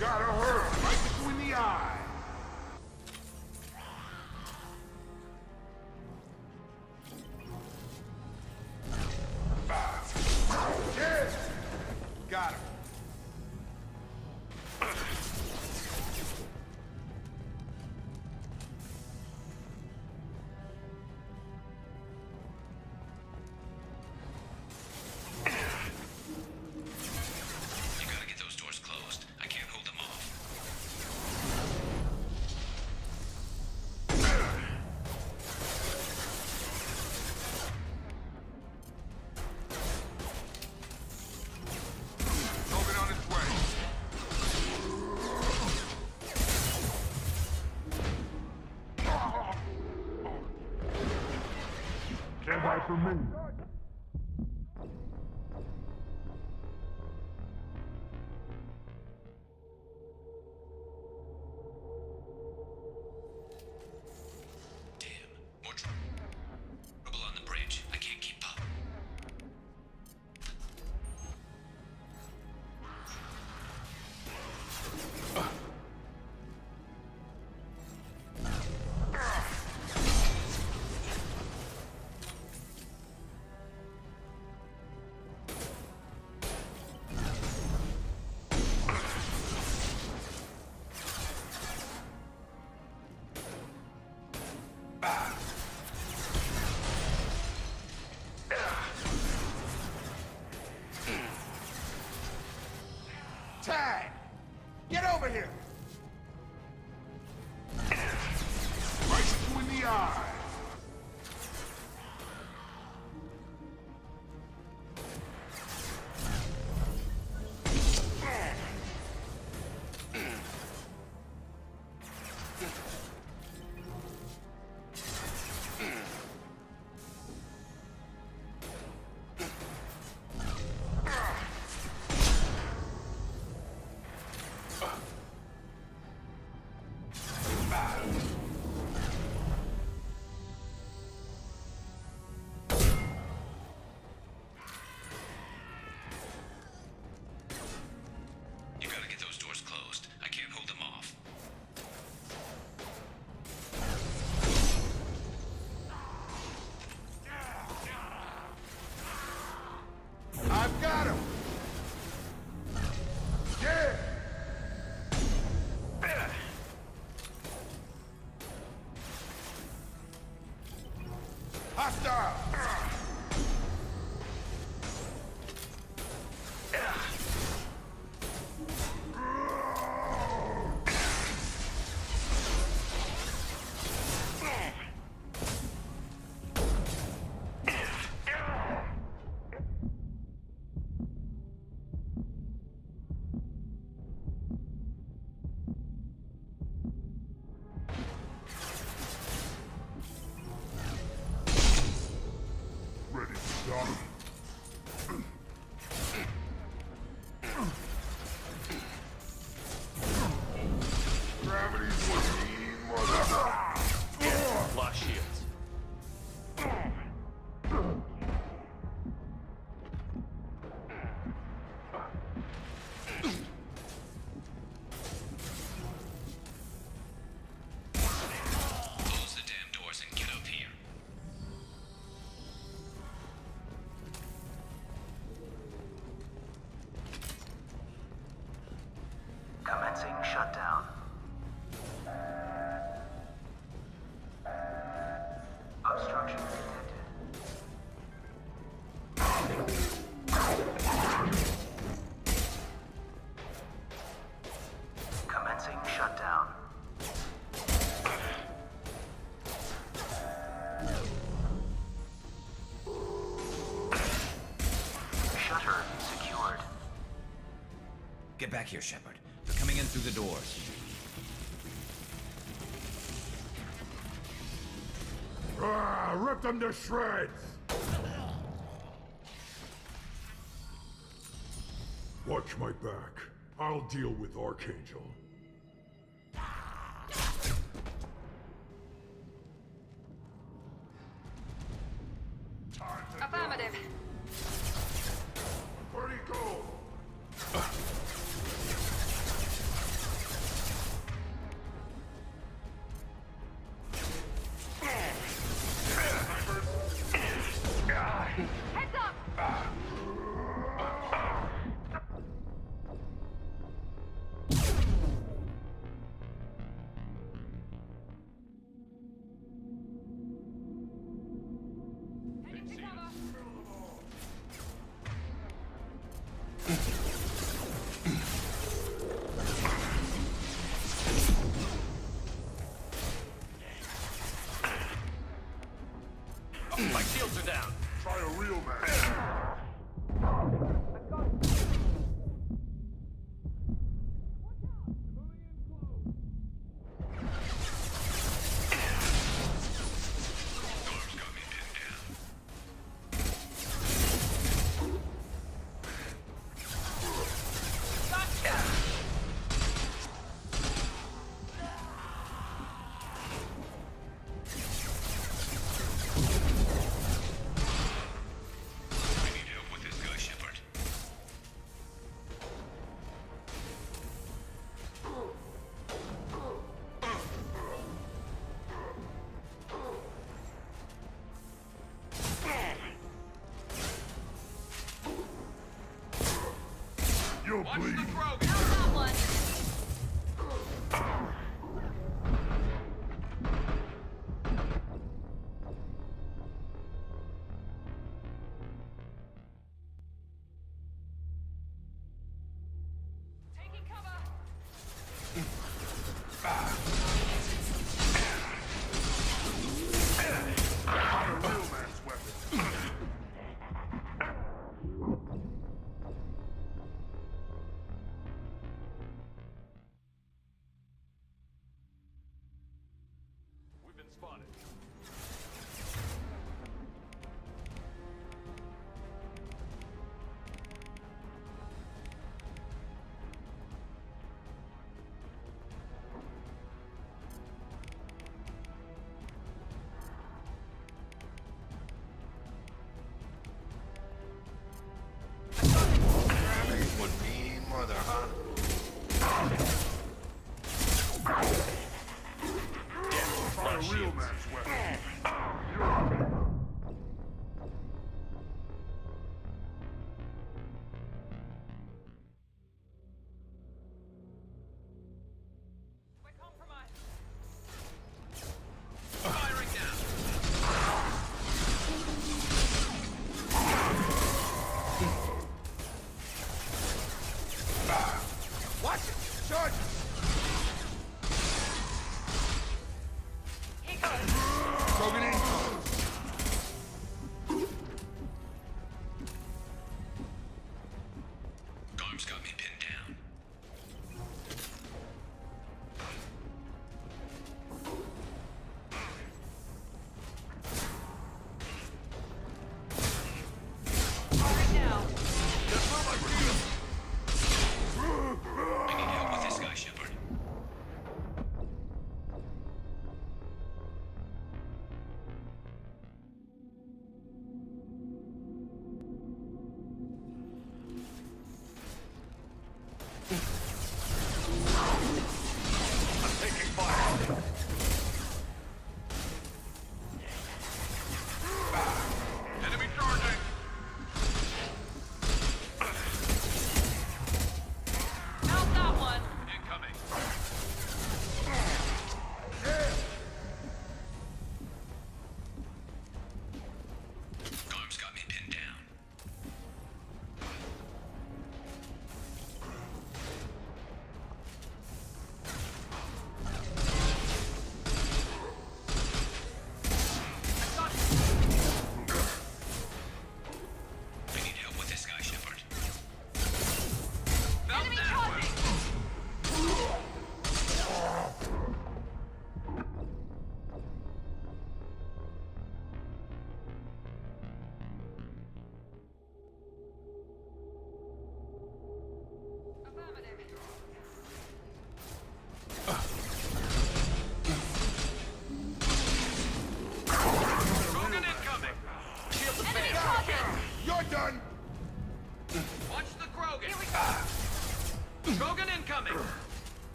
S: Gotta hurt right between the eyes. Yeah. Got him.
T: You gotta get those doors closed. I can't hold them off.
S: Moving on its way. Stand by for me.
T: More trouble on the bridge. I can't keep up.
S: Tag! Get over here! Right between the eyes.
T: You gotta get those doors closed. I can't hold them off.
S: I've got him! Yeah! Hostile! Ready to die? Gravity's what you need, motherfucker!
F: Lost shields.
T: Close the damn doors and get up here.
I: Commencing shutdown. Obstruction detected. Commencing shutdown. Shutter secured.
T: Get back here, Shepard. They're coming in through the doors.
S: Ah, rip them to shreds! Watch my back. I'll deal with Archangel.
Q: Affirmative.
S: Where'd he go?
F: down.
S: Try a real man. You'll bleed.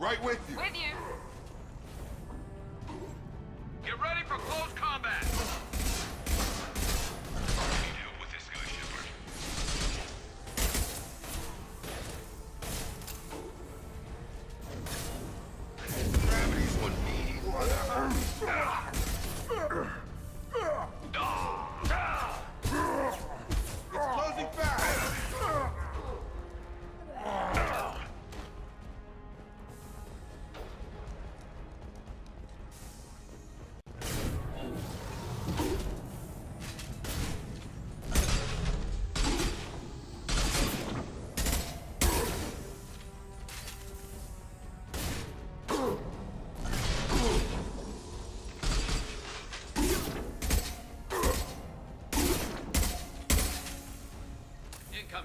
D: Right with you.
K: With you.
F: Get ready for close combat.
U: Need help with this guy, Shepard. Gravity's one mean mother.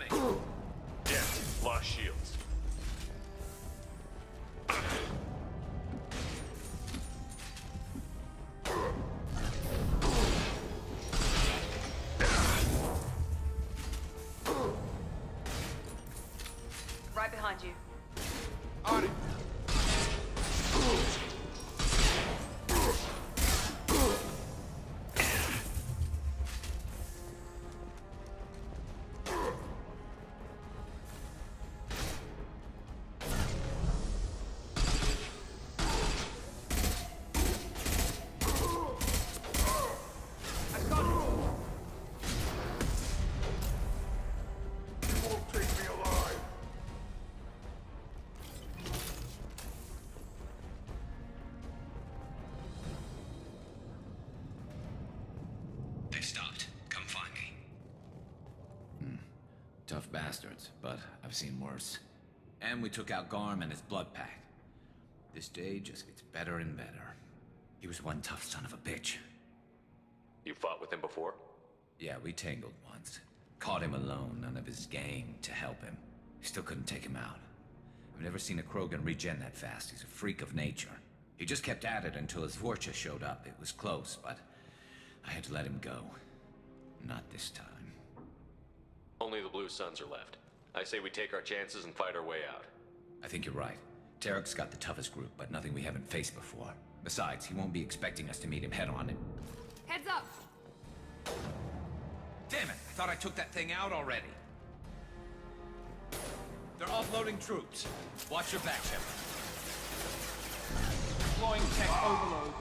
E: thing.
M: Yeah, lost shields.
Q: Right behind you.
M: On it.
T: They've stopped. Come find me. Tough bastards, but I've seen worse. And we took out Garm and his blood pack. This day just gets better and better. He was one tough son of a bitch.
C: You fought with him before?
T: Yeah, we tangled once. Caught him alone, none of his gang to help him. Still couldn't take him out. I've never seen a Krogan regen that fast. He's a freak of nature. He just kept at it until his Vorcha showed up. It was close, but I had to let him go. Not this time.
C: Only the Blue Suns are left. I say we take our chances and fight our way out.
T: I think you're right. Tarek's got the toughest group, but nothing we haven't faced before. Besides, he won't be expecting us to meet him head-on and...
Q: Heads up!
T: Damn it! I thought I took that thing out already. They're offloading troops. Watch your back, Shepard.
E: Deploying tech overload.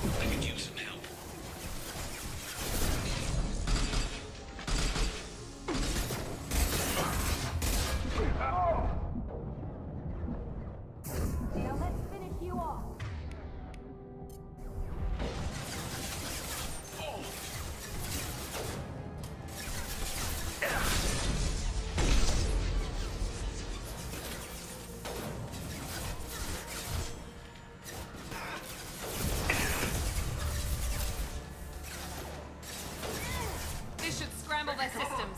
T: I could use some help.
K: Now let's finish you off.
Q: This should scramble their systems.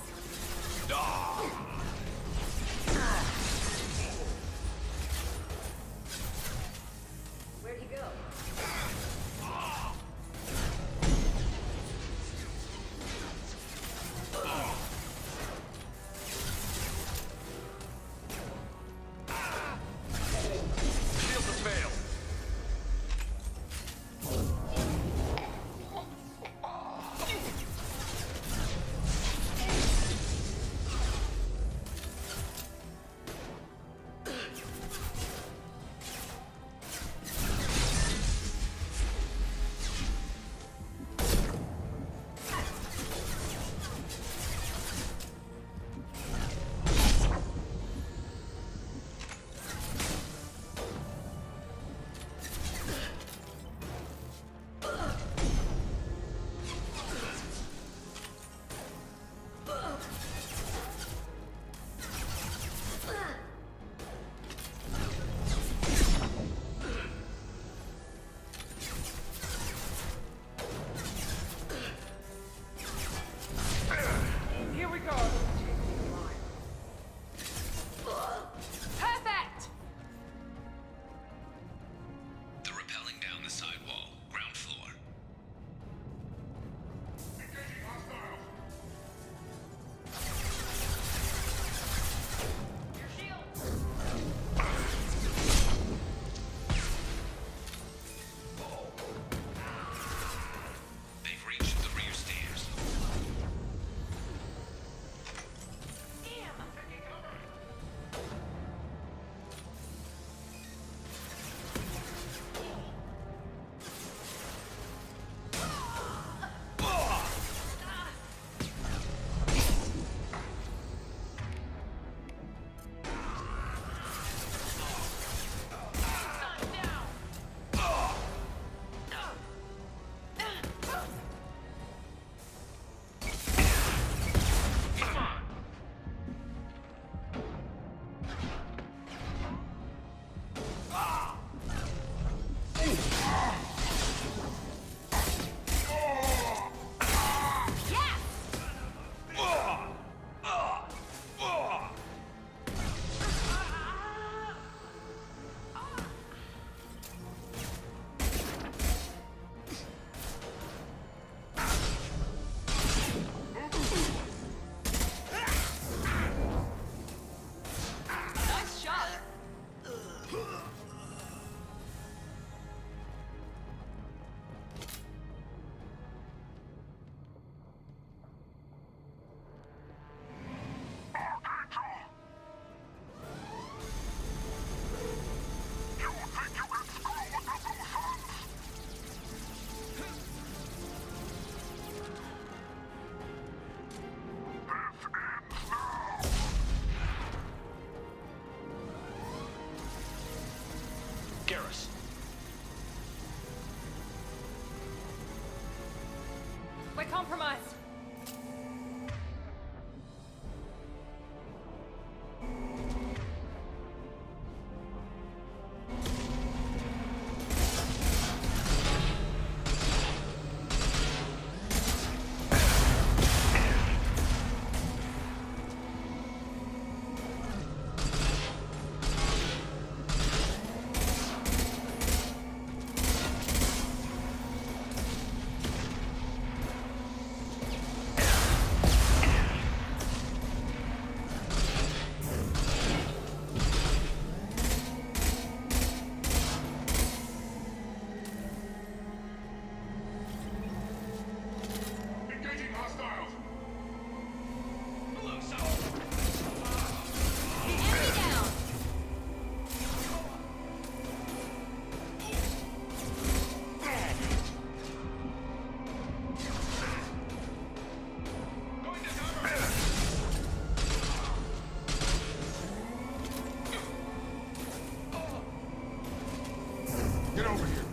V: Get over here.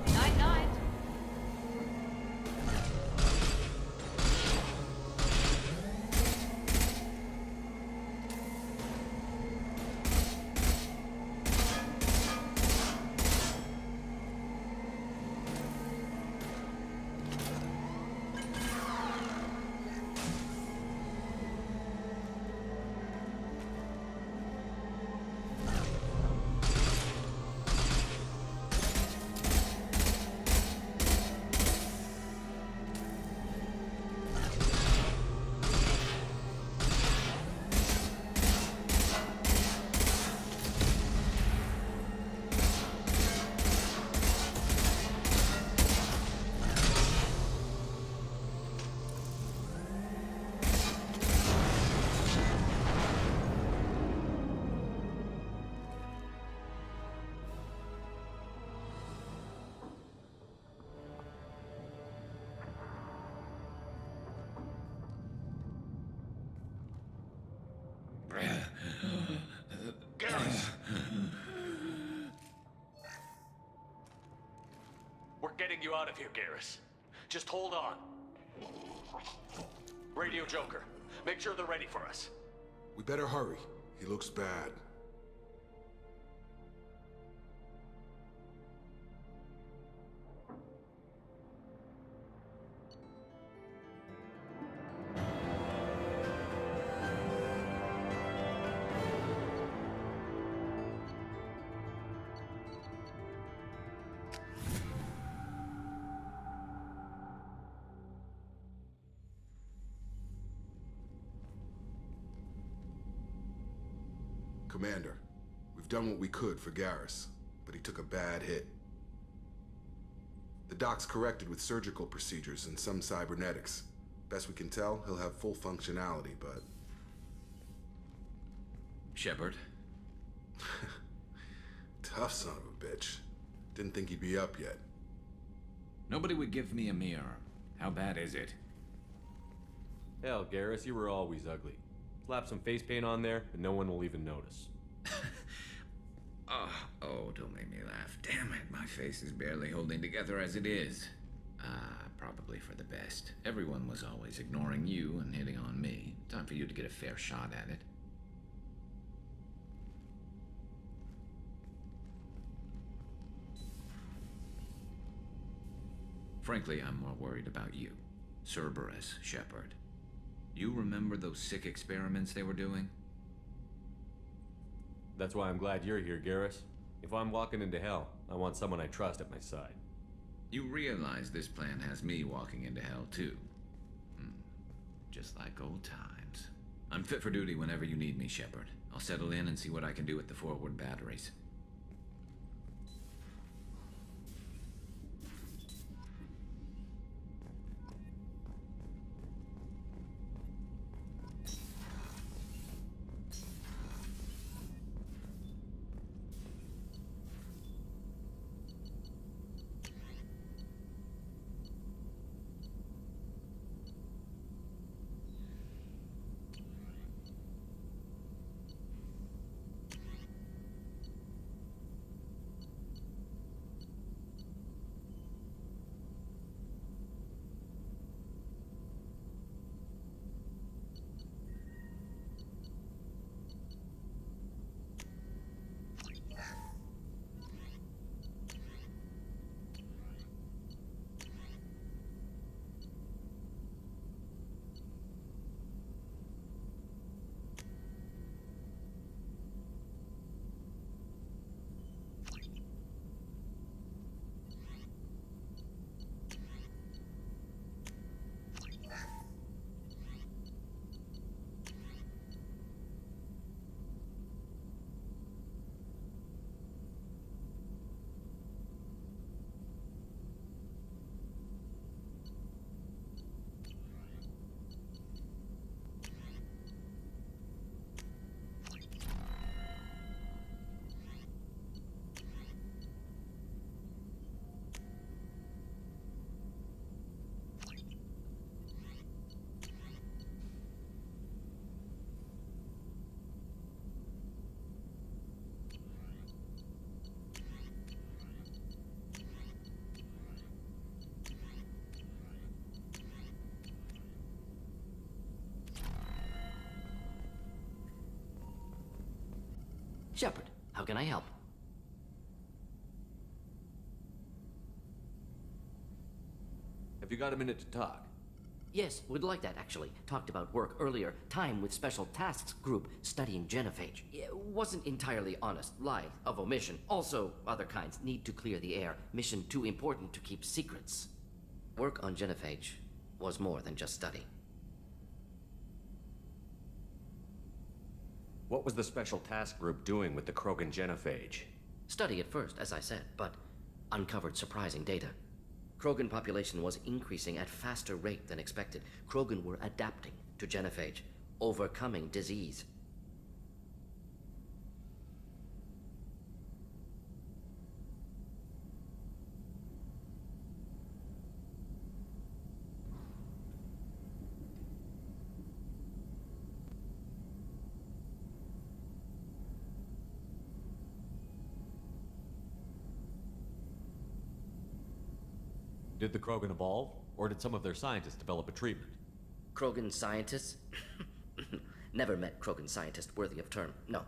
B: Night, night.
M: Garrus! We're getting you out of here, Garrus. Just hold on. Radio Joker, make sure they're ready for us.
D: We better hurry. He looks bad. Commander, we've done what we could for Garrus, but he took a bad hit. The doc's corrected with surgical procedures and some cybernetics. Best we can tell, he'll have full functionality, but...
T: Shepard?
D: Tough son of a bitch. Didn't think he'd be up yet.
T: Nobody would give me a mirror. How bad is it?
C: Hell, Garrus, you were always ugly. Slap some face paint on there, and no one will even notice.
T: Oh, don't make me laugh. Damn it, my face is barely holding together as it is. Probably for the best. Everyone was always ignoring you and hitting on me. Time for you to get a fair shot at it. Frankly, I'm more worried about you. Cerberus, Shepard. You remember those sick experiments they were doing?
C: That's why I'm glad you're here, Garrus. If I'm walking into hell, I want someone I trust at my side.
T: You realize this plan has me walking into hell, too. Just like old times. I'm fit for duty whenever you need me, Shepard. I'll settle in and see what I can do with the forward batteries.
P: Shepard, how can I help?
C: Have you got a minute to talk?
P: Yes, would like that, actually. Talked about work earlier. Time with Special Tasks Group studying genophage. It wasn't entirely honest. Lie of omission. Also, other kinds. Need to clear the air. Mission too important to keep secrets. Work on genophage was more than just study.
C: What was the Special Task Group doing with the Krogan genophage?
P: Study at first, as I said, but uncovered surprising data. Krogan population was increasing at faster rate than expected. Krogan were adapting to genophage, overcoming disease.
C: Did the Krogan evolve, or did some of their scientists develop a treatment?
P: Krogan scientists? Never met Krogan scientist worthy of term. No.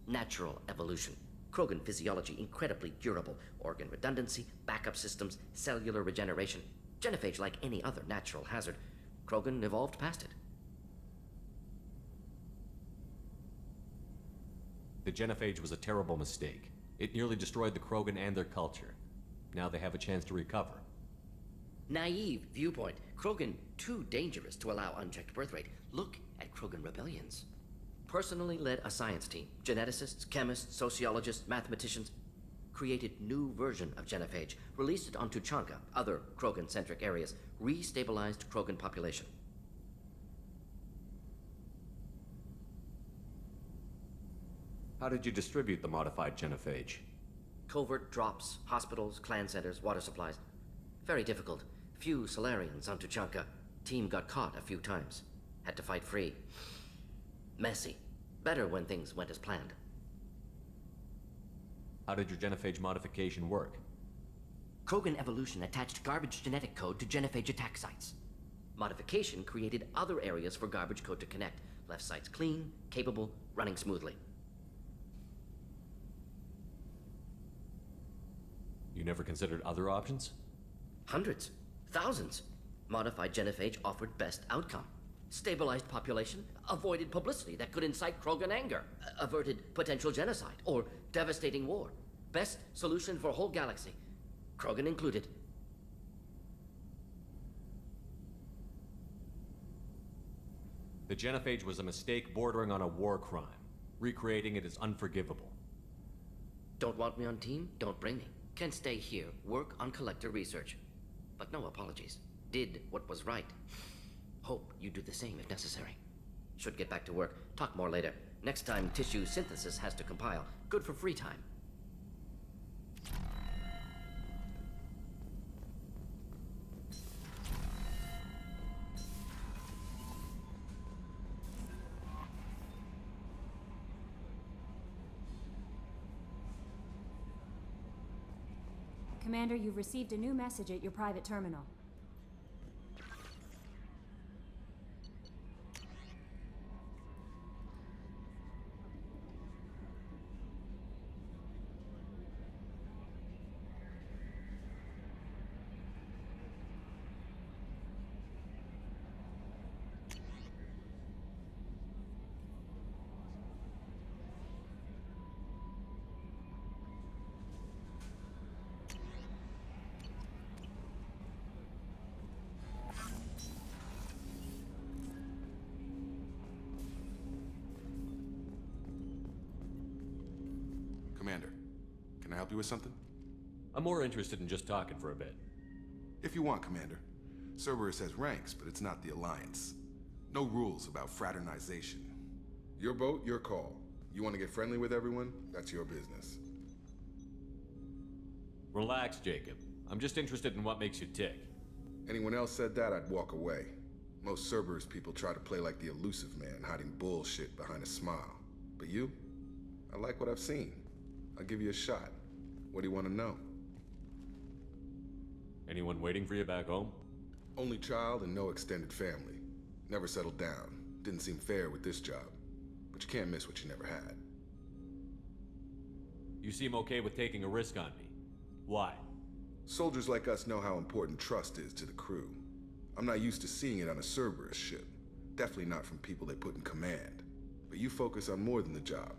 P: Natural evolution. Krogan physiology incredibly durable. Organ redundancy, backup systems, cellular regeneration. Genophage like any other natural hazard. Krogan evolved past it.
C: The genophage was a terrible mistake. It nearly destroyed the Krogan and their culture. Now they have a chance to recover.
P: Naive viewpoint. Krogan too dangerous to allow unchecked birth rate. Look at Krogan rebellions. Personally led a science team. Geneticists, chemists, sociologists, mathematicians. Created new version of genophage. Released it on Tuchanka, other Krogan-centric areas. Restabilized Krogan population.
C: How did you distribute the modified genophage?
P: Covert drops, hospitals, clan centers, water supplies. Very difficult. Few Solarians on Tuchanka. Team got caught a few times. Had to fight free. Messy. Better when things went as planned.
C: How did your genophage modification work?
P: Krogan evolution attached garbage genetic code to genophage attack sites. Modification created other areas for garbage code to connect. Left sites clean, capable, running smoothly.
C: You never considered other options?
P: Hundreds. Thousands. Modified genophage offered best outcome. Stabilized population, avoided publicity that could incite Krogan anger, averted potential genocide or devastating war. Best solution for whole galaxy, Krogan included.
C: The genophage was a mistake bordering on a war crime. Recreating it is unforgivable.
P: Don't want me on team? Don't bring me. Can stay here, work on collector research. But no apologies. Did what was right. Hope you do the same if necessary. Should get back to work. Talk more later. Next time, tissue synthesis has to compile. Good for free time.
H: Commander, you've received a new message at your private terminal.
D: Commander, can I help you with something?
C: I'm more interested in just talking for a bit.
D: If you want, Commander. Cerberus has ranks, but it's not the Alliance. No rules about fraternization. Your boat, your call. You want to get friendly with everyone? That's your business.
C: Relax, Jacob. I'm just interested in what makes you tick.
D: Anyone else said that, I'd walk away. Most Cerberus people try to play like the elusive man, hiding bullshit behind a smile. But you? I like what I've seen. I'll give you a shot. What do you want to know?
C: Anyone waiting for you back home?
D: Only child and no extended family. Never settled down. Didn't seem fair with this job. But you can't miss what you never had.
C: You seem okay with taking a risk on me. Why?
D: Soldiers like us know how important trust is to the crew. I'm not used to seeing it on a Cerberus ship. Definitely not from people they put in command. But you focus on more than the job.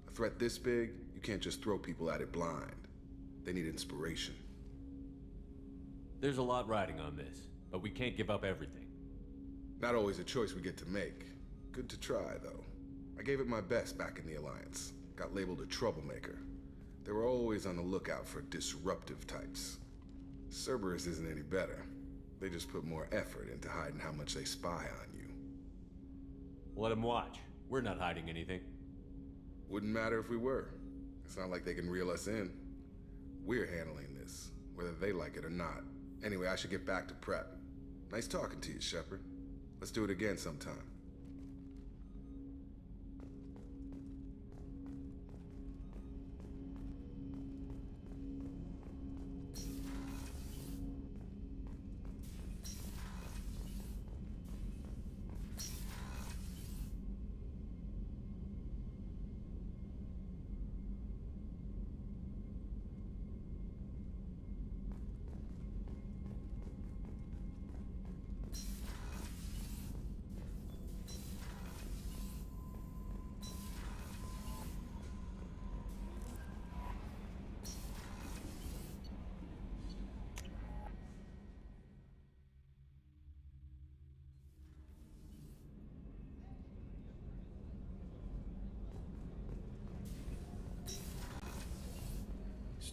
D: A threat this big, you can't just throw people at it blind. They need inspiration.
C: There's a lot riding on this, but we can't give up everything.
D: Not always a choice we get to make. Good to try, though. I gave it my best back in the Alliance. Got labeled a troublemaker. They were always on the lookout for disruptive types. Cerberus isn't any better. They just put more effort into hiding how much they spy on you.
C: Let them watch. We're not hiding anything.
D: Wouldn't matter if we were. It's not like they can reel us in. We're handling this, whether they like it or not. Anyway, I should get back to prep. Nice talking to you, Shepard. Let's do it again sometime.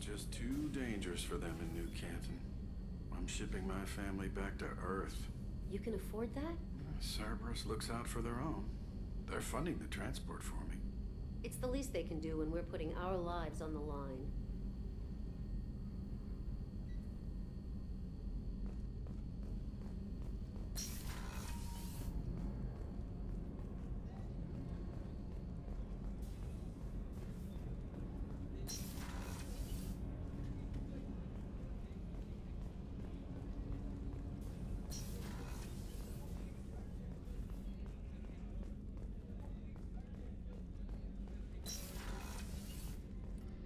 E: Just too dangerous for them in New Canton. I'm shipping my family back to Earth.
O: You can afford that?
E: Cerberus looks out for their own. They're funding the transport for me.
O: It's the least they can do when we're putting our lives on the line.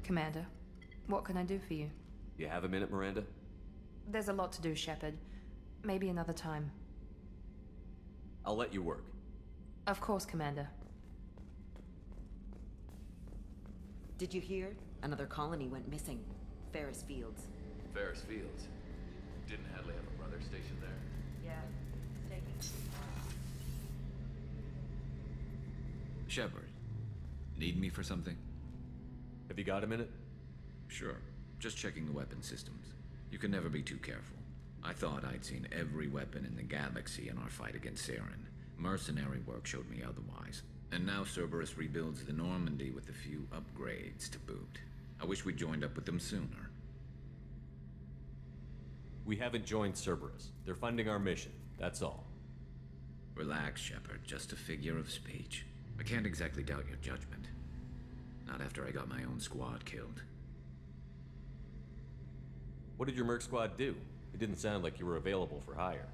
Q: Commander, what can I do for you?
C: You have a minute, Miranda?
Q: There's a lot to do, Shepard. Maybe another time.
C: I'll let you work.
Q: Of course, Commander.
A: Did you hear? Another colony went missing. Ferris Fields.
M: Ferris Fields. Didn't Hadley have a brother stationed there?
A: Yeah. Taking.
T: Shepard, need me for something?
C: Have you got a minute?
T: Sure. Just checking the weapon systems. You can never be too careful. I thought I'd seen every weapon in the galaxy in our fight against Saren. Mercenary work showed me otherwise. And now Cerberus rebuilds the Normandy with a few upgrades to boot. I wish we'd joined up with them sooner.
C: We haven't joined Cerberus. They're funding our mission, that's all.
T: Relax, Shepard. Just a figure of speech. I can't exactly doubt your judgment. Not after I got my own squad killed.
C: What did your merc squad do? It didn't sound like you were available for hire.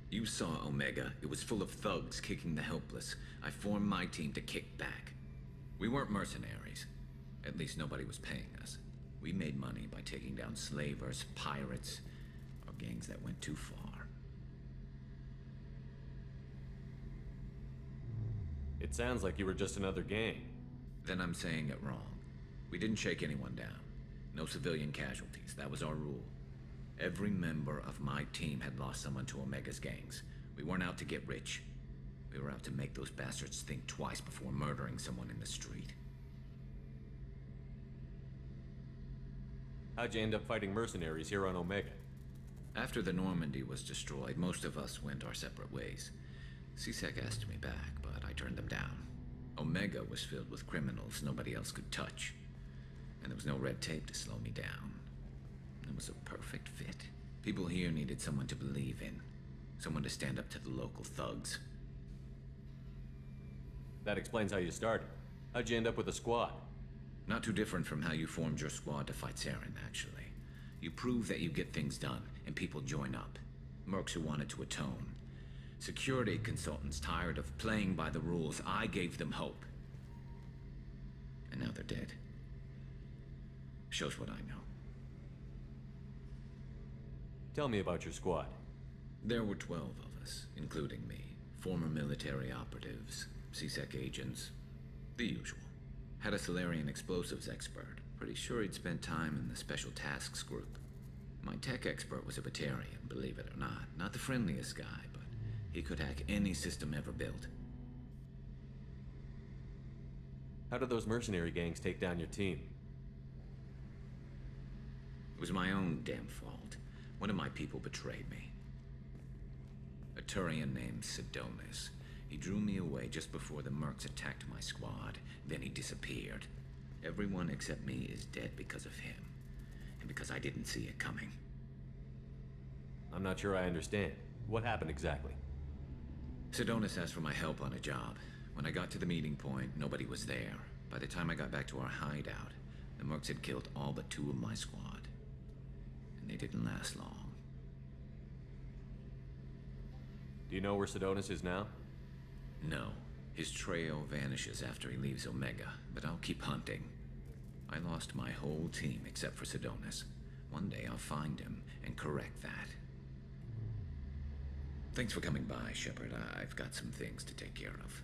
T: You saw Omega. It was full of thugs kicking the helpless. I formed my team to kick back. We weren't mercenaries. At least nobody was paying us. We made money by taking down slavers, pirates, or gangs that went too far.
C: It sounds like you were just another gang.
T: Then I'm saying it wrong. We didn't shake anyone down. No civilian casualties. That was our rule. Every member of my team had lost someone to Omega's gangs. We weren't out to get rich. We were out to make those bastards think twice before murdering someone in the street.
C: How'd you end up fighting mercenaries here on Omega?
T: After the Normandy was destroyed, most of us went our separate ways. C-Sec asked me back, but I turned them down. Omega was filled with criminals nobody else could touch. And there was no red tape to slow me down. It was a perfect fit. People here needed someone to believe in. Someone to stand up to the local thugs.
C: That explains how you started. How'd you end up with a squad?
T: Not too different from how you formed your squad to fight Saren, actually. You prove that you get things done, and people join up. Mercs who wanted to atone. Security consultants tired of playing by the rules. I gave them hope. And now they're dead. Shows what I know.
C: Tell me about your squad.
T: There were 12 of us, including me. Former military operatives, CSEC agents, the usual. Had a Solarian explosives expert. Pretty sure he'd spent time in the Special Tasks Group. My tech expert was a Batarian, believe it or not. Not the friendliest guy, but he could hack any system ever built.
C: How did those mercenary gangs take down your team?
T: It was my own damn fault. One of my people betrayed me. A Turian named Sidonis. He drew me away just before the mercs attacked my squad. Then he disappeared. Everyone except me is dead because of him. And because I didn't see it coming.
C: I'm not sure I understand. What happened exactly?
T: Sidonis asked for my help on a job. When I got to the meeting point, nobody was there. By the time I got back to our hideout, the mercs had killed all but 2 of my squad. And they didn't last long.
C: Do you know where Sidonis is now?
T: No. His trail vanishes after he leaves Omega, but I'll keep hunting. I lost my whole team except for Sidonis. One day I'll find him and correct that. Thanks for coming by, Shepard. I've got some things to take care of.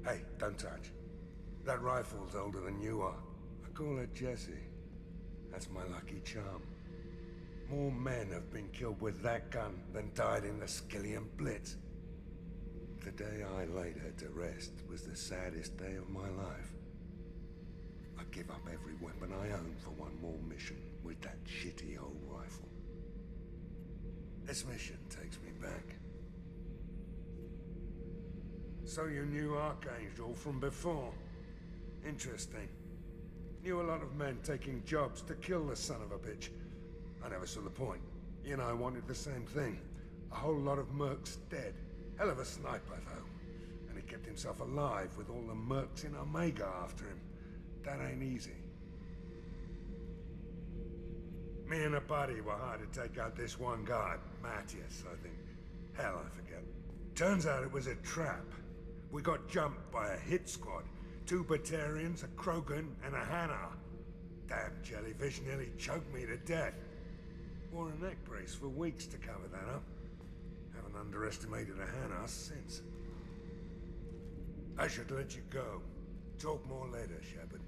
V: Hey, don't touch. That rifle's older than you are. I call her Jessie. That's my lucky charm. More men have been killed with that gun than died in the Skillian Blitz. The day I laid her to rest was the saddest day of my life. I'd give up every weapon I own for one more mission with that shitty old rifle. This mission takes me back. So you knew Archangel from before? Interesting. Knew a lot of men taking jobs to kill the son of a bitch. I never saw the point. You and I wanted the same thing. A whole lot of mercs dead. Hell of a sniper, though. And he kept himself alive with all the mercs in Omega after him. That ain't easy. Me and a buddy were hired to take out this one guy, Matthias, I think. Hell, I forget. Turns out it was a trap. We got jumped by a hit squad. 2 Batarians, a Krogan, and a Hanar. Damn jellyfish nearly choked me to death. Wore a neck brace for weeks to cover that up. Haven't underestimated a Hanar since. I should let you go. Talk more later, Shepard.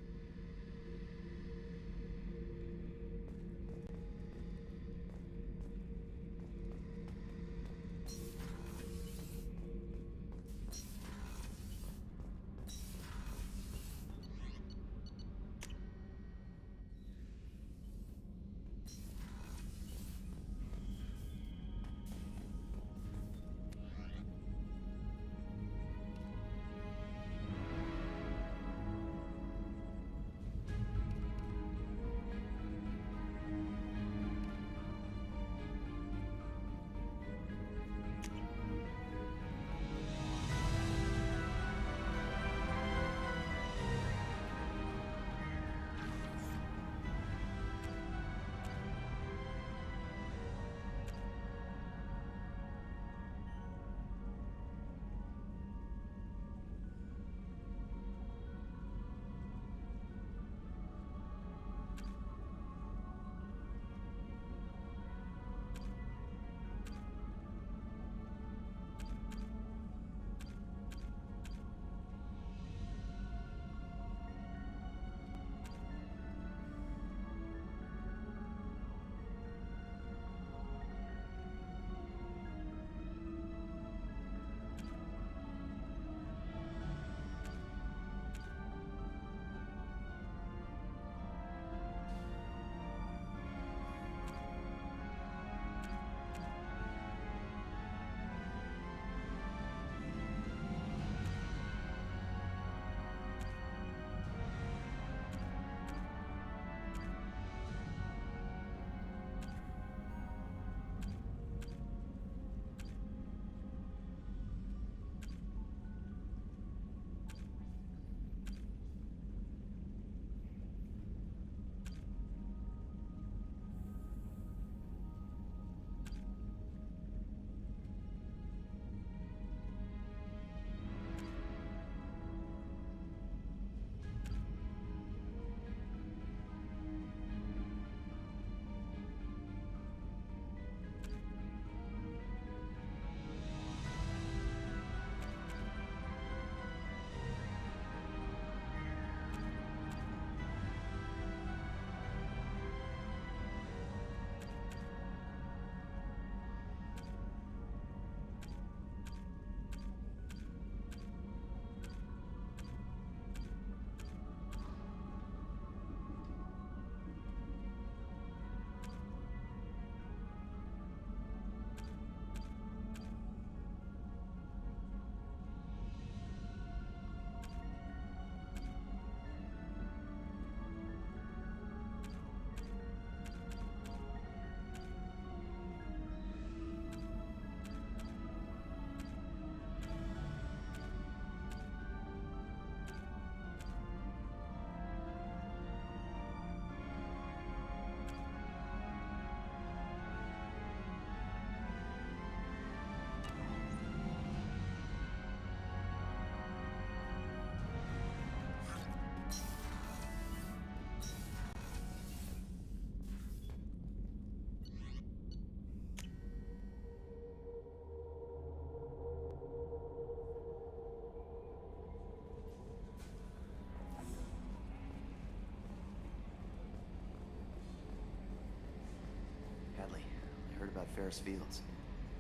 J: Ferris Fields.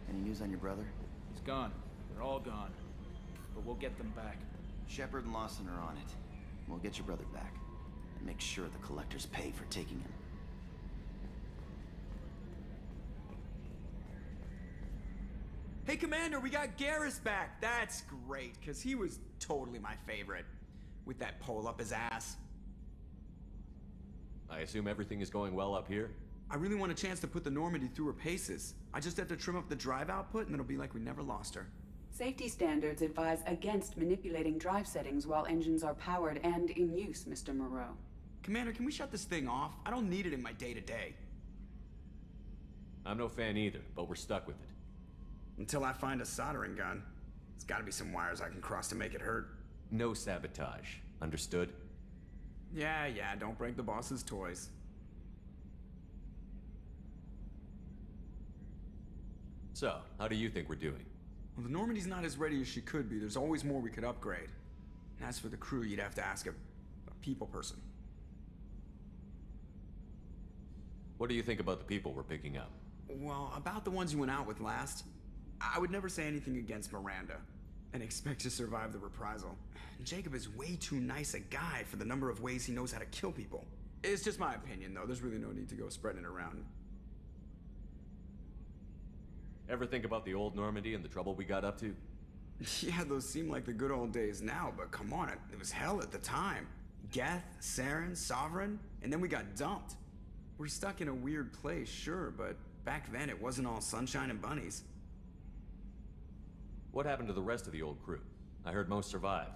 J: Any news on your brother?
N: He's gone. They're all gone. But we'll get them back.
J: Shepard and Lawson are on it. We'll get your brother back. And make sure the collectors pay for taking him.
W: Hey, Commander, we got Garrus back. That's great, because he was totally my favorite. With that pole up his ass.
C: I assume everything is going well up here?
W: I really want a chance to put the Normandy through her paces. I just have to trim up the drive output and it'll be like we never lost her.
R: Safety standards advise against manipulating drive settings while engines are powered and in use, Mr. Moreau.
W: Commander, can we shut this thing off? I don't need it in my day-to-day.
C: I'm no fan either, but we're stuck with it.
W: Until I find a soldering gun. There's gotta be some wires I can cross to make it hurt.
C: No sabotage. Understood?
W: Yeah, don't break the boss's toys.
C: So, how do you think we're doing?
W: Well, the Normandy's not as ready as she could be. There's always more we could upgrade. And as for the crew, you'd have to ask a people person.
C: What do you think about the people we're picking up?
W: Well, about the ones you went out with last, I would never say anything against Miranda and expect to survive the reprisal. Jacob is way too nice a guy for the number of ways he knows how to kill people. It's just my opinion, though. There's really no need to go spreading it around.
C: Ever think about the old Normandy and the trouble we got up to?
W: Yeah, those seem like the good old days now, but come on, it was hell at the time. Geth, Saren, Sovereign, and then we got dumped. We're stuck in a weird place, sure, but back then it wasn't all sunshine and bunnies.
C: What happened to the rest of the old crew? I heard most survived.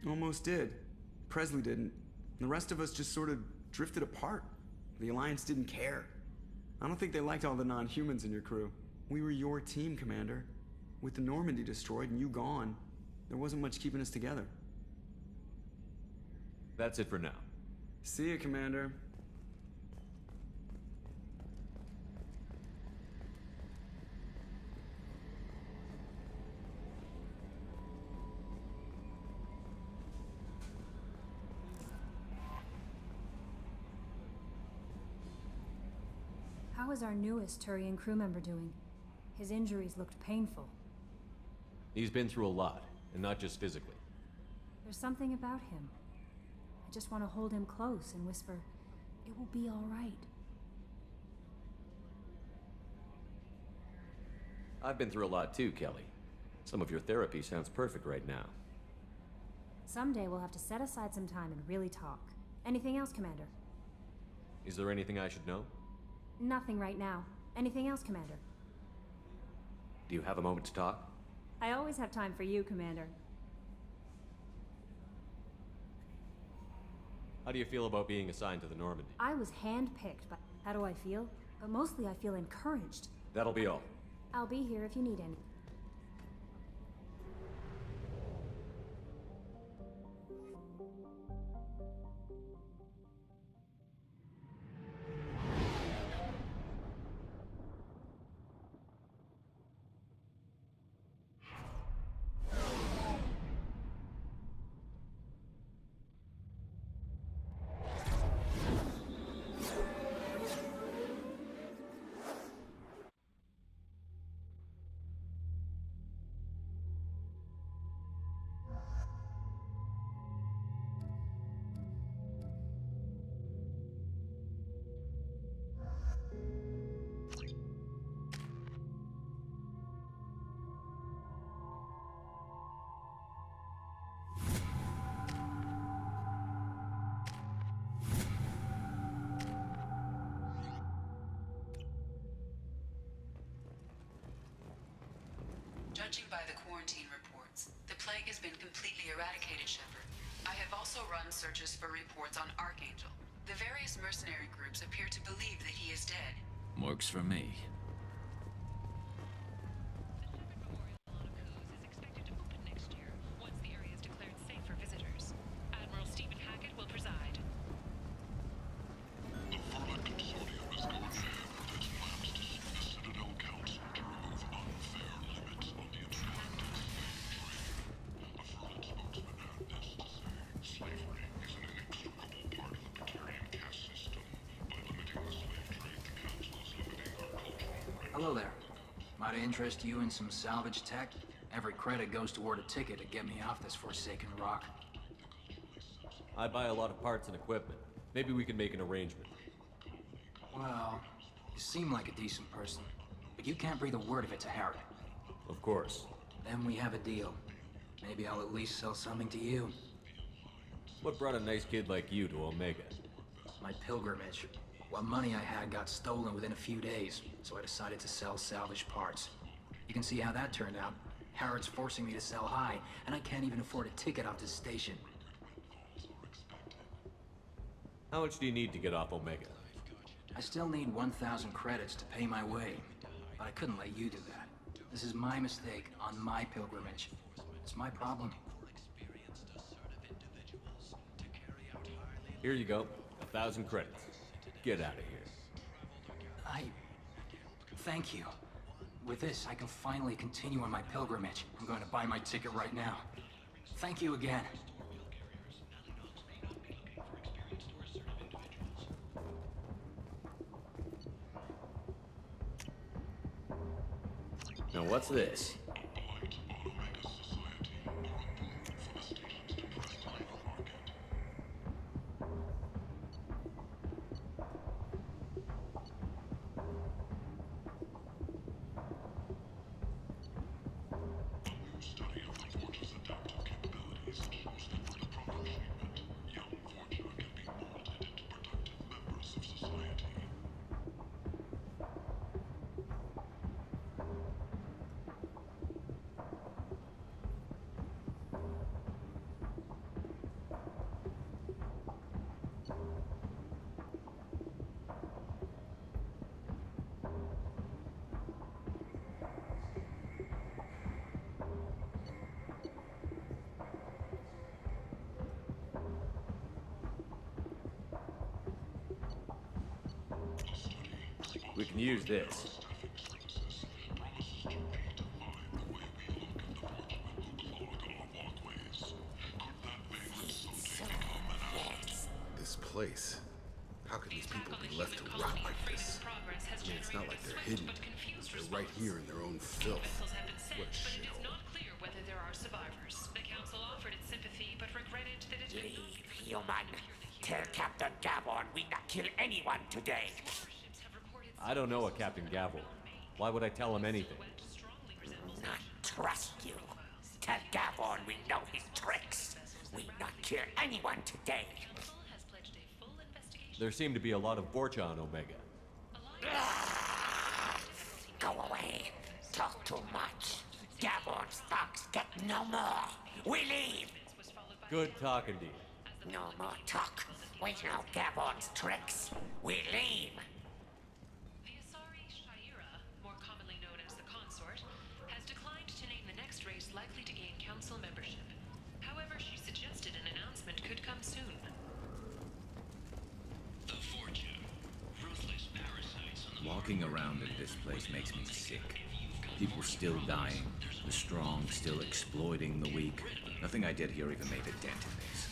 W: Almost did. Presley didn't. The rest of us just sort of drifted apart. The Alliance didn't care. I don't think they liked all the non-humans in your crew. We were your team, Commander. With the Normandy destroyed and you gone, there wasn't much keeping us together.
C: That's it for now.
W: See you, Commander.
H: How is our newest Turian crew member doing? His injuries looked painful.
C: He's been through a lot, and not just physically.
H: There's something about him. I just want to hold him close and whisper, "It will be all right."
C: I've been through a lot too, Kelly. Some of your therapy sounds perfect right now.
H: Someday we'll have to set aside some time and really talk. Anything else, Commander?
C: Is there anything I should know?
H: Nothing right now. Anything else, Commander?
C: Do you have a moment to talk?
H: I always have time for you, Commander.
C: How do you feel about being assigned to the Normandy?
H: I was handpicked, but how do I feel? But mostly I feel encouraged.
C: That'll be all.
H: I'll be here if you need any.
R: Judging by the quarantine reports, the plague has been completely eradicated, Shepard. I have also run searches for reports on Archangel. The various mercenary groups appear to believe that he is dead.
T: Works for me.
U: Slave trade, the council is limiting our culture.
N: Hello there. Might I interest you in some salvage tech? Every credit goes toward a ticket to get me off this forsaken rock.
C: I buy a lot of parts and equipment. Maybe we can make an arrangement.
N: Well, you seem like a decent person, but you can't breathe a word of it to Harry.
C: Of course.
N: Then we have a deal. Maybe I'll at least sell something to you.
C: What brought a nice kid like you to Omega?
N: My pilgrimage. What money I had got stolen within a few days, so I decided to sell salvaged parts. You can see how that turned out. Harrod's forcing me to sell high, and I can't even afford a ticket off this station.
C: How much do you need to get off Omega?
N: I still need 1,000 credits to pay my way, but I couldn't let you do that. This is my mistake on my pilgrimage. It's my problem.
C: Here you go. 1,000 credits. Get out of here.
N: Thank you. With this, I can finally continue on my pilgrimage. I'm going to buy my ticket right now. Thank you again.
C: Now what's this? We can use this.
D: This place. How can these people be left to rot like this? I mean, it's not like they're hidden. They're right here in their own filth. What a shithole.
R: Clear whether there are survivors. The council offered its sympathy, but regretted that it
G: Leave, human. Tell Captain Gavon we not kill anyone today.
C: I don't know a Captain Gavel. Why would I tell him anything?
G: Not trust you. Tell Gavon we know his tricks. We not kill anyone today.
C: There seem to be a lot of Borcha on Omega.
G: Go away. Talk too much. Gavon's thugs get no more. We leave.
C: Good talking to you.
G: No more talk. We know Gavon's tricks. We leave.
R: The Asari Shaira, more commonly known as the Consort, has declined to name the next race likely to gain council membership. However, she suggested an announcement could come soon.
T: The Fortune. Ruthless parasites on the Walking around in this place makes me sick. People still dying. The strong still exploiting the weak. Nothing I did here even made a dent in this.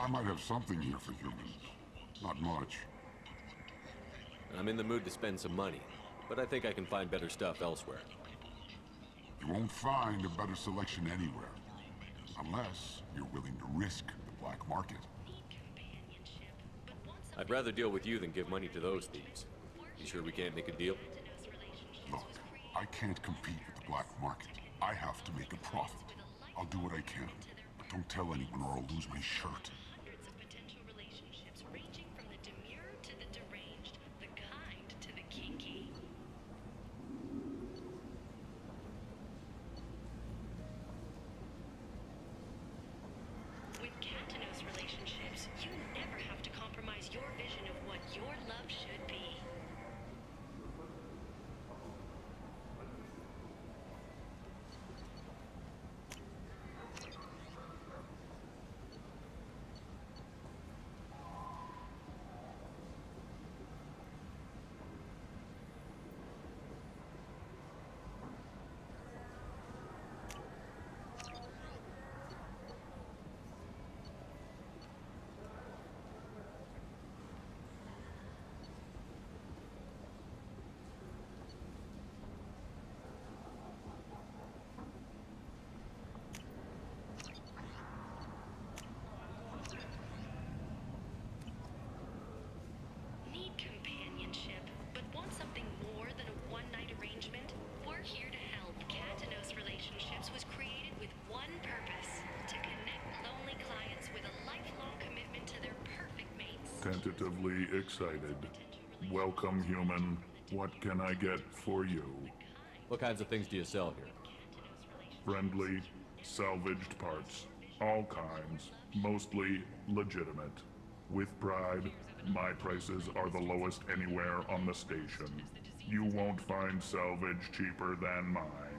S: I might have something here for humans. Not much.
C: I'm in the mood to spend some money, but I think I can find better stuff elsewhere.
S: You won't find a better selection anywhere. Unless you're willing to risk the black market.
C: I'd rather deal with you than give money to those thieves. You sure we can't make a deal?
S: Look, I can't compete with the black market. I have to make a profit. I'll do what I can. But don't tell anyone or I'll lose my shirt.
R: With Canton
S: tentatively excited. Welcome, human. What can I get for you?
C: What kinds of things do you sell here?
S: Friendly, salvaged parts. All kinds. Mostly legitimate. With pride, my prices are the lowest anywhere on the station. You won't find salvage cheaper than mine.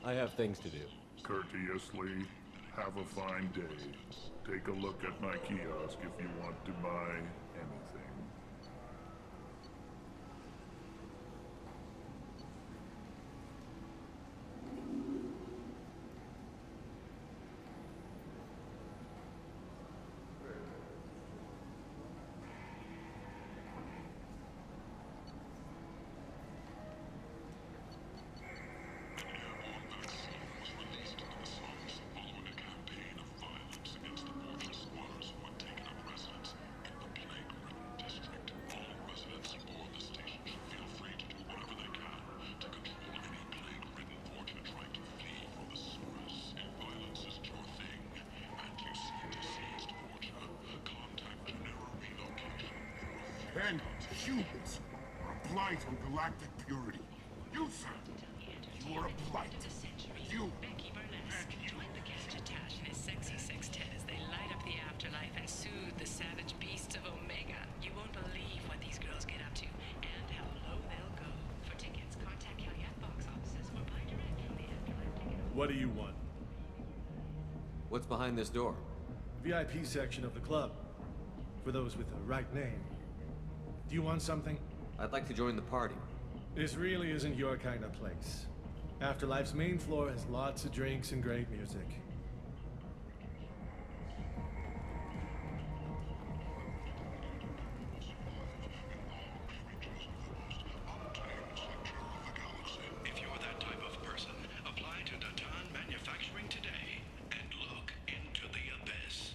C: I have things to do.
S: Courteously, have a fine day. Take a look at my kiosk if you want to buy anything.
U: And humans are a blight on galactic purity. You, sir, you are a blight. You
R: Becky Burlesque joined the Gadget in his sexy sextet as they light up the afterlife and soothe the savage beasts of Omega. You won't believe what these girls get up to and how low they'll go. For tickets, contact Caveat box offices or buy direct from the afterlife ticket.
F: What do you want?
C: What's behind this door?
F: VIP section of the club. For those with the right name. Do you want something?
C: I'd like to join the party.
F: This really isn't your kind of place. Afterlife's main floor has lots of drinks and great music.
I: If you're that type of person, apply to Datan Manufacturing today and look into the abyss.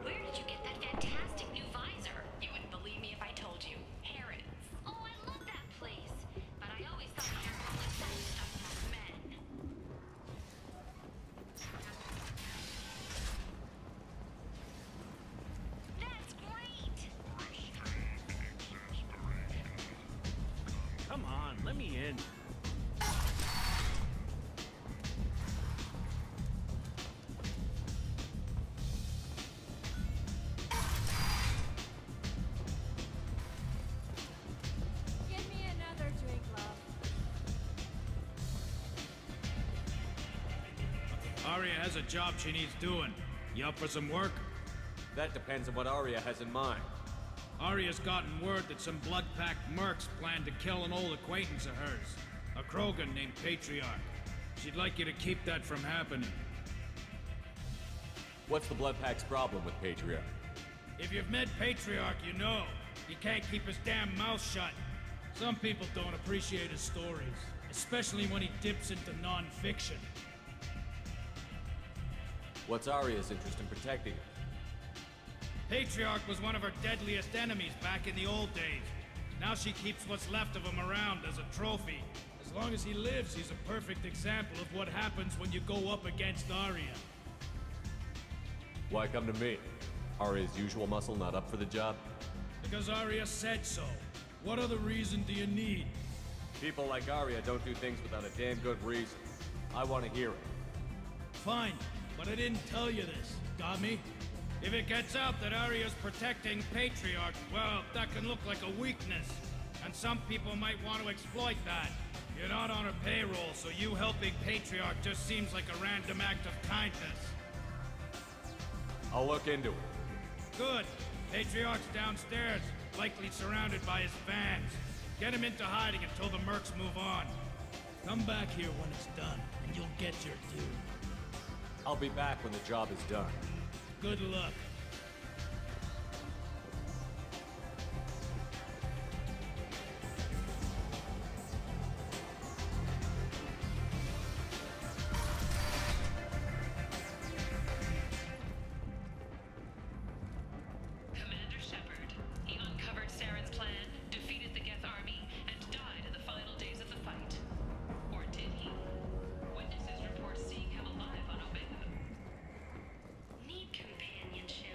K: Where did you get that fantastic new visor? You wouldn't believe me if I told you. Harrods. Oh, I love that place. But I always thought Harrods was that stuff for men. That's great!
F: Come on, let me in.
L: Give me another drink, love.
X: Arya has a job she needs doing. You up for some work?
C: That depends on what Arya has in mind.
X: Arya's gotten word that some blood-packed mercs plan to kill an old acquaintance of hers. A Krogan named Patriarch. She'd like you to keep that from happening.
C: What's the Blood Pack's problem with Patriarch?
X: If you've met Patriarch, you know. He can't keep his damn mouth shut. Some people don't appreciate his stories, especially when he dips into non-fiction.
C: What's Arya's interest in protecting it?
X: Patriarch was one of her deadliest enemies back in the old days. Now she keeps what's left of him around as a trophy. As long as he lives, he's a perfect example of what happens when you go up against Arya.
C: Why come to me? Arya's usual muscle not up for the job?
X: Because Arya said so. What other reason do you need?
C: People like Arya don't do things without a damn good reason. I want to hear it.
X: Fine, but I didn't tell you this. Got me? If it gets out that Arya's protecting Patriarch, well, that can look like a weakness. And some people might want to exploit that. You're not on her payroll, so you helping Patriarch just seems like a random act of kindness.
C: I'll look into it.
X: Good. Patriarch's downstairs, likely surrounded by his fans. Get him into hiding until the mercs move on. Come back here when it's done, and you'll get your due.
C: I'll be back when the job is done.
X: Good luck.
R: Commander Shepard. He uncovered Saren's plan, defeated the Geth army, and died in the final days of the fight. Or did he? Witnesses report seeing him alive on Omega.
K: Need companionship.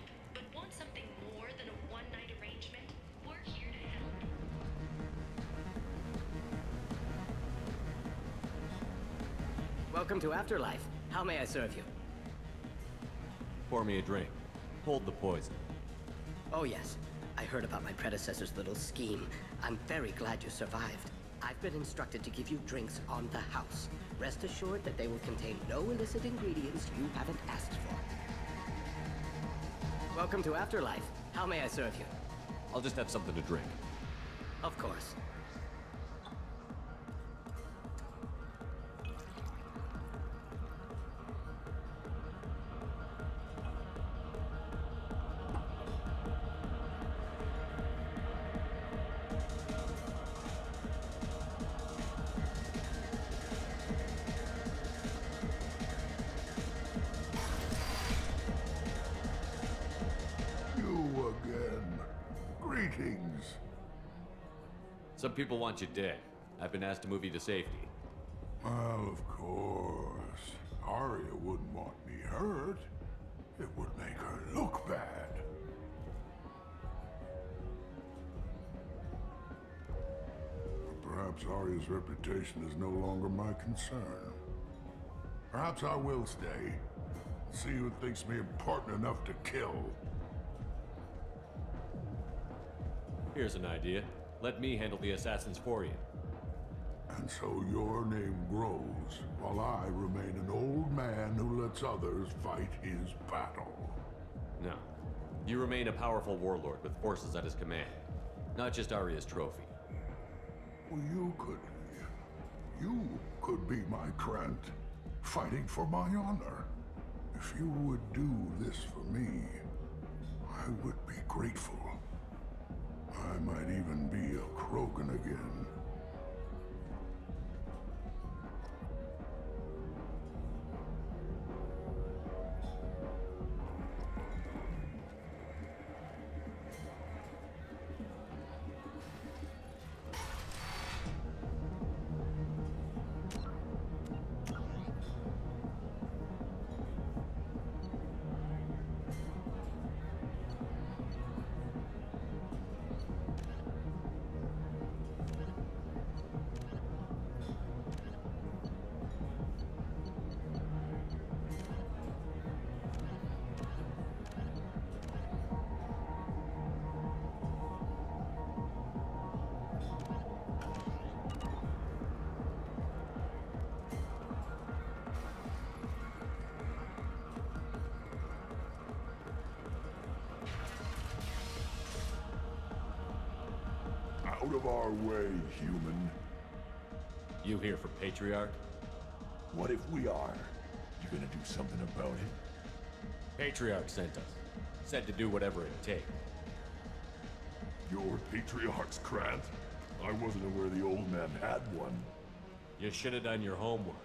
B: Welcome to Afterlife. How may I serve you?
C: Pour me a drink. Hold the poison.
B: Oh yes, I heard about my predecessor's little scheme. I'm very glad you survived. I've been instructed to give you drinks on the house. Rest assured that they will contain no illicit ingredients you haven't asked for. Welcome to Afterlife. How may I serve you?
C: I'll just have something to drink.
B: Of course.
U: You again. Greetings.
C: Some people want you dead. I've been asked to move you to safety.
U: Well, of course. Arya wouldn't want me hurt. It would make her look bad. But perhaps Arya's reputation is no longer my concern. Perhaps I will stay. See who thinks me important enough to kill.
C: Here's an idea. Let me handle the assassins for you.
U: And so your name grows, while I remain an old man who lets others fight his battle.
C: No. You remain a powerful warlord with forces at his command. Not just Arya's trophy.
U: Well, you could be my Krent, fighting for my honor. If you would do this for me, I would be grateful. I might even be a Krogan again. Out of our way, human.
C: You here for Patriarch?
U: What if we are? You gonna do something about it?
C: Patriarch sent us. Said to do whatever it takes.
U: Your Patriarch's Krant? I wasn't aware the old man had one.
C: You should have done your homework.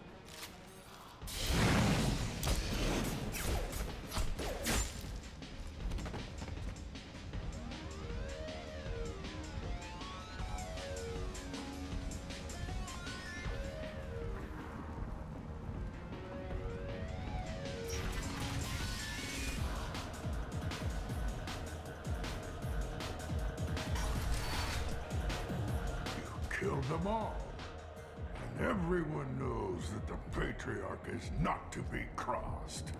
U: Killed them all. And everyone knows that the Patriarch is not to be crossed.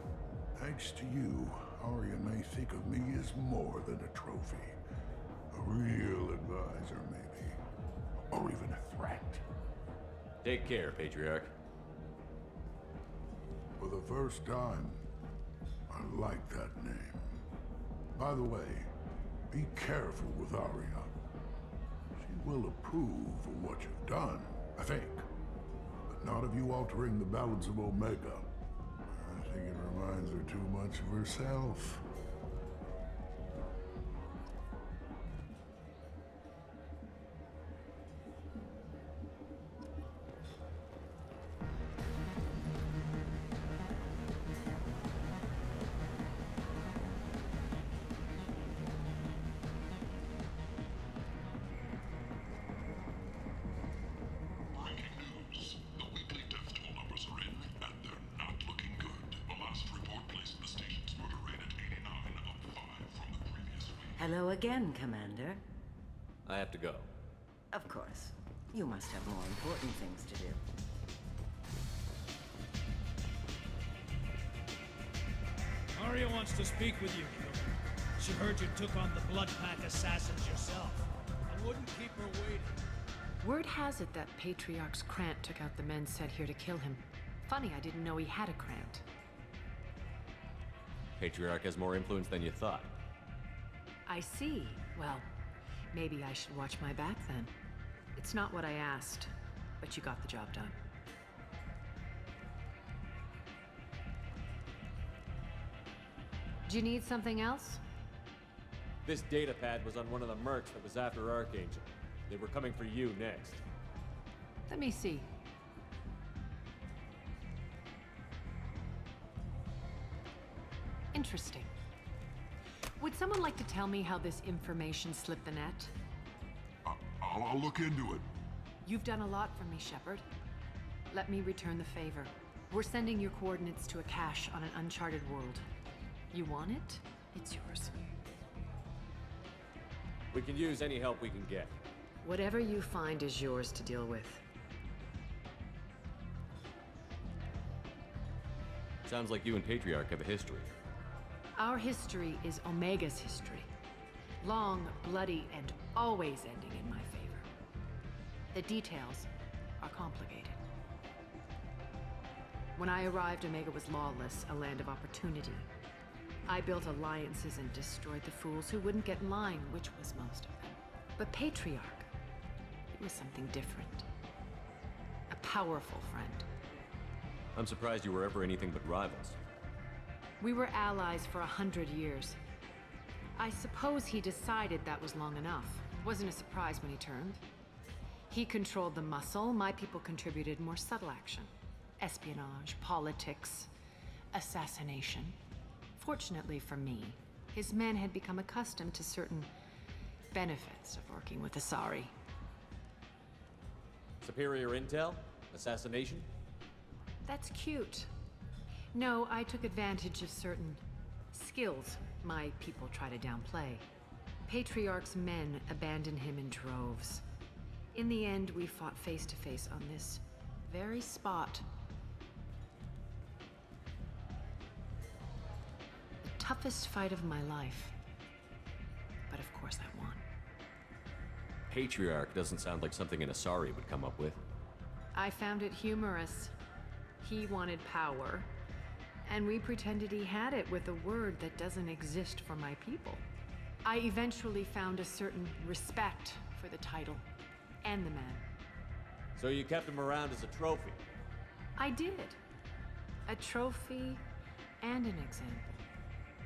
U: Thanks to you, Arya may think of me as more than a trophy. A real advisor, maybe. Or even a threat.
C: Take care, Patriarch.
U: For the first time, I like that name. By the way, be careful with Arya. She will approve of what you've done, I think. But not of you altering the balance of Omega. I think it reminds her too much of herself.
A: Hello again, Commander.
C: I have to go.
A: Of course. You must have more important things to do.
X: Arya wants to speak with you, Kilmer. She heard you took on the Blood Pack assassins yourself. I wouldn't keep her waiting.
E: Word has it that Patriarch's Krant took out the men sent here to kill him. Funny, I didn't know he had a Krant.
C: Patriarch has more influence than you thought.
E: I see. Well, maybe I should watch my back then. It's not what I asked, but you got the job done. Do you need something else?
C: This data pad was on one of the mercs that was after Archangel. They were coming for you next.
E: Let me see. Interesting. Would someone like to tell me how this information slipped the net?
U: I'll look into it.
E: You've done a lot for me, Shepard. Let me return the favor. We're sending your coordinates to a cache on an uncharted world. You want it? It's yours.
C: We can use any help we can get.
E: Whatever you find is yours to deal with.
C: Sounds like you and Patriarch have a history.
E: Our history is Omega's history. Long, bloody, and always ending in my favor. The details are complicated. When I arrived, Omega was lawless, a land of opportunity. I built alliances and destroyed the fools who wouldn't get in line, which was most of them. But Patriarch, it was something different. A powerful friend.
C: I'm surprised you were ever anything but rivals.
E: We were allies for 100 years. I suppose he decided that was long enough. Wasn't a surprise when he turned. He controlled the muscle, my people contributed more subtle action. Espionage, politics, assassination. Fortunately for me, his men had become accustomed to certain benefits of working with Asari.
C: Superior intel? Assassination?
E: That's cute. No, I took advantage of certain skills my people try to downplay. Patriarch's men abandoned him in droves. In the end, we fought face to face on this very spot. The toughest fight of my life. But of course I won.
C: Patriarch doesn't sound like something an Asari would come up with.
E: I found it humorous. He wanted power, and we pretended he had it with a word that doesn't exist for my people. I eventually found a certain respect for the title and the man.
C: So you kept him around as a trophy?
E: I did. A trophy and an example.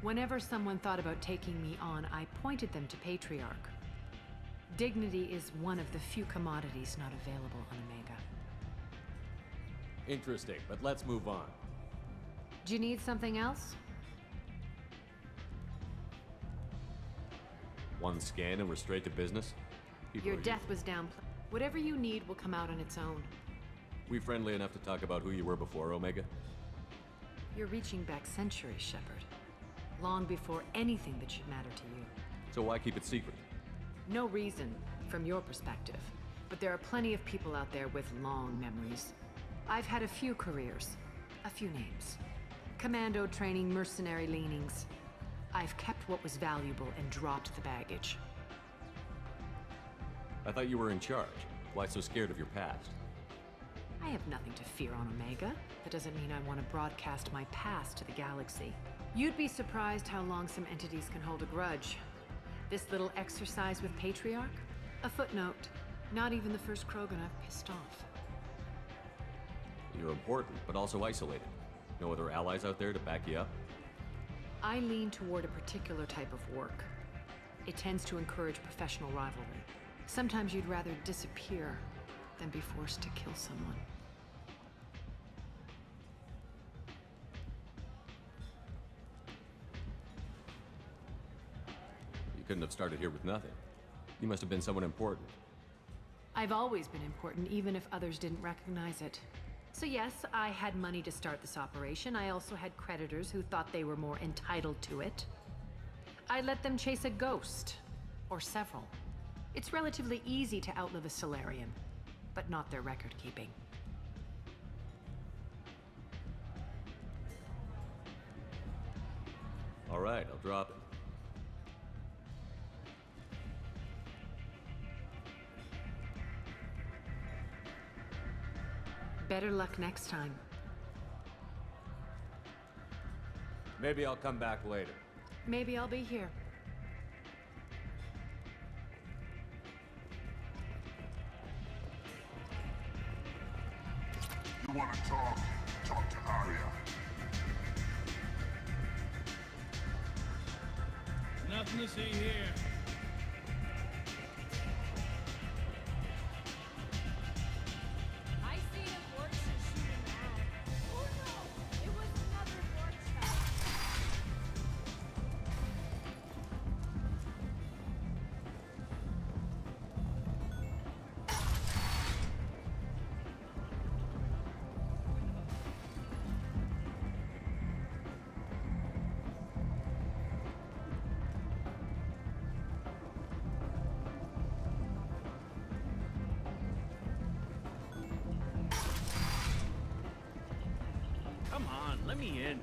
E: Whenever someone thought about taking me on, I pointed them to Patriarch. Dignity is one of the few commodities not available on Omega.
C: Interesting, but let's move on.
E: Do you need something else?
C: One scan and we're straight to business? People
E: Your
C: are
E: death was downplayed. Whatever you need will come out on its own.
C: We friendly enough to talk about who you were before, Omega?
E: You're reaching back centuries, Shepard. Long before anything that should matter to you.
C: So why keep it secret?
E: No reason, from your perspective. But there are plenty of people out there with long memories. I've had a few careers. A few names. Commando training, mercenary leanings. I've kept what was valuable and dropped the baggage.
C: I thought you were in charge. Why so scared of your past?
E: I have nothing to fear on Omega. That doesn't mean I want to broadcast my past to the galaxy. You'd be surprised how long some entities can hold a grudge. This little exercise with Patriarch? A footnote. Not even the first Krogan I've pissed off.
C: You're important, but also isolated. No other allies out there to back you up?
E: I lean toward a particular type of work. It tends to encourage professional rivalry. Sometimes you'd rather disappear than be forced to kill someone.
C: You couldn't have started here with nothing. You must have been someone important.
E: I've always been important, even if others didn't recognize it. So yes, I had money to start this operation. I also had creditors who thought they were more entitled to it. I let them chase a ghost, or several. It's relatively easy to outlive a Solarian, but not their record-keeping.
C: All right, I'll drop it.
E: Better luck next time.
C: Maybe I'll come back later.
E: Maybe I'll be here.
U: You want to talk? Talk to Arya.
X: Nothing to see here.
L: I seen a Vortish shoot him out. Oh no! It was another Vortish.
X: Come on, let me in.